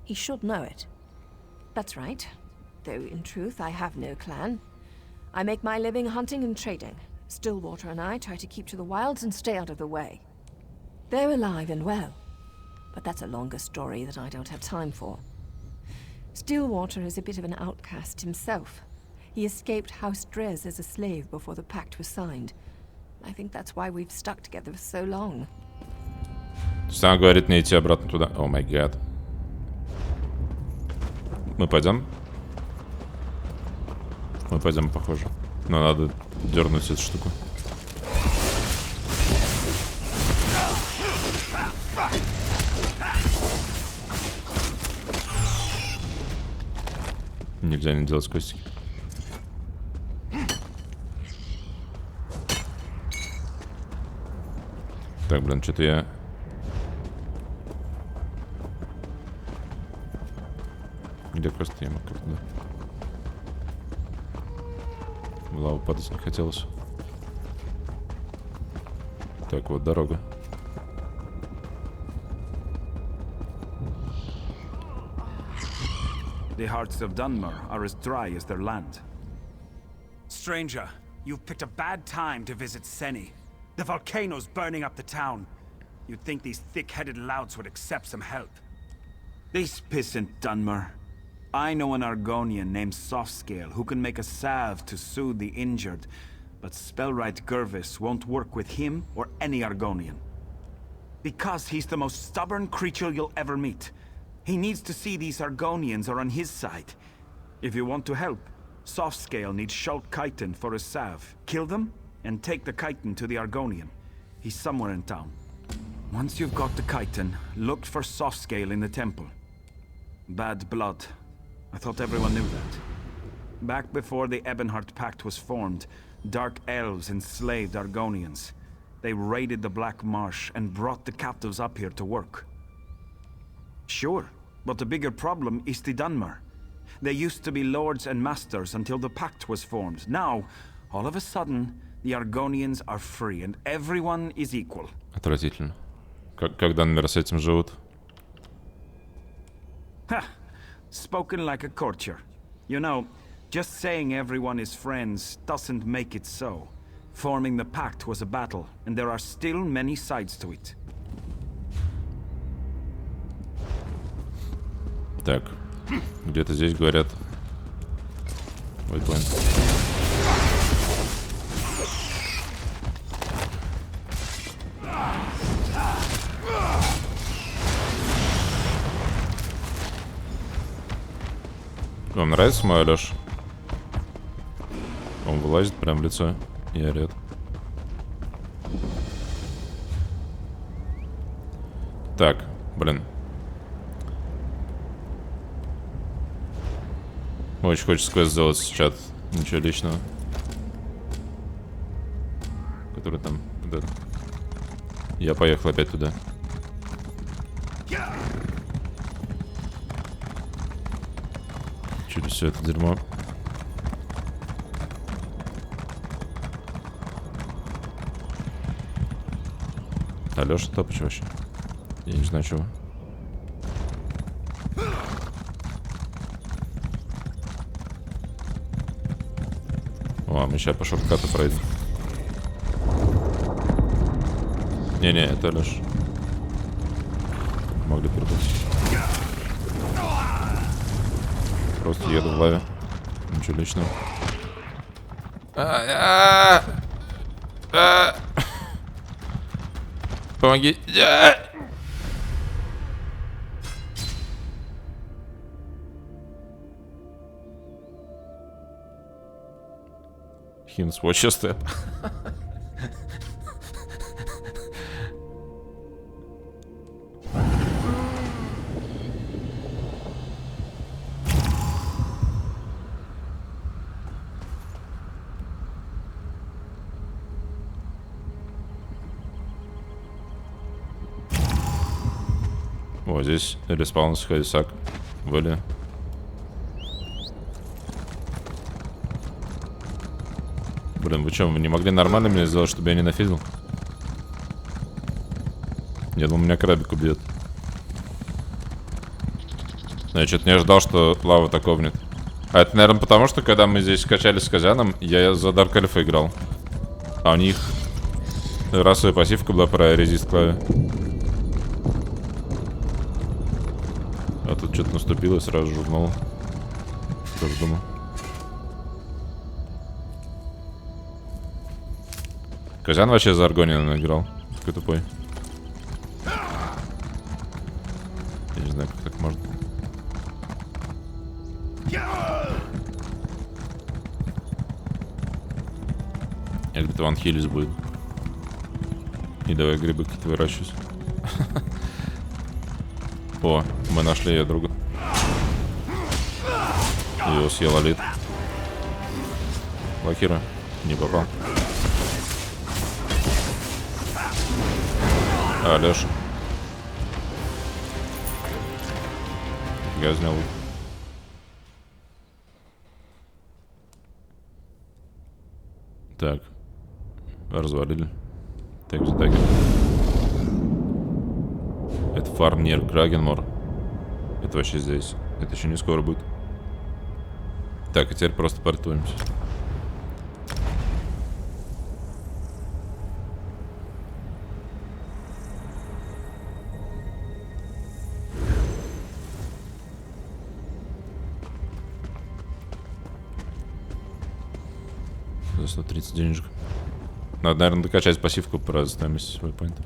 He should know it. That's right. Though, in truth, I have no clan. I make my living hunting and trading. Stillwater and I try to keep to the wilds and stay out of the way. They're alive and well, but that's a longer story that I don't have time for. Stillwater is a bit of an outcast himself. He escaped House Drez as a slave before the pact was signed. I think that's why we've stuck together for so long. Сам говорит не идти обратно туда. О май гад. Мы пойдем? Мы пойдем, похоже. Но надо дернуть эту штуку. Нельзя не делать костики. Так, блин, что-то я... Где кости? Я мог как-то... В лаву падать не хотелось. Так, вот дорога. The hearts of Dunmer are as dry as their land. Stranger, you've picked a bad time to visit Seni. The volcano's burning up the town. You'd think these thick-headed louts would accept some help. This pissant Dunmer. I know an Argonian named Softscale who can make a salve to soothe the injured, but Spellwright Gervis won't work with him or any Argonian. Because he's the most stubborn creature you'll ever meet. He needs to see these Argonians are on his side. If you want to help, Softscale needs Shult Chiton for a salve. Kill them, and take the chitin to the Argonian. He's somewhere in town. Once you've got the chitin, look for Softscale in the temple. Bad blood. I thought everyone knew that. Back before the Ebonheart Pact was formed, dark elves enslaved Argonians. They raided the Black Marsh and brought the captives up here to work. Sure, but the bigger problem is the Dunmer. They used to be lords and masters until the pact was formed. Now, all of a sudden, the Argonians are free and everyone is equal. Отвратительно. Как Данмер с этим живут? Ha! Spoken like a courtier. You know, just saying everyone is friends doesn't make it so. Forming the pact was a battle, and there are still many sides to it. Так, где-то здесь говорят. Waypoint. Вам нравится мой Алёш? Он вылазит прям в лицо и орёт. Так, блин. Очень хочется квест сделать с чат. Ничего личного. Который там... Да. Я поехал опять туда. Через все это дерьмо. Алёша топыч вообще. Я не знаю чего. О, мы сейчас по шорткату пройдем. Не-не, это Алёша. Могли перепутать. Просто еду в лаве. Ничего личного. Помоги. Hints watch your step. О, здесь респаунс Хайсак. Были. Блин, вы что, вы не могли нормально меня сделать, чтобы я не нафидел? Я думал, меня крабик убьет. Но я что-то не ожидал, что лава так овнет. А это, наверное, потому что, когда мы здесь скачались с Казяном, я за Дарк Эльфа играл. А у них расовая пассивка была про резист клаве. А тут что-то наступило и сразу журнал. Тоже думал. Казян вообще за Аргонина играл. Такой тупой. Я не знаю, как так можно. Я где-то Ван Хиллис будет. И давай грибы какие-то выращивать. О, мы нашли ее друга. Ее съел Алит. Лакира. Не попал. А, Леша. Я снял. Так. Развалили. Так, так. Это фарм Нир Крагенмор. Это вообще здесь. Это еще не скоро будет. Так, и теперь просто портуемся. За 130 денежек. Надо, наверное, докачать пассивку про стоимость свой поинт.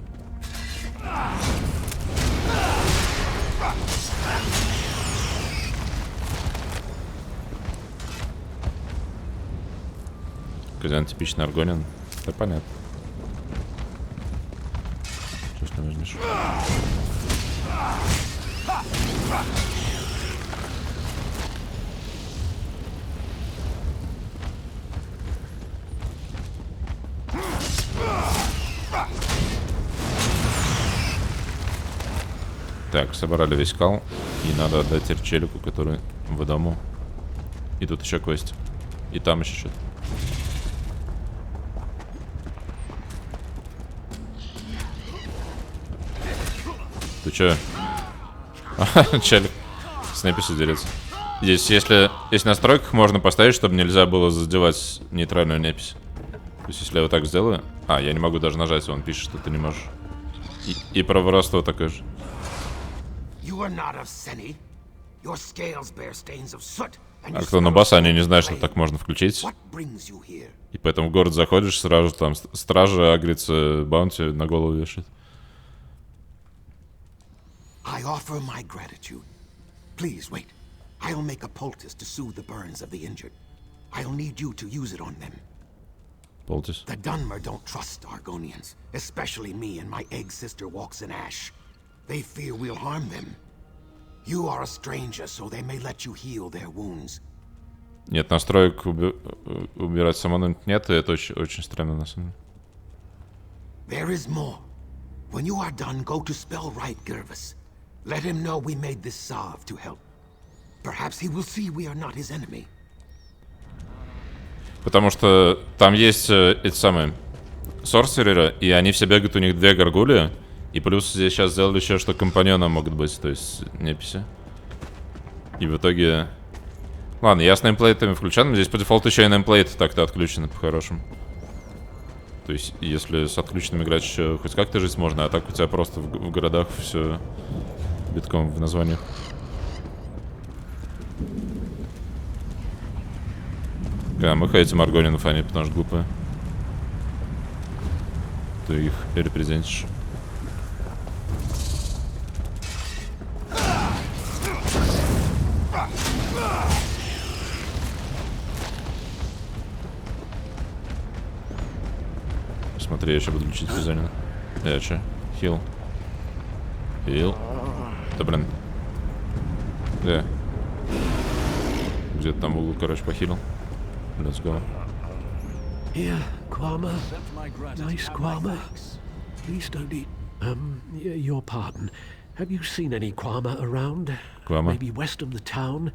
Казян типичный аргонин. Да понятно. Что ж ты возьмешь? Так, собрали весь кал. И надо отдать теперь челику, который в дому. И тут еще квест. И там еще что-то. Ты че? Челик. С неписью делится. Здесь, если в настройках можно поставить, чтобы нельзя было задевать нейтральную непись. То есть, если я вот так сделаю... А, я не могу даже нажать, он пишет, что ты не можешь. И про воровство такое же. А кто на босса, они не знают, что так можно включить. И поэтому в город заходишь, сразу там стража агрится, баунти на голову вешает. I offer my gratitude. Please wait. I'll make a poultice to soothe the burns of the injured. I'll need you to use it on them. Poultice. The Dunmer don't trust Argonians, especially me and my egg sister walks in ash. They fear we'll harm them. You are a stranger, so they may let you heal their wounds. Нет, настроек убирать самонуть нет, и это очень странно на самом деле. There is more. When you are done, go to Spellright Gervis. Let him know we made this salve to help. Perhaps he will see we are not his enemy. Потому что там есть эти самые сорсереры, и они все бегают, у них 2 горгульи, и плюс здесь сейчас сделали еще, что компаньоны могут быть, то есть неписи. И в итоге... Ладно, я с неймплейтами включен, здесь по дефолту еще и неймплейты так-то отключены по-хорошему. То есть, если с отключенным играть еще хоть как-то жить можно, а так у тебя просто в городах все битком в названиях. Да, мы хейтим аргонинов, они потому что глупые. Ты их репрезентишь. Смотри, я еще буду лечить Физанина. Я че? Хил. Хил. Да блин. Где? Где-то там в углу, короче, похилил. Let's go. Here, Kwama. Nice Kwama. Please don't eat. Your pardon. Have you seen any Kwama around? Kwama? Maybe west of the town?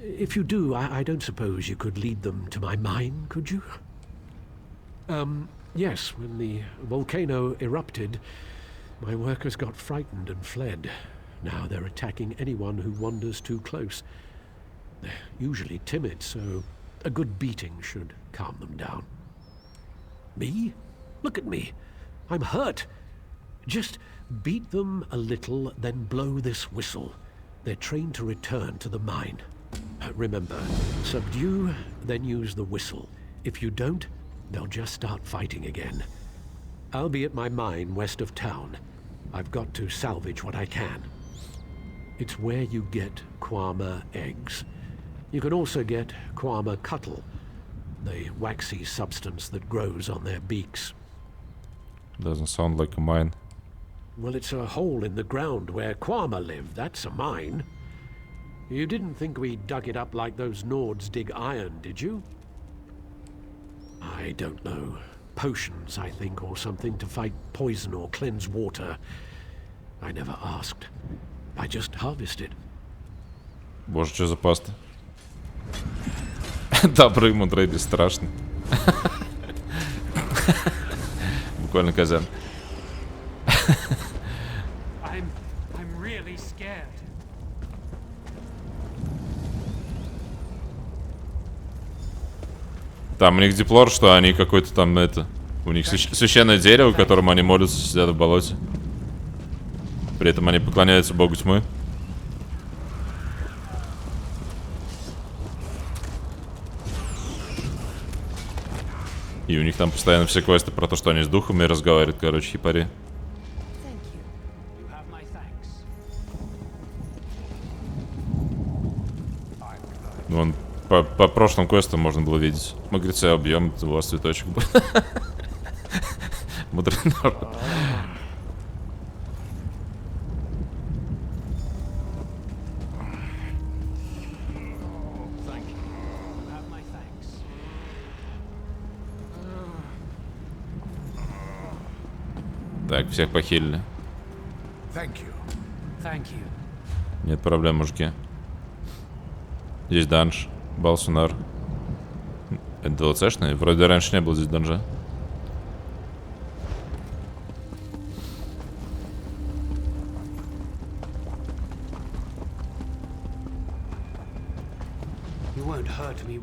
If you do, I don't suppose you could lead them to my mine, could you? Yes, when the volcano erupted, my workers got frightened and fled. Now they're attacking anyone who wanders too close. They're usually timid, so a good beating should calm them down. Me? Look at me. I'm hurt. Just beat them a little, then blow this whistle. They're trained to return to the mine. Remember, subdue, then use the whistle. If you don't, they'll just start fighting again. I'll be at my mine west of town. I've got to salvage what I can. It's where you get Kwama eggs. You can also get Kwama cuttle, the waxy substance that grows on their beaks. Doesn't sound like a mine. Well, it's a hole in the ground where Kwama live. That's a mine. You didn't think we dug it up like those Nords dig iron, did you? I don't know. Potions, I think, or something to fight poison or cleanse water. I never asked. I just harvested. Боже, что за паста? Да, прыгнут рейби страшно. Буквально казан. I'm really scared. Там у них диплор, что они какой-то там это... У них священное дерево, которому они молятся, сидят в болоте. При этом они поклоняются богу тьмы. И у них там постоянно все квесты про то, что они с духами разговаривают, короче, хипари. Вон, по прошлым квестам можно было видеть. Мы, говорит, себя убьем, у вас цветочек будет. Мудрый народ. Так, всех похилили. Нет проблем, мужики. Здесь данж, Балсунар. Это ДЛЦшный? Вроде раньше не было здесь данжа.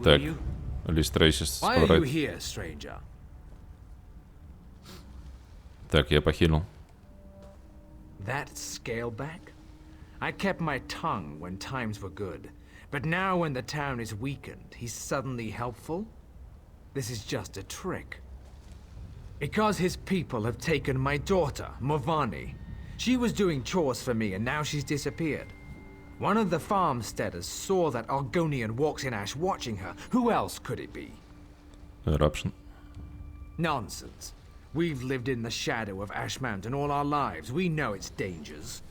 Так, лист Трейсис. Так, я похилил. That scaleback? I kept my tongue when times were good, but now when the town is weakened, he's suddenly helpful? This is just a trick. Because his people have taken my daughter, Movani. She was doing chores for me and now she's disappeared. One of the farmsteaders saw that Argonian walks in ash watching her. Who else could it be? Eruption. Nonsense. We've lived in the shadow of Ash Mountain all our lives. We know its dangers.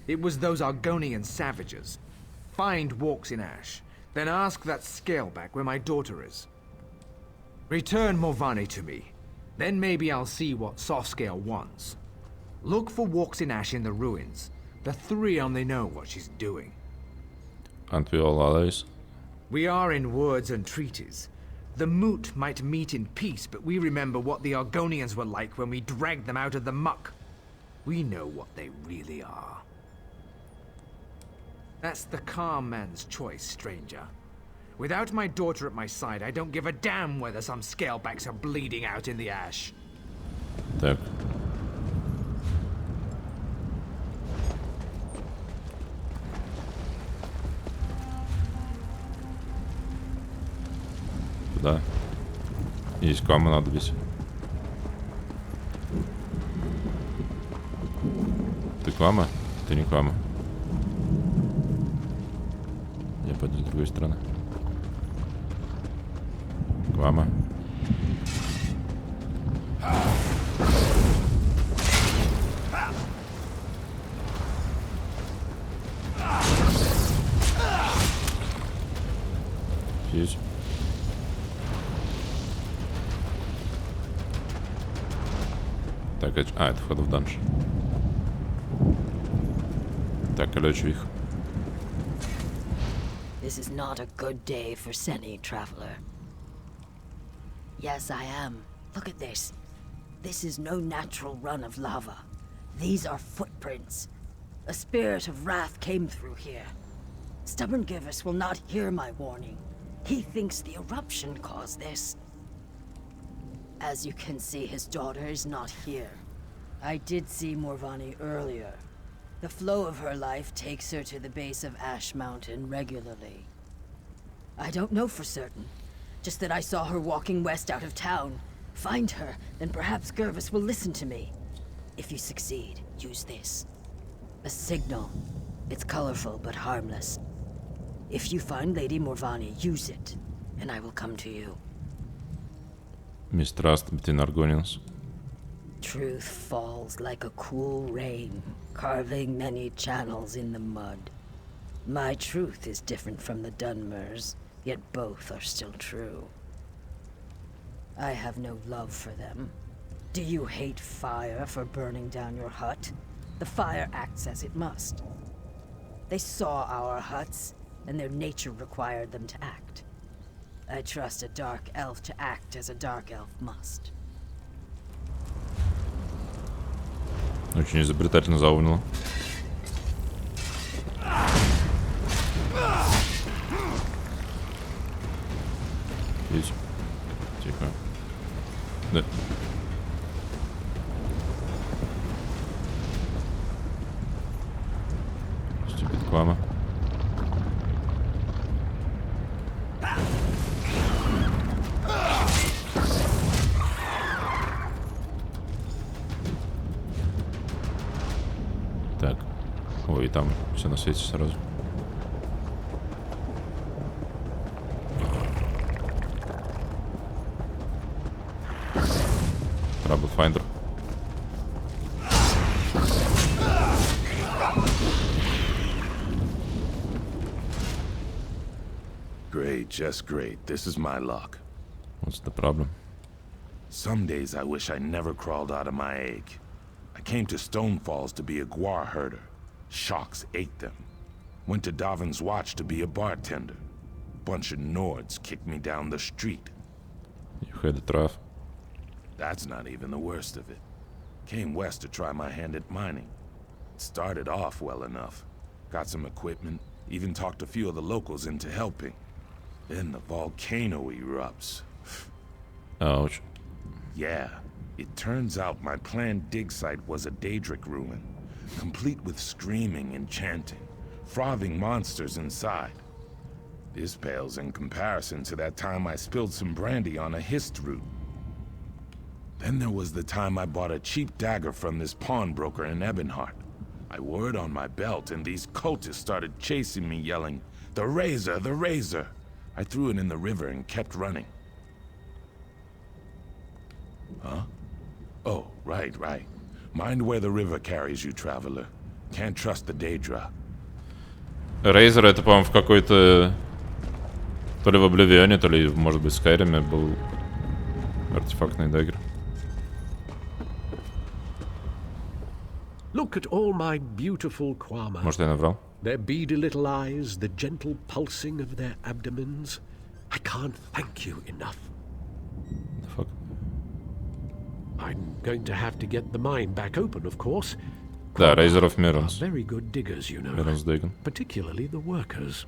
It was those Argonian savages. Find walks in ash. Then ask that scaleback where my daughter is. Return Morvani to me. Then maybe I'll see what Softscale wants. Look for walks in ash in the ruins. The three only know what she's doing. Aren't we all allies? We are in words and treaties. The Moot might meet in peace, but we remember what the Argonians were like when we dragged them out of the muck. We know what they really are. That's the calm man's choice, stranger. Without my daughter at my side, I don't give a damn whether some scalebacks are bleeding out in the ash. Так. Да. Есть кому надо бить. Ты Квама? Ты не Квама. Я пойду с другой стороны. Квама. Фьюз. Так, это вход в данж. Так, колючий их. This is not a good day for Seni, traveler. Yes, I am. Look at this. This is no natural run of lava. These are footprints. A spirit of wrath came through here. Stubborn Givus will not hear my warning. He thinks the eruption caused this. As you can see, his daughter is not here. I did see Morvani earlier. The flow of her life takes her to the base of Ash Mountain regularly. I don't know for certain. Just that I saw her walking west out of town. Find her, then perhaps Gervis will listen to me. If you succeed, use this. A signal. It's colorful but harmless. If you find Lady Morvani, use it, and I will come to you. Mistrust between Argonians. Truth falls like a cool rain, carving many channels in the mud. My truth is different from the Dunmers, yet both are still true. I have no love for them. Do you hate fire for burning down your hut? The fire acts as it must. They saw our huts, and their nature required them to act. I trust a dark elf to act as a dark elf must. Очень изобретательно заумно. Видите? Тихо. Да. Ступит Квама. Так. Ой, и там все на свете сразу. Trouble Finder. Great, just great. This is my luck. What's the problem? Some days I wish I never crawled out of my egg. I came to Stone Falls to be a guar herder. Sharks ate them. Went to Darwin's Watch to be a bartender. Bunch of Nords kicked me down the street. You had it rough. That's not even the worst of it. Came west to try my hand at mining. It started off well enough. Got some equipment, even talked a few of the locals into helping. Then the volcano erupts. Ouch. Yeah, it turns out my planned dig site was a Daedric ruin, complete with screaming and chanting, frothing monsters inside. This pales in comparison to that time I spilled some brandy on a hist root. Then there was the time I bought a cheap dagger from this pawnbroker in Ebonheart. I wore it on my belt, and these cultists started chasing me, yelling, "The razor, the razor!" I threw it in the river and kept running. Huh? Oh, right. Mind where the river carries you, traveler. Can't trust the Daedra. Рейзер это, по-моему, в какой-то... То ли в Обливионе, то ли, может быть, в Скайриме был артефактный даггер. Look at all my beautiful Kwama. Может, я наврал? Their beady little eyes, the gentle pulsing of their abdomens. I can't thank you enough. The fuck? I'm going to have to get the mine back open, of course. Да, Razor of Mirrors. Very good diggers, you know. Mirrors digging. Particularly the workers.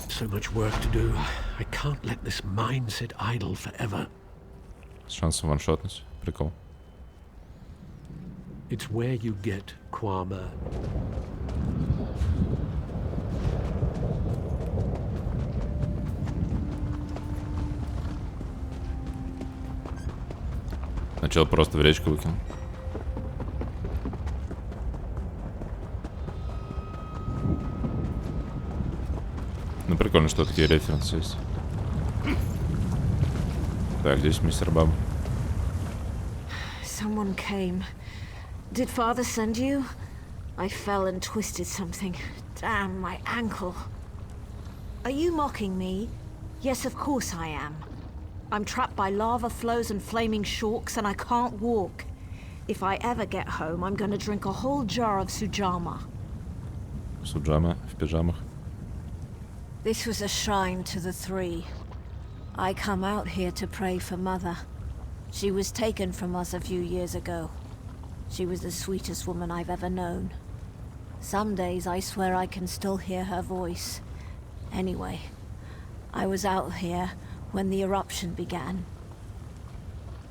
So much work to do. I can't let this mine sit idle forever. С шансом ваншотнуть. Прикол. It's where you get Kwama. Сначала просто в речку выкинул. Ну прикольно, что такие референсы есть. Так, здесь мистер Баб. Someone came. Did Father send you? I fell and twisted something. Damn, my ankle. Are you mocking me? Yes, of course I am. I'm trapped by lava flows and flaming shorks, and I can't walk. If I ever get home, I'm gonna drink a whole jar of Sujama. Суджама в пижамах. This was a shrine to the three. I come out here to pray for Mother. She was taken from us a few years ago. She was the sweetest woman I've ever known. Some days I swear I can still hear her voice. Anyway, I was out here when the eruption began.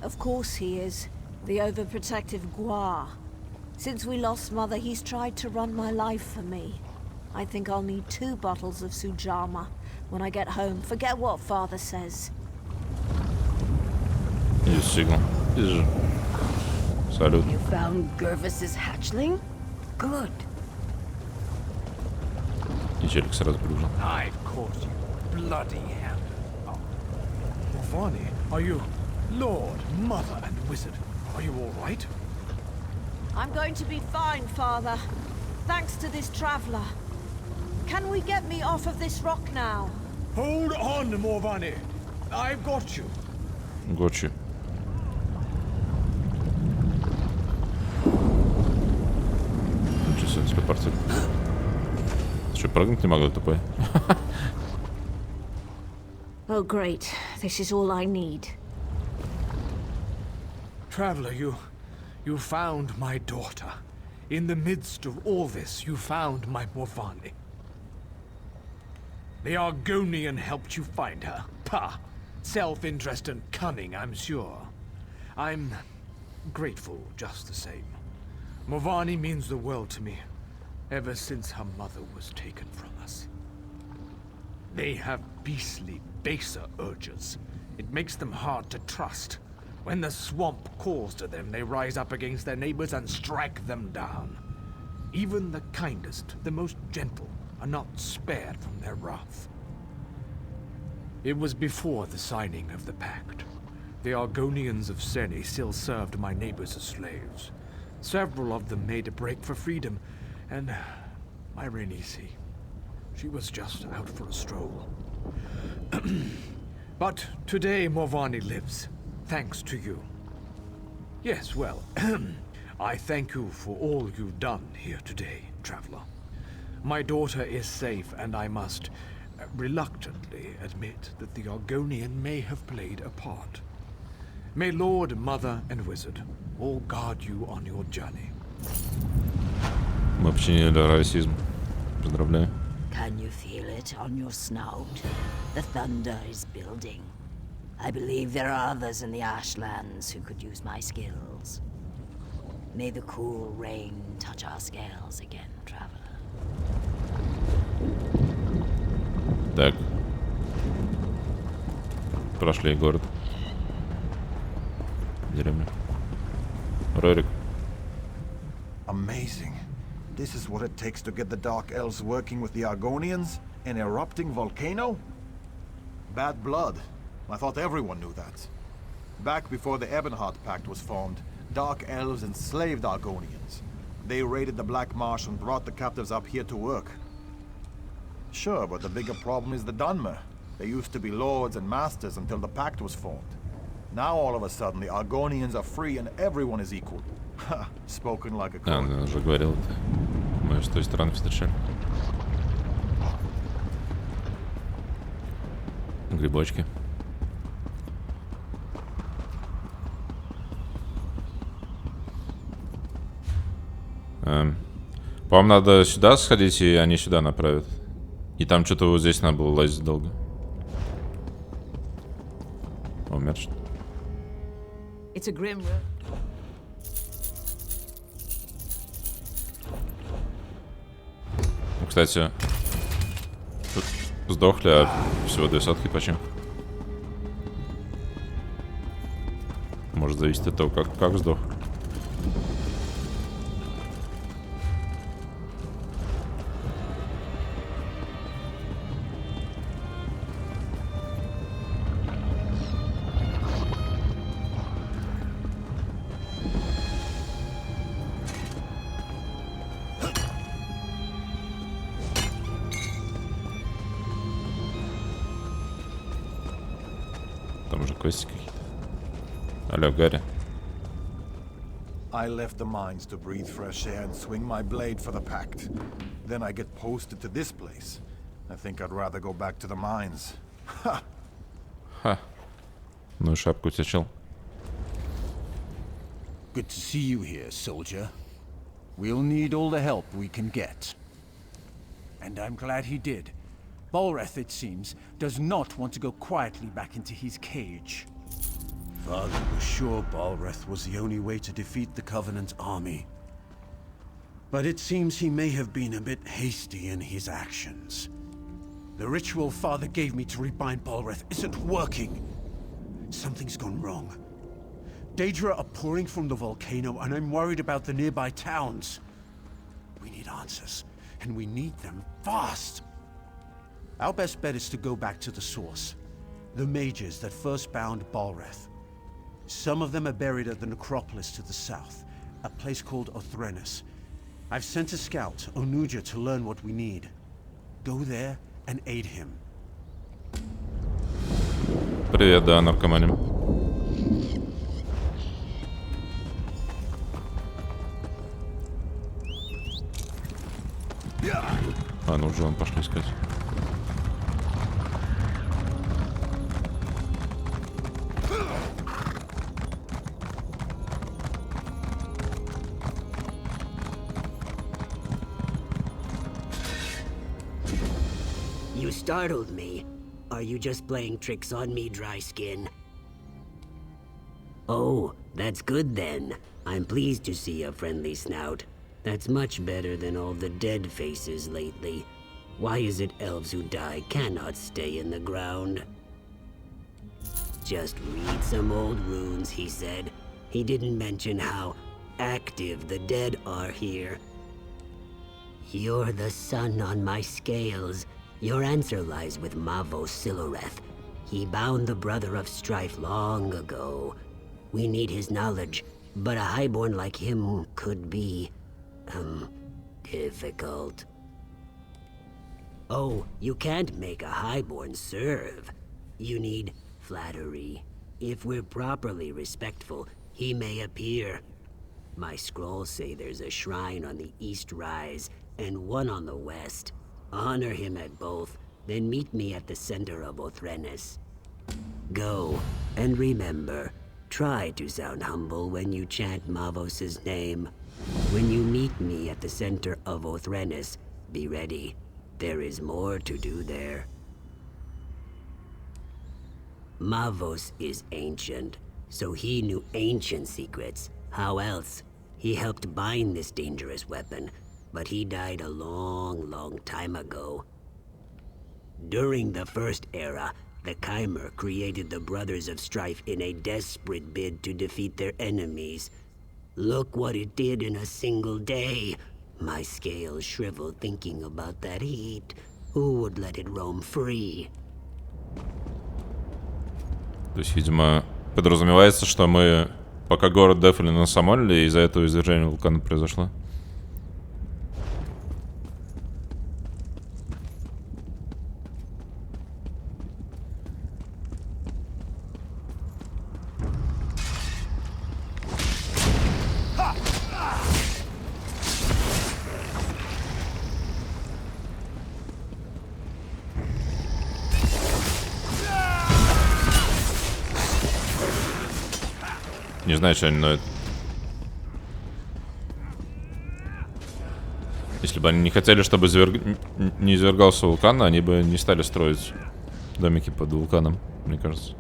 Of course he is, the overprotective Gua. Since we lost Mother, he's tried to run my life for me. I think I'll need 2 bottles of Sujama when I get home. Forget what Father says. Есть сигнал. Вижу. Салют. You found Gervis's hatchling? Good. И челик сразу прибежал. I've caught you, bloody hell. Vani, are you... Lord, Mother, and Wizard, are you all right? I'm going to be fine, Father. Thanks to this traveler. Can we get me off of this rock now? Hold on, Morvani. I've got you. Гочи. Ничего себе, телепортит. Ты что, прыгнуть не могла, тупая? Oh, great. This is all I need. Traveler, you found my daughter. In the midst of all this, you found my Morvani. The Argonian helped you find her. Pah! Self-interest and cunning, I'm sure. I'm grateful just the same. Morvani means the world to me, ever since her mother was taken from us. They have beastly, baser urges. It makes them hard to trust. When the swamp calls to them, they rise up against their neighbors and strike them down. Even the kindest, the most gentle, are not spared from their wrath. It was before the signing of the pact. The Argonians of Seni still served my neighbors as slaves. Several of them made a break for freedom, and my Renisi, she was just out for a stroll. But today Morvani lives, thanks to you. Yes, well, I thank you for all you've done here today, traveler. My daughter is safe, and I must reluctantly admit that the Argonian may have played a part. May Lord, Mother, and Wizard all guard you on your journey. Мы починили расизм. Поздравляю. Can you feel it on your snout? The thunder is building. I believe there are others in the Ashlands who could use my skills. May the cool rain touch our scales again, traveler. Так. Прошли город. Деревню. Рорик. Amazing. This is what it takes to get the Dark Elves working with the Argonians? An erupting volcano? Bad blood. I thought everyone knew that. Back before the Ebonheart Pact was formed, Dark Elves enslaved Argonians. They raided the Black Marsh and brought the captives up here to work. Sure, but the bigger problem is the Dunmer. They used to be lords and masters until the Pact was formed. Now all of a sudden the Argonians are free and everyone is equal. Ha, spoken like a А, он уже говорил это. Мы с той стороны встречали. Грибочки. По-моему, надо сюда сходить, и они сюда направят. И там что-то вот здесь надо было лазить долго. Умер что-то. It's a grim road. Ну, кстати, тут сдохли, а всего 2 сотки почему? Может зависеть от того, как сдох. Там уже квестики какие-то. Алло, Гарри. I left the mines to breathe fresh air and swing my blade for the Pact. Then I get posted to this place. I think I'd rather go back to the mines. Ha! Ха. Ну и шапку утечил. Good to see you here, soldier. We'll need all the help we can get. And I'm glad he did. Balreth, it seems, does not want to go quietly back into his cage. Father was sure Balreth was the only way to defeat the Covenant army. But it seems he may have been a bit hasty in his actions. The ritual Father gave me to rebind Balreth isn't working. Something's gone wrong. Daedra are pouring from the volcano, and I'm worried about the nearby towns. We need answers, and we need them fast. Our best bet is to go back to the source. The mages that first bound Balreth. Some of them are buried at the necropolis to the south, a place called Othrenus. I've sent a scout, Onuja, to learn what we need. Go there and aid him. Привет, да, наркоманим. А, ну уже он пошли искать. You startled me. Are you just playing tricks on me, dry skin? Oh, that's good then. I'm pleased to see a friendly snout. That's much better than all the dead faces lately. Why is it elves who die cannot stay in the ground? Just read some old runes, he said. He didn't mention how active the dead are here. You're the sun on my scales. Your answer lies with Mavo Siloreth. He bound the Brother of Strife long ago. We need his knowledge, but a highborn like him could be, difficult. Oh, you can't make a highborn serve. You need flattery. If we're properly respectful, he may appear. My scrolls say there's a shrine on the east rise and one on the west. Honor him at both, then meet me at the center of Othrenus. Go, and remember, try to sound humble when you chant Mavos' name. When you meet me at the center of Othrenus, be ready. There is more to do there. Mavos is ancient, so he knew ancient secrets. How else? He helped bind this dangerous weapon, but he died a long time ago. During the First Era, the Chimer created the Brothers of Strife in a desperate bid to defeat their enemies. Look what it did in a single day. My scales shrivel thinking about that heat. Who would let it roam free? То есть, видимо, подразумевается, что мы пока город дефали на Самоле, из-за этого извержение вулкана произошло. Не знаю, что они ноют. Если бы они не хотели, чтобы не извергался вулкан, они бы не стали строить домики под вулканом, мне кажется.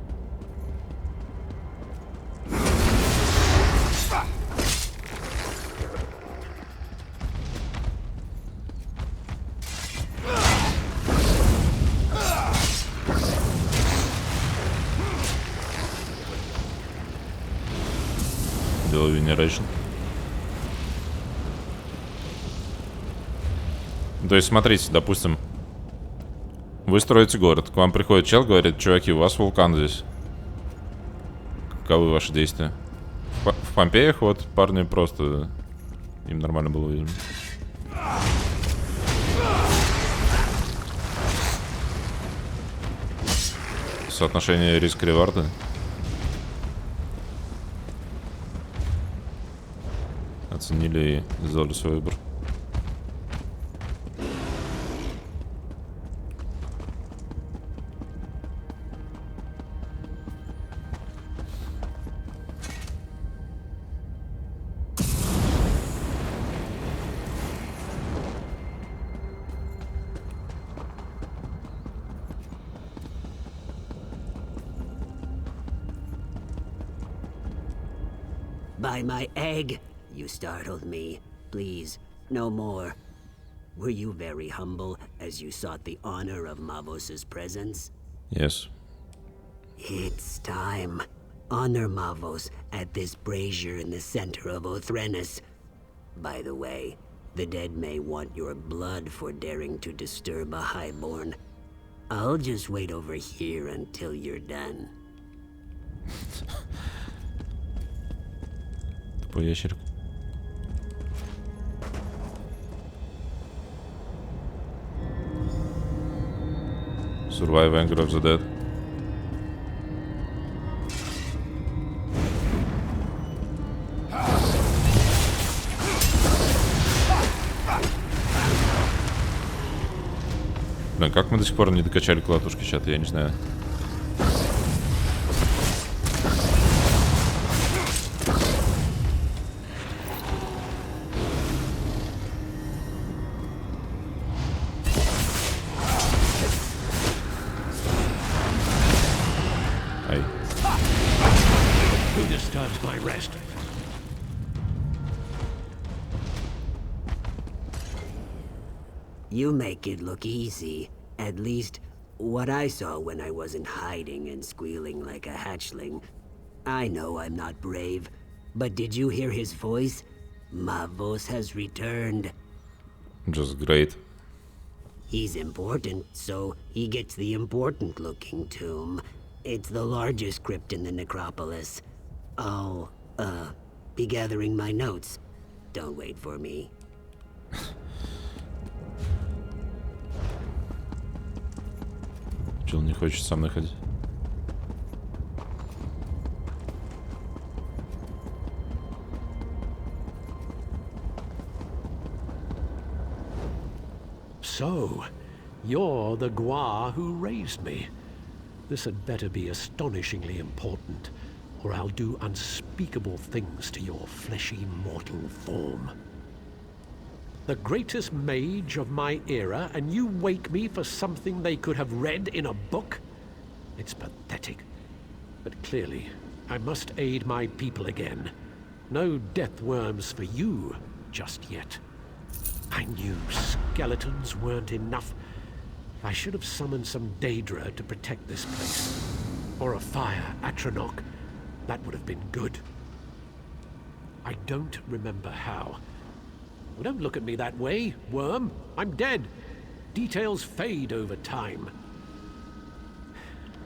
Veneration. То есть, смотрите, допустим, вы строите город, к вам приходит чел, говорит: чуваки, у вас вулкан здесь. Каковы ваши действия? В Помпеях вот парни просто... Им нормально было, видимо. Соотношение риск-реварда. Оценили и сделали свой выбор. By my egg, you startled me. Please, no more. Were you very humble as you sought the honor of Mavos's presence? Yes. It's time. Honor Mavos at this brazier in the center of Othrenis. By the way, the dead may want your blood for daring to disturb a highborn. I'll just wait over here until you're done. Тупой ящерик. Survive anger of the dead. Блин, как мы до сих пор не докачали клатушки чата, я не знаю. Who disturbs my rest? You make it look easy. At least, what I saw when I wasn't hiding and squealing like a hatchling. I know I'm not brave, but did you hear his voice? Mavos has returned. Just great. He's important, so he gets the important-looking tomb. It's the largest crypt in the necropolis. I'll, be gathering my notes. Don't wait for me. Чел не хочет со мной ходить. So, you're the Gua who raised me. This had better be astonishingly important, or I'll do unspeakable things to your fleshy mortal form. The greatest mage of my era, and you wake me for something they could have read in a book? It's pathetic. But clearly, I must aid my people again. No death worms for you just yet. I knew skeletons weren't enough. I should have summoned some Daedra to protect this place. Or a fire Atronach. That would have been good. I don't remember how. Well, don't look at me that way, worm. I'm dead. Details fade over time.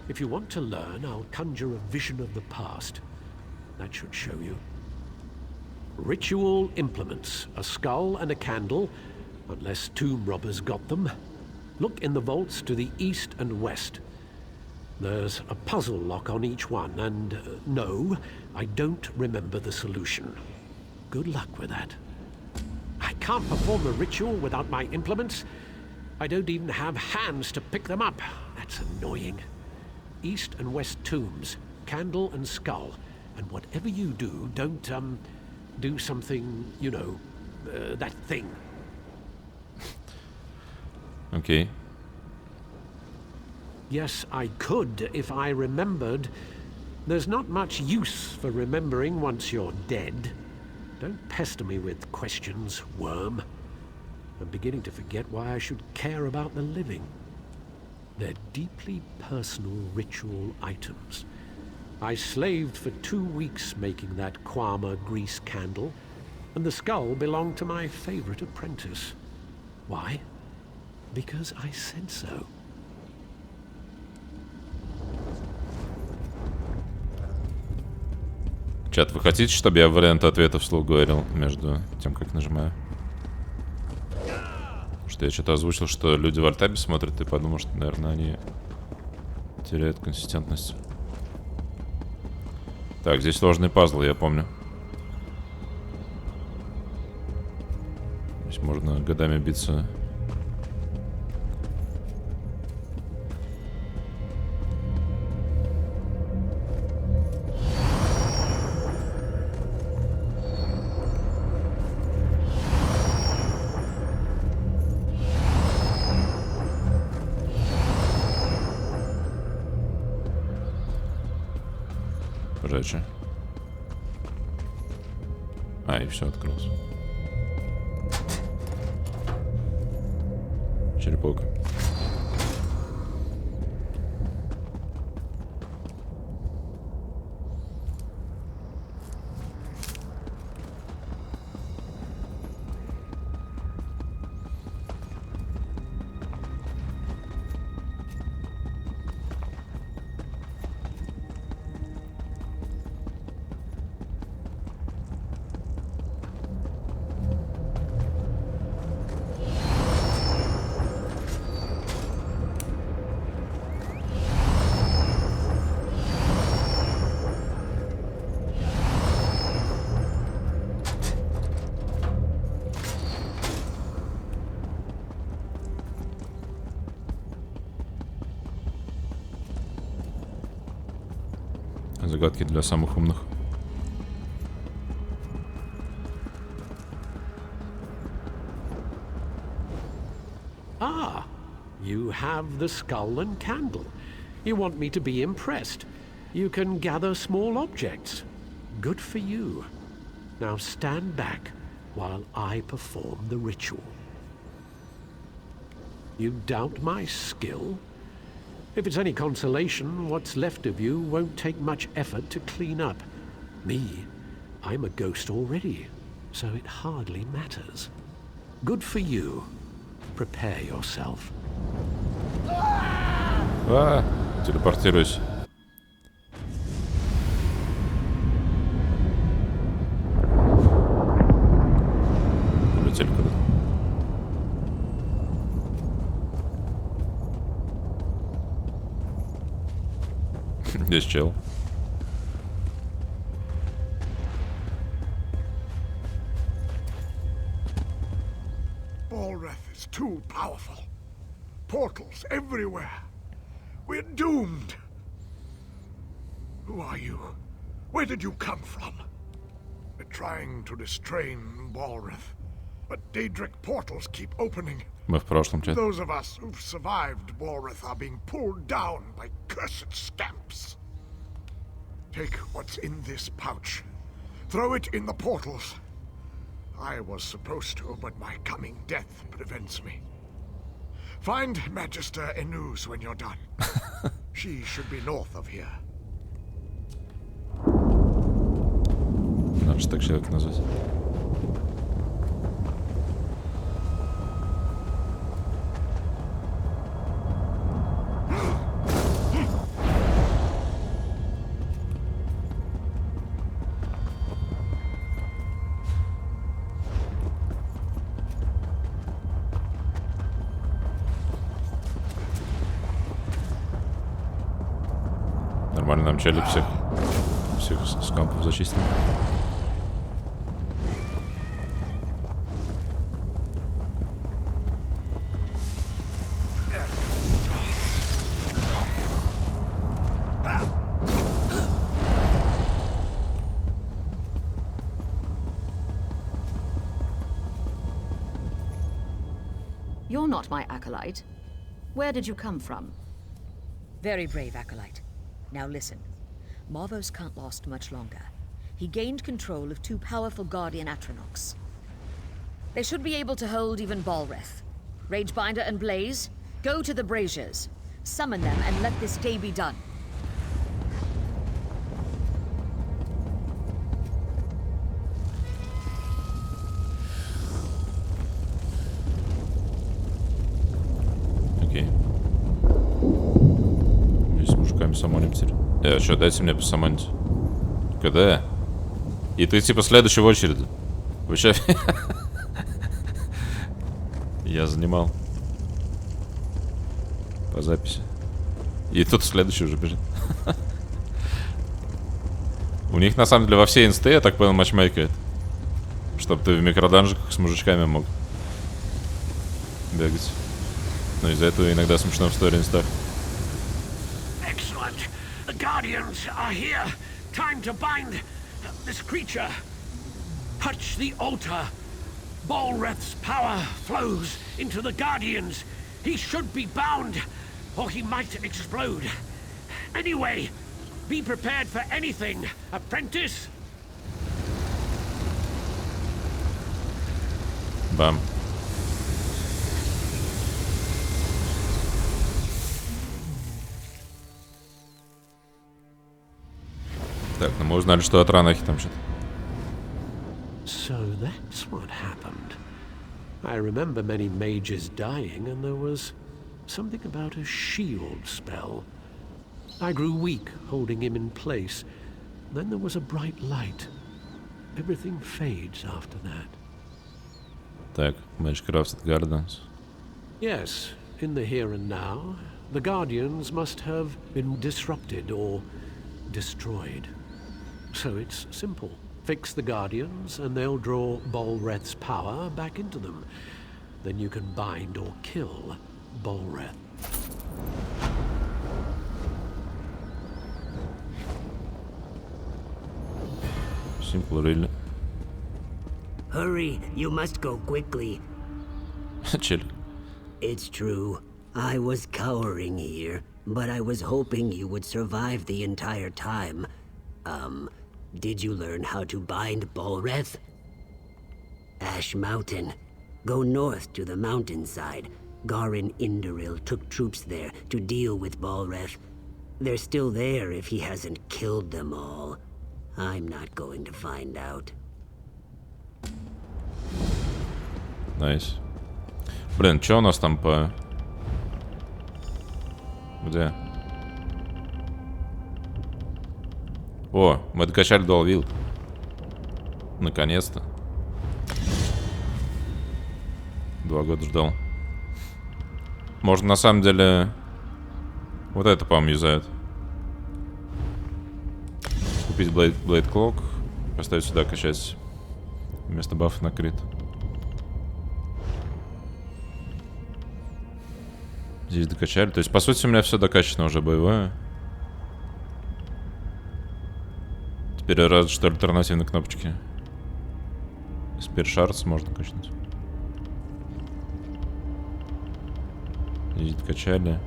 If you want to learn, I'll conjure a vision of the past. That should show you. Ritual implements, a skull and a candle, unless tomb robbers got them. Look in the vaults to the east and west. There's a puzzle lock on each one, and no, I don't remember the solution. Good luck with that. I can't perform the ritual without my implements. I don't even have hands to pick them up. That's annoying. East and west tombs, candle and skull. And whatever you do, don't, do something, you know, that thing. Okay. Yes, I could if I remembered. There's not much use for remembering once you're dead. Don't pester me with questions, worm. I'm beginning to forget why I should care about the living. They're deeply personal ritual items. I slaved for 2 weeks making that Kwama grease candle, and the skull belonged to my favorite apprentice. Why? Because I said so. Чат, вы хотите, чтобы я варианты ответов вслух говорил между тем, как нажимаю? Что я что-то озвучил, что люди в альтабе смотрят и подумал, что, наверное, они теряют консистентность. Так, здесь сложный пазл, я помню. Здесь можно годами биться. Пожалуйста. А, и все открылось. Черепок. Загадки для самых умных. Ah, you have the skull and candle. You want me to be impressed. You can gather small objects. Good for you. Now stand back while I perform the ritual. You doubt my skill? If it's any consolation, what's left of you won't take much effort to clean up. Me, I'm a ghost already, so it hardly matters. Good for you. Prepare yourself. Телепортируюсь. Улетели куда-то. Здесь чел. Balreth is too powerful. Portals everywhere. We're doomed. Who are you? Where did you come from? We're trying to restrain Balreth, but Daedric portals keep opening. Мы в прошлом, чат. Those of us who've survived Balreth are being pulled down by cursed scamps. Take what's in this pouch. Throw it in the portals. I was supposed to, but my coming death prevents me. Find Magister Enus when you're done. She should be north of here. Надо же так человека назвать. Нормально нам челик всех скампов зачистим. You're not my acolyte. Where did you come from? Very brave acolyte. Now listen. Marvos can't last much longer. He gained control of 2 powerful Guardian Atronachs. They should be able to hold even Balreth. Ragebinder and Blaze, go to the braziers. Summon them and let this day be done. Окей. Здесь с мужиками самоним теперь. Что, дайте мне посамонить. Когда? И ты типа следующий в очереди. Вообще... Я занимал. По записи. И тут следующий уже бежит. У них на самом деле во все инсты, я так понял, матчмейкает. Чтоб ты в микроданжиках с мужичками мог бегать. Но из-за этого иногда смешно в стори-инстах. Excellent. The Guardians are here. Time to bind this creature. Touch the altar. Balreth's power flows into the Guardians. He should be bound, or he might explode. Anyway, be prepared for anything, apprentice. Бам. Так, ну мы узнали, что от Ранахи там что-то. So that's what happened. I remember many mages dying, and there was something about a shield spell. I grew weak, holding him in place. Then there was a bright light. Everything fades after that. Так, Magecrafted Gardens. Yes, in the here and now, the Guardians must have been disrupted or destroyed. So it's simple. Fix the Guardians, and they'll draw Balreth's power back into them. Then you can bind or kill Balreth. Simple, really. Hurry, you must go quickly. Chill. It's true. I was cowering here, but I was hoping you would survive the entire time. Did you learn how to bind Balreth? Ash Mountain. Go north to the mountainside. Garin Indoril took troops there to deal with Balreth. They're still there if he hasn't killed them all. I'm not going to find out. Найс. Блин, что у нас там по... Где? О, мы докачали Dual Wield. Наконец-то. 2 года ждал. Можно на самом деле... Вот это, по-моему, юзают. Купить Blade Cloak. Поставить сюда, качать. Вместо бафа на крит. Здесь докачали. То есть, по сути, у меня все докачано уже боевое. Теперь разве что альтернативные кнопочки. Spear Shards можно качнуть. Здесь докачали.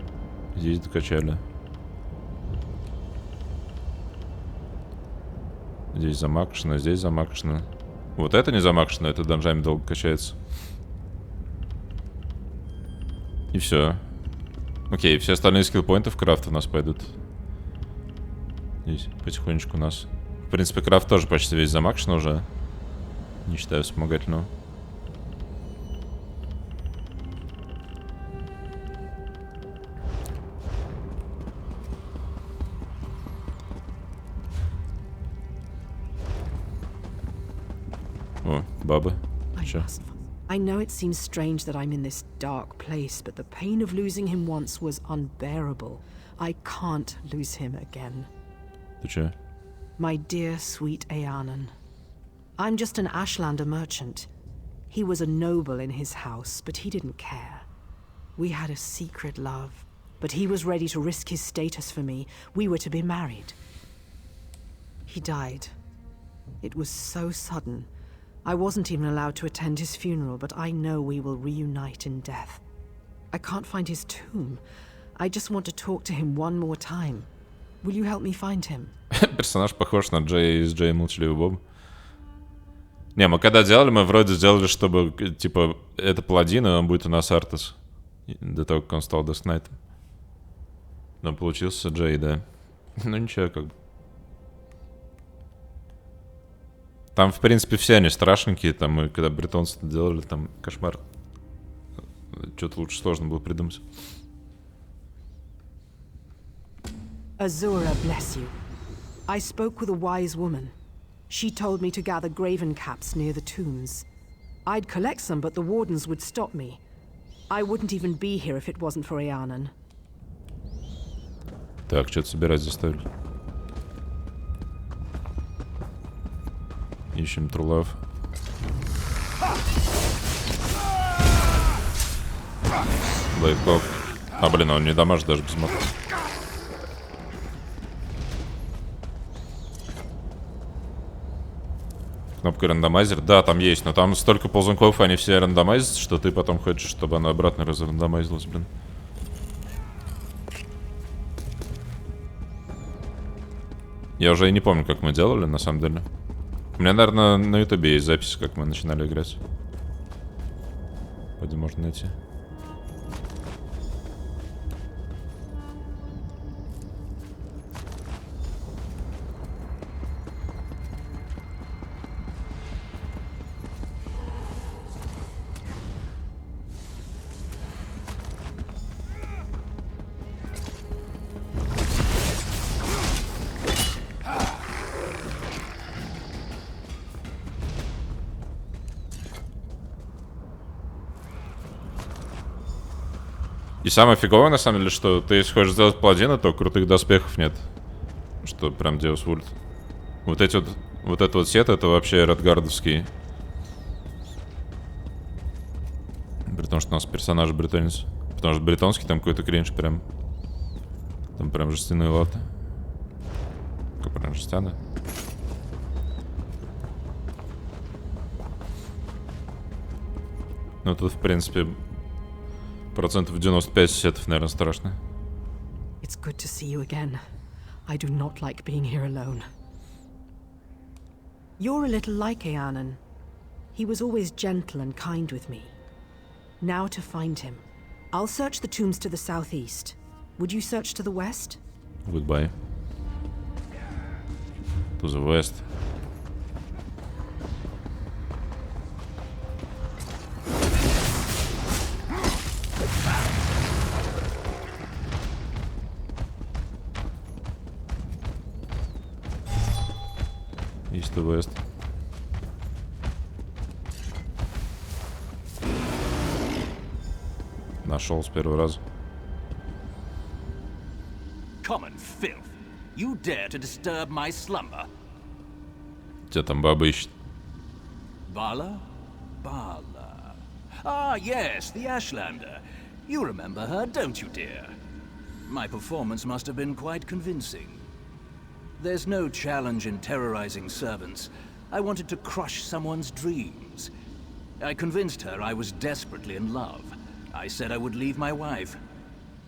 Здесь докачали. Здесь замакшено, здесь замакшено. Вот это не замакшено, это данжами долго качается. И все. Окей, все остальные скиллпоинты в крафт у нас пойдут. Здесь потихонечку у нас В принципе, крафт тоже почти весь замакшен уже. Не считаю вспомогательного. О, бабы. Чё? I know it seems strange that I'm in this dark place, but the pain of losing him once was unbearable. I can't lose him again. Ты чё? My dear, sweet Eanan. I'm just an Ashlander merchant. He was a noble in his house, but he didn't care. We had a secret love, but he was ready to risk his status for me. We were to be married. He died. It was so sudden. I wasn't even allowed to attend his funeral, but I know we will reunite in death. I can't find his tomb. I just want to talk to him one more time. Will you help me find him? Персонаж похож на Джей из Джей Молчаливый Боб. Не, мы когда делали, мы вроде сделали, чтобы, типа, это паладин, и он будет у нас Артес. До того, как он стал Death Knight'ом. Но получился Джей, да. Ну ничего, как бы. Там, в принципе, все они страшненькие. Там мы, когда бретонцы делали, там кошмар. Что-то лучше сложно было придумать. Azura, bless you. I spoke with a wise woman. She told me to gather graven caps near the tombs. I'd collect some, but the wardens would stop me. I wouldn't even be here if it wasn't for Eanan. Так, что-то собирать заставили. Ищем трулав. Лайфлок. А, блин, он не дамажит даже без мока. Кнопка рандомайзер. Да, там есть, но там столько ползунков, они все рандомайзят, что ты потом хочешь, чтобы она обратно разрандомайзилась, блин. Я уже и не помню, как мы делали, на самом деле. У меня, наверное, на ютубе есть запись, как мы начинали играть. Пойди, можно найти. И самое фиговое, на самом деле, что ты, если хочешь сделать паладина, то крутых доспехов нет. Что прям Deus Vult. Вот эти вот этот вот сет, это вообще редгардовский. Потому что у нас персонаж бретонец. Потому что бретонский там какой-то кринж прям. Там прям жестяные латы. Как прям жестяные. Ну тут, в принципе, процентов 95 сетов, наверное, страшно. It's good to see you again. I do not like being here alone. You're a little like Eanan. He was always gentle and kind with me. Now to find him. I'll search the tombs to the southeast. Would you search to the west? Goodbye. To the west. East to west. Нашел с первого раза. Common filth. You dare to disturb my slumber? Тебя там баба ищет. Bala? Bala. Ah, yes, the Ashlander. You remember her, don't you, dear? My performance must have been quite convincing. There's no challenge in terrorizing servants. I wanted to crush someone's dreams. I convinced her I was desperately in love. I said I would leave my wife.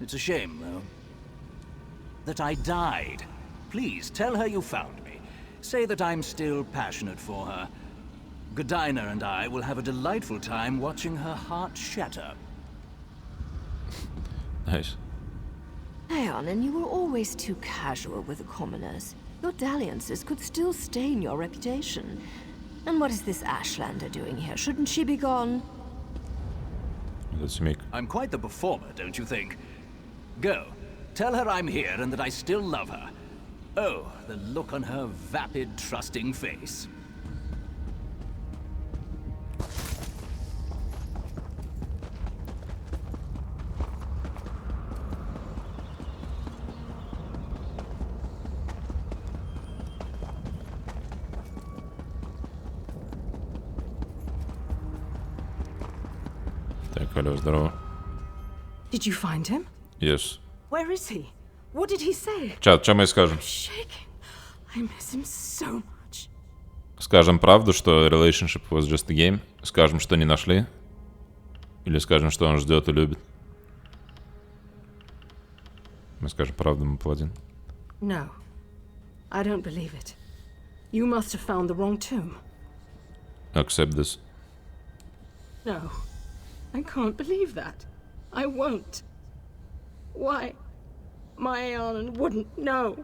It's a shame, though. That I died. Please, tell her you found me. Say that I'm still passionate for her. Godina and I will have a delightful time watching her heart shatter. Nice. Eanan, you were always too casual with the commoners. Your dalliances could still stain your reputation. And what is this Ashlander doing here? Shouldn't she be gone? Let's make. I'm quite the performer, don't you think? Go. Tell her I'm here and that I still love her. Oh, the look on her vapid, trusting face. Так, алло, здорово. Did you find him? Yes. Where is he? What did he say? Чат, что мы скажем? Shaking. I miss him so much. Скажем правду, что relationship was just a game. Скажем, что не нашли. Или скажем, что он ждет и любит. Мы скажем правду, мы паладин. No. I don't believe it. You must have found the wrong tomb. Accept this. No. I can't believe that. I won't. Why? My Aeonin wouldn't know.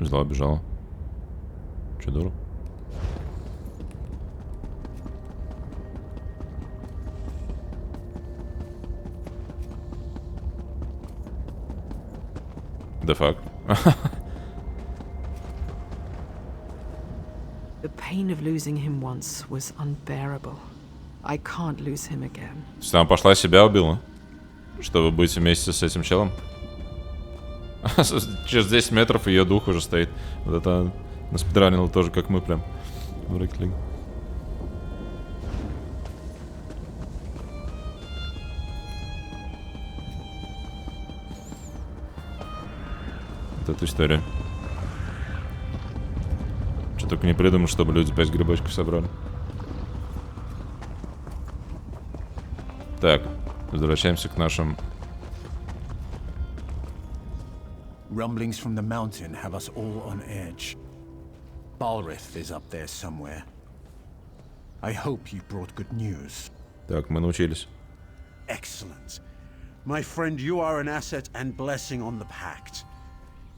Взяла, убежала. Че, дура? Да фак. The pain of losing him once was unbearable. I can't lose him again. То есть она пошла себя убила? Чтобы быть вместе с этим челом? Через 10 метров ее дух уже стоит. Вот это наспидранила тоже, как мы прям. В Rocket League. Вот эта история. Что только не придумал, чтобы люди 5 грибочков собрали. Так, возвращаемся к нашим. Rumblings from the mountain have us all on edge. Balrith is up there somewhere. I hope you brought good news. Так, мы научились. Excellent. My friend, you are an asset and blessing on the pact.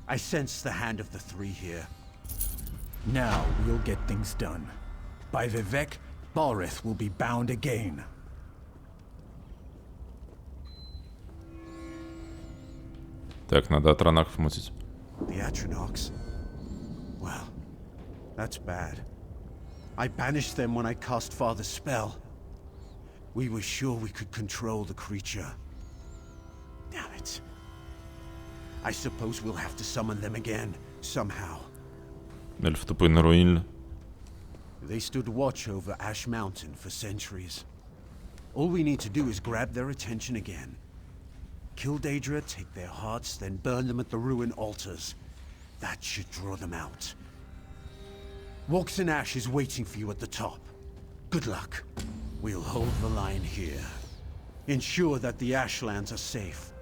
I sense the hand of the three here. Now we'll get things done. By Vivek, Balrith will be bound again. Так, надо атронаков мутить. The Atronachs? Well, that's bad. I banished them when I cast Father's spell. We were sure we could control the creature. Damn it. I suppose we'll have to summon them again, somehow. Эльф тупой на руине. They stood watch over Ash Mountain for centuries. All we need to do is grab their attention again. Kill Daedra, take their hearts, then burn them at the ruin altars. That should draw them out. Walks in Ash is waiting for you at the top. Good luck. We'll hold the line here. Ensure that the Ashlands are safe.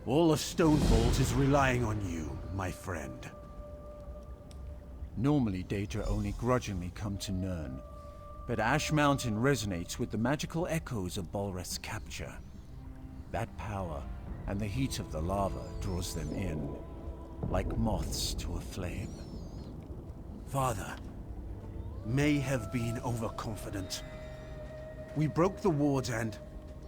All of Stonefold is relying on you, my friend. Normally, Daedra only grudgingly come to Nirn, but Ash Mountain resonates with the magical echoes of Balrith's capture. That power and the heat of the lava draws them in, like moths to a flame. Father may have been overconfident. We broke the wards and,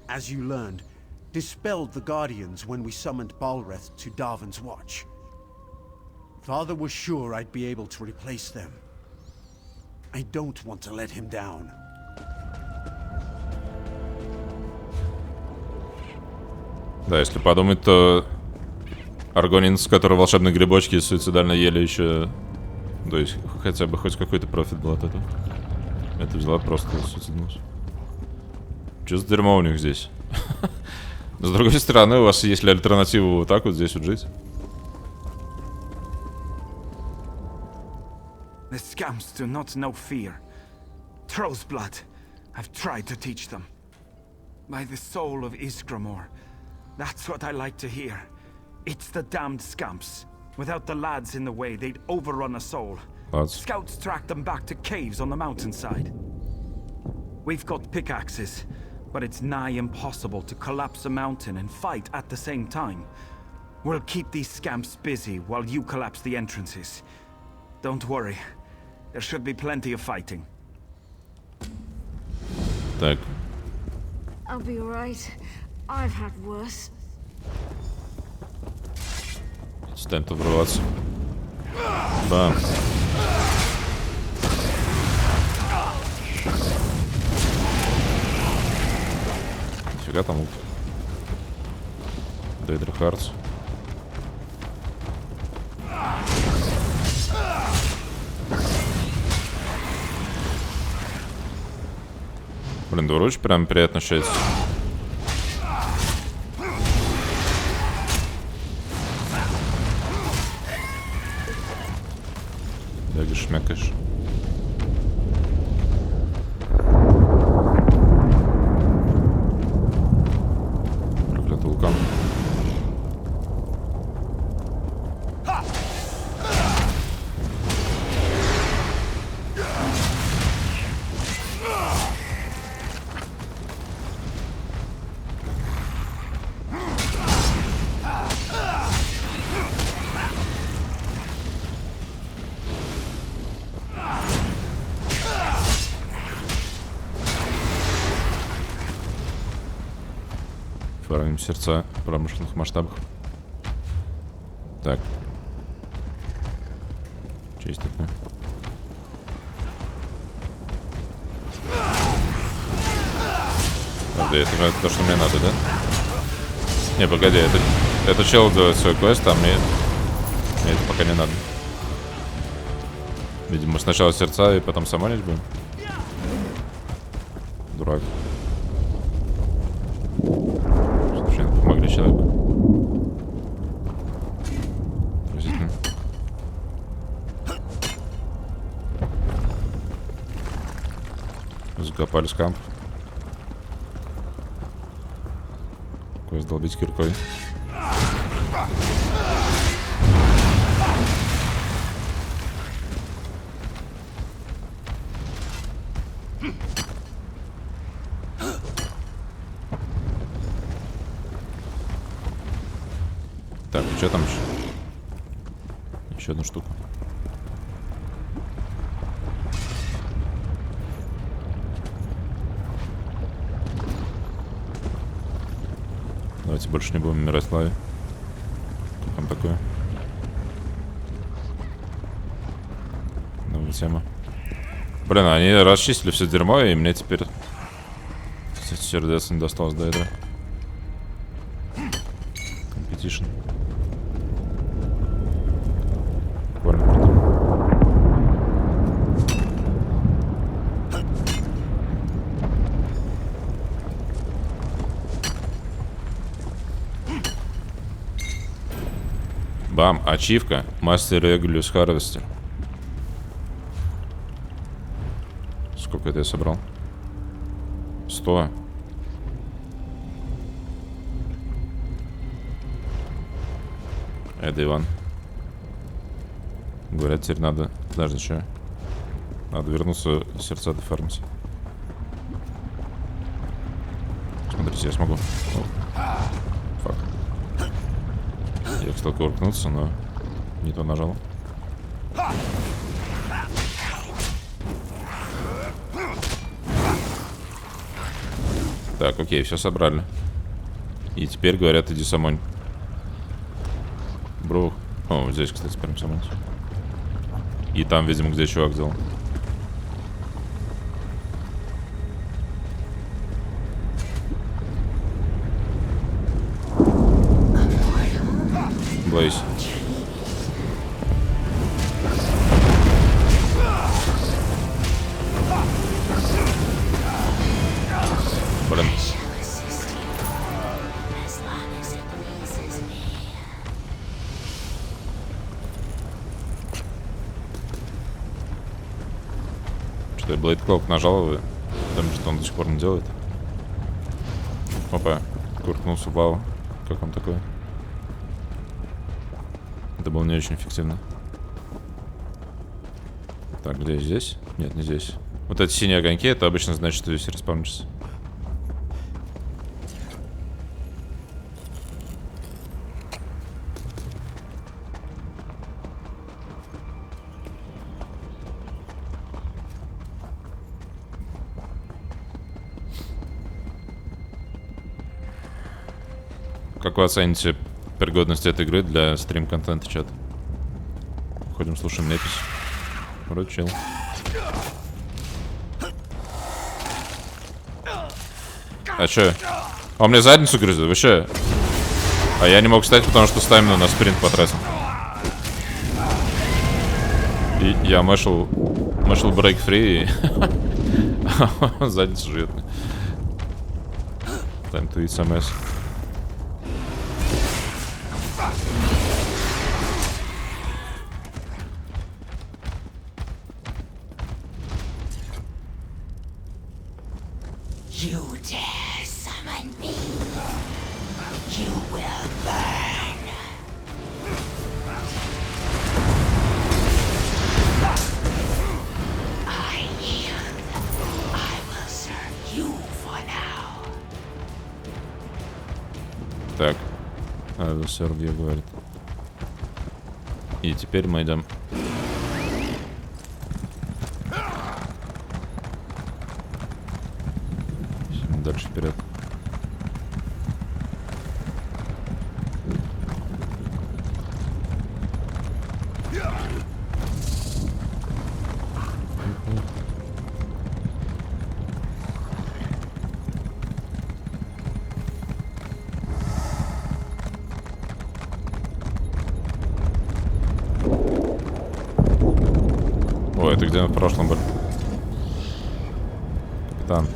as you learned, dispelled the Guardians when we summoned Balrith to Darvin's watch. Father was sure I'd be able to replace them. I don't want to let him down. Да, если подумать, то Аргонинс, которые волшебные грибочки суицидально ели еще... То есть хотя бы хоть какой-то профит был от этого. Это взяла просто суициднулась. Че за дерьмо у них здесь? С другой стороны, у вас есть ли альтернатива вот так вот здесь вот жить? The scamps do not know fear. Troll's blood. I've tried to teach them. By the soul of Iskramor. That's what I like to hear. It's the damned scamps. Without the lads in the way, they'd overrun us all. Lads. Scouts tracked them back to caves on the mountainside. We've got pickaxes, but it's nigh impossible to collapse a mountain and fight at the same time. We'll keep these scamps busy while you collapse the entrances. Don't worry. There should be plenty of fighting. Так. I'll be alright. I've had worse. Стань тут врываться. Бам. Нифига там лут. Дейдер Хартс. Блин, Дуруч прям приятно ощущается. Бегаешь, шмякаешь. Проклятый вулкан. Фармим сердца в промышленных масштабах. Так. Что есть такое? Правда, это же то, что мне надо, да? Не, погоди, это чел делает свой квест, а мне это пока не надо. Видимо, сначала сердца и потом самонить будем. Дурак. Помогли человеку. Поразительно. Закопали скамп. Квест долбить киркой. Так, и что там еще? Еще одну штуку. Давайте больше не будем умирать в лаве. Как там такое? Новая тема. Блин, они расчистили все дерьмо, и мне теперь... Кстати, сердец не досталось до этого. Competition. Прикольно, круто. Бам, ачивка. Мастер Регулюс Харвестер. Сколько это я собрал? 100. Это Иван. Говорят, теперь надо... Подожди, что? Надо вернуться сердца дофармить. Смотрите, я смогу. О. Фак. Я хотел кувыркнуться, но не то нажал. Так, окей, все собрали. И теперь говорят, иди самонь. Бро. О, вот здесь, кстати, прям самонь. И там, видимо, где чувак делал. Блейз. Блин. Что я Blade Cloak нажал, и там что он до сих пор не делает. Опа, куркнулся в лаву. Как вам такое? Это было не очень эффективно. Так, где здесь? Нет, не здесь. Вот эти синие огоньки, это обычно значит, что здесь респаунишься. Как вы оцените пригодность этой игры для стрим-контента, чат? Ходим, слушаем непись. Вроде чил. А чё? Он мне задницу грызет, вы чё? А я не мог встать, потому что стамину на спринт потратил. И я мэшл брейк фри и... задницу жует. Time to eat some ass. You dare summon me, you will burn. I yield. I will serve you for now. Так. Сервия говорит. И теперь мы идем. Дальше вперед. Ой, это где мы в прошлом были? Капитан.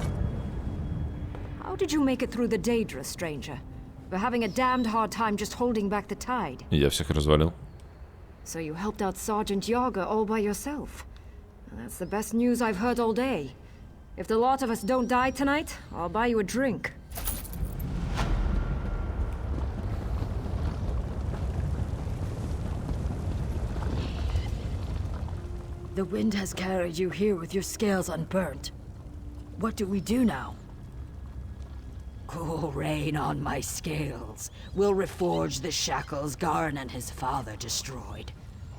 How did you make it through the Daedra, stranger? We're having a damned hard time just holding back the tide. Я всех развалил. So you helped out Sergeant Yaga all by yourself. That's the best news I've heard all day. If the lot of us don't die tonight, I'll buy you a drink. The wind has carried you here with your scales unburnt. What do we do now? Cool rain on my scales will reforge the shackles Garn and his father destroyed.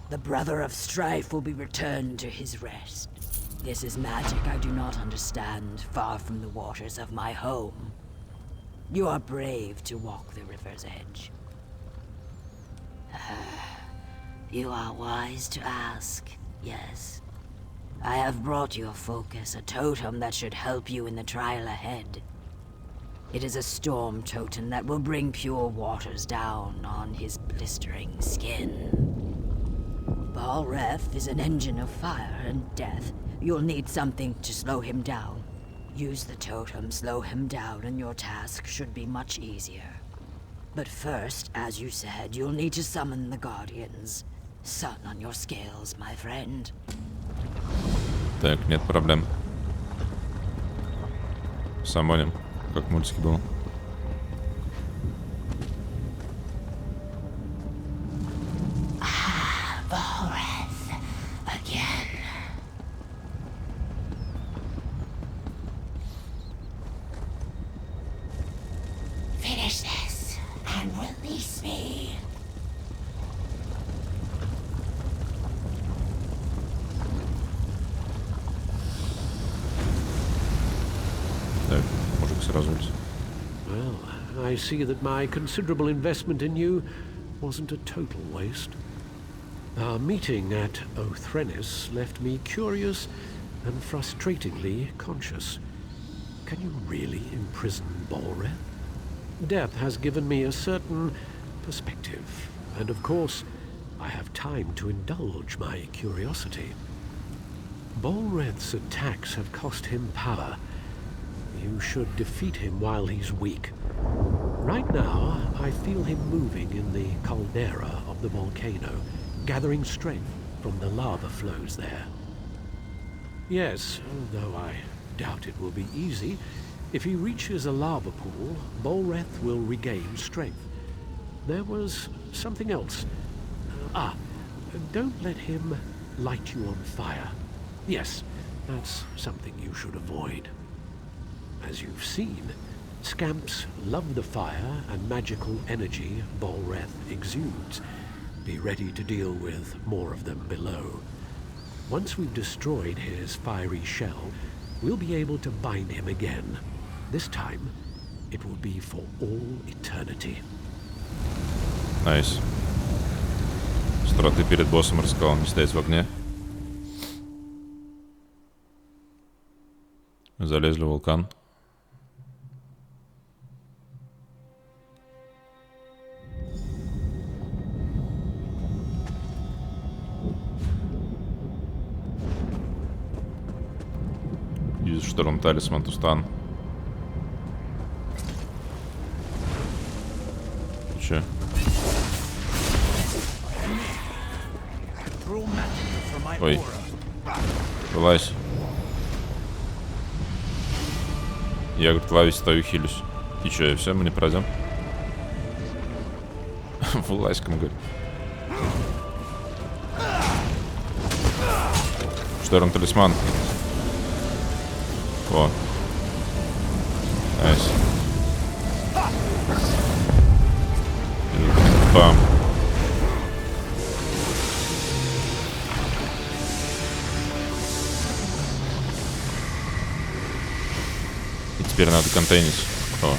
The brother of strife will be returned to his rest. This is magic I do not understand, far from the waters of my home. You are brave to walk the river's edge. You are wise to ask, yes. I have brought your focus a totem that should help you in the trial ahead. It is a storm totem that will bring pure waters down on his blistering skin. Balref is an engine of fire and death. You'll need something to slow him down. Use the totem, slow him down, and your task should be much easier. But first, as you said, you'll need to summon the Guardians. Sun on your scales, my friend. Так, нет проблем. Самоним, как в мультике было. Balref, again. Finish this and release me. Так, мужик сразу улица. Well, I see that my considerable investment in you wasn't a total waste. Our meeting at Othrenis left me curious and frustratingly conscious. Can you really imprison Balreth? Death has given me a certain perspective, and of course, I have time to indulge my curiosity. Balreth's attacks have cost him power. You should defeat him while he's weak. Right now, I feel him moving in the caldera of the volcano, gathering strength from the lava flows there. Yes, though I doubt it will be easy, if he reaches a lava pool, Balreth will regain strength. There was something else. Don't let him light you on fire. Yes, that's something you should avoid. As you've seen, scamps love the fire and magical energy Balreth exudes. Be ready to deal with more of them below. Once we've destroyed his fiery shell, we'll be able to bind him again. This time, it will be for all eternity. Найс. Что ты перед боссом рассказал, не стоять в огне. Залезли в вулкан. Юз шторм талисман Тустан. Че? Ой. Вылазь. Я, говорит, лавить стою, хилюсь. И чё, и все, мы не пройдем? Вылазь, кому говорит. Шторм талисман. О. Найс. Бам. И теперь надо контейнить. О.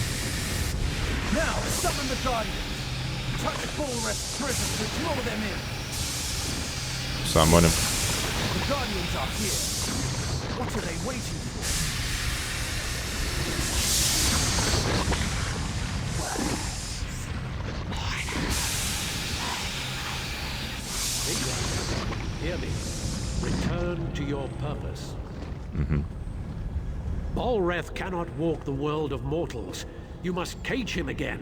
Самоним. Hear me. Return to your purpose. Mm-hmm. Balreth cannot walk the world of mortals. You must cage him again.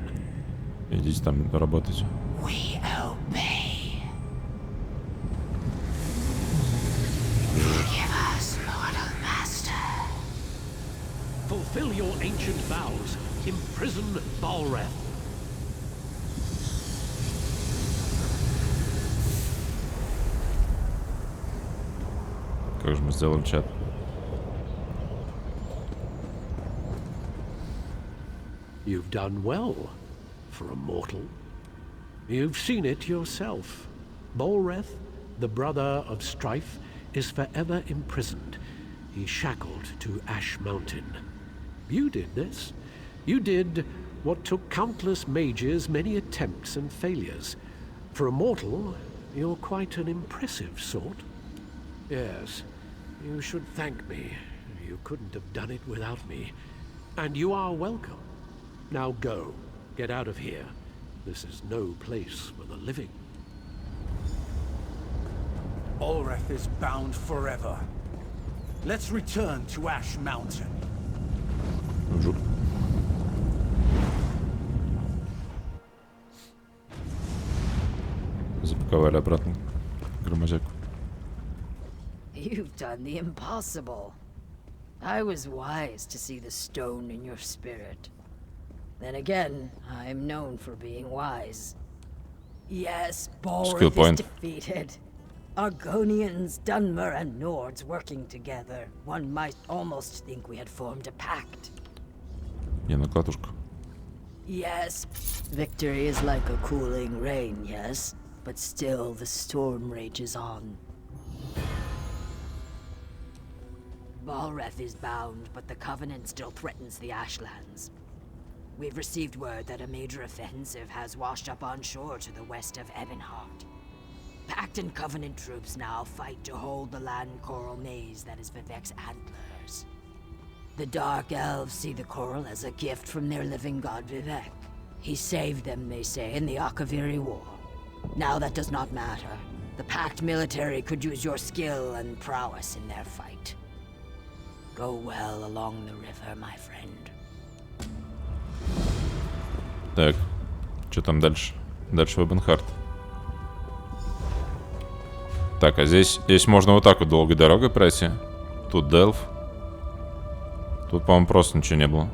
Идите там работать. We obey. Give us, mortal master. Fulfill your ancient vows. Imprison Balreth. Как же мы сделали чат? You've done well for a mortal. You've seen it yourself. Balreth, the brother of strife, is forever imprisoned. He's shackled to Ash Mountain. You did this. You did what took countless mages many attempts and failures. For a mortal, you're quite an impressive sort. Yes, you should thank me. You couldn't have done it without me. And you are welcome. Now go. Get out of here. This is no place for the living. Balreth is bound forever. Let's return to Ash Mountain. Запаковали обратно громозяку. You've done the impossible. I was wise to see the stone in your spirit. Then again, I'm known for being wise. Yes, Balreth is defeated. Argonians, Dunmer, and Nords working together. One might almost think we had formed a pact. Не на катушку. Yes, victory is like a cooling rain, yes? But still, the storm rages on. Balreth is bound, but the Covenant still threatens the Ashlands. We've received word that a major offensive has washed up on shore to the west of Ebonheart. Pact and Covenant troops now fight to hold the land coral maze that is Vivek's antlers. The Dark Elves see the coral as a gift from their living god Vivek. He saved them, they say, in the Akaviri War. Now that does not matter. The Pact military could use your skill and prowess in their fight. Go well along the river, my friend. Так, что там дальше? Дальше в Эбенхарт. Так, а здесь можно вот так вот долгой дорогой пройти. Тут Делф. Тут, по-моему, просто ничего не было.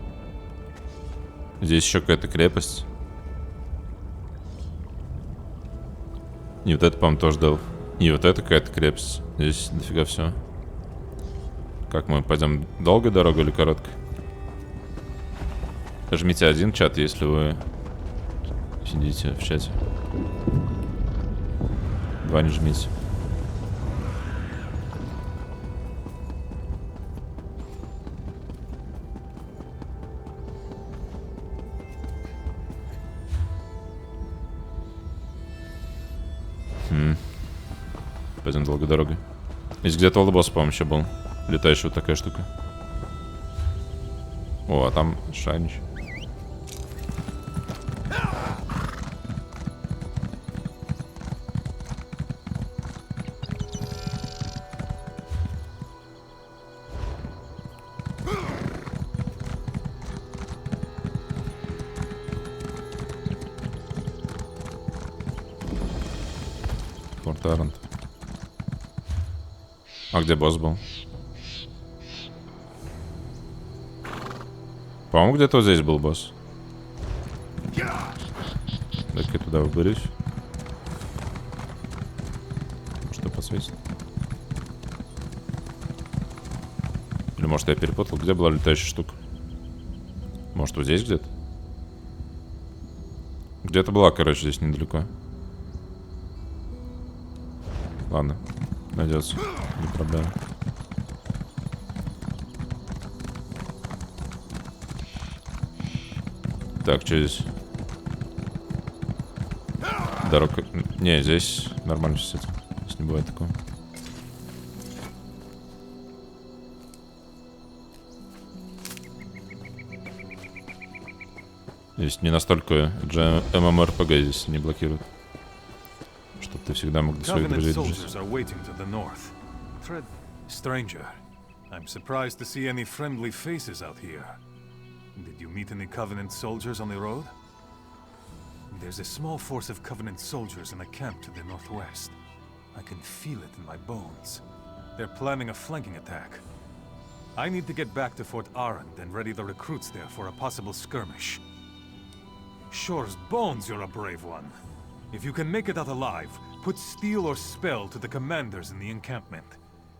Здесь еще какая-то крепость. И вот это, по-моему, тоже Делф. И вот это какая-то крепость. Здесь дофига всего. Как мы пойдем? Долгой дорогой или короткой? Жмите один чат, если вы сидите в чате. Два не жмите. Пойдем долгой дорогой. Здесь где-то лобос, по-моему, еще был. Летающая вот такая штука. О, а там шайнич. Форт-Арант. А где босс был? По-моему, где-то вот здесь был босс. Так я туда выберусь. Что подсветит? Или может я перепутал? Где была летающая штука? Может вот здесь где-то? Где-то была, короче, здесь недалеко. Ладно, найдется. Не проблема. Так, что здесь? Дорога... Не, здесь нормально все это. Здесь не бывает такого. Здесь не настолько MMORPG здесь не блокирует. Чтоб ты всегда мог до своих друзей дружить. Stranger, I'm surprised to see any friendly faces out here. Did you meet any Covenant soldiers on the road? There's a small force of Covenant soldiers in a camp to the northwest. I can feel it in my bones. They're planning a flanking attack. I need to get back to Fort Arend and ready the recruits there for a possible skirmish. Shore's bones, you're a brave one. If you can make it out alive, put steel or spell to the commanders in the encampment.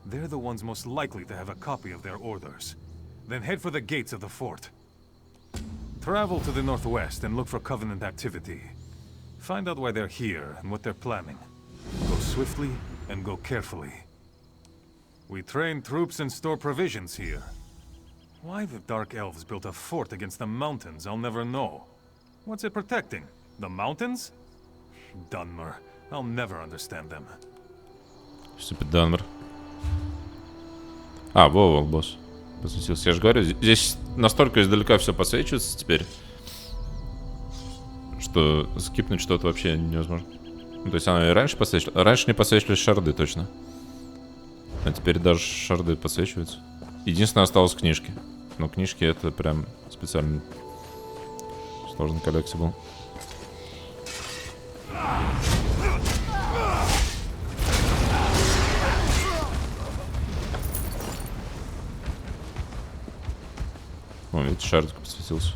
They're the ones most likely to have a copy of their orders. Then head for the gates of the fort. Travel to the northwest and look for Covenant activity. Find out why they're here and what they're planning. Go swiftly and go carefully. We train troops and store provisions here. Why the Dark Elves built a fort against the mountains, I'll never know. What's it protecting? The mountains? Dunmer. I'll never understand them. Stupid Dunmer. А, во, босс. Посветился. Я же говорю, здесь настолько издалека все подсвечивается теперь, что скипнуть что-то вообще невозможно. Ну, то есть оно и раньше подсвечивалось. Раньше не подсвечивались шарды точно. А теперь даже шарды подсвечиваются. Единственное, осталось книжки. Но книжки это прям специально сложный коллекция был. О, видите, шардик подсветился.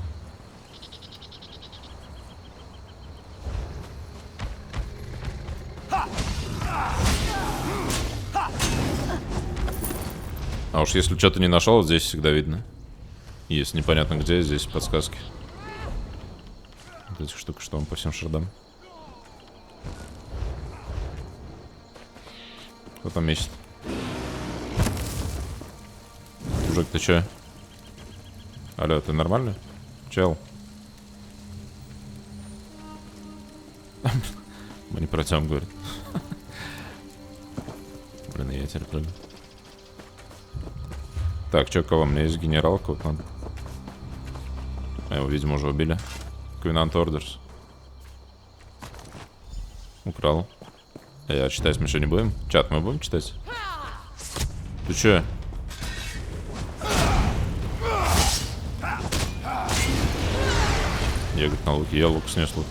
А уж если что-то не нашел, здесь всегда видно. Если непонятно где, здесь подсказки. Вот этих штук, что он по всем шардам. Кто там месяц? Мужик, ты чё? Алло, ты нормально? Чел? Мы не про тем говорит. Блин, я теперь прыгну. Так, чё, кого? Мне есть генерал, кого-то надо. А его, видимо, уже убили. Covenant Orders. Украл. А читать мы еще не будем? Чат мы будем читать? Ты чё? Я, говорит, на луке. Я лук снес лук.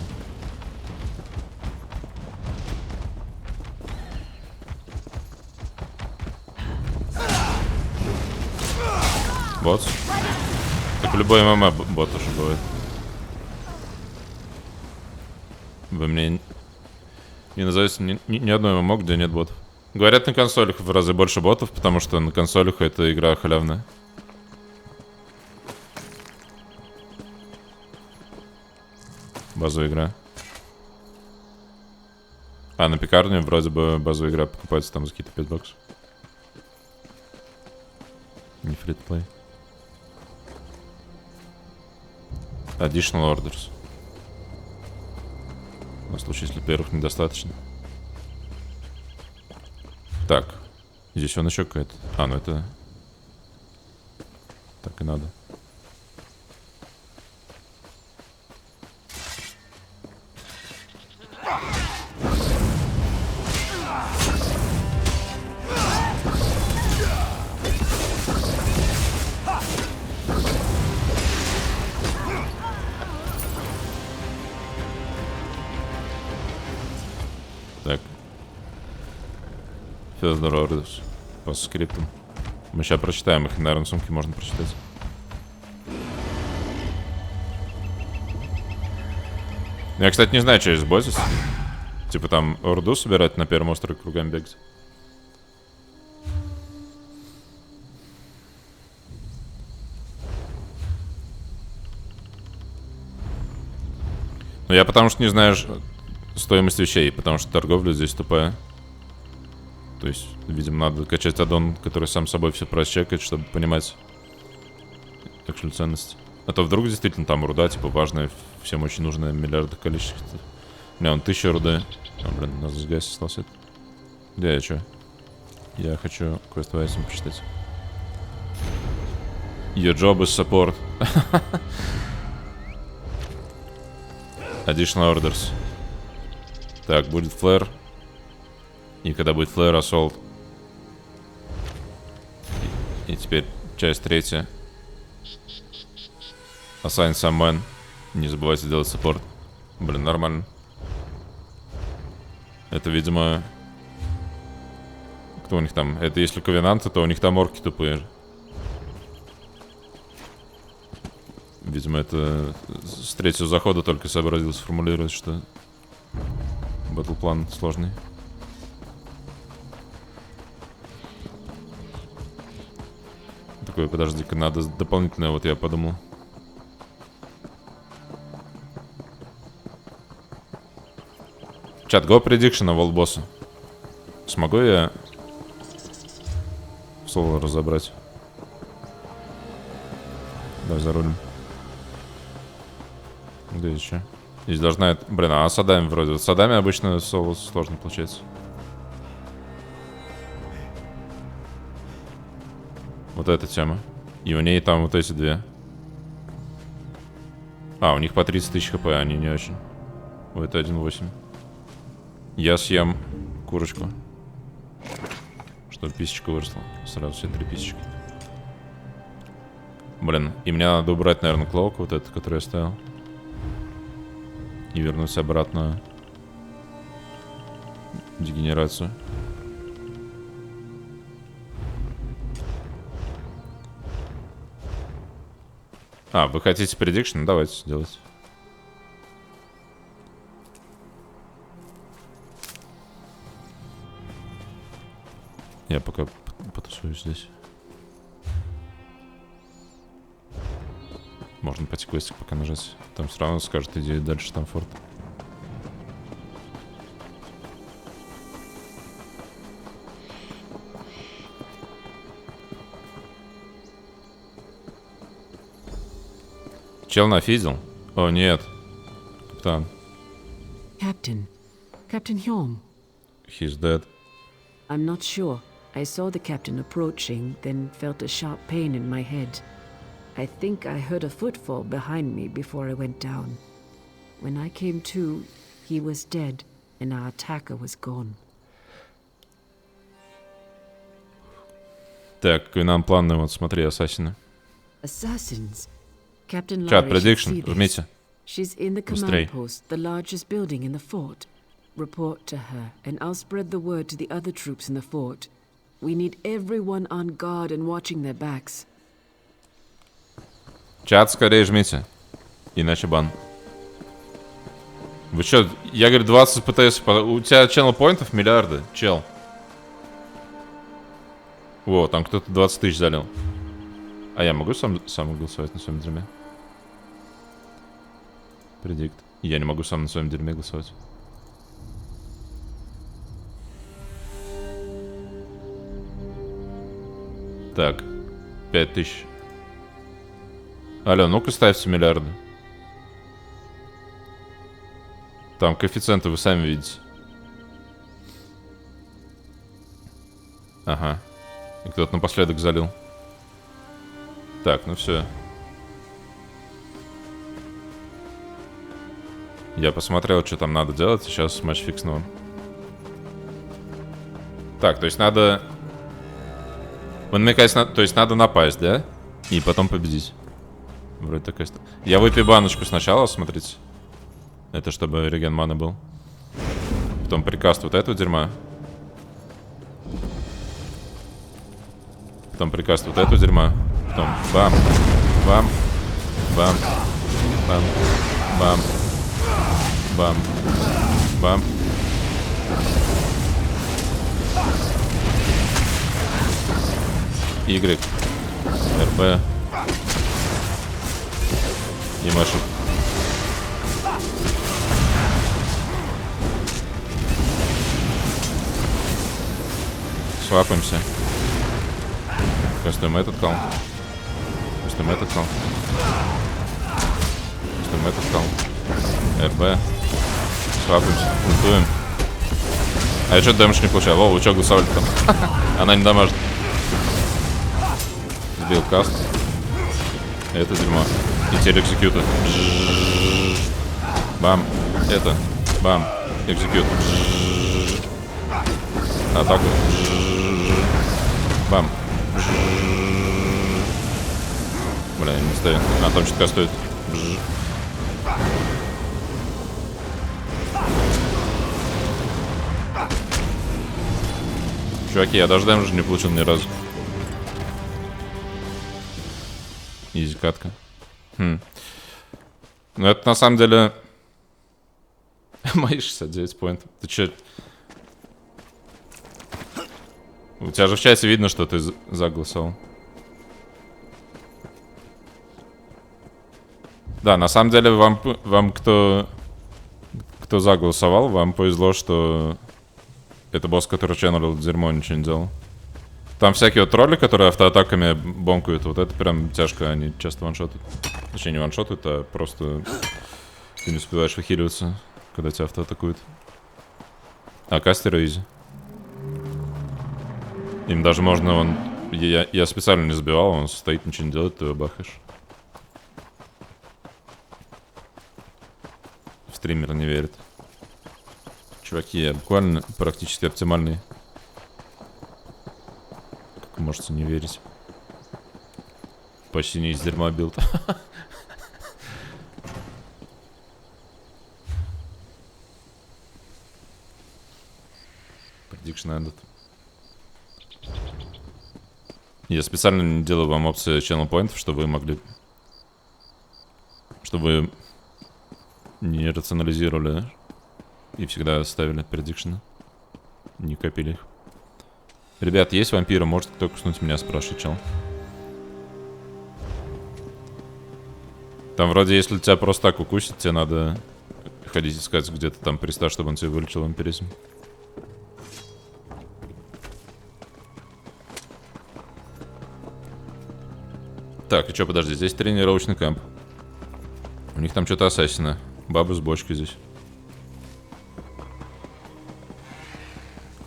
Бот? Так в любой ММА бот уже бывает. Вы мне не назовете ни одной ММО, где нет ботов. Говорят, на консолях в разы больше ботов, потому что на консолях эта игра халявная. Базовая игра. А, на пекарне вроде бы базовая игра покупается там за какие-то 5 баксов. Не фри-то-плей. Additional orders. На случай, если первых недостаточно. Так. Здесь он еще какая-то... А, ну это... Так и надо. Так. Фездор Ордус. По скриптам. Мы сейчас прочитаем их, наверное, в сумке можно прочитать. Я, кстати, не знаю, что есть боссис. Типа там Орду собирать на первом острове кругами бегать. Ну я потому что не знаю стоимость вещей, потому что торговля здесь тупая. То есть, видимо, надо качать аддон, который сам собой все прочекает, чтобы понимать actual ценность. А то вдруг действительно там руда, типа, важная, всем очень нужная, миллиарды количества. У меня вон 1000 руды. А, блин, у нас здесь гайс остался. Где я, чё? Я хочу квестовый айтем почитать. Your job is support. Additional orders. Так, будет флэр. И когда будет флэр, ассолт. И теперь часть 3. Assign some man. Не забывайте делать саппорт. Блин, нормально. Это, видимо... Кто у них там? Это если ковенанты, то у них там орки тупые. Видимо, это с 3-го захода только сообразил сформулировать, что батл-план сложный. Такой, подожди-ка, надо дополнительное, вот я подумал. Чат, go prediction на волбосса. Смогу я соло разобрать? Давай зарулим. Где еще? Здесь должна... Блин, а с адами вроде. Вот с адами обычно соло сложно получается. Вот эта тема. И у ней там вот эти две. А, у них по 30 тысяч хп, они не очень. У это 1.8. Я съем курочку. Чтобы писечка выросла. Сразу все 3 писечки. Блин, и мне надо убрать, наверное, клоук, вот этот, который я ставил. И вернуть обратно дегенерацию. А, вы хотите prediction? Давайте сделайте. Я пока потусуюсь здесь. Можно пойти квестик пока нажать. Там все равно скажет, иди дальше, там форт. Чел нафизил? О, нет. Капитан. Captain Hyom. He's dead. I'm not sure. I saw the captain approaching, then felt a sharp pain in my head. I think I heard a footfall behind me before I went down. When I came to, he was dead, and our attacker was gone. Так, и нам планы, вот смотри, ассасины. Assassins. Captain Чат, Larry should prediction, see this. жмите. She's in the Быстрей. command post, the largest building in the fort. Report to her, and I'll spread the word to the other troops in the fort. We need everyone on guard and watching their backs. Чат, скорее жмите. Иначе бан. Вы чё, я говорю 20 ПТС, у тебя channel поинтов миллиарды, чел. Во, там кто-то 20 тысяч залил. А я могу сам голосовать на своем дерьме? Предикт. Я не могу сам на своем дерьме голосовать. Так, 5000. Алло, ну-ка ставьте миллиарды. Там коэффициенты вы сами видите. Ага. И кто-то напоследок залил. Так, ну все. Я посмотрел, что там надо делать. Сейчас матч фиксну. Так, то есть надо... Он мне кажется, то есть надо напасть, да? И потом победить. Вроде такая... Я выпью баночку сначала, смотрите. Это чтобы реген маны был. Потом прикаст вот этого дерьма. Потом прикаст вот этого дерьма. Потом бам, бам, бам, бам, бам, бам, бам. Y. РБ. И машу. Свапаемся. Кастуем этот кал. Кастуем этот кал. Кастуем этот кал. РБ. Свапаемся. Ультуем. А я что-то дэмэдж не получаю. О, лучок гусавль там. Она не дамажит. Сбил каст. Это дерьмо. И теперь экзекьюта. Бам. Это. Бам. Экзекьют. Атаку. Бам. Бля, не стоит. А, там что-то кастует. Чуваки, я даже дэмэдж не получил ни разу. Изи катка. Ну это на самом деле... Мои 69 поинтов. Ты че? У тебя же в чате видно, что ты заголосовал. Да, на самом деле вам кто заголосовал, вам повезло, что это босс, который ченнелил дерьмо, ничего не делал. Там всякие вот тролли, которые автоатаками бомкают, вот это прям тяжко, они часто ваншотают. Точнее, не ваншотают, а просто ты не успеваешь выхиливаться, когда тебя автоатакуют. А кастеры изи. Им даже можно, я специально не забивал, он стоит, ничего не делает, ты его бахаешь. Стример не верит. Чуваки, я буквально практически оптимальный. Как вы можете не верить? Почти не из дерьма билд. Prediction ended. Я специально не делаю вам опции channel pointов, чтобы вы могли... Чтобы вы не рационализировали и всегда ставили предикшены. Не копили их. Ребят, есть вампиры? Может кто куснуть меня, спрашивает чел. Там вроде, если тебя просто так укусит, тебе надо ходить искать где-то там приста, чтобы он тебе вылечил вампиризм. Так, и что, подожди, здесь тренировочный кэмп. У них там что-то ассасина. Баба с бочкой здесь.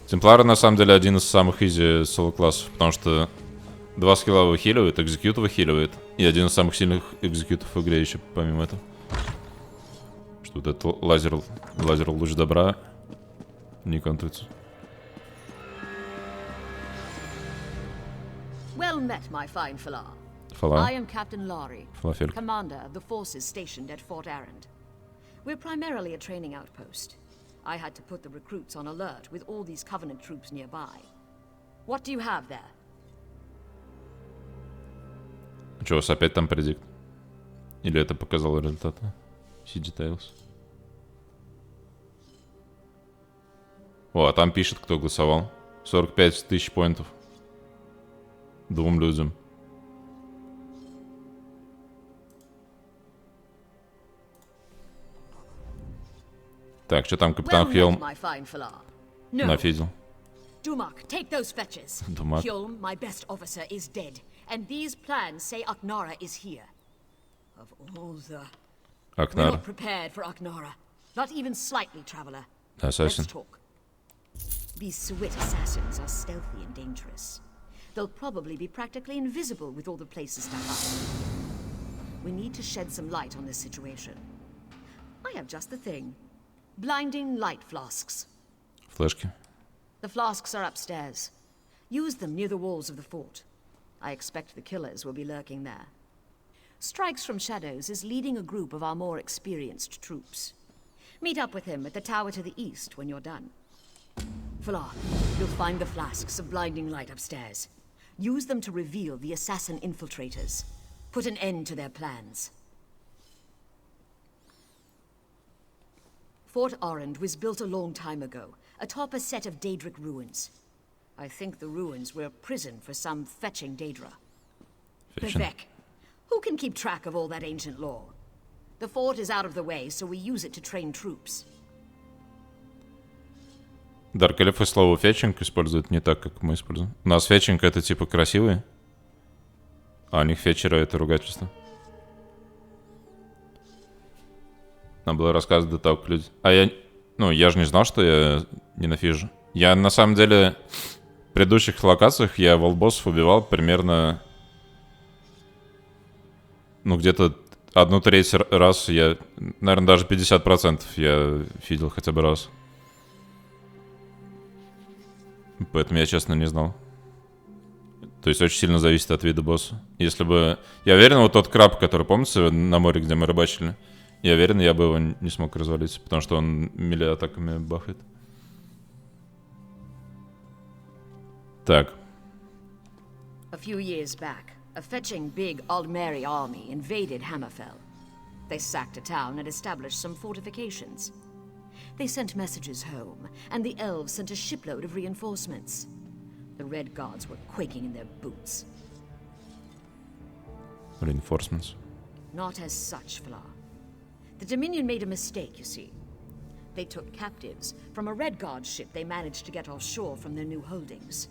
Темплары на самом деле один из самых изи соло-классов, потому что 2 скилла выхиливает, экзекьют выхиливает, и один из самых сильных экзекьютов в игре еще помимо этого. Что вот этот лазер луч добра не контуется. Well met, my fine Falar. Falar. I am Captain Laurie, Falafel. commander of the forces stationed at Fort Arend. We're primarily a training outpost. I had to put the recruits on alert with all these Covenant troops nearby. What do you have there? Что, у вас опять там предикт? Или это показало результаты? See details. О, а там пишет, кто голосовал. 45 тысяч поинтов. 2 людям. Так, что там капитан Хьолм нафидел? Dumak, take those fetches. Dumak. Hjolm, my best officer, is dead, and these plans say Aknara is here. Of all the... We're Aknara. not prepared for Aknara. Not even slightly, traveler. Assassin. Let's talk. These Swit assassins are stealthy and dangerous. They'll probably be practically invisible with all the places to hide. We need to shed some light on this situation. I have just the thing. Blinding light flasks. Флешки. The flasks are upstairs. Use them near the walls of the fort. I expect the killers will be lurking there. Strikes from Shadows is leading a group of our more experienced troops. Meet up with him at the tower to the east when you're done. Flar, you'll find the flasks of blinding light upstairs. Use them to reveal the assassin infiltrators. Put an end to their plans. Fort Orend was built a long time ago, atop a set of Daedric ruins. I think the ruins were a prison for some fetching Daedra. Vivek, who can keep track of all that ancient lore? The fort is out of the way, so we use it to train troops. Даркэльфы слово фетчинг используют не так, как мы используем. У нас фетчинг это типа красивый, а у них фетчеры это ругательство. Нам было рассказывать до того, как люди... А я же не знал, что я ненавижу. Я на самом деле в предыдущих локациях я волбоссов убивал примерно... где-то 1/3 раз я... Наверное, даже 50% я видел хотя бы раз. Поэтому я, честно, не знал. То есть очень сильно зависит от вида босса. Если бы... Я уверен, вот тот краб, который, помните, на море, где мы рыбачили, я уверен, я бы его не смог развалить, потому что он миле атаками бафает. Так. A few years back, a fetching big Aldmeri army invaded Hammerfell. They sacked a town and established some fortifications. They sent messages home, and the elves sent a shipload of reinforcements. The Red Guards were quaking in their boots. Reinforcements. Not as such, Flar. The Dominion made a mistake, you see. They took captives from a Red Guard ship they managed to get offshore from their new holdings.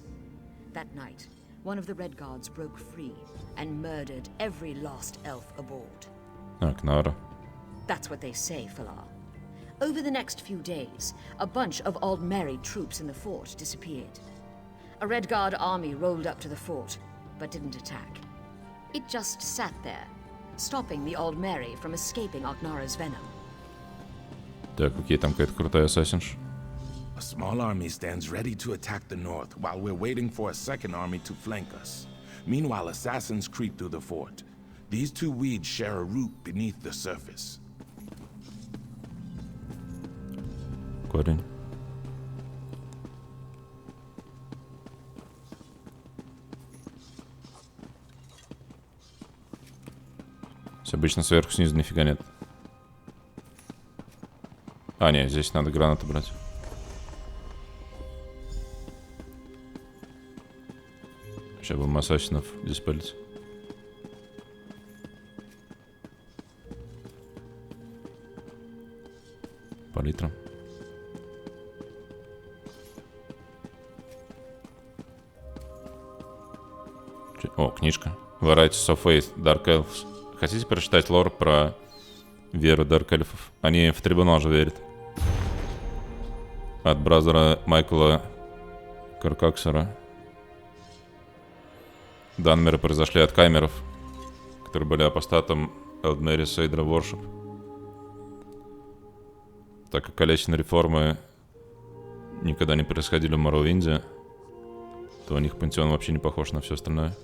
That night, one of the Red Guards broke free and murdered every lost elf aboard. Knara. That's what they say, Flar. Over the next few days, a bunch of Aldmeri troops in the fort disappeared. A Red Guard army rolled up to the fort, but didn't attack. It just sat there, stopping the Aldmeri from escaping Ognara's venom. Так, окей, там какая-то крутая ассасинш. A small army stands ready to attack the north while we're waiting for a second army to flank us. Meanwhile, assassins creep through the fort. These two weeds share a root beneath the surface. Корень. Обычно сверху снизу нифига нет. А, нет, здесь надо гранаты брать. Сейчас будем ассасинов диспелить. Палитра. О, книжка. Varieties of Faith, Dark Elves. Хотите прочитать лор про веру дарк-эльфов? Они в трибунал же верят. От бразера Майкла Каркаксера. Данмеры произошли от каймеров, которые были апостатом Элдмери Сейдра Воршип. Так как количественные реформы никогда не происходили в Моровинде, то у них пантеон вообще не похож на все остальное.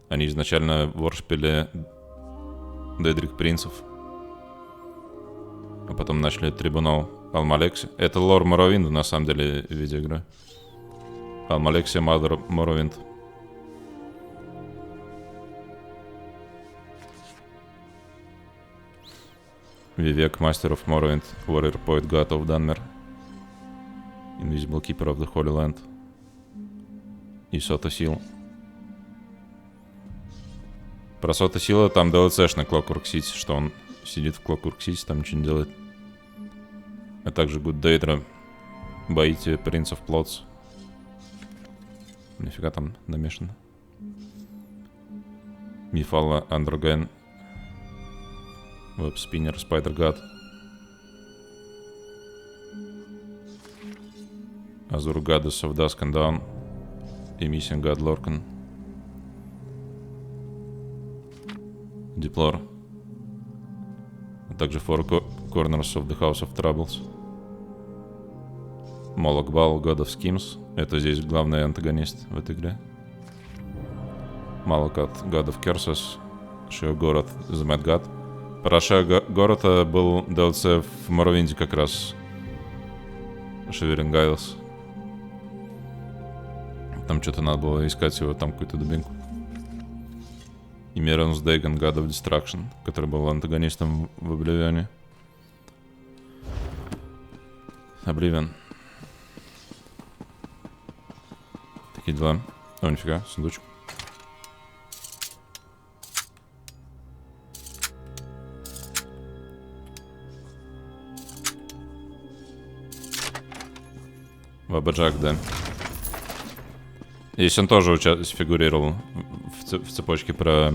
Они изначально воршпили Дейдрик принцев, а потом начали трибунал Алмалекси. Это лор Моровинда, на самом деле, видеоигра. Алмалексия Мадер Моровинд. Vivek, Master of Morrowind, Warrior Poet, God of Dunmer, Invisible Keeper of the Holy Land и Сота Сил. Про Сота Сила там DLC-шный Clockwork City, что он сидит в Clockwork City, там ничего не делает. А также Good Daedra, Баити, Prince of Plots. Нифига там намешано. Мифала, Андроген, Веб-спиннер, Спайдер-гад. Azure Goddess of Dusk and Dawn и Missing God Lorcan. Deplore. А также Four Corners of the House of Troubles. Moloch Baal, God of Schemes. Это здесь главный антагонист в этой игре. Малакат, God of Curses. Шеогород, The Mad God. Про Шеогорода был DLC в Моровинде как раз. Shivering Isles. Там что-то надо было искать его, там какую-то дубинку. И Miran's Dagon, God of Destruction, который был антагонистом в Обливионе. Обливион. Такие дела. О, нифига, сундучек. Бабаджак, да. Если он тоже фигурировал в цепочке про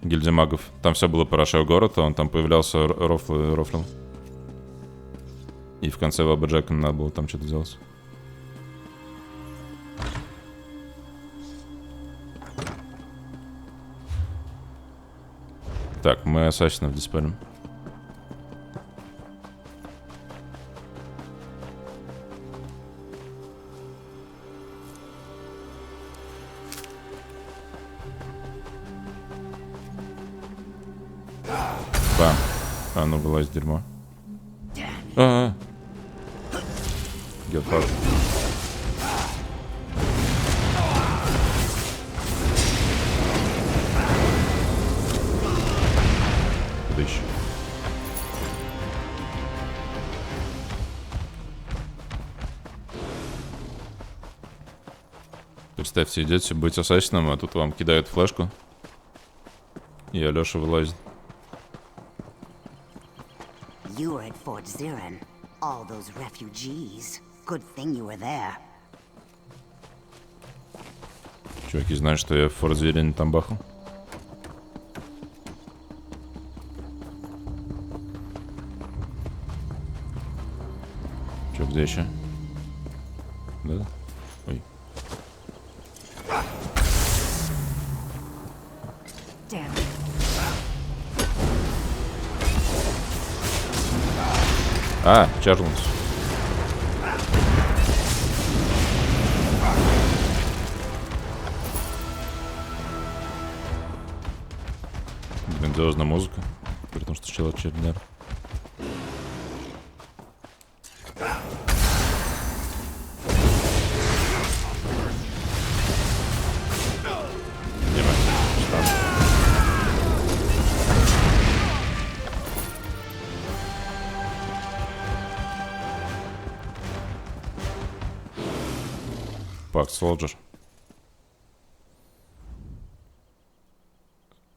гильдию магов. Там все было про Шеогород, а он там появлялся, рофлил. И в конце Бабаджака надо было там что-то делать. Так, мы ассасинов диспелим. Бам. А, ну вылазь, дерьмо. Get fucked. Дыщ. Представьте, идете быть ассасином, а тут вам кидают флешку. И Алёша вылазит. You were at Fort Zirin. All those refugees. Good thing you were there. Чуваки знают, что я в Форт Зверин там бахал. Чё, где еще? Да? Ой. А, Чарльз. Грандиозная музыка, при том, что чел очередной. Пакт Солджер.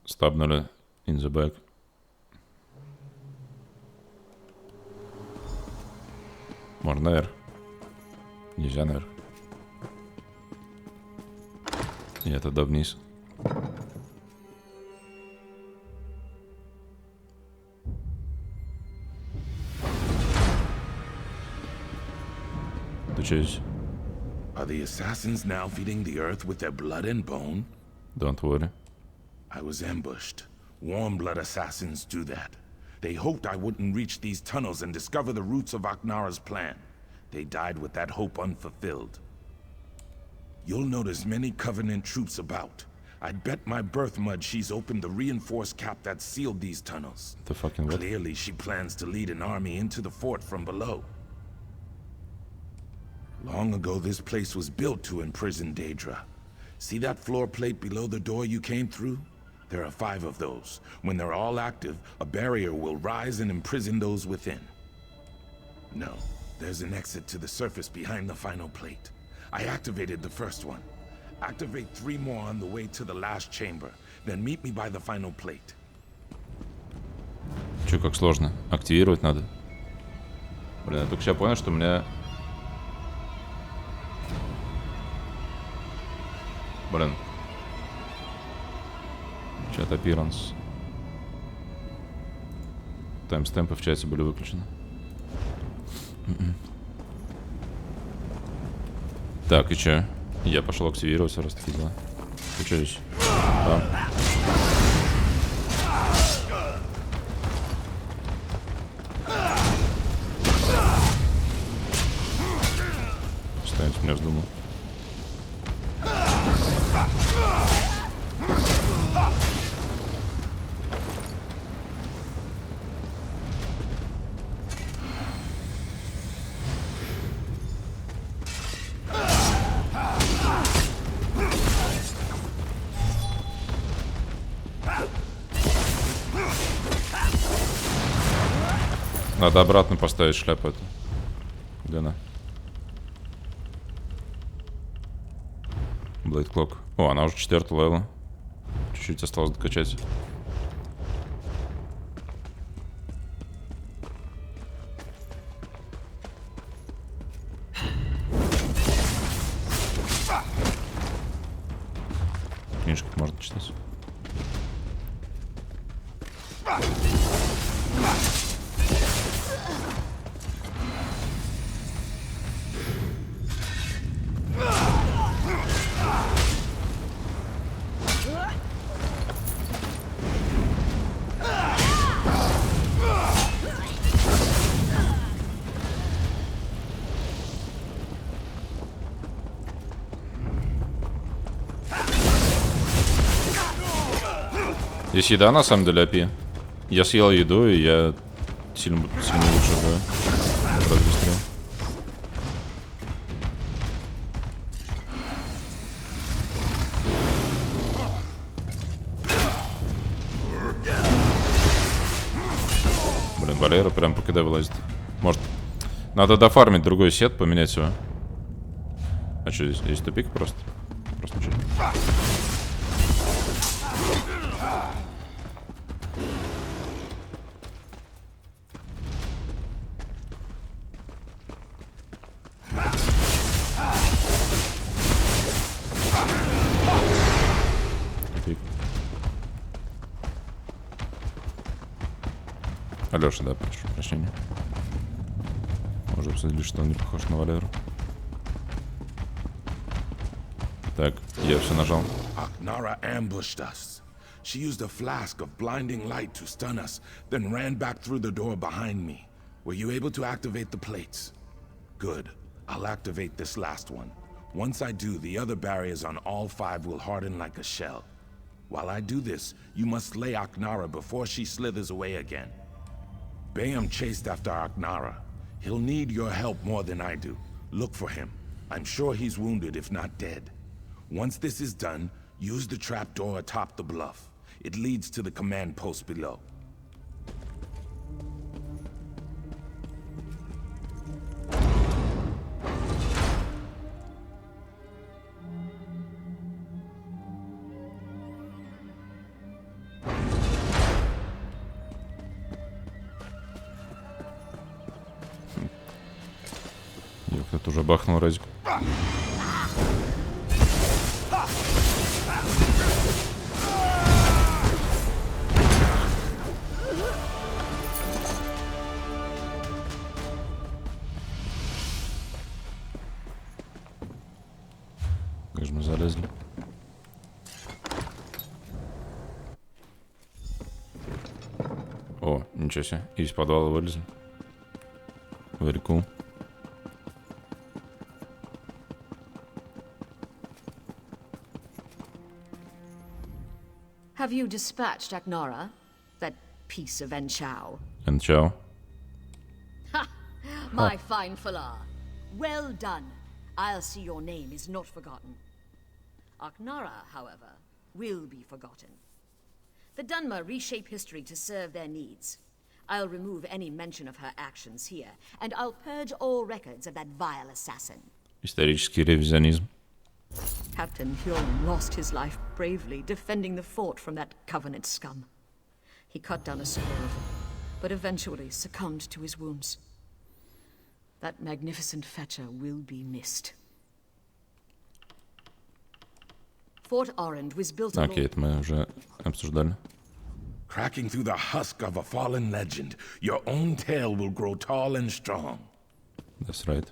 Стабнули in the back. Можно наверх. Нельзя наверх. И это да вниз. Ты че здесь? Are the assassins now feeding the earth with their blood and bone? Don't worry. I was ambushed. Warm-blood assassins do that. They hoped I wouldn't reach these tunnels and discover the roots of Aknara's plan. They died with that hope unfulfilled. You'll notice many Covenant troops about. I'd bet my birth mud she's opened the reinforced cap that sealed these tunnels. The fucking what? Clearly she plans to lead an army into the fort from below. Long ago, this place was built to imprison Daedra. See that floor plate below the door you came through? There are 5 of those. When they're all active, a barrier will rise and imprison those within. No, there's an exit to the surface behind the final plate. I activated the first one. Activate 3 more on the way to the last chamber. Then meet me by the final plate. Чё, как сложно? Активировать надо. Блин, я только сейчас понял, что у меня... Блин. Чат appearance. Таймстемпы в чате были выключены. Так, и чё? Я пошел активироваться, раз такие дела. Ты чё здесь? Да. Ставить меня вздумал. Надо обратно поставить шляпу эту. Где она? Блейд Клок. О, она уже 4-й левел. Чуть-чуть осталось докачать. Книжки можно читать. Здесь еда на самом деле API. Я съел еду, и я сильно лучше играю. Раз быстрее. Блин, Валера прям по КД вылазит. Может, надо дофармить другой сет, поменять его. А что здесь? Здесь тупик просто? Просто ничего. Алёша, да, прошу прощения. Уже обсудили, что он не похож на Валеру. Так, я все нажал. Aknara ambushed us. She used a flask of blinding light to stun us, then ran back through the door behind me. Were you able to activate the plates? Good. I'll activate this last one. Once I do, the other barriers on all 5 will harden like a shell. While I do this, you must slay Aknara before she slithers away again. Bayam chased after Aknara. He'll need your help more than I do. Look for him. I'm sure he's wounded, if not dead. Once this is done, use the trapdoor atop the bluff. It leads to the command post below. Кто-то уже бахнул разик. Как же мы залезли. О, ничего себе. Из подвала вылезли. Very cool. Have you dispatched Aknara? That piece of Enchao? Enchao? Ha! My fine Falar. Well done. I'll see your name is not forgotten. Aknara, however, will be forgotten. The Dunmer reshape history to serve their needs. I'll remove any mention of her actions here, and I'll purge all records of that vile assassin. Исторический ревизионизм. Captain Hyon lost his life bravely defending the fort from that Covenant scum. He cut down a score of them, but eventually succumbed to his wounds. That magnificent fetcher will be missed. Fort Orend was built on... Окей, это мы уже обсуждали. Cracking through the husk of a fallen legend, your own tale will grow tall and strong. That's right.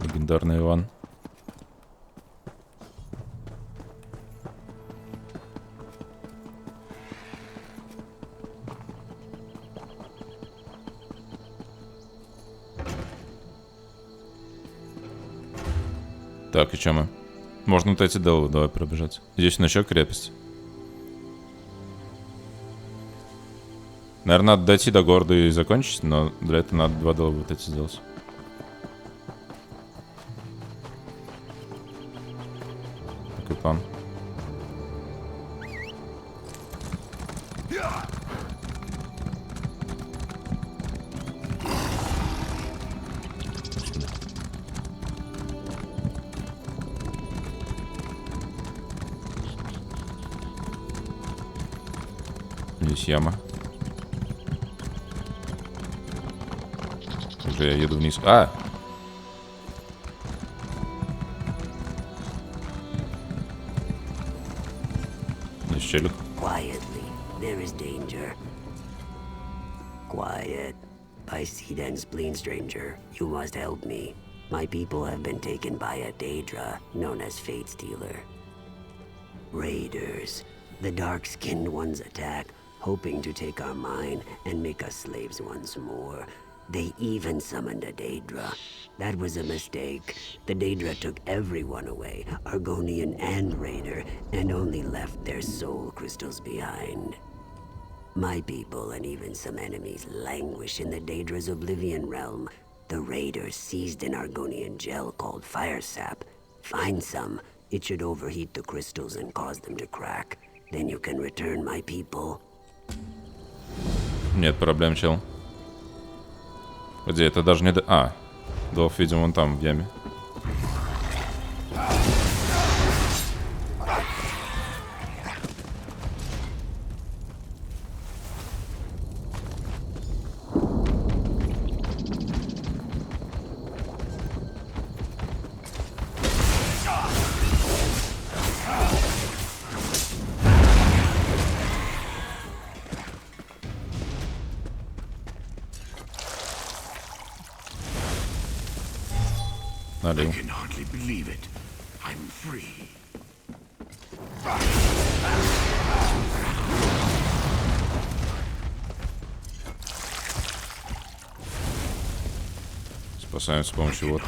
Легендарный Иван. Так, и чё мы? Можно вот эти делы, давай пробежать. Здесь еще крепость. Наверное, надо дойти до города и закончить, но для этого надо 2 дела вот эти сделать. Такой план. Здесь яма. Уже я еду вниз. А! Есть челик. Quietly. There is danger. Quiet. By seed and spleen, stranger. You must help me. My people have been taken by a Daedra, known as Fate Stealer. Raiders. The dark-skinned ones attack, hoping to take our mine and make us slaves once more. They even summoned a Daedra. That was a mistake. The Daedra took everyone away, Argonian and Raider, and only left their soul crystals behind. My people and even some enemies languish in the Daedra's Oblivion realm. The Raiders seized an Argonian gel called Fire Sap. Find some. It should overheat the crystals and cause them to crack. Then you can return my people. Нет проблем, чел. Где это даже не... А, Долф, видимо, вон там, в яме. I can hardly believe it. I'm free. Спасаем с помощью вот.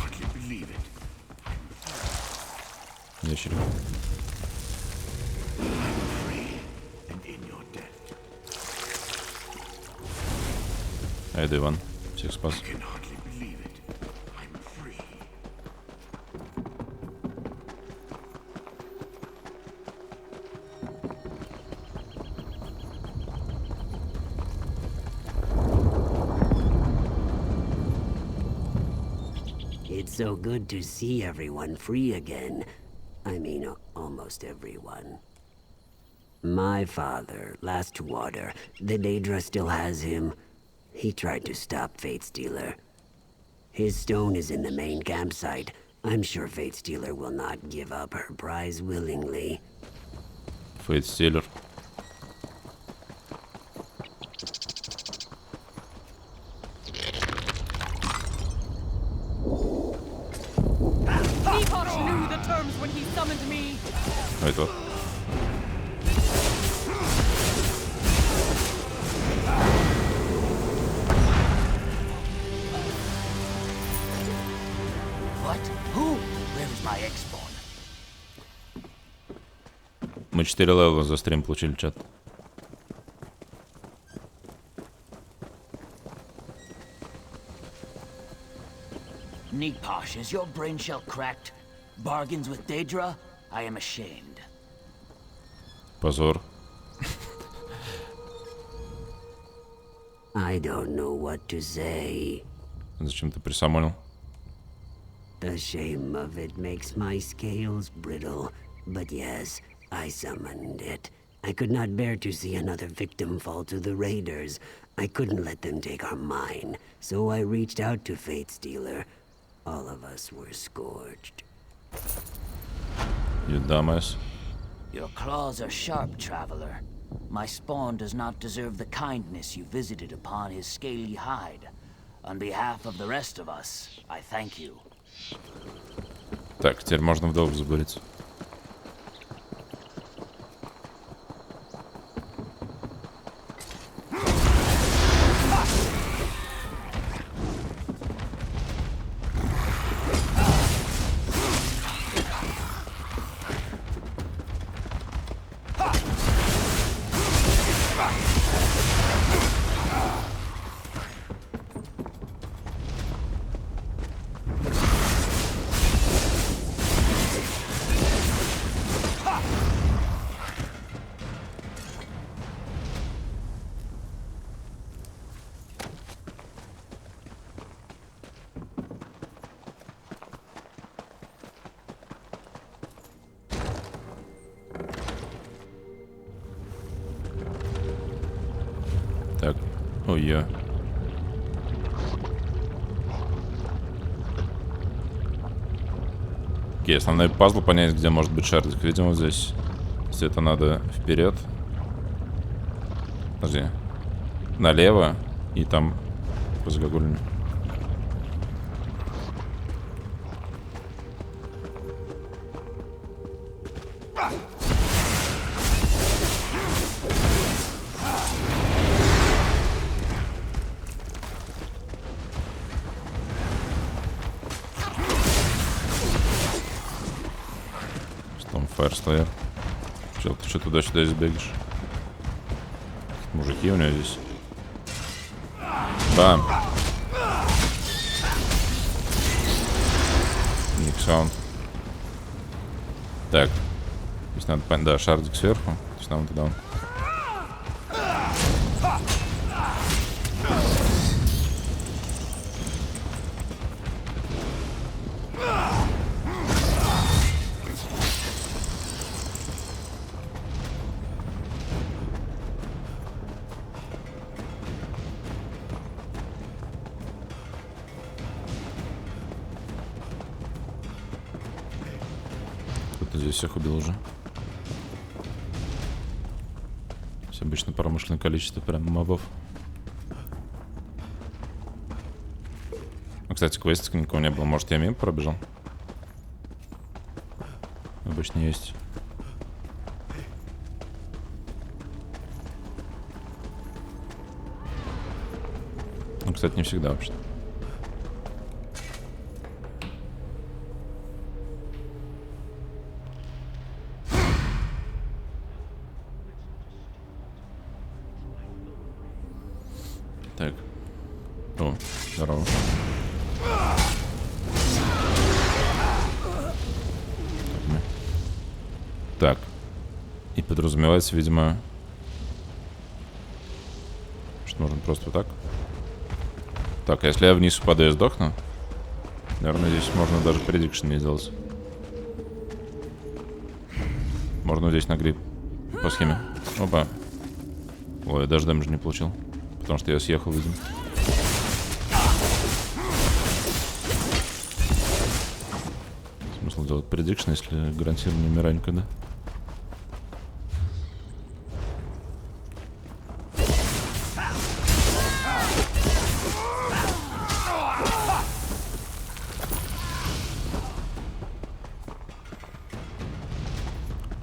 Ящерик. Это Иван. Всех спас. It's so good to see everyone free again. I mean, almost everyone. My father, Last Water, the Daedra still has him. He tried to stop Fate Stealer. His stone is in the main campsite. I'm sure Fate Stealer will not give up her prize willingly. Fate Stealer. Knew the terms when he summoned me. Wait, what? What? Who? Where's my ex-spawn? Мы 4 левела за стрим получили, чат. Neatposh, is your brain shell cracked? Bargains with Daedra? I am ashamed. Позор. I don't know what to say. Зачем ты присамонил? The shame of it makes my scales brittle. But yes, I summoned it. I could not bear to see another victim fall to the Raiders. I couldn't let them take our mine, so I reached out to Fate Stealer. All of us were scorched. You dumbass. Your claws are sharp, traveler. My spawn does not deserve the kindness you visited upon his scaly hide. On behalf of the rest of us, I thank you. Так, теперь можно в долг забуриться. Так, ой-ё. Окей, основной пазл понять, где может быть шардик. Видимо, здесь. Если это надо вперед. Подожди. Налево и там по загогулине. Фаерслеер. Чел, ты что туда-сюда избегаешь? Мужики у него здесь. Бам! Никсон. Так. Здесь надо понять, да, шардик сверху. То есть нам туда. Здесь всех убил уже. Все обычно промышленное количество прям мобов. Ну, кстати, квестик никого не было. Может, я мимо пробежал? Обычно есть. Ну, кстати, не всегда вообще. Так. О, здорово. Так. И подразумевается, видимо, что можно просто вот так. Так, а если я вниз упаду и сдохну? Наверное, здесь можно даже предикшн не сделать. Можно здесь на гриб. По схеме. Опа. Ой, я даже дэмэдж не получил. Потому что я съехал, видимо. Смысл делать предикшн, если гарантированно умираю никогда.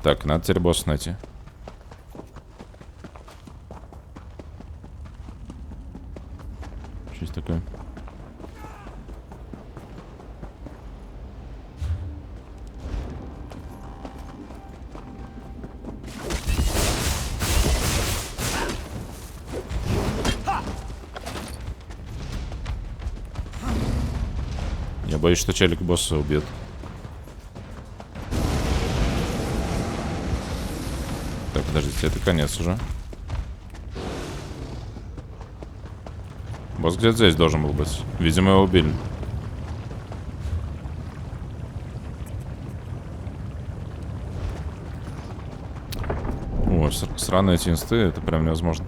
Так, надо теперь босса найти. Что здесь такое? Я боюсь, что челик босса убьет. Так, подождите, это конец уже. Босс где-то здесь должен был быть. Видимо, его убили. О, сраные эти инсты, это прям невозможно.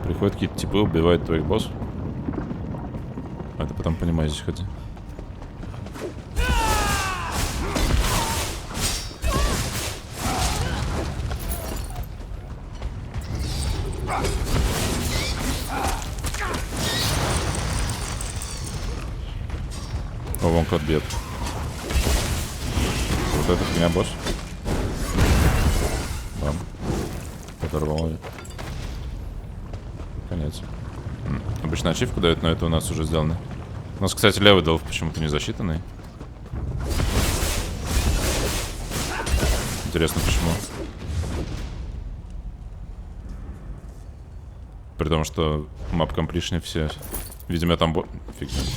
Приходят какие-то типы, убивают твоих боссов. А ты потом понимаешь, здесь ходи. О, вон кот бьет. Вот это фигня, босс. Бам. Подорвал ее. Конец. Обычно ачивку дают, но это у нас уже сделано. У нас, кстати, левый долг почему-то не засчитанный. Интересно, почему. При том, что map completion все. Видимо, там фиг знает.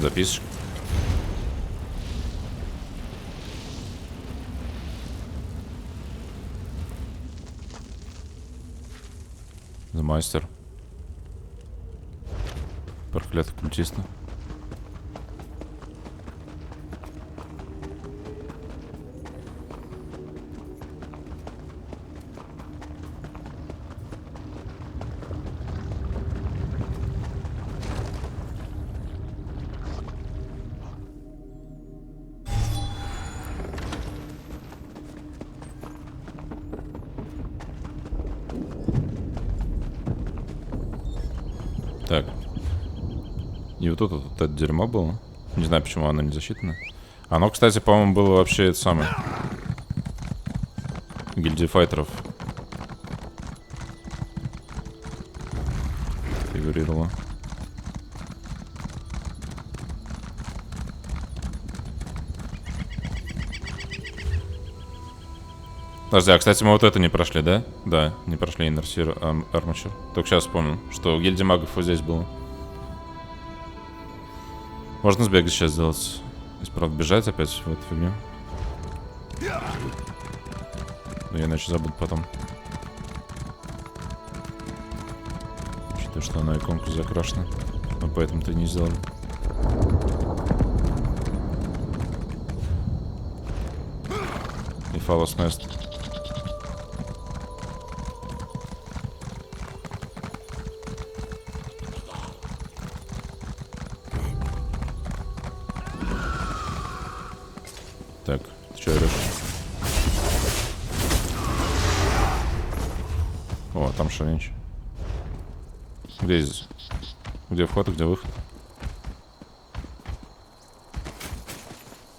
Записочка. За мастер. Проклятый культиста. Так. И вот тут вот это дерьмо было. Не знаю, почему оно не засчитано. Оно, кстати, по-моему, было вообще это самое. Гильдии файтеров. Фигурировало. Подожди, а, кстати, мы вот это не прошли, да? Да, не прошли Inner Armature. Только сейчас вспомнил, что гильдия магов вот здесь было. Можно сбегать сейчас сделать. Если, правда, бежать опять в эту фигню. Но я иначе забуду потом. Учитывая, что она иконка закрашена. Но поэтому ты не сделали. И Фалос Нест. Так, ты что орешь? О, там шалинч. Где здесь? Где вход и где выход?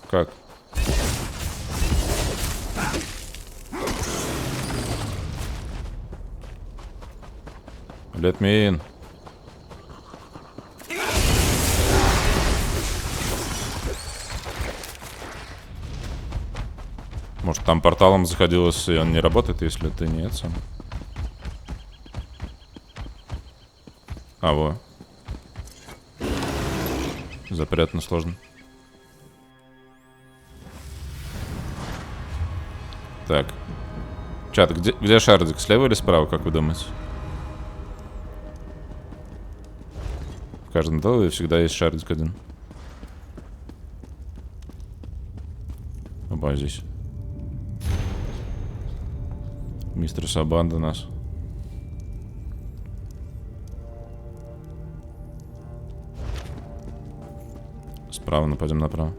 Как? Let me in. Может, там порталом заходилось, и он не работает, если ты не это сам. А, во. Запрятано сложно. Так. Чат, где шардик? Слева или справа, как вы думаете? В каждом доме всегда есть шардик один. Оба здесь. Мистер Сабан до нас. Справа нападем направо.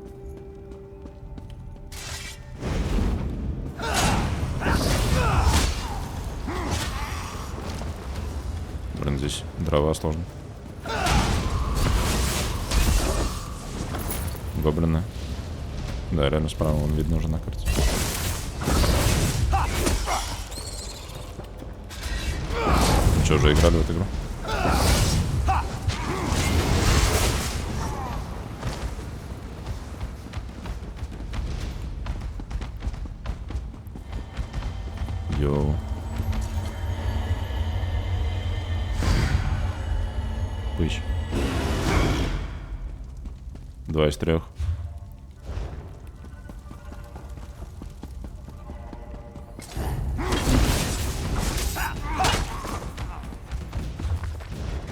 Блин, здесь дрова сложно. Гоблины. Да, реально справа, он видно уже на карте. Что, уже играли в эту игру? Йоу. Пыщ. 2 из 3.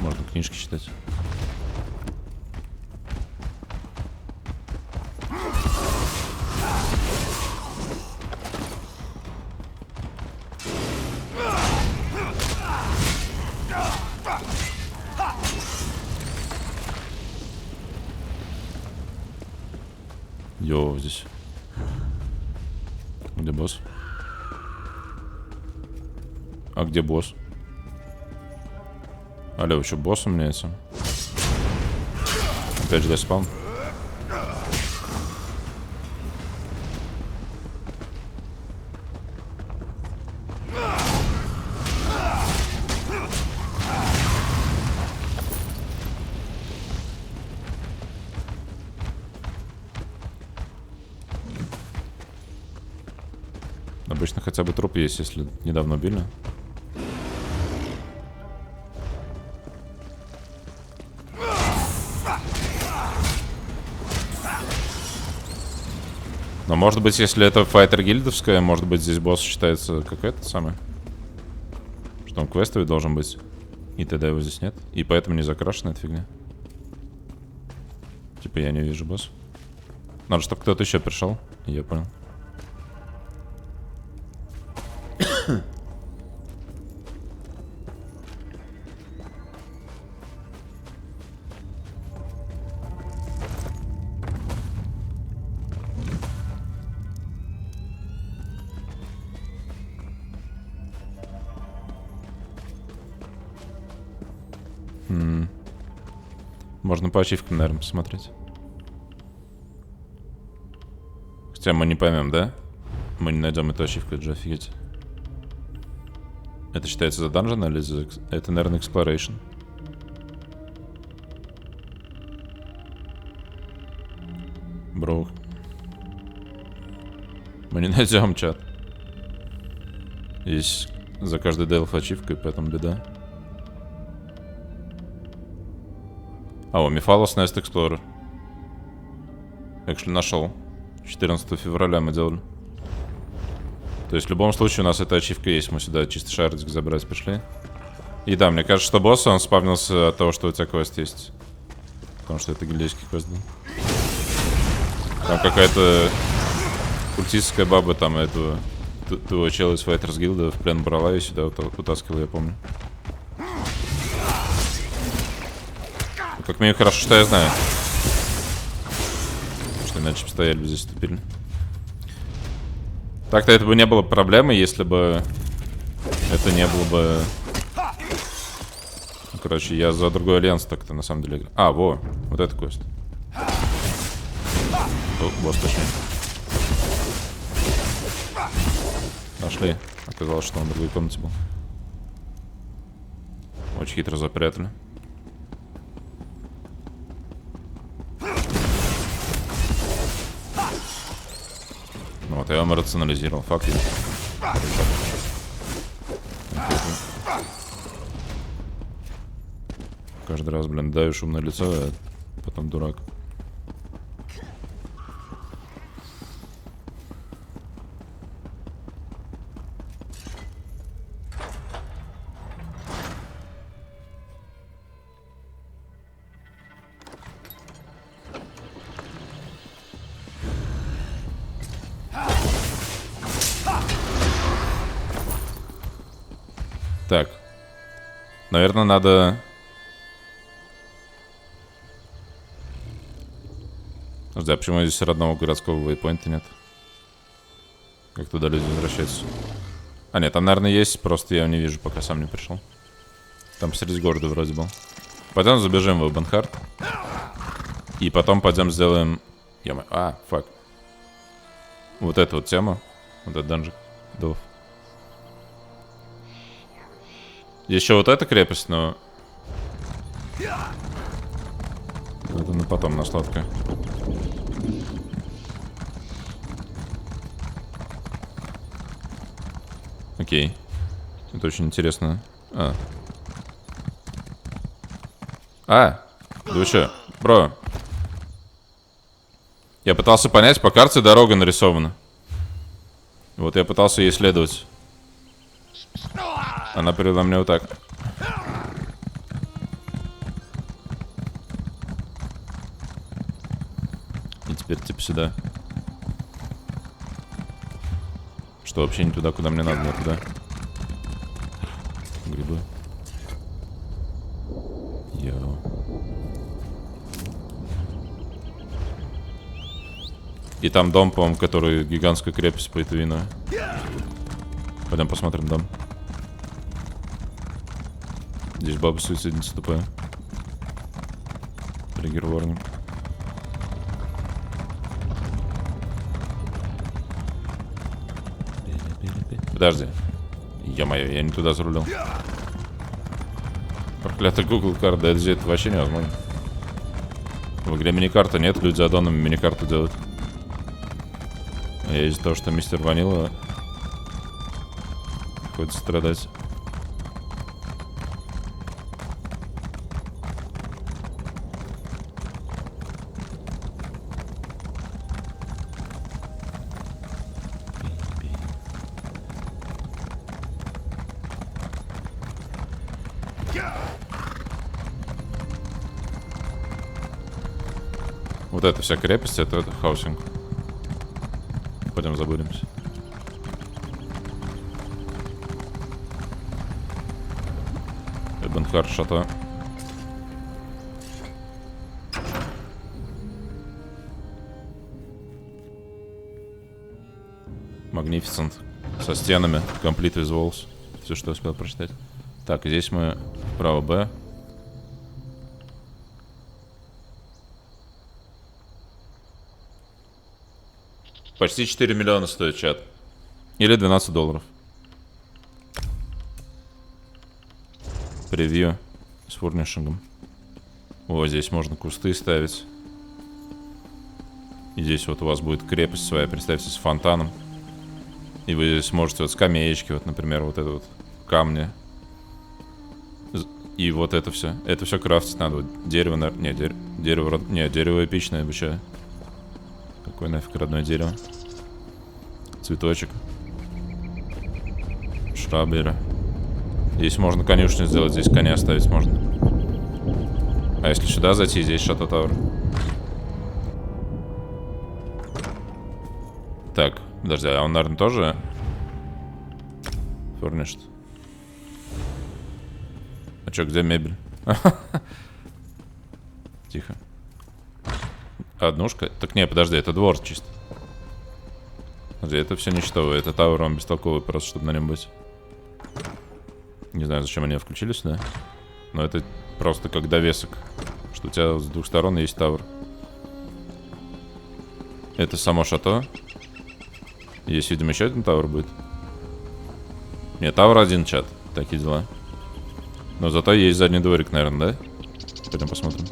Можно книжки читать. Йоу, здесь. Где босс? А где босс? Алло, еще босс меняется. Опять же, спаун. Обычно хотя бы труп есть, если недавно убили. Но может быть, если это файтер гильдовская, может быть, здесь босс считается как этот самый. Что он квестовый должен быть. И тогда его здесь нет. И поэтому не закрашена эта фигня. Типа я не вижу босса. Надо, чтобы кто-то еще пришел. Я понял. Можно по ачивкам, наверное, посмотреть. Хотя мы не поймем, да? Мы не найдем эту ачивку, это же офигеть. Это считается за данжен или за... Это, наверное, exploration. Бро. Мы не найдем, чат. Есть за каждый делф ачивка, и поэтому беда. А, у Мифалос Nest Explorer. Actually, нашел. 14 февраля мы делали. То есть в любом случае у нас эта ачивка есть. Мы сюда чисто шардик забрать пришли. И да, мне кажется, что босс, он спавнился от того, что у тебя квест есть. Потому что это гильдейский квест был. Там какая-то культистская баба там этого... Твоего чела из Fighters гилда в плен брала и сюда утаскивала, я помню. Как минимум хорошо, что я знаю. Что иначе бы стояли бы здесь тупили. Так-то это бы не было проблемы, если бы это не было бы... Ну, короче, я за другой альянс так-то на самом деле играю. А, во, вот это квест. О, босс точнее. Нашли. Оказалось, что он в другой комнате был. Очень хитро запрятали. Ну вот, я вам рационализировал. Факт есть. Каждый раз, блин, даю шумное лицо, а потом дурак. Так. Наверное, надо... Подожди, а почему здесь родного городского вейпоинта нет? Как туда люди возвращаются? А, нет, там, наверное, есть, просто я его не вижу, пока сам не пришел. Там посреди города вроде был. Пойдем забежим в Банхарт. И потом пойдем сделаем... А, фак. Вот эту вот тему. Вот этот данжик. Дов. Еще вот эта крепость, но... Это на потом, на сладкое. Окей. Это очень интересно. Да вы чё? Бро. Я пытался понять, по карте дорога нарисована. Вот я пытался ей следовать. Она передо мной вот так. И теперь типа сюда. Что, вообще не туда, куда мне надо, не туда. Грибы. Йоу. И там дом, по-моему, который гигантская крепость по Итавину. Пойдем посмотрим дом. Здесь баба суицидница тупая. Триггер ворнинг. Подожди. Ё-моё, я не туда зарулил. Проклятый Google карта, да это вообще невозможно. В игре миникарта нет, люди аддонами миникарту делают. А я из-за того, что мистер Ванила хочет страдать. Вот эта вся крепость, это хаусинг. Пойдем забудемся. Эбенхар шато. Magnificent. Со стенами. Complete with walls. Все, что я успел прочитать. Так, здесь мы вправо Б. Почти 4 миллиона стоит чат. Или $12. Превью с фурнишингом. О, здесь можно кусты ставить. И здесь вот у вас будет крепость своя, представьте, с фонтаном. И вы здесь сможете вот скамеечки, вот, например, вот это вот камни. И вот это все. Это все крафтить надо. Вот дерево, не, дерево эпичное обещаю. Какое нафиг родное дерево. Цветочек. Шраббери. Здесь можно конюшню сделать, здесь коня оставить можно. А если сюда зайти, здесь шато тауэр. Так, подожди, а он, наверное, тоже фурништ? А чё, где мебель? Тихо. Однушка? Так не, подожди, это двор чисто. Подожди, это все ничтовое. Это тауэр, он бестолковый просто, чтобы на нем быть. Не знаю, зачем они его включили сюда. Но это просто как довесок. Что у тебя с двух сторон есть тауэр. Это само шато. Есть, видимо, еще один тауэр будет. Нет, тауэр один, чат. Такие дела. Но зато есть задний дворик, наверное, да? Пойдем посмотрим.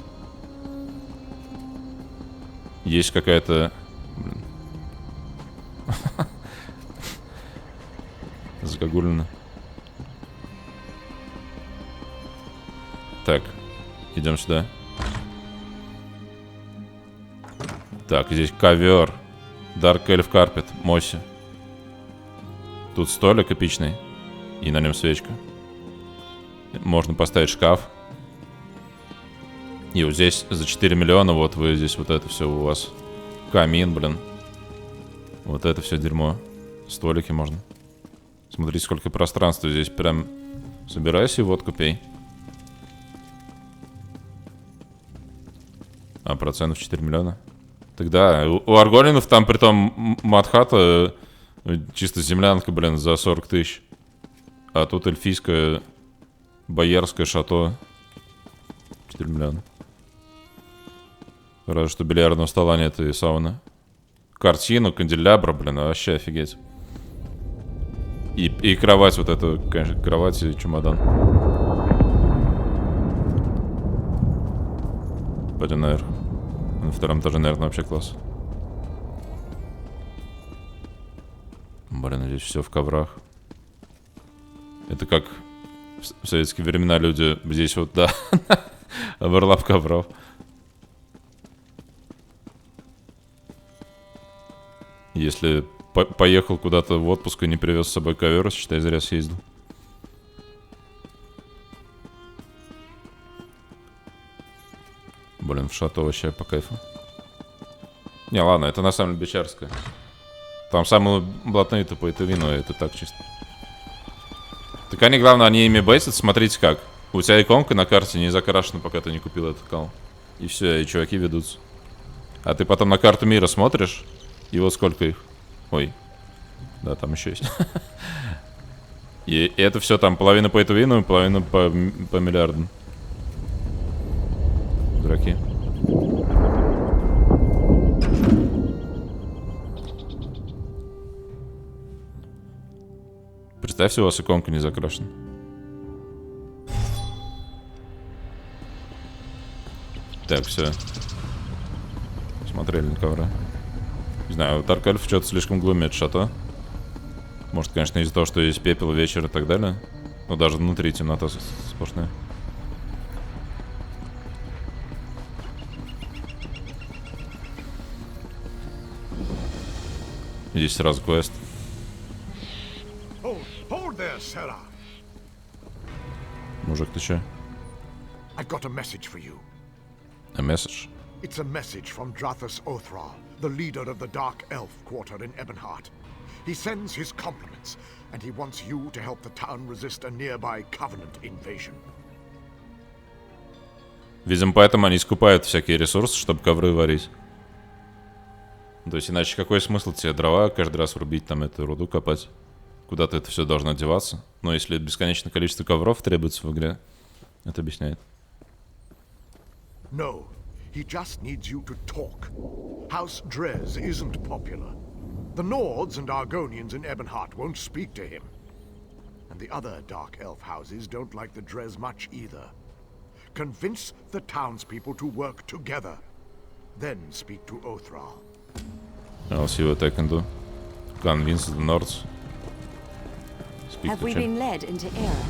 Есть какая-то... Блин. Загогулина. Так, идем сюда. Так, здесь ковер. Dark Elf Carpet, Моси. Тут столик эпичный. И на нем свечка. Можно поставить шкаф. И вот здесь за 4 миллиона, вот вы здесь вот это все у вас. Камин, блин. Вот это все дерьмо. Столики можно. Смотрите, сколько пространства здесь. Прям собирайся и водку пей. А процентов 4 миллиона. Тогда у арголинов там притом матхата чисто землянка, блин, за 40 тысяч. А тут эльфийское боярское шато. 4 миллиона. Разве что бильярдного стола нет и сауна. Картину, канделябра, блин, вообще офигеть. И кровать вот эту, конечно, кровать и чемодан. Пойдем наверх. На втором этаже, наверное, вообще класс. Блин, здесь все в коврах. Это как в советские времена люди здесь вот, да, оверлап ковров. Если поехал куда-то в отпуск и не привез с собой ковер, считай, зря съездил. Блин, в шато вообще по кайфу. Не, ладно, это на самом деле бичарское. Там самые блатные тупые-то вино, это так чисто. Так они, главное, они ими бейсят, смотрите как. У тебя иконка на карте не закрашена, пока ты не купил этот кал. И все, и чуваки ведутся. А ты потом на карту мира смотришь, и вот сколько их. Ой. Да, там еще есть. И это все там половина по эту половина по миллиардам. Дураки. Представьте, у вас иконка не закрашена. Так, все. Смотрели на ковра. Не знаю, вот Аркальф что-то слишком глумит шато. Может, конечно, из-за того, что есть пепел, вечер и так далее. Но даже внутри темнота сплошная. Здесь сразу квест. Hold there, Sarah. Мужик, ты чё? I've got a message for you. A message? It's a message from Drathus Othral, the leader of the Dark Elf quarter in Ebonheart. He sends his compliments, and he wants you to help the town resist a nearby Covenant invasion. Видимо, поэтому они скупают всякие ресурсы, чтобы ковры варить. То есть, иначе какой смысл тебе дрова каждый раз рубить, там эту руду копать? Куда-то это все должно деваться. Но если бесконечное количество ковров требуется в игре, это объясняет. No, he just needs you to talk. House Drez isn't popular. The Nords and Argonians in Ebonheart won't speak to him. And the other Dark Elf houses don't like the Drez much either. Convince the townspeople to work together. Then speak to Othral. I'll see what I can do. Convince the Nords. Have we been led into error?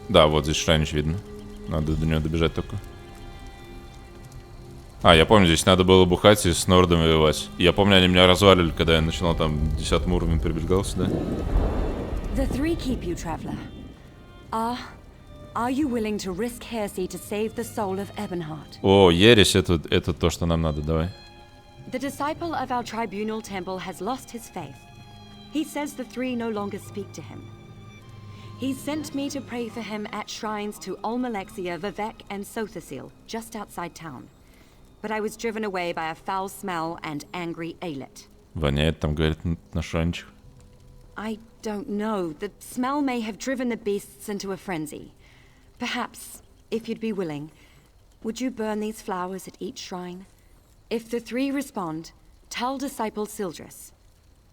Да, вот здесь шранич видно. Надо до него добежать только. А, я помню, здесь надо было бухать и с Нордом воевать. Я помню, они меня развалили, когда я начинал там 10-м уровнем прибегал сюда. The three keep you, traveler. Are you willing to risk heresy to save the soul of Ebonheart? О, ересь, это то, что нам надо, давай. The disciple of our tribunal temple has lost his faith. He says the three no longer speak to him. He sent me to pray for him at shrines to Olmalexia, Vivek, and Sothasil, just outside town. But I was driven away by a foul smell and angry Aelith. Воняет там, говорит, на шранчик. I don't know. The smell may have driven the beasts into a frenzy. Perhaps, if you'd be willing, would you burn these flowers at each shrine? If the three respond, tell disciple Sildris.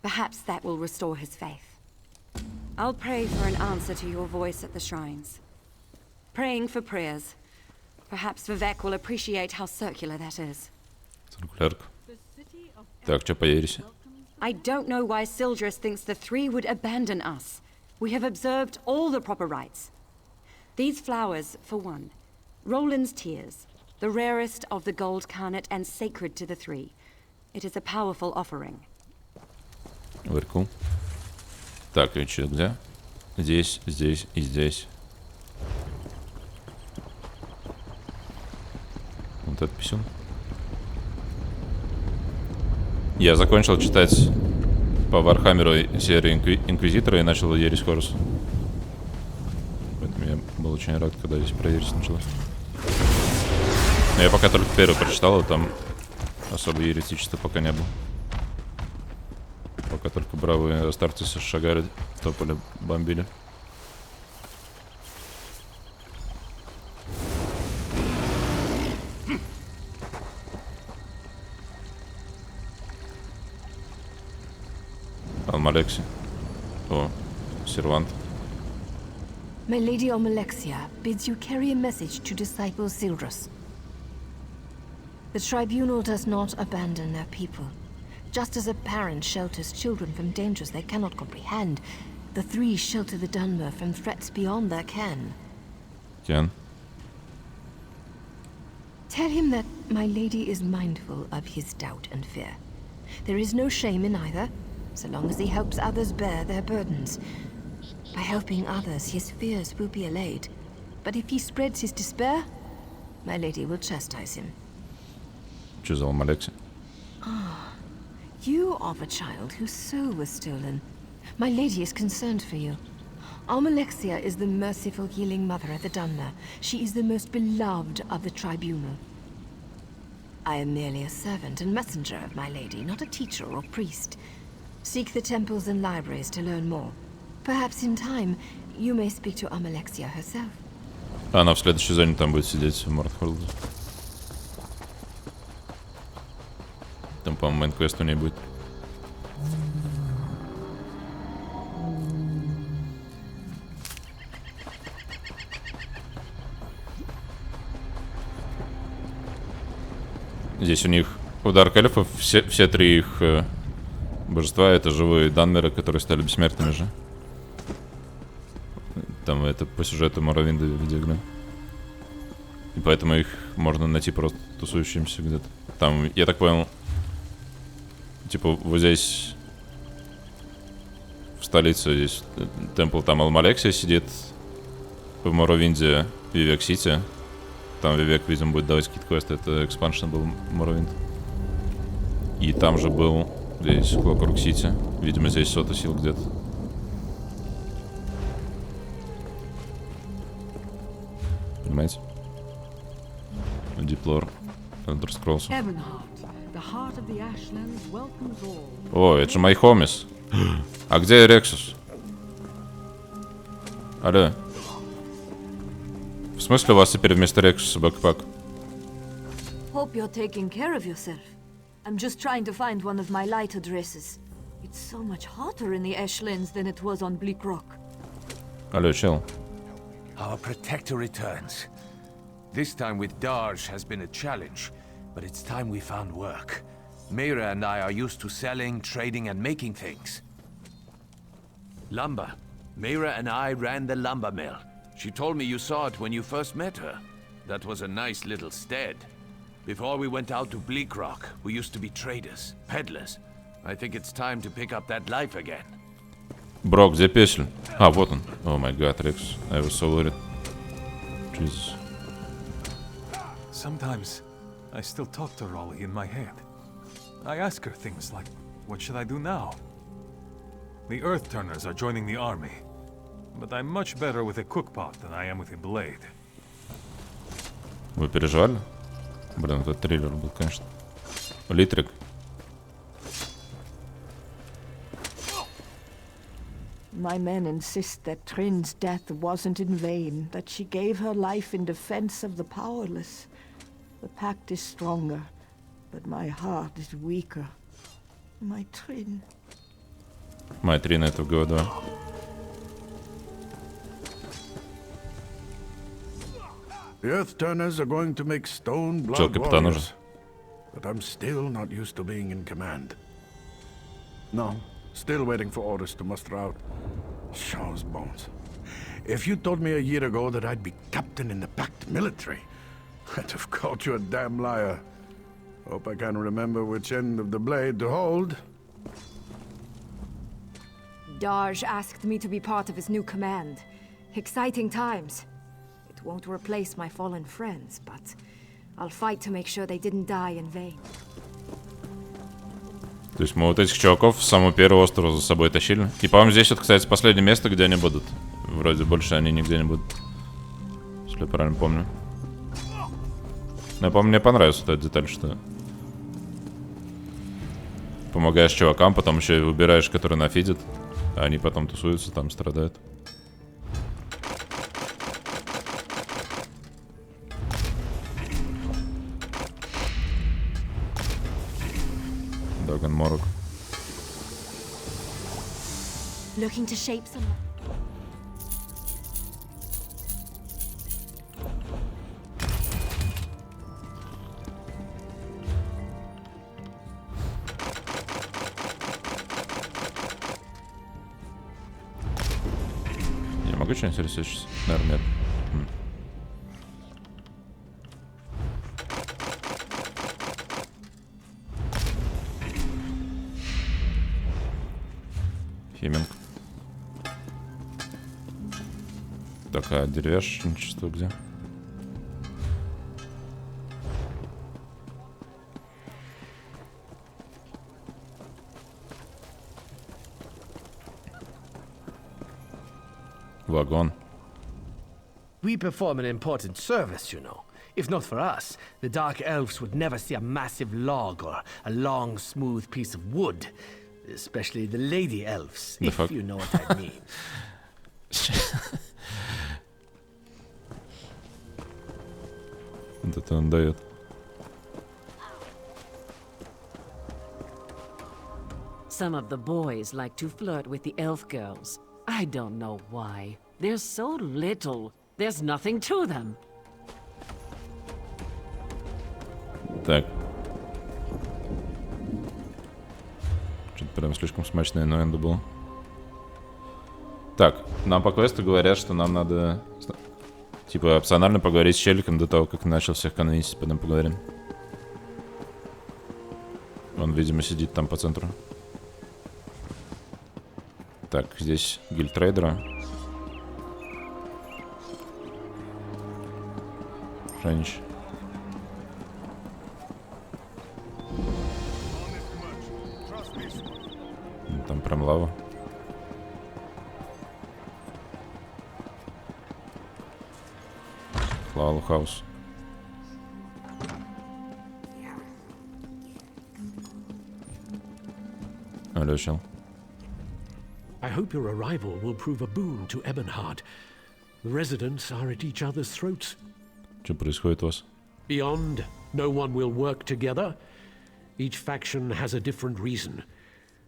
Perhaps that will restore his faith. I'll pray for an answer to your voice at the shrines. Praying for prayers. Perhaps Vivek will appreciate how circular that is. Циркулярка. Так, что по ереси? I don't know why Sildris thinks the three would abandon us. We have observed all the proper rites. These flowers, for one. Roland's tears, the rarest of the gold carnet and sacred to the three. It is a powerful offering. Very cool. Так, и что, где? Здесь, здесь и здесь. Вот этот писюн. Я закончил читать по Вархаммеру серию Инквизитора и начал ересь Хорус. Поэтому я был очень рад, когда здесь про ересь началось. Но я пока только первый прочитал, и там особо еретичества пока не было. Пока только бравые астартесы шагали, топали, бомбили. Almalexia. О, сервант. My Lady Almalexia bids you carry a message to Disciple Sildris. The Tribunal does not abandon their people. Just as a parent shelters children from dangers they cannot comprehend, the three shelter the Dunmer from threats beyond their ken. Ken. Tell him that my lady is mindful of his doubt and fear. There is no shame in either, so long as he helps others bear their burdens. By helping others, his fears will be allayed. But if he spreads his despair, my lady will chastise him. Что за Алексия? Ah, you are the child whose soul was stolen. My lady is concerned for you. Almalexia is the merciful healing mother of the Dunmer. She is the most beloved of the tribunal. I am merely a servant and messenger of my lady, not a teacher or priest. Seek the temples and libraries to learn more. Perhaps in time, you may speak to Almalexia herself. Она в следующей зоне там будет сидеть в Мортхолде. Там, по-моему, мейн-квест у ней будет. Здесь у них у Дарк Эльфов все три их божества — это живые данмеры, которые стали бессмертными же. Там это по сюжету Моровинда в игре. И поэтому их можно найти просто тусующимся где-то. Там, я так понял, типа вот здесь в столице здесь темпл, там Алmalexia сидит, в Моровинде Вивек Сити. Там Вивек, видимо, будет давать какие-то квесты. Это экспаншн был Моровинд. И там же был здесь Clockwork Сити. Видимо, здесь Сота Сил где-то. Понимаете? Deep Elder Scrolls. О, это же мои хомис. А где Рексус? Алло. В смысле у вас теперь вместо Рексуса бэкпак? Hope you're taking care of yourself. I'm just trying to find one of my lighter dresses. It's so much hotter in the Ashlands than it was on Bleak Rock. Алло, чел. Our protector returns. This time with Darj has been a challenge, but it's time we found work. Mayra and I are used to selling, trading, and making things. Lumber. Mayra and I ran the lumber mill. She told me you saw it when you first met her. That was a nice little stead. Before we went out to Bleak Rock, we used to be traders, peddlers. I think it's time to pick up that life again. Бро, где песель? А, вот он. О май гад, Рекс. I was so worried. Jesus. Sometimes, I still talk to Raleigh in my head. I ask her things like, what should I do now? The Earth Turners are joining the army, but I'm much better with a cookpot than I am with a blade. Вы переживали? Блин, этот триллер был, конечно. Литрик. My men insist that Trin's death wasn't in vain, that she gave her life in defense of the powerless. The pact is stronger, but my heart is weaker. My Trin. Моя Трина это в ГВ2. The Earth Turners are going to make stone Чё, blood капитан уже? warriors. But I'm still not used to being in command. No, still waiting for orders to muster out. Shaw's bones. If you told me a year ago that I'd be captain in the packed military, I'd have called you a damn liar. Hope I can remember which end of the blade to hold. Darj asked me to be part of his new command. Exciting times. It won't replace my fallen friends, but I'll fight to make sure they didn't die in vain. То есть мы вот этих чуваков с самого первого острова за собой тащили. И, по-моему, здесь вот, кстати, последнее место, где они будут. Вроде больше они нигде не будут. Если я правильно помню. Но, по-моему, мне понравилась эта деталь, что помогаешь чувакам, потом еще и выбираешь, которые нафидят, а они потом тусуются, там страдают. Доган Морок. Looking to shape some... Могу что-нибудь рисовать сейчас? Наверное, нет. Химинг. Так, а деревяшничество где? Вагон. We perform an important service, you know. If not for us, the Dark Elves would never see a massive log or a long, smooth piece of wood. Especially the Lady Elves, if you know what I mean. Вот это он дает. Some of the boys like to flirt with the elf girls. I don't know why. They're so little. There's nothing to them. Так. Что-то прям слишком смачное инуэндо было. Так, нам по квесту говорят, что нам надо... Типа, опционально поговорить с челиком до того, как начал всех конвинсить, потом поговорим. Он, видимо, сидит там по центру. Так, здесь гильд трейдера. Женщина. Там прям лава. Лава хаус. Алло, чел. I hope your arrival will prove a boon to Ebonheart. The residents are at each other's throats. Что происходит у вас? Beyond, no one will work together. Each faction has a different reason.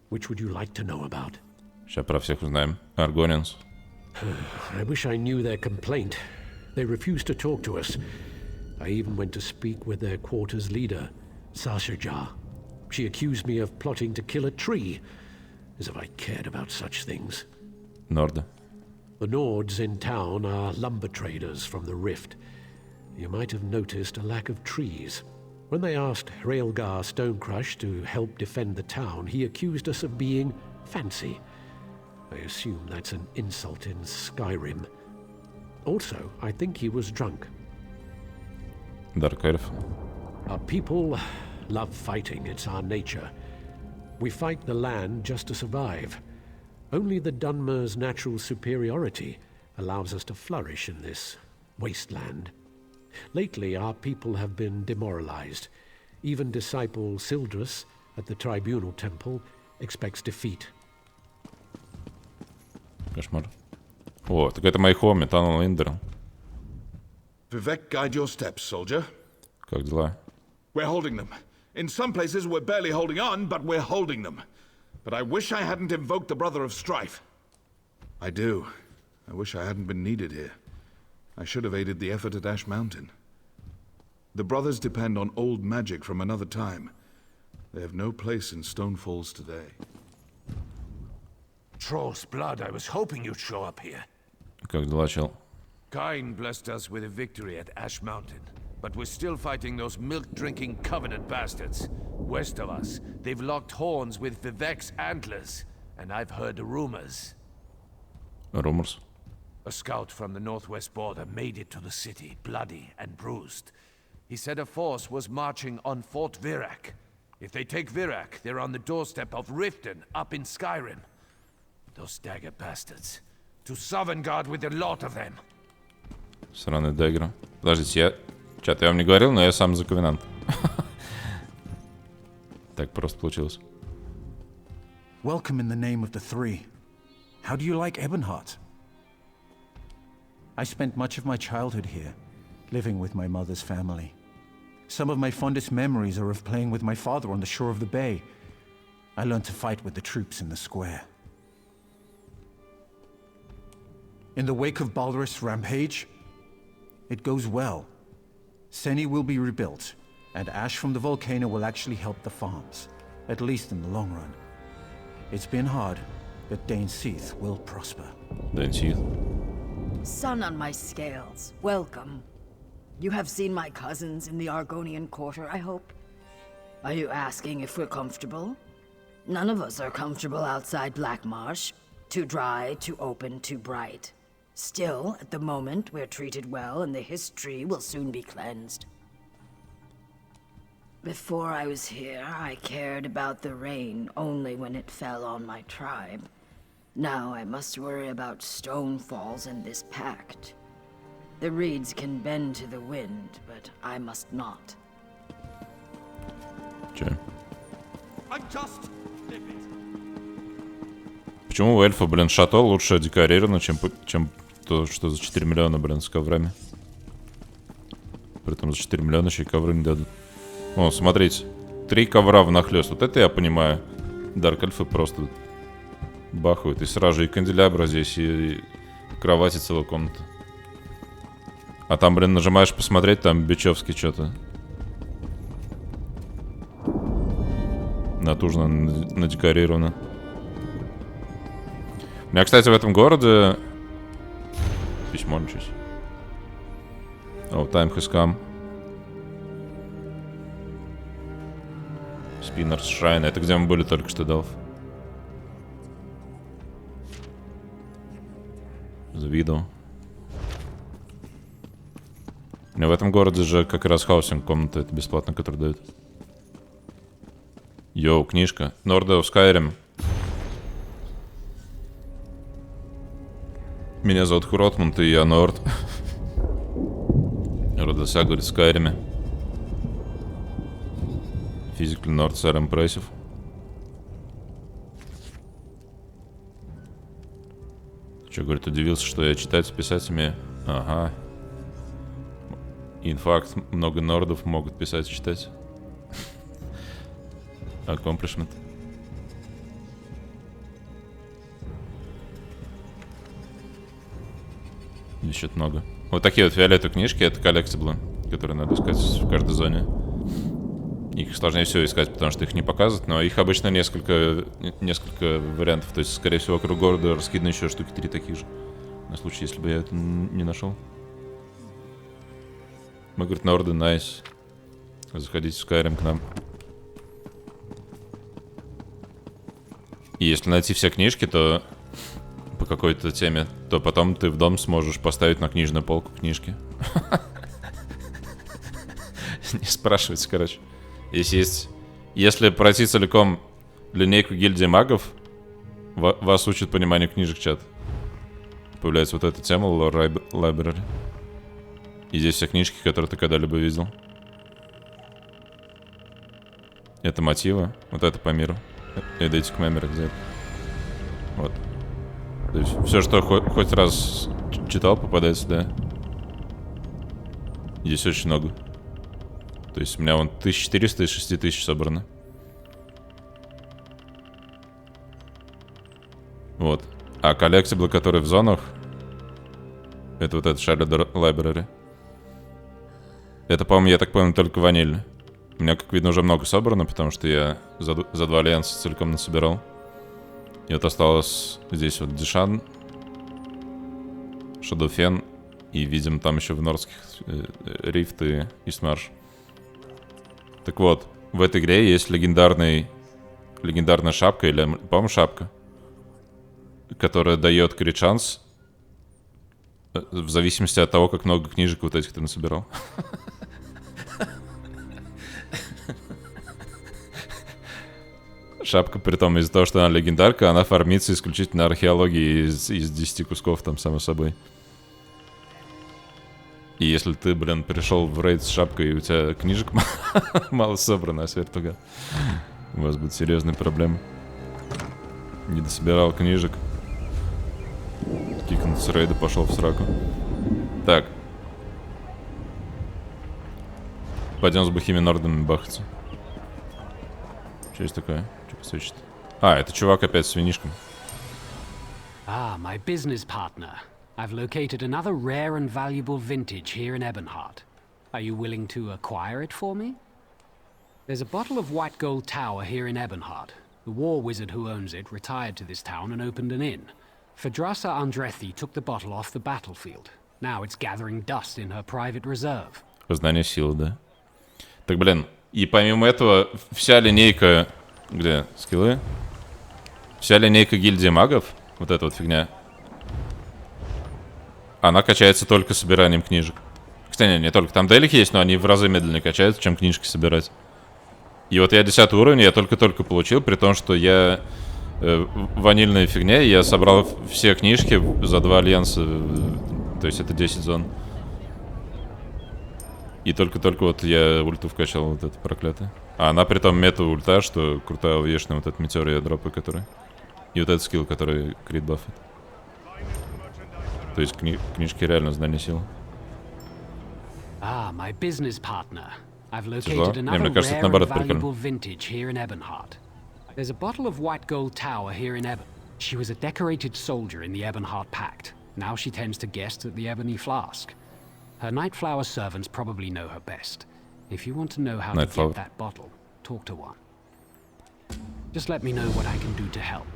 Which would you like to know about? Сейчас про всех узнаем. Argonians. I wish I knew their complaint. They refused to talk to us. I even went to speak with their quarters leader, Sashaja. She accused me of plotting to kill a tree, as if I cared about such things. Nord. The Nords in town are lumber traders from the Rift. You might have noticed a lack of trees. When they asked Raelgar Stonecrush to help defend the town, he accused us of being fancy. I assume that's an insult in Skyrim. Also, I think he was drunk. Dark Elf. Our people love fighting, it's our nature. We fight the land just to survive. Only the Dunmer's natural superiority allows us to flourish in this wasteland. Lately, our people have been demoralized. Even disciple Sildrus at the Tribunal Temple expects defeat. Кошмар. О, так это мои хоми, Таннел Индер. Vivek, guide your steps, soldier. Как дела? We're holding them. In some places, we're barely holding on, but we're holding them. But I wish I hadn't invoked the Brother of Strife. I do. I wish I hadn't been needed here. I should have aided the effort at Ash Mountain. The Brothers depend on old magic from another time. They have no place in Stone Falls today. Troll's blood, I was hoping you'd show up here. Как дела, чел? Kain blessed us with a victory at Ash Mountain, but we're still fighting those milk-drinking Covenant bastards. West of us, they've locked horns with Vivek's antlers, and I've heard rumors. Rumors? A scout from the northwest border made it to the city, bloody and bruised. He said a force was marching on Fort Virak. If they take Virak, they're on the doorstep of Riften, up in Skyrim. Those dagger bastards. To Sovngarde with a lot of them. Сраный даггер. Подождите, я... Чат, я вам не говорил, но я сам за Ковенант. Так просто получилось. Welcome in the name of the Three. How do you like Ebonheart? I spent much of my childhood here, living with my mother's family. Some of my fondest memories are of playing with my father on the shore of the bay. I learned to fight with the troops in the square. In the wake of Balderus' rampage, it goes well. Seni will be rebuilt, and ash from the volcano will actually help the farms, at least in the long run. It's been hard, but Dane Seath will prosper. Dane Seath. Sun on my scales, welcome. You have seen my cousins in the Argonian Quarter, I hope? Are you asking if we're comfortable? None of us are comfortable outside Black Marsh. Too dry, too open, too bright. Still, at the moment, we're treated well and the history will soon be cleansed. Before I was here, I cared about the rain only when it fell on my tribe. Now I must worry about stone falls in this pact. The reeds can bend to the wind, but I must not. Че? Почему у эльфа, блин, шато лучше декорировано, чем то, что за 4 миллиона, блин, с коврами? При этом за 4 миллиона еще и ковры не дадут. О, смотрите. 3 ковра внахлёст. Вот это я понимаю. Дарк эльфы просто бахают. И сразу же и канделябра здесь, и кровати целая комната. А там, блин, нажимаешь посмотреть, там Бичевский что-то. Натужно надекорировано. У меня, кстати, в этом городе... Письмо ничего. Oh, time has come. Spinner's Shrine. Это где мы были только что, Делф? Завидел. У меня в этом городе же как раз хаусинг комната. Это бесплатно, который дают. Йоу, книжка. Норда в Скайрим. Меня зовут Хуротмунд, и я Норд. Родился, говорит, в Скайриме. Physically Nord, sir, impressive. Че, говорит, удивился, что я читать, писать умею? Ага. Инфакт, много нордов могут писать и читать. Accomplishment. Еще много. Вот такие вот фиолетовые книжки, это коллектиблы, которые надо искать в каждой зоне. Их сложнее всего искать, потому что их не показывают, но их обычно несколько вариантов. То есть, скорее всего, вокруг города раскиданы еще штуки 3 таких же. На случай, если бы я это не нашел. Мы, говорит, Норды, найс. Заходите в Skyrim к нам. И если найти все книжки, то по какой-то теме, то потом ты в дом сможешь поставить на книжную полку книжки. Не спрашивайте, короче. Если пройти целиком линейку гильдии магов, вас учат пониманию книжек, чат. Появляется вот эта тема, Lore Library. И здесь все книжки, которые ты когда-либо видел. Это мотивы, вот это по миру. Эдитик Memory, где это? Вот. То есть все, что хоть раз читал, попадает сюда. Здесь очень много. То есть у меня вон 1400 из 6000 собрано. Вот. А коллектиблы, которые в зонах, это вот это Shared Library. Это, по-моему, я так понял, только ванильно. У меня, как видно, уже много собрано, потому что я за 2 альянса целиком насобирал. И вот осталось здесь вот Дишан, Шадофен и, видимо, там еще в нордских Рифт и Истмарш. Так вот, в этой игре есть легендарная шапка, или, по-моему, шапка, которая дает крит шанс в зависимости от того, как много книжек вот этих ты насобирал. Шапка, при том, из-за того, что она легендарка, она фармится исключительно археологией из 10 кусков, там, само собой. И если ты, блин, пришел в рейд с шапкой, и у тебя книжек мало собрано, свертуга, у вас будут серьезные проблемы. Не дособирал книжек. Кикнул с рейда, пошел в сраку. Так. Пойдем с бухими нордами бахаться. Что есть такое? Что посвечит? А, это чувак опять с винишком. Ah, my business partner. I've located another rare and valuable vintage here in Ebonheart. Are you willing to acquire it for me? There's a bottle of white gold tower here in Ebonheart. The war wizard who owns it retired to this town and opened an inn. Phadrasa Andrethi took the bottle off the battlefield. Now it's gathering dust in her private reserve. Познание силы, да. Так, блин, и помимо этого, вся линейка... Где скиллы? Вся линейка гильдии магов, вот эта вот фигня, она качается только собиранием книжек. Кстати, не только там делики есть, но они в разы медленнее качаются, чем книжки собирать. И вот я 10 уровень, я только-только получил, при том, что я ванильная фигня, и я собрал все книжки за 2 альянса, то есть это 10 зон. И только-только вот я ульту вкачал, вот это проклятое. А она при том мета-ульта, что крутая увешанная вот этот метеор я дропаю, который... И вот этот скилл, который крит баффит. То есть книжки реально знание силы. Ah, my business partner. I've Тяжело? located Не, another мне кажется, это rare and наоборот valuable прикольно. vintage here in Ebonheart. There's a bottle of white gold tower here in Ebon. She was a decorated soldier in the Ebonheart Pact. Now she tends to guest at the Ebony Flask. Her Nightflower servants probably know her best. If you want to know how to get that bottle, talk to one. Just let me know what I can do to help.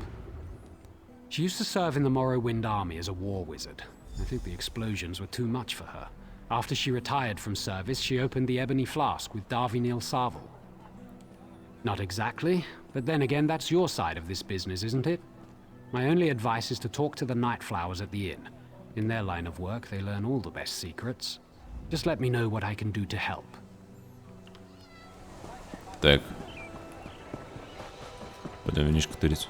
She used to serve in the Morrowind army as a war wizard. I think the explosions were too much for her. After she retired from service, she opened the Ebony Flask with Darvinil Sarvel. Not exactly, but then again, that's your side of this business, isn't it? My only advice is to talk to the Nightflowers at the inn. In their line of work, they learn all the best secrets. Just let me know what I can do to help. Так. Пойдем винишко тырить.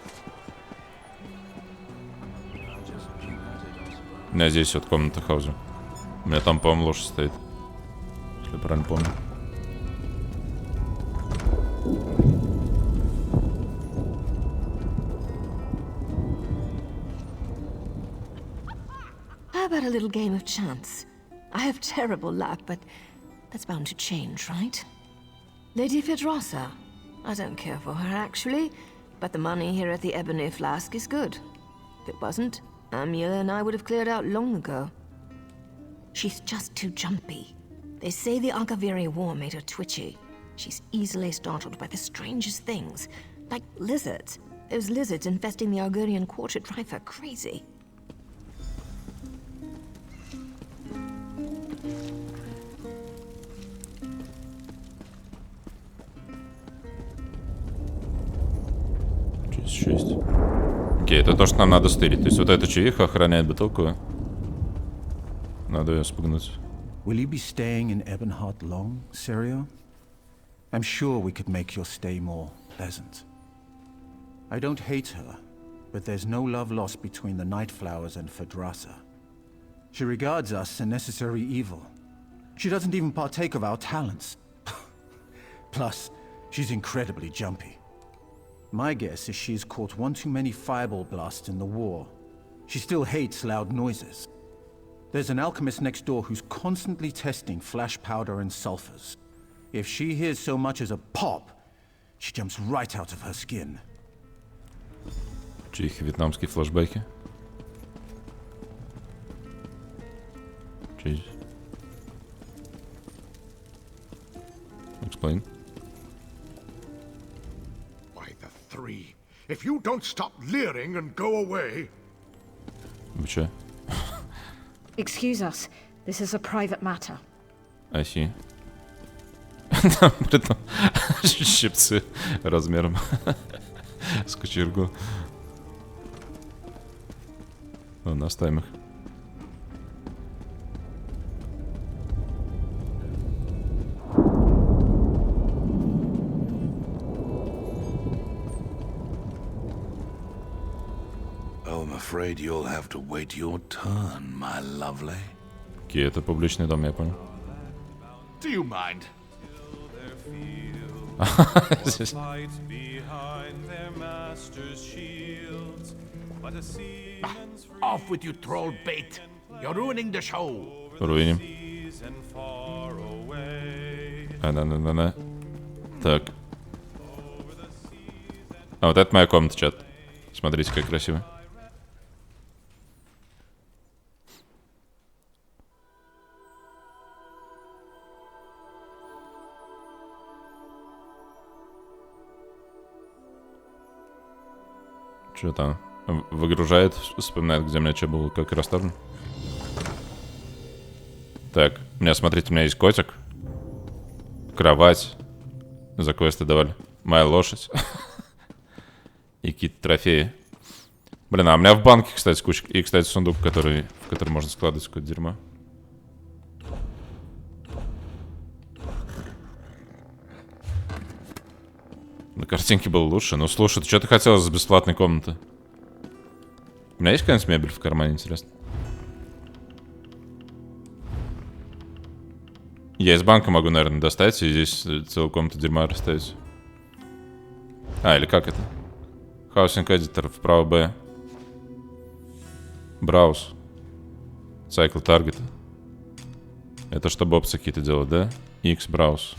У меня здесь вот комната хауза. У меня там, по-моему, лошадь стоит. Если я правильно помню. How about a little game of chance? I have terrible luck, but that's bound to change, right? Lady Phadrasa. I don't care for her, actually, but the money here at the Ebony Flask is good. If it wasn't, Amula and I would have cleared out long ago. She's just too jumpy. They say the Agaviri War made her twitchy. She's easily startled by the strangest things, like lizards. Those lizards infesting the Argonian quarter drive her crazy. Что есть? Окей, это то, что нам надо стырить. То есть вот эта чувиха охраняет бутылку. Надо ее спугнуть. Will you be staying in Ebonheart long, Sirio? I'm sure we could make your stay more pleasant. I don't hate her, but there's no love lost between the Nightflowers and Phadrasa. She regards us a necessary evil. She doesn't even partake of our talents. Plus, she's incredibly jumpy. My guess is she's caught one too many fireball blasts in the war. She still hates loud noises. There's an alchemist next door who's constantly testing flash powder and sulfurs. If she hears so much as a pop, she jumps right out of her skin. Чьи вьетнамские флешбеки? Чьи? Explain. By the three. If you don't stop leering and go away... Вы чё? Excuse us. This is a private matter. I see. Там при том щипцы размером с кочергу. Ладно, оставим их. I'm afraid you'll have to wait your turn, my lovely. Окей, это публичный дом, я понял. Do you mind? Off with you, troll bait! You're ruining the show! Руиним. На. Так. А вот это моя комната, чат. Смотрите, как красиво. Что там? выгружает, вспоминает, где у меня что было, как расставлено. Так, у меня, смотрите, у меня есть котик. Кровать. За квесты давали. Моя лошадь. И какие-то трофеи. Блин, а у меня в банке, кстати, куча. И, кстати, сундук, в который можно складывать какое-то дерьмо. На картинке было лучше. Ну, слушай, ты что-то хотел из бесплатной комнаты? У меня есть какая-нибудь мебель в кармане, интересно? Я из банка могу, наверное, достать и здесь целую комнату дерьма расставить. А, или как это? Housing Editor, вправо Б. Browse. Cycle Target. Это чтобы опции какие-то делать, да? X Browse.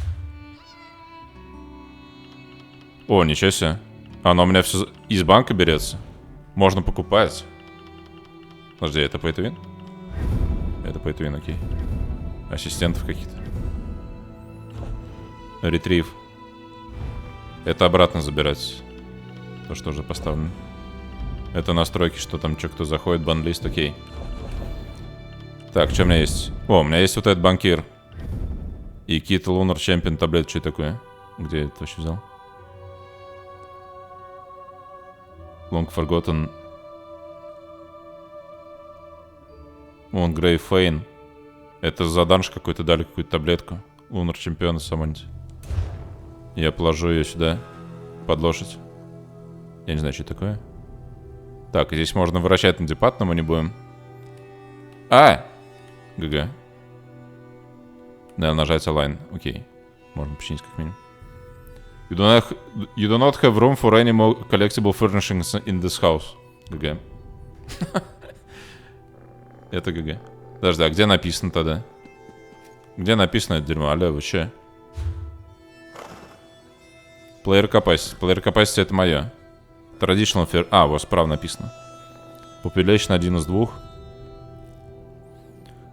О, ничего себе. Оно у меня все из банка берется. Можно покупать. Подожди, это pay to win? Это pay to win, окей. Ассистентов каких-то. Retrieve. Это обратно забирать. То, что уже поставлено. Это настройки, что там что кто заходит, банлист, окей. Так, что у меня есть? О, у меня есть вот этот банкир. И Kit Lunar Champion таблет, что такое? Где я это вообще взял? Long Forgotten. Вон, Grey Fane. Это за данж какой-то дали, какую-то таблетку. Lunar Champion самонить. Я положу ее сюда. Под лошадь. Я не знаю, что это такое. Так, здесь можно вращать на депат, но мы не будем. А! ГГ. Да, нажать Align. Окей. Можно починить как минимум. You do not have room for any more collectible furnishings in this house. ГГ. Это ГГ. Подожди, а где написано тогда? Где написано это дерьмо? Алло, вы че? Player Capacity. Player Capacity это мое. Traditional fair... А, у вас справа написано. Population 1 из 2.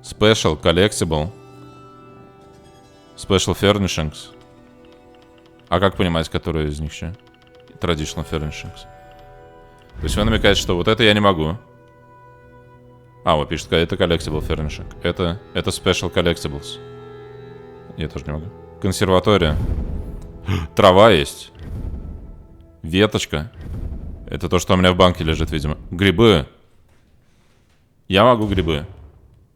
Special Collectible. Special Furnishings. А как понимать, который из них что? Traditional Furnishings. То есть вы намекаете, что вот это я не могу. А, вот пишет, это Collectible Furnishing. Это Special Collectibles. Я тоже не могу. Консерватория. Трава есть. Веточка. Это то, что у меня в банке лежит, видимо. Грибы. Я могу грибы.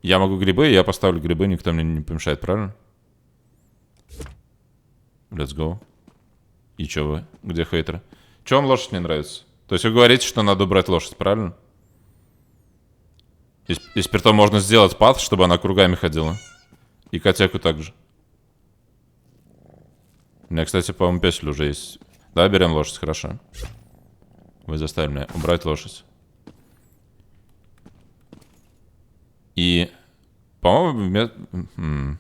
Я могу грибы, я поставлю грибы, никто мне не помешает, правильно? Let's go. И чё вы? Где хейтеры? Чё вам лошадь не нравится? То есть вы говорите, что надо убрать лошадь, правильно? Если при том можно сделать пат, чтобы она кругами ходила. И котяку также. У меня, кстати, по-моему, песель уже есть. Да, берем лошадь, хорошо. Вы заставили меня убрать лошадь. И, по-моему,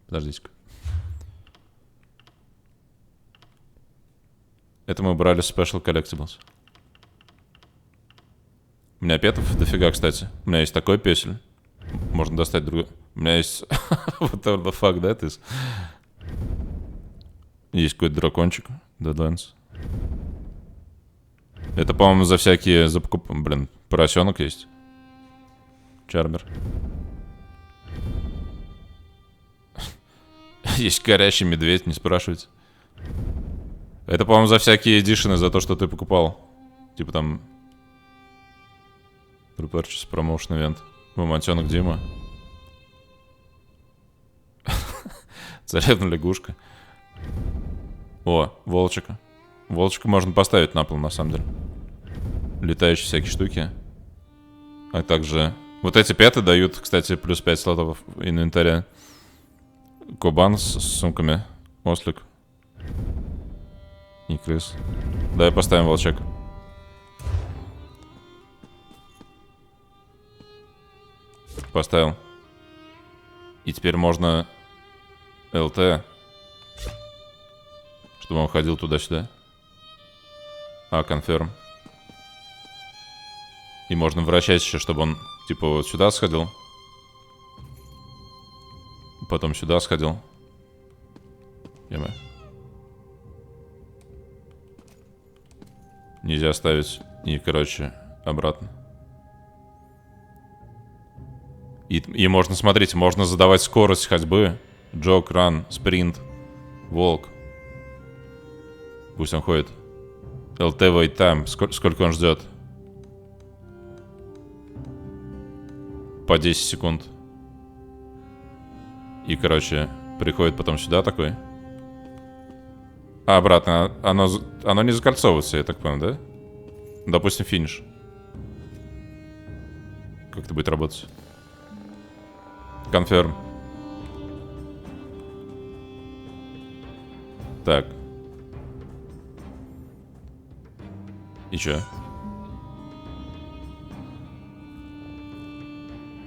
подождите-ка. Это мы убрали Special Collectibles. У меня петов дофига, кстати. У меня есть такой песель. Можно достать другой. У меня есть... Whatever the fuck that is. Есть какой-то дракончик. Deadlands. Это, по-моему, за всякие... Блин, поросенок есть. Чармер. Есть горящий медведь, не спрашивайте. Это, по-моему, за всякие эдишены, за то, что ты покупал. Типа там... Repurchase Promotion Event. Мамонтенок Дима. Царевна лягушка. О, волчика. Волчика можно поставить на пол, на самом деле. Летающие всякие штуки. А также... Вот эти петы дают, кстати, плюс 5 слотов инвентаря. Кубан с сумками. Ослик. И крыс. Давай поставим волчак. Поставил. И теперь можно ЛТ. Чтобы он ходил туда-сюда. А, конферм. И можно вращать еще, чтобы он типа вот сюда сходил. Потом сюда сходил. Е-мое. Нельзя ставить. И, короче, обратно. И можно, смотрите, можно задавать скорость ходьбы. Джог, ран, спринт, волк. Пусть он ходит. ЛТ wait time. Сколько он ждет? По 10 секунд. И, короче, приходит потом сюда такой. А обратно, оно не закольцовывается, я так понял, да? Допустим, финиш. Как это будет работать? Confirm. Так. И чё?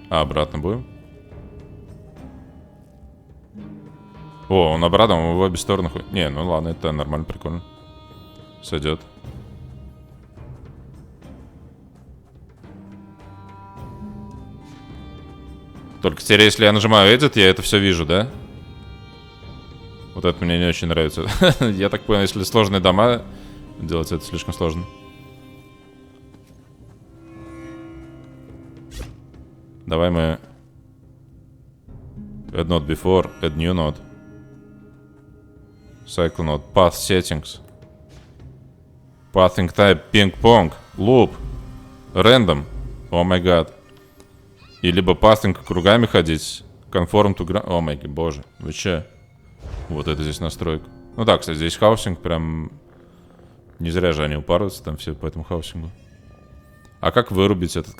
А обратно будем? О, он обратно, он в обе стороны ходит. Не, ну ладно, это нормально, прикольно. Сойдет. Только теперь, если я нажимаю Edit, я это все вижу, да? Вот это мне не очень нравится. Я так понял, если сложные дома делать, это слишком сложно. Давай мы... Add node before, add new node. Cycle node, path settings. Pathing type, ping-pong, loop, random. О май гад. И либо пассинг кругами ходить. Conform to ground. О май гад, боже. Вы че? Вот это здесь настройка. Ну да, кстати, здесь хаусинг прям... Не зря же они упарываются там все по этому хаусингу. А как вырубить этот...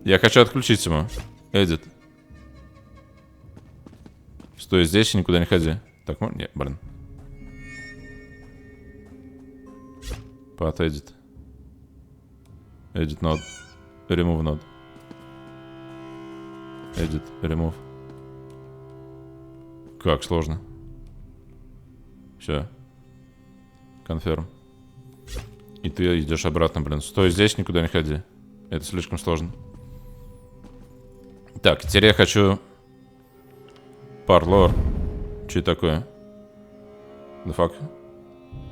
Я хочу отключить ему. Edit. Стой здесь и никуда не ходи. Так, ну, не, блин. Path edit. Edit node. Remove node. Edit, remove. Как сложно. Все. Confirm. И ты идешь обратно, блин. Стой здесь, никуда не ходи. Это слишком сложно. Так, теперь я хочу... Парлор. Что это такое? The fuck?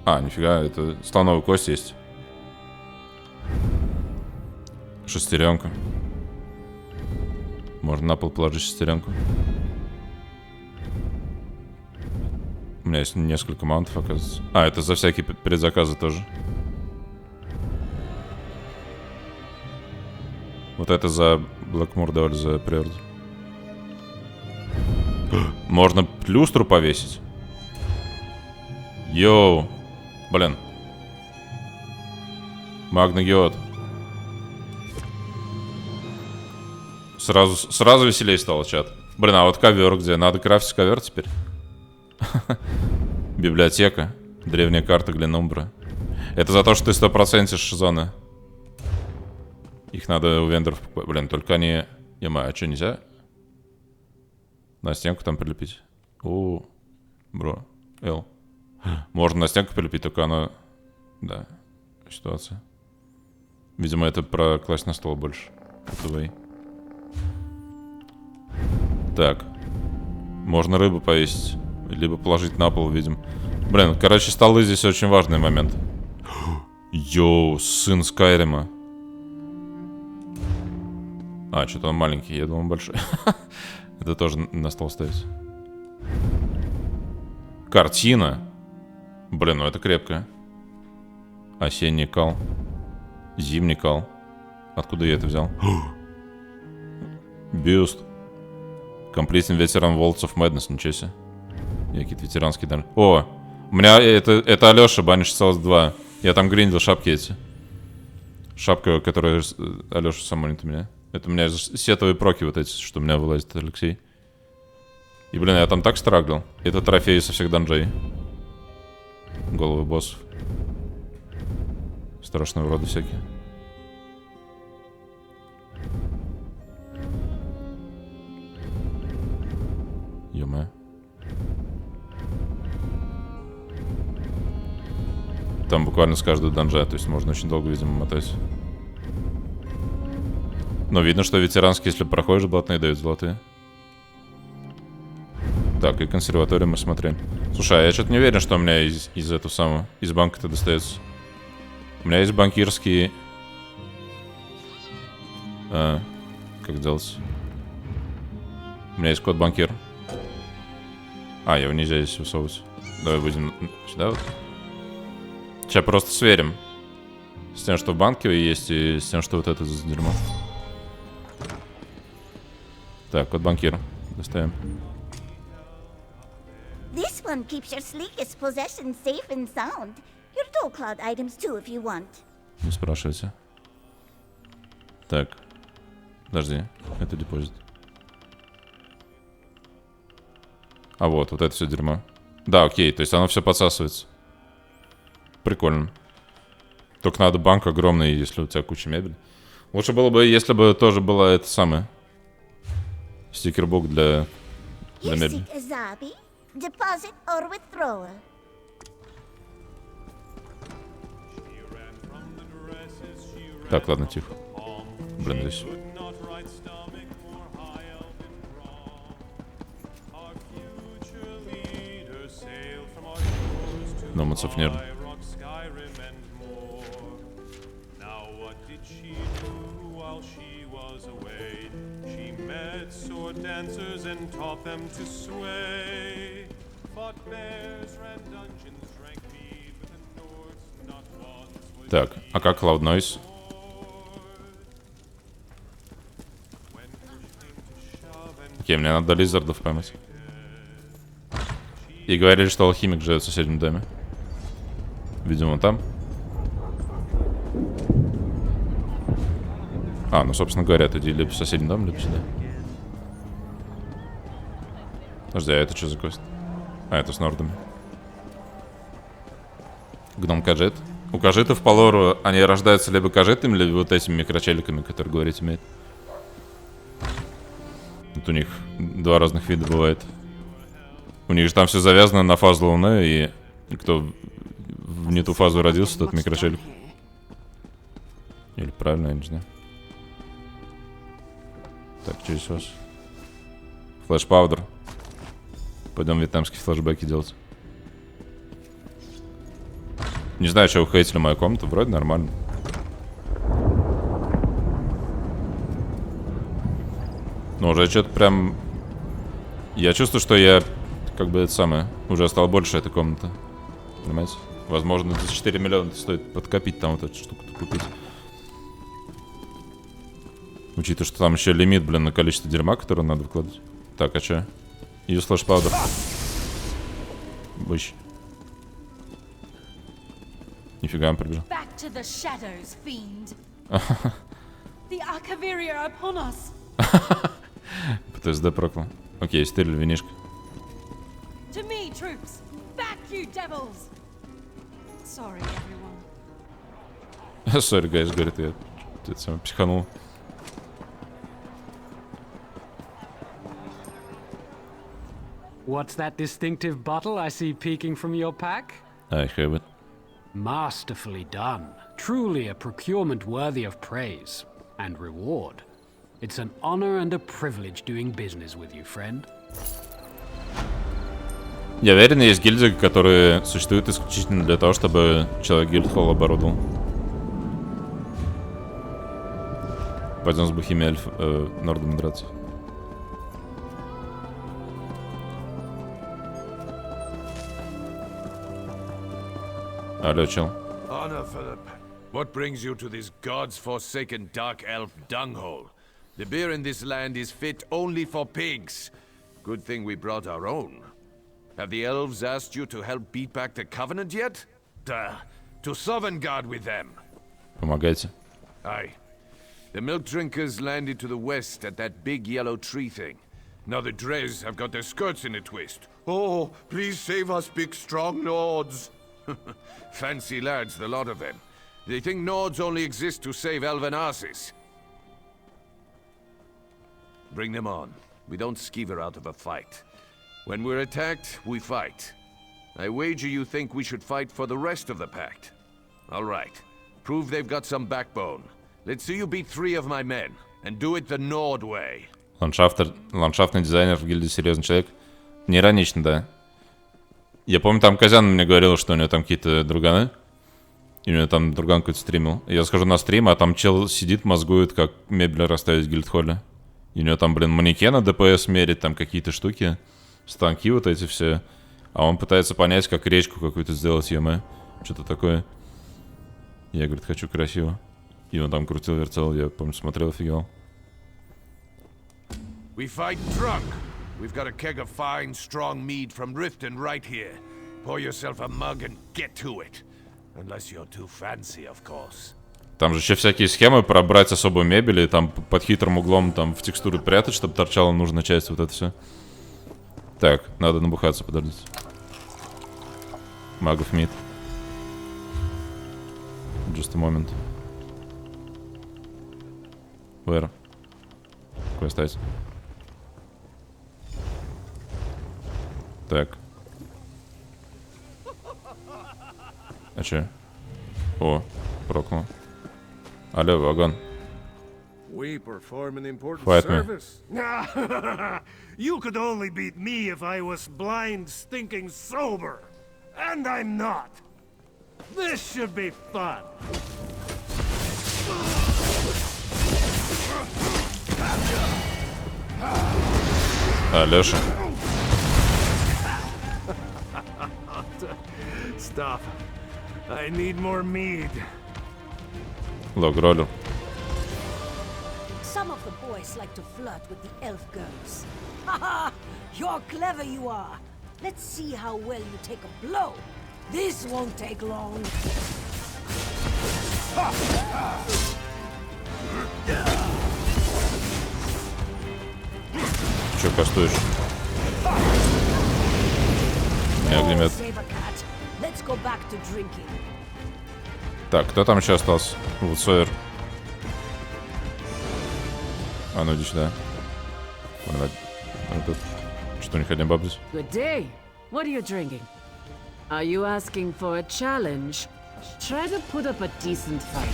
А, нифига, это слоновая кость есть. Шестеренка. Можно на пол положить шестеренку. У меня есть несколько маунтов, оказывается. А, это за всякие предзаказы тоже. Вот это за Блэкмур давали за приордер. Можно люстру повесить. Йоу. Блин. Магнагиот. Сразу веселее стало, чат. Блин, а вот ковер где? Надо крафтить ковер теперь. Библиотека. Древняя карта Гленумбра. Это за то, что ты 100% зоны. Их надо у вендоров покупать. Блин, только они... А что, нельзя? На стенку там прилепить. О, бро. Л. Можно на стенку прилепить, только она... Да. Ситуация. Видимо, это про класть на стол больше. Это так. Можно рыбу повесить. Либо положить на пол, видим. Блин, короче, столы здесь очень важный момент. Йоу, сын Скайрима. А, что-то он маленький, я думал большой. Это тоже на стол ставить. Картина. Блин, ну это крепко. Осенний кал. Зимний кал. Откуда я это взял? Бюст. Completing Veteran Waltz of Madness, ничего себе. Я какие-то ветеранские данные. О, у меня это Алёша, Баниш Селс 2. Я там гриндил шапки эти. Шапка, которая Алёша самонит у меня. Это у меня сетовые проки вот эти, что у меня вылазит, Алексей. И, блин, я там так страглил. Это трофеи со всех данжей. Головы боссов. Страшного рода всякие. Ё-моё. Там буквально с каждого данжа, то есть можно очень долго, видимо, мотать. Но видно, что ветеранские, если проходишь, блатные дают золотые. Так, и консерваторию мы смотрим. Слушай, а я что-то не уверен, что у меня из этого самого, из банка-то достается. У меня есть банкирский... как делать? У меня есть код банкир. Его нельзя здесь высовывать. Давай выйдем сюда вот. Сейчас просто сверим. С тем, что в банке есть, и с тем, что вот это за дерьмо. Так, код банкир. Доставим. This one keeps your sleekest possessions safe and sound. Your dual cloud items too, if you want. Не спрашивайте. Так. Подожди. Это депозит. Вот это все дерьмо. Да, окей, то есть оно все подсасывается. Прикольно. Только надо банк огромный, если у тебя куча мебели. Лучше было бы, если бы тоже была это самое. Стикербук для мебели. Deposit or withdrawal. Так, ладно, тихо. Блин, здесь. Но мацов нет. Так, а как Cloud Noise? Окей, мне надо лизардов поймать. И говорили, что алхимик живет в соседнем доме. Видимо, там. Ну, собственно говоря, это либо в соседний дом, либо сюда. Подожди, а это что за кость? Это с нордами. Гном кажет. У кажитов по лору они рождаются либо кажитами, либо вот этими микрочеликами, которые говорить умеют. Вот у них два разных вида бывает. У них же там все завязано на фазу Луны, и кто в не ту фазу родился, тот микрочелик. Или правильно, я не знаю. Так, что здесь у вас? Флэш-паудер. Пойдем вьетнамские флешбеки делать. Не знаю, что вы хейтили мою комнату, вроде нормально. Но уже что-то прям... Я чувствую, что я, как бы это самое, уже стало больше этой комнаты. Понимаете? Возможно, за 4 миллиона стоит подкопить там вот эту штуку купить. Учитывая, что там еще лимит, блин, на количество дерьма, которое надо выкладывать. Так, а что? Useless powder. Быщ. Нифига он прибежал. Back to the shadows, fiend. The Arcaviria are upon us. ПТСД проклял. Окей, стырили винишко. To me, troops. Back, you devils. Sorry, everyone. Сори, гайс, говорит, я это самое психанул. What's that distinctive bottle I see peeking from your pack? I have it. Masterfully done. Truly a procurement worthy of praise and reward. It's an honor and a privilege doing business with you, friend. Я уверен, есть гильдии, которые существуют исключительно для того, чтобы человек гильдхолл оборудовал. Пойдем с бухими нордами драться. Алло, чел. Honor, Philip. What brings you to this god's-forsaken dark elf dunghole? The beer in this land is fit only for pigs. Good thing we brought our own. Have the elves asked you to help beat back the Covenant yet? To Sovngarde with them. Помогайте. Aye. The milk drinkers landed to the west at that big yellow tree thing. Now the Dres have got their skirts in a twist. Oh, please save us, big strong Nords. Fancy lads, the lot of them. They think Nords only exist to save elven asses. Bring them on. We don't skeever out of a fight. When we're attacked, we fight. I wager you think we should fight for the rest of the pact. All right. Prove they've got some backbone. Let's see you beat 3 of my men, and do it the Nord way. Ландшафтный дизайнер в гильдии серьезный человек. Не иронично, да. Я помню, там Казян мне говорил, что у него там какие-то друганы. И у меня там друган какой-то стримил. Я захожу на стрим, а там чел сидит, мозгует, как мебель расставить в гильдхолле. И у него там, блин, манекена ДПС мерить, там какие-то штуки, станки вот эти все. А он пытается понять, как речку какую-то сделать, ё-моё. Что-то такое. Я, говорит, хочу красиво. И он там крутил-вертел, я, помню, смотрел, офигел. We fight drunk. We've got a keg of fine, strong mead from Riften right here. Pour yourself a mug and get to it. Unless you're too fancy, of course. Там же еще всякие схемы про брать особую мебель и там под хитрым углом там в текстуру прятать, чтобы торчала нужная часть, вот это все. Так, надо набухаться, подождите. Магов мид. Just a moment. Where? Какой остается? Так. А че? О, прокнул. Алло, вагон. We perform an important Fight me. service. You could only beat me if I was blind, stinking sober. And I'm not. This should be fun. Леша. Stop. I need more mead. Лог-роллер. Some of the boys like to flirt with the elf girls. Haha! You're clever, you are. Let's see how well you take a blow. This won't take long. Че кастуешь? Огнемет. Sabercat, let's go back to drinking. Так, кто там еще остался? Вудсойер. А ну иди сюда. Что, у них одни бабы здесь? Good day. What are you drinking? Are you asking for a challenge? Try to put up a decent fight.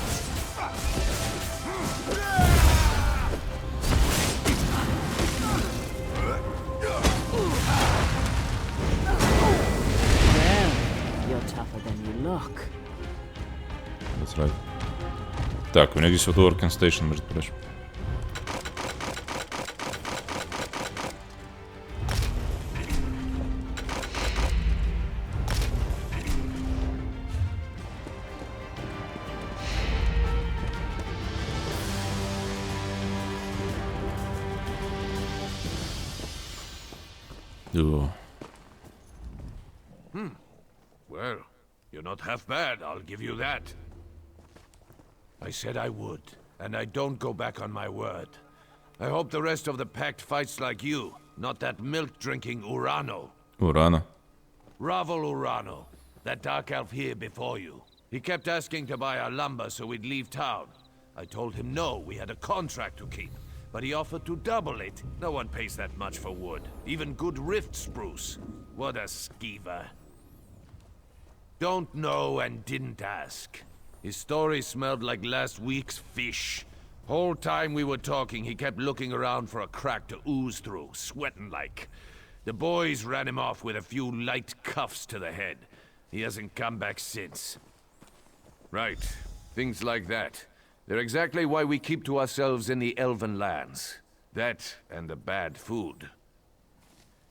Well, you're tougher than you look. That's right. Так, у меня здесь вот working station, между прочим. Well, you're not half bad, I'll give you that. I said I would, and I don't go back on my word. I hope the rest of the pact fights like you, not that milk-drinking Urano. Урана. Ravel Urano, that dark elf here before you. He kept asking to buy our lumber so we'd leave town. I told him no, we had a contract to keep. But he offered to double it. No one pays that much for wood. Even good rift spruce. What a skeever. Don't know and didn't ask. His story smelled like last week's fish. Whole time we were talking, he kept looking around for a crack to ooze through, sweating like. The boys ran him off with a few light cuffs to the head. He hasn't come back since. Right. Things like that. They're exactly why we keep to ourselves in the elven lands. That and the bad food.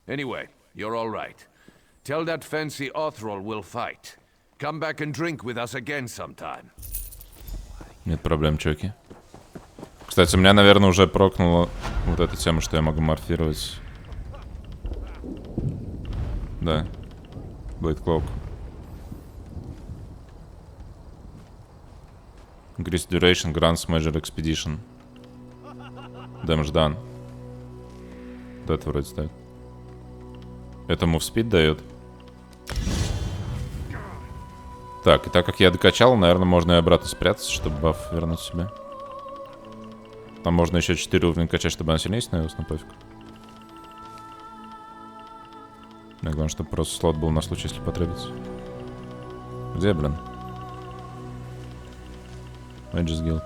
Anyway, you're all right. Tell that fancy Othrol we'll fight. Come back and drink with us again sometime. Нет проблем, чуваки. Кстати, у меня, наверное, уже прокнула вот эта тема, что я могу морфировать. Да. Blade Cloak. Increase duration grants major expedition. Damage done. Да, это вроде стоит. Это move speed дает. Так, и так как я докачал, наверное, можно и обратно спрятаться, чтобы баф вернуть себе. Там можно еще 4 уровня качать, чтобы она сильнее становилась, но пофиг. Мне главное, чтобы просто слот был на случай, если потребуется. Где, блин? Mage's Guild.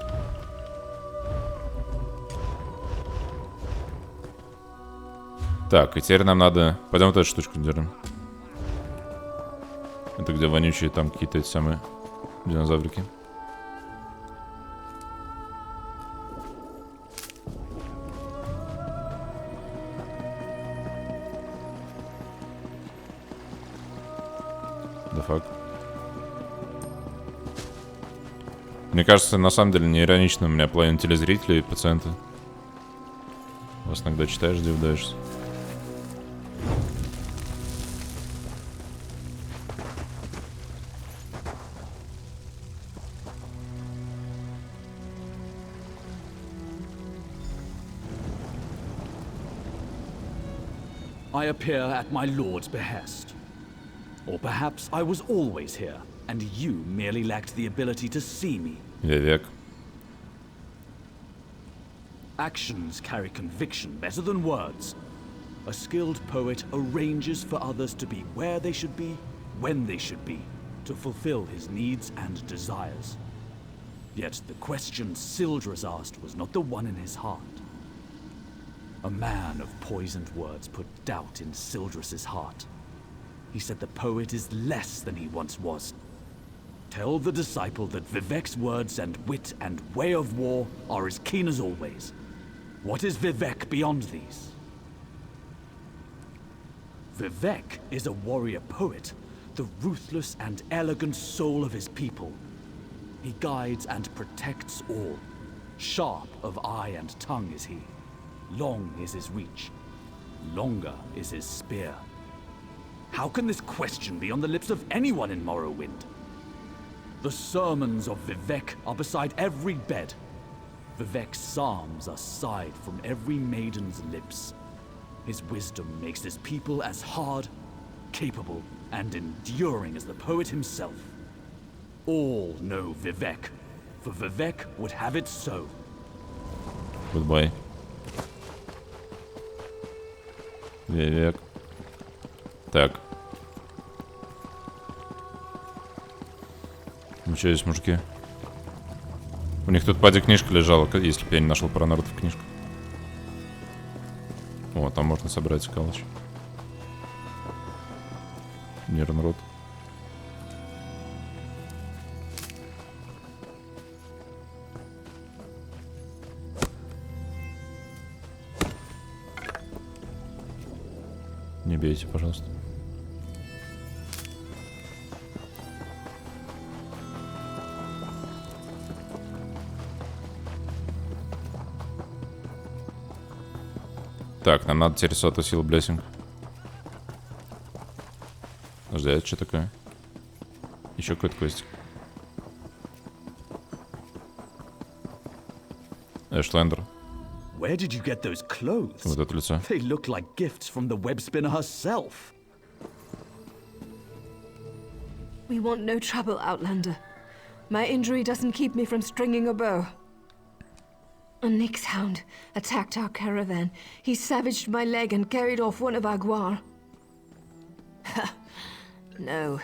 Так, и теперь нам надо... Пойдем вот эту штучку держим. Это где вонючие там какие-то эти самые Динозаврики. Да фак. Мне кажется, на самом деле не иронично у меня половина телезрителей и пациенты. Вас иногда читаешь, удивляешься. I appear at my lord's behest. Or perhaps I was always here, and you merely lacked the ability to see me. Вивек. Actions carry conviction better than words. A skilled poet arranges for others to be where they should be, when they should be, to fulfill his needs and desires. Yet the question Sildras asked was not the one in his heart. A man of poisoned words put doubt in Sildras's heart. He said the poet is less than he once was. Tell the disciple that Vivek's words and wit and way of war are as keen as always. What is Vivek beyond these? Vivek is a warrior poet, the ruthless and elegant soul of his people. He guides and protects all. Sharp of eye and tongue is he. Long is his reach. Longer is his spear. How can this question be on the lips of anyone in Morrowind? The sermons of Vivek are beside every bed. Vivek's psalms are sighed from every maiden's lips. His wisdom makes his people as hard, capable, and enduring as the poet himself. All know Vivek, for Vivek would have it so. Goodbye. Вивек. Так. Ну что здесь, мужики? У них тут пади книжка лежала, если бы я не нашел про народов книжку. О, там можно собрать скалыч. Нернрод. Не бейте, пожалуйста. Так, нам надо теперь соту сил блессинг. Подожди, это что такое? Еще какой-то квестик. Эшлендер. Where did you get those clothes? Вот это лицо. They look like gifts from the web spinner herself. We want no trouble, Outlander. My injury doesn't keep me from stringing a bow. A Nyx hound attacked our caravan. He savaged my leg and carried off one of our guar. No.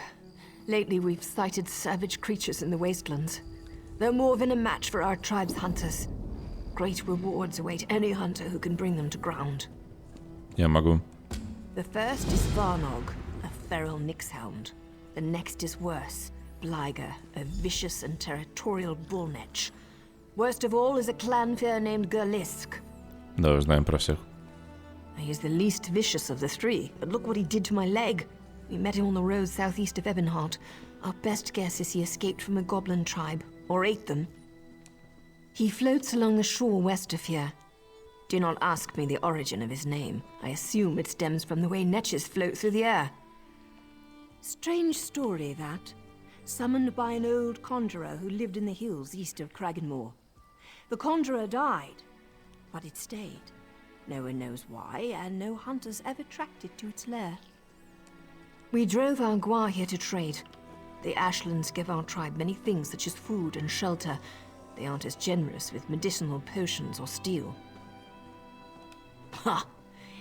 Lately we've sighted savage creatures in the wastelands. They're more than a match for our tribe's hunters. Great rewards await any hunter who can bring them to ground. Я могу. The first is Varnog, a feral Nyx hound. The next is worse, Bliger, a vicious and territorial bullnetch. Worst of all is a clanfear named Gerlisk. Да, знаем про всех. He's the least vicious of the three, but look what he did to my leg. We met him on the road southeast of Ebonheart. Our best guess is he escaped from a goblin tribe, or ate them. He floats along the shore west of here. Do not ask me the origin of his name. I assume it stems from the way netches float through the air. Strange story, that. Summoned by an old conjurer who lived in the hills east of Kraganmore. The conjurer died, but it stayed. No one knows why, and no hunters ever tracked it to its lair. We drove our guar here to trade. The Ashlands give our tribe many things such as food and shelter. They aren't as generous with medicinal potions or steel. Ha!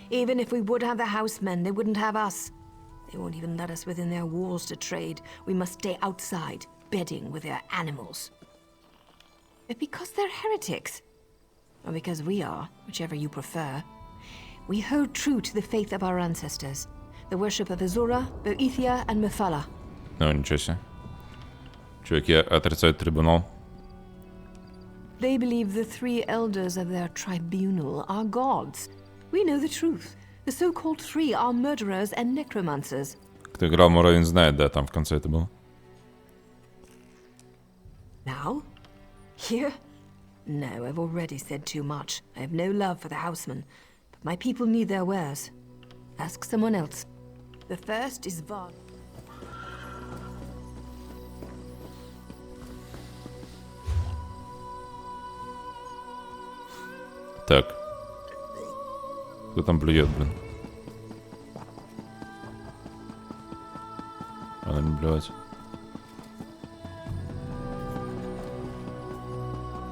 Even if we would have the housemen, they wouldn't have us. They won't even let us within their walls to trade. We must stay outside, bedding with their animals. But because they're heretics, or because we are, whichever you prefer, we hold true to the faith of our ancestors, the worship of Azura, Boethia, and Mephala. Ну, ничего себе. Чуваки отрицают трибунал. They believe the 3 elders of their tribunal are gods. We know the truth. The so-called 3 are murderers and necromancers. Кто играл Муравин знает, да, там в конце это было. Now? Here? No, I've already said too much. I have no love for the housemen, but my people need their wares. Ask someone else. The first is Var. Так. Кто там блюет, блин? Надо не блевать.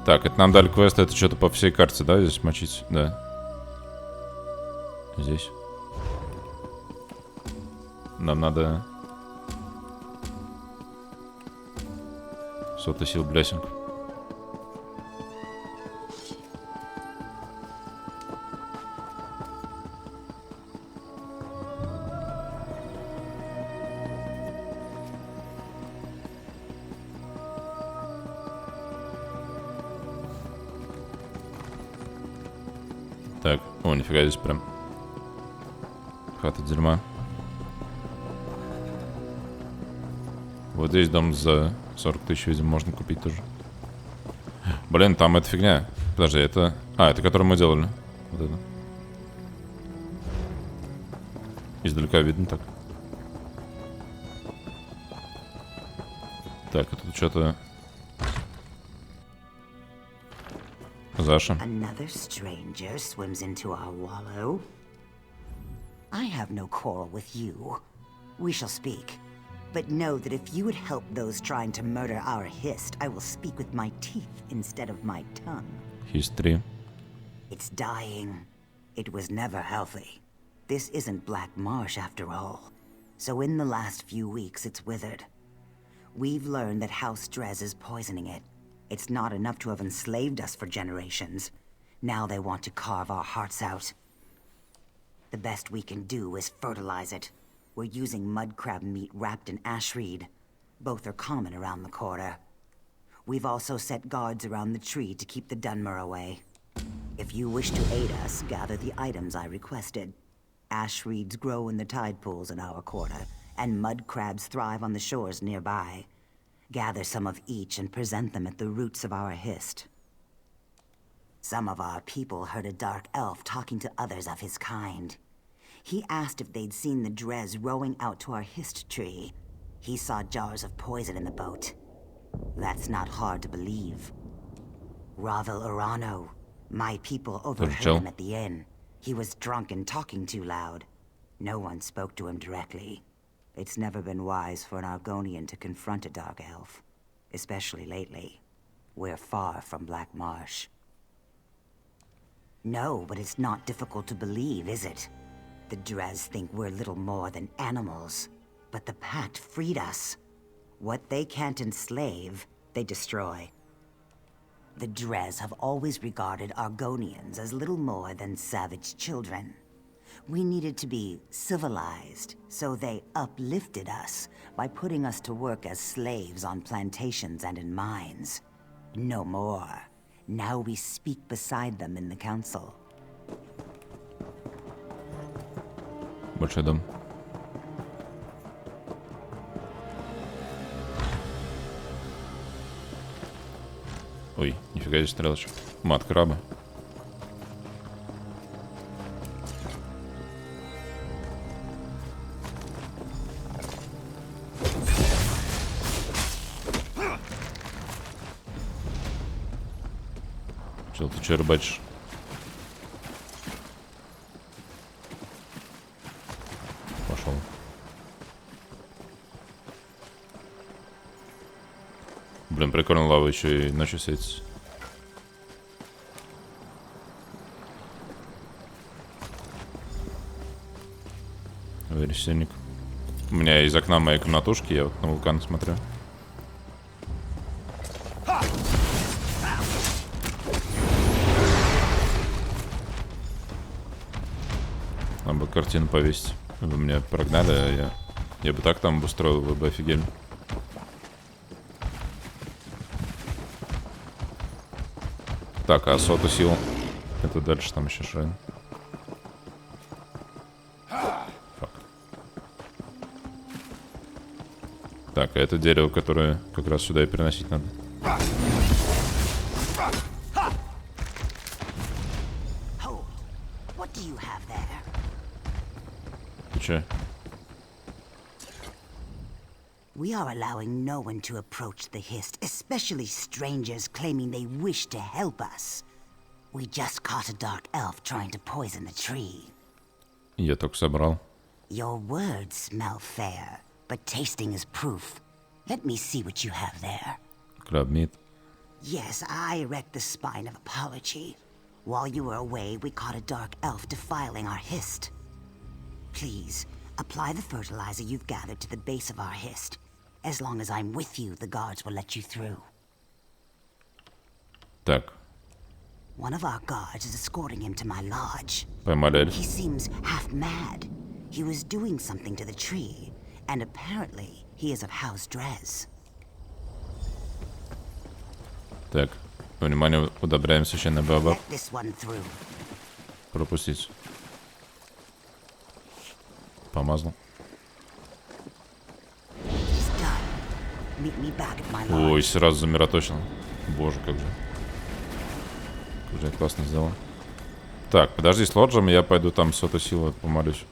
Так, это нам дали квест, это что-то по всей карте, да, здесь мочить? Да. Здесь. Нам надо... Сота сил блессинг. Так, о, нифига, здесь прям хата дерьма. Вот здесь дом за 40 тысяч, видимо, можно купить тоже. Блин, там эта фигня. Подожди, это... А, это которую мы делали. Вот это. Издалека видно так. Так, а тут что-то... Заша. Another stranger swims into our wallow. I have no quarrel with you. We shall speak. But know that if you would help those trying to murder our Hist, I will speak with my teeth instead of my tongue. History. It's dying. It was never healthy. This isn't Black Marsh after all. So in the last few weeks, it's withered. We've learned that House Drez is poisoning it. It's not enough to have enslaved us for generations. Now they want to carve our hearts out. The best we can do is fertilize it. We're using mud crab meat wrapped in ash reed. Both are common around the quarter. We've also set guards around the tree to keep the Dunmer away. If you wish to aid us, gather the items I requested. Ash reeds grow in the tide pools in our quarter, and mud crabs thrive on the shores nearby. Gather some of each and present them at the roots of our Hist. Some of our people heard a dark elf talking to others of his kind. He asked if they'd seen the Drez rowing out to our Hist tree. He saw jars of poison in the boat. That's not hard to believe. Ravel Urano, my people overheard him at the inn. He was drunk and talking too loud. No one spoke to him directly. It's never been wise for an Argonian to confront a dark elf, especially lately. We're far from Black Marsh. No, but it's not difficult to believe, is it? The Drez think we're little more than animals, but the Pact freed us. What they can't enslave, they destroy. The Drez have always regarded Argonians as little more than savage children. We needed to be civilized, so they uplifted us by putting us to work as slaves on plantations and in mines. No more. Now we speak beside them in the council. Большой дом. Ой, нифига здесь стрелочек. Мат краба. Чел, ты че рыбачишь? Пошел. Блин, прикольно, лава еще и ночью светится. Вересенник. У меня из окна моей комнатушки, я вот на вулкан смотрю. Надо бы картину повесить. Вы меня прогнали, а я бы так там обустроил, вы бы офигели. Так, а соту сил. Это дальше там еще шрайн. Фак. Так, а это дерево, которое как раз сюда и переносить надо. Ты че? We are allowing no one to approach the Hist, especially strangers claiming they wish to help us. We just caught a dark elf trying to poison the tree. Я только собрал. Your words smell fair, but tasting is proof. Let me see what you have there. Crab meat. Yes, I erect the spine of apology. While you were away, we caught a dark elf defiling our Hist. Please, apply the fertilizer you've gathered to the base of our Hist. As long as I'm with you, the guards will let you through. Так. One of our guards is escorting him to my lodge. Поймали. He seems half mad. He was doing something to the tree, and apparently he is of House Drez. Так. Внимание, удобряем священный баобаб. Let this one through. Пропустить. Помазал. Meet me back at my lodge. Ой, сразу замироточил. Боже, как же. Как же я классно сделал. Так, подожди с лоджем, я пойду там соту силы помолюсь.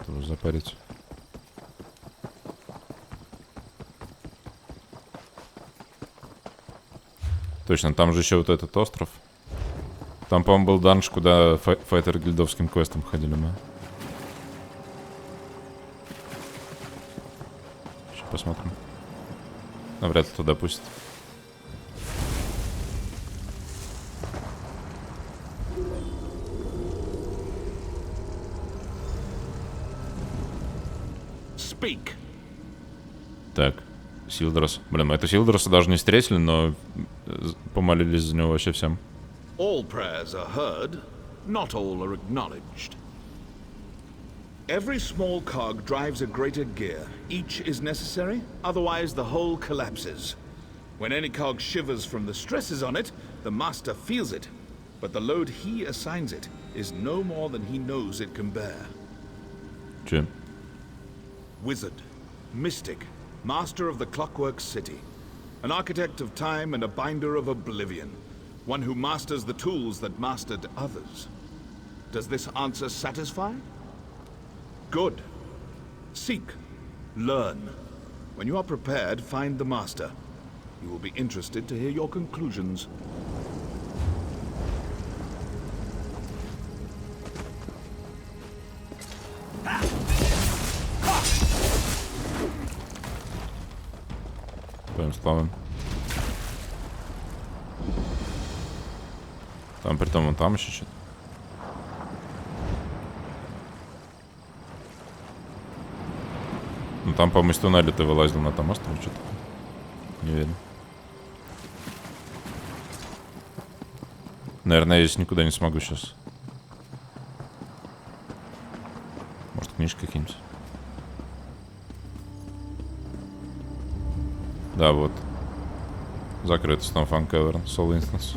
Тоже запарить. Точно, там же еще вот этот остров. Там, по-моему, был данж, куда файтер гильдовским квестом ходили мы. Сейчас посмотрим. Навряд ли туда пустят. Speak. Так, Силдрос. Блин, мы это Силдроса даже не встретили, но помолились за него вообще всем. All prayers are heard, not all are acknowledged. Every small cog drives a greater gear. Each is necessary, otherwise the whole collapses. When any cog shivers from the stresses on it, the master feels it. But the load he assigns it is no more than he knows it can bear. Че? Wizard, mystic, master of the Clockwork City. An architect of time and a binder of oblivion. One who masters the tools that mastered others. Does this answer satisfy? Good. Seek. Learn. When you are prepared, find the master. You will be interested to hear your conclusions. Твоим словом. Там, притом, вон там еще что-то. Ну там, по-моему, из туннеля ты вылазил на том острове, что-то. Не уверен. Наверное, я здесь никуда не смогу сейчас. Может, книжки какие-нибудь. Да, вот. Закрыто Snowfang Cavern, Soul Instance.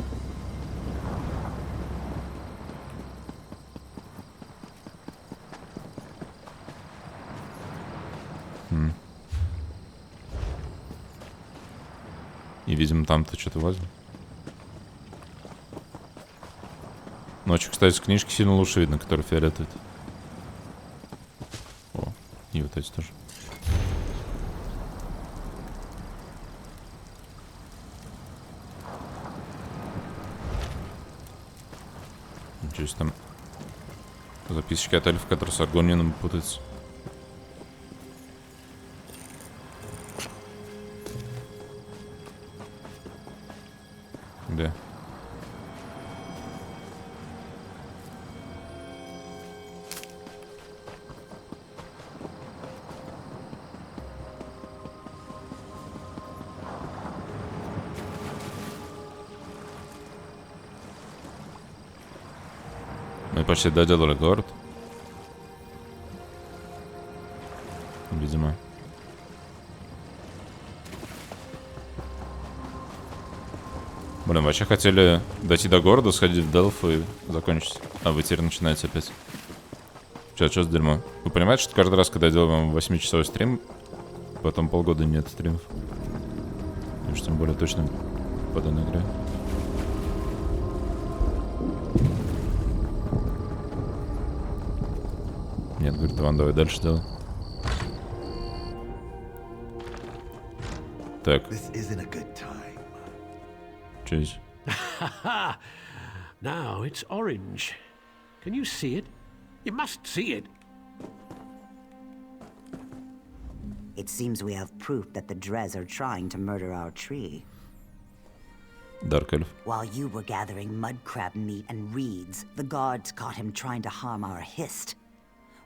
И, видимо, там-то что-то возле. Ночью, кстати, с книжки сильно лучше видно, который фиолетовый. О, и вот эти тоже. Ничего себе там записочки от эльфа, который с Аргонином путается. Где? Мы почти доделали город. Видимо. Блин, вообще хотели дойти до города, сходить в Делф и закончить. А вы теперь начинаете опять. Что за дерьмо? Вы понимаете, что каждый раз, когда я делаю 8-часовой стрим, потом полгода нет стримов? И уж тем более точно по данной игре. Нет, говорит, Иван, давай дальше делай. Так. Что здесь? Now it's orange. Can you see it? You must see it. It seems we have proof that the Dres are trying to murder our tree. Dark Elf. While you were gathering mud crab meat and reeds, the guards caught him trying to harm our Hist.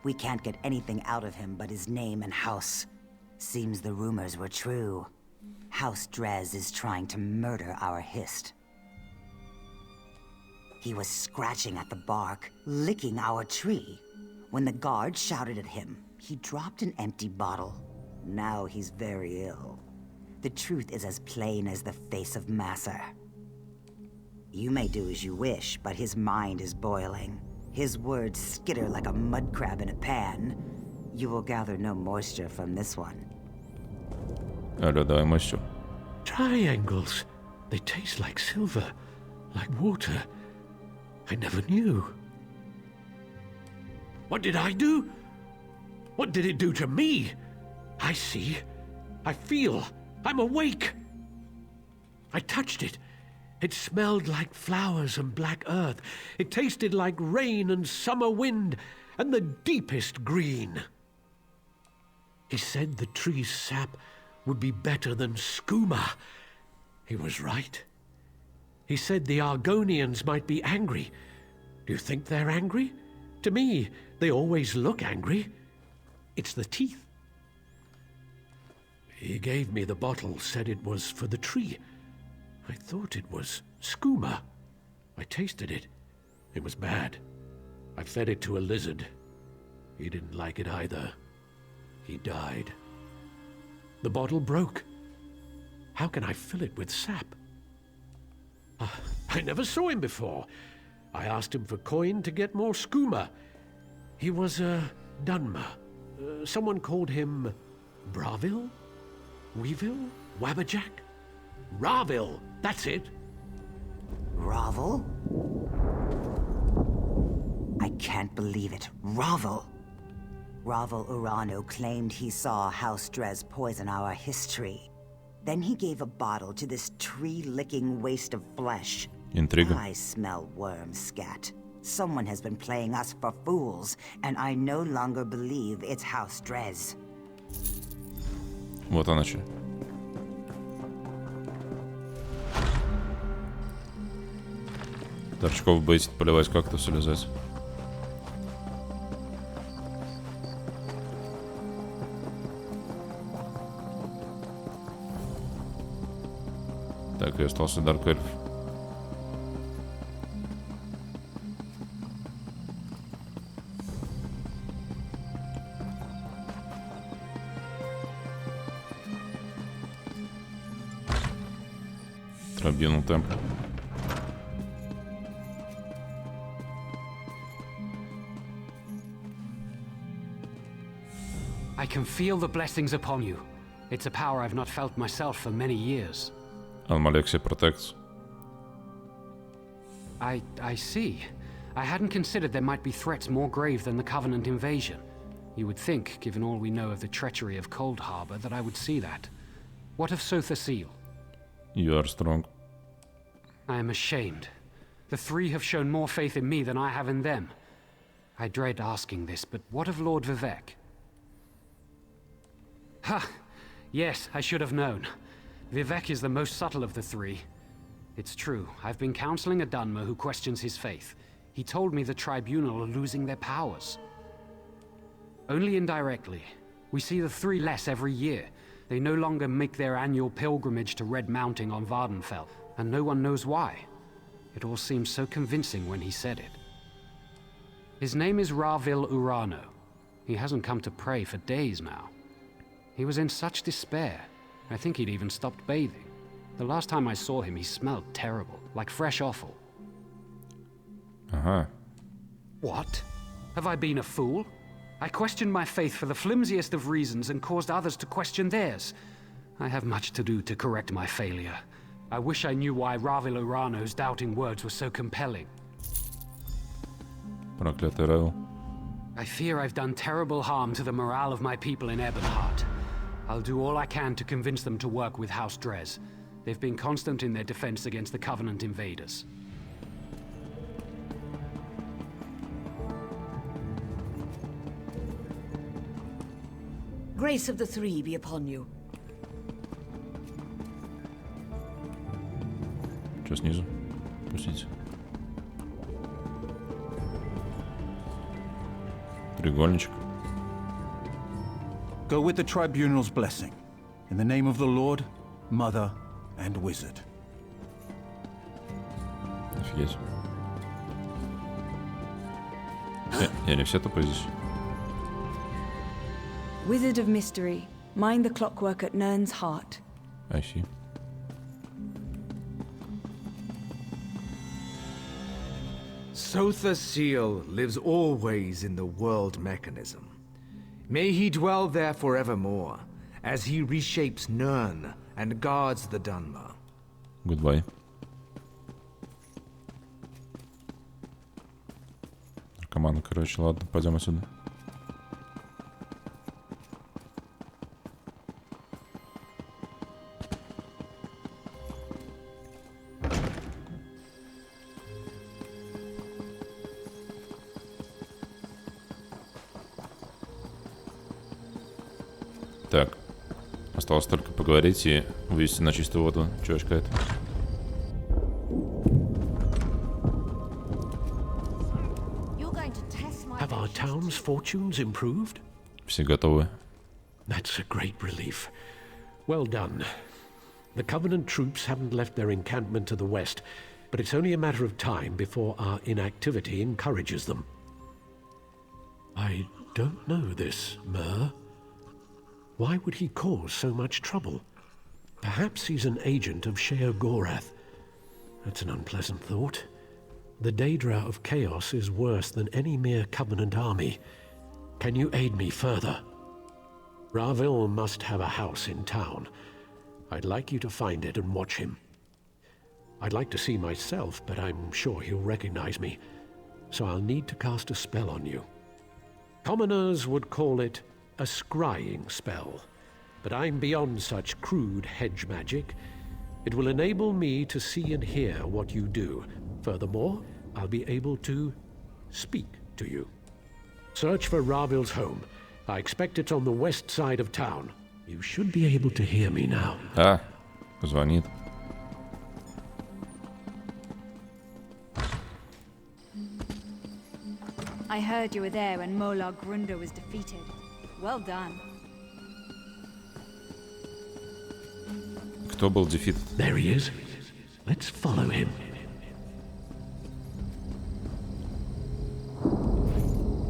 We can't get anything out of him but his name and house. Seems the rumors were true. House Dres is trying to murder our Hist. He was scratching at the bark, licking our tree. When the guard shouted at him, he dropped an empty bottle. Now he's very ill. The truth is as plain as the face of Masser. You may do as you wish, but his mind is boiling. His words skitter like a mud crab in a pan. You will gather no moisture from this one. Алло, давай moisture. Triangles. They taste like silver, like water. I never knew. What did I do? What did it do to me? I see. I feel. I'm awake. I touched it. It smelled like flowers and black earth. It tasted like rain and summer wind and the deepest green. He said the tree's sap would be better than skooma. He was right. He said the Argonians might be angry. Do you think they're angry? To me, they always look angry. It's the teeth. He gave me the bottle, said it was for the tree. I thought it was skooma. I tasted it. It was bad. I fed it to a lizard. He didn't like it either. He died. The bottle broke. How can I fill it with sap? I never saw him before. I asked him for coin to get more skooma. He was a Dunmer. Someone called him Bravil? Weevil? Wabberjack? Ravil, that's it. Ravel? I can't believe it. Ravel! Ravel Urano claimed he saw House Dres poison our history. Then he gave a bottle to this tree-licking waste of flesh. Intriga. I smell worm scat. Someone has been playing us for fools, and I no longer believe it's House Dres. Вот она что. Торчков бейтит, поливать кактус или лизать. Так, и остался Dark Elf. Трабьюнул темп. I can feel the blessings upon you. It's a power I've not felt myself for many years. Almalexia protects. I see. I hadn't considered there might be threats more grave than the Covenant invasion. You would think, given all we know of the treachery of Cold Harbor, that I would see that. What of Sotha Seal? You are strong. I am ashamed. The three have shown more faith in me than I have in them. I dread asking this, but what of Lord Vivek? Ha! Yes, I should have known. Vivek is the most subtle of the three. It's true, I've been counseling a Dunmer who questions his faith. He told me the Tribunal are losing their powers. Only indirectly. We see the three less every year. They no longer make their annual pilgrimage to Red Mounting on Vardenfell, and no one knows why. It all seemed so convincing when he said it. His name is Ravil Urano. He hasn't come to pray for days now. He was in such despair. I think he'd even stopped bathing. The last time I saw him, he smelled terrible, like fresh offal. Ага. What? Have I been a fool? I questioned my faith for the flimsiest of reasons and caused others to question theirs. I have much to do to correct my failure. I wish I knew why Ravil Urano's doubting words were so compelling. Проклятый Равил. I fear I've done terrible harm to the morale of my people in Ebonheart. I'll do all I can to convince them to work with House Drez. They've been constant in their defense against the Covenant invaders. Grace of the Three be upon you. Что снизу? Пустите. Треугольничек. Go with the Tribunal's blessing. In the name of the Lord, Mother, and Wizard. Офигеть. Я не все тупо здесь. Wizard of Mystery, mind the clockwork at Nern's heart. I see. Sotha's seal lives always in the world mechanism. May he dwell there forevermore, as he reshapes Nern and guards the Dunmer. Goodbye. Команда, короче, ладно, пойдем отсюда. Так. Осталось только поговорить и вывести на чистую воду чувачка это. Have our town's fortunes improved? Все готовы. That's a great relief. Well done. The Covenant troops haven't left their encampment to the west, but it's only a matter of time before our inactivity encourages them. I don't know this, Mer. Why would he cause so much trouble? Perhaps he's an agent of Sheer Gorath. That's an unpleasant thought. The Daedra of Chaos is worse than any mere Covenant army. Can you aid me further? Ravil must have a house in town. I'd like you to find it and watch him. I'd like to see myself, but I'm sure he'll recognize me. So I'll need to cast a spell on you. Commoners would call it a scrying spell, but I'm beyond such crude hedge magic. It will enable me to see and hear what you do. Furthermore, I'll be able to speak to you. Search for Ravil's home. I expect it's on the west side of town. You should be able to hear me now. А, звонит. I heard you were there when Molar Grunder was defeated. Well done. Кто был дефит? There he is. Let's follow him.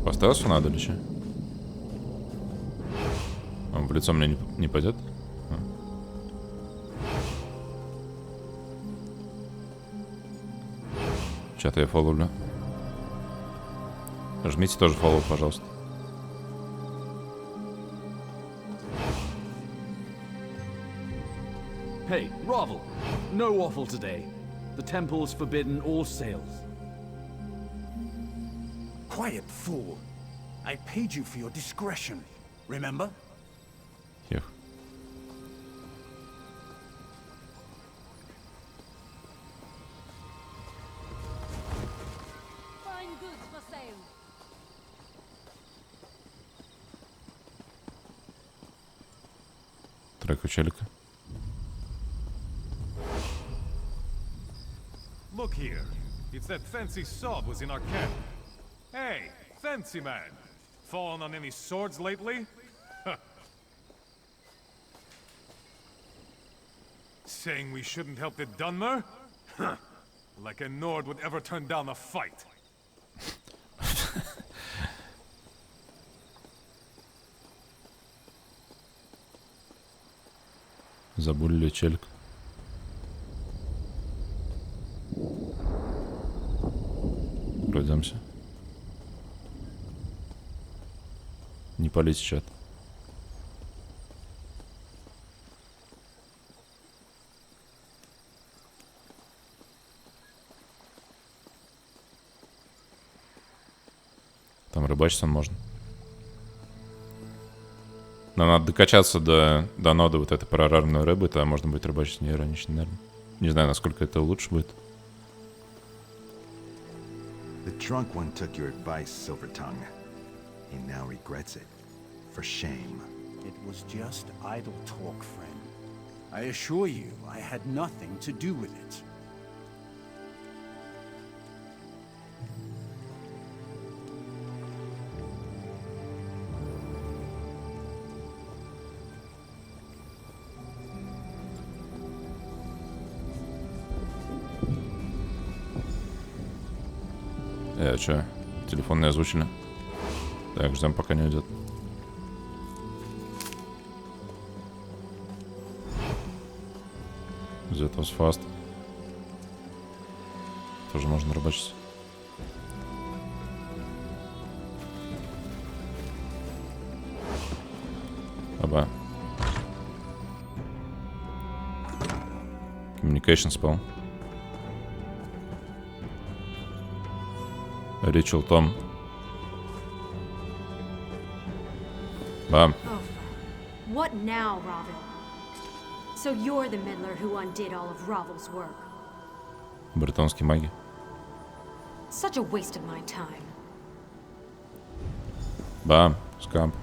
Поставился надо или что? Он в лицо мне не пойдет? Чё-то я фолловлю. Жмите тоже фоллоу, пожалуйста. Hey, Ravil, no offal today. The temple's forbidden all sales. Quiet, fool. I paid you for your discretion, remember? Эх. Fine goods for sale. Трек у челика. Look here. It's that fancy sob was in our camp. Hey, fancy man. Fallen on any swords lately? Saying we shouldn't help the Dunmer? Like a Nord would ever turn down a fight. Забулили челик. Пройдемся. Не палите, чат. Там рыбачить он можно. Нам надо докачаться до ноды вот этой прорарной рыбы, тогда можно будет рыбачить неиронично, наверное. Не знаю, насколько это лучше будет. The drunk one took your advice, Silver Tongue. He now regrets it. For shame. It was just idle talk, friend. I assure you, I had nothing to do with it. Чё? Телефон не озвучили? Так, ждем, пока не уйдет. That was fast. Тоже можно рыбачить. Оба. Communication spell. Ritual Tom. Bam. Oh, what now, Ravel? So you're the meddler who undid all of Ravel's work. Бретонские маги. Such a waste of my time. Бам. Скамп.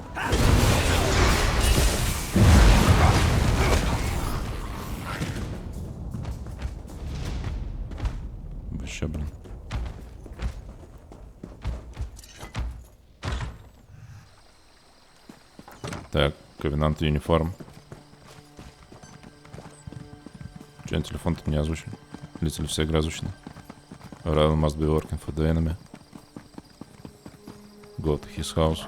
Вообще, блин. Так, Ковенант Юниформ. Че, телефон-то не озвучен? Или вся игра озвучена? Ravel must be working for the enemy. Go to his house.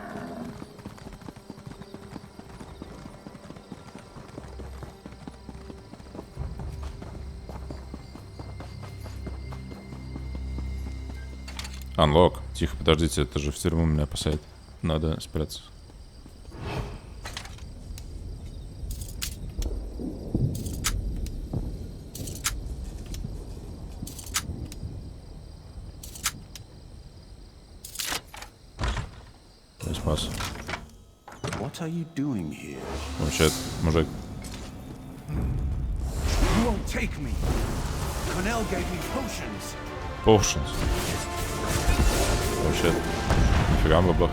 Unlock. Тихо, подождите, это же в тюрьму меня посадят. Надо спрятаться. What are you doing here? Oh shit, мужик. You won't take me. Cornell gave me potions. Potions. Oh shit. Нифига в бабах.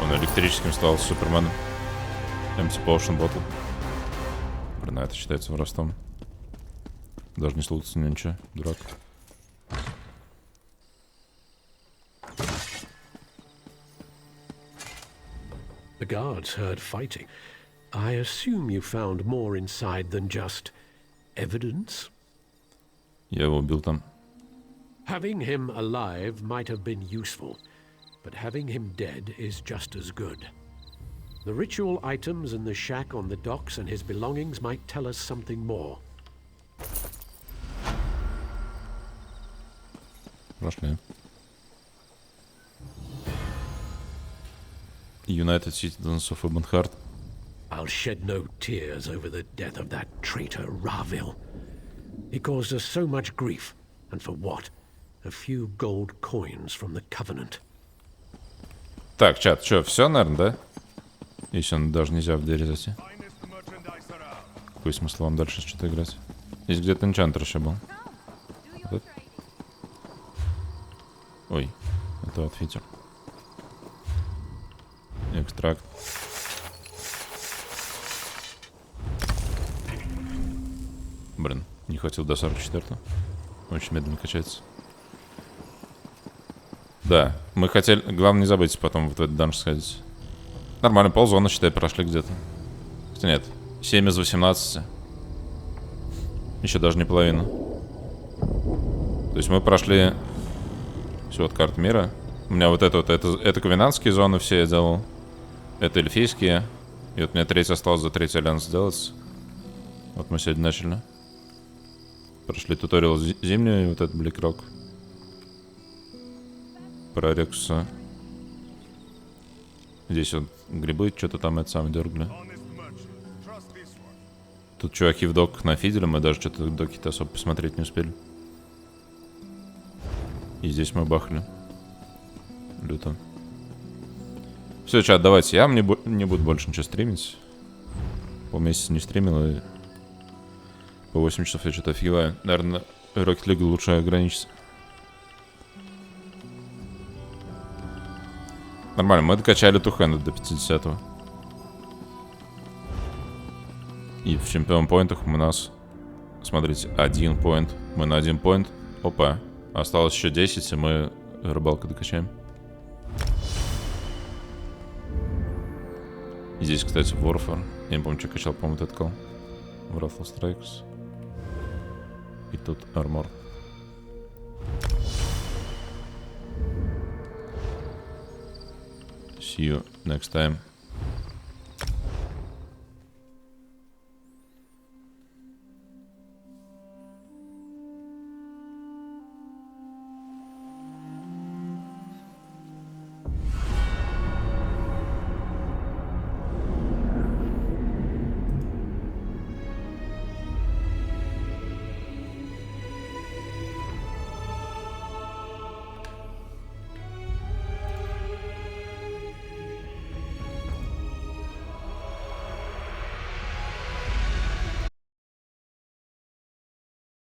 Он электрическим стал Суперменом. Empty Potion Bottle. Блин, это считается воровством. Даже не слушаться с него ничего, дурак. The guards heard fighting. I assume you found more inside than just evidence? Я его убил там. Having him alive might have been useful, but having him dead is just as good. The ritual items in the shack on the docks and his belongings might tell us something more. Прошли. United Citizens of Ebonheart. I'll shed no tears over the death of that traitor Ravel. He caused us so much grief, and for what? A few gold coins from the Covenant. Так, чат, что, все, наверное, да? Если он даже нельзя в двери зайти. Какой смысл вам дальше что-то играть? Здесь где-то энчантер еще был. Вот. Ой, это вот фитер. Экстракт. Блин, не хватило до 44-го. Очень медленно качается. Да, мы хотели... Главное не забыть потом вот в этот данж сходить. Нормально, ползона, считай, прошли где-то. Хотя нет, 7 из 18. Еще даже не половина. То есть мы прошли всю вот карту мира. У меня вот это ковенантские зоны все я делал. Это эльфийские. И вот мне третий осталось за третий альянс сделать. Вот мы сегодня начали. Прошли туториал зимний, и вот этот Бликрок. Про Рексуса. Здесь вот грибы что-то там это сам дергали. Тут чуваки в доках нафидели, мы даже что-то доки-то особо посмотреть не успели. И здесь мы бахали. Люто. Все, чат, давайте. Я не буду больше ничего стримить. Полмесяца не стримил, и по 8 часов я что-то офигеваю. Наверное, Rocket League лучше ограничиться. Нормально, мы докачали two-handed до 50-го. И в чемпион поинтах у нас, смотрите, 1 поинт. Мы на 1 поинт. Опа. Осталось еще 10, и мы рыбалку докачаем. И здесь, кстати, Warfare. Я не помню, что качал, по-моему, этот кал. Wrathful Strikes. И тут Armor. See you next time.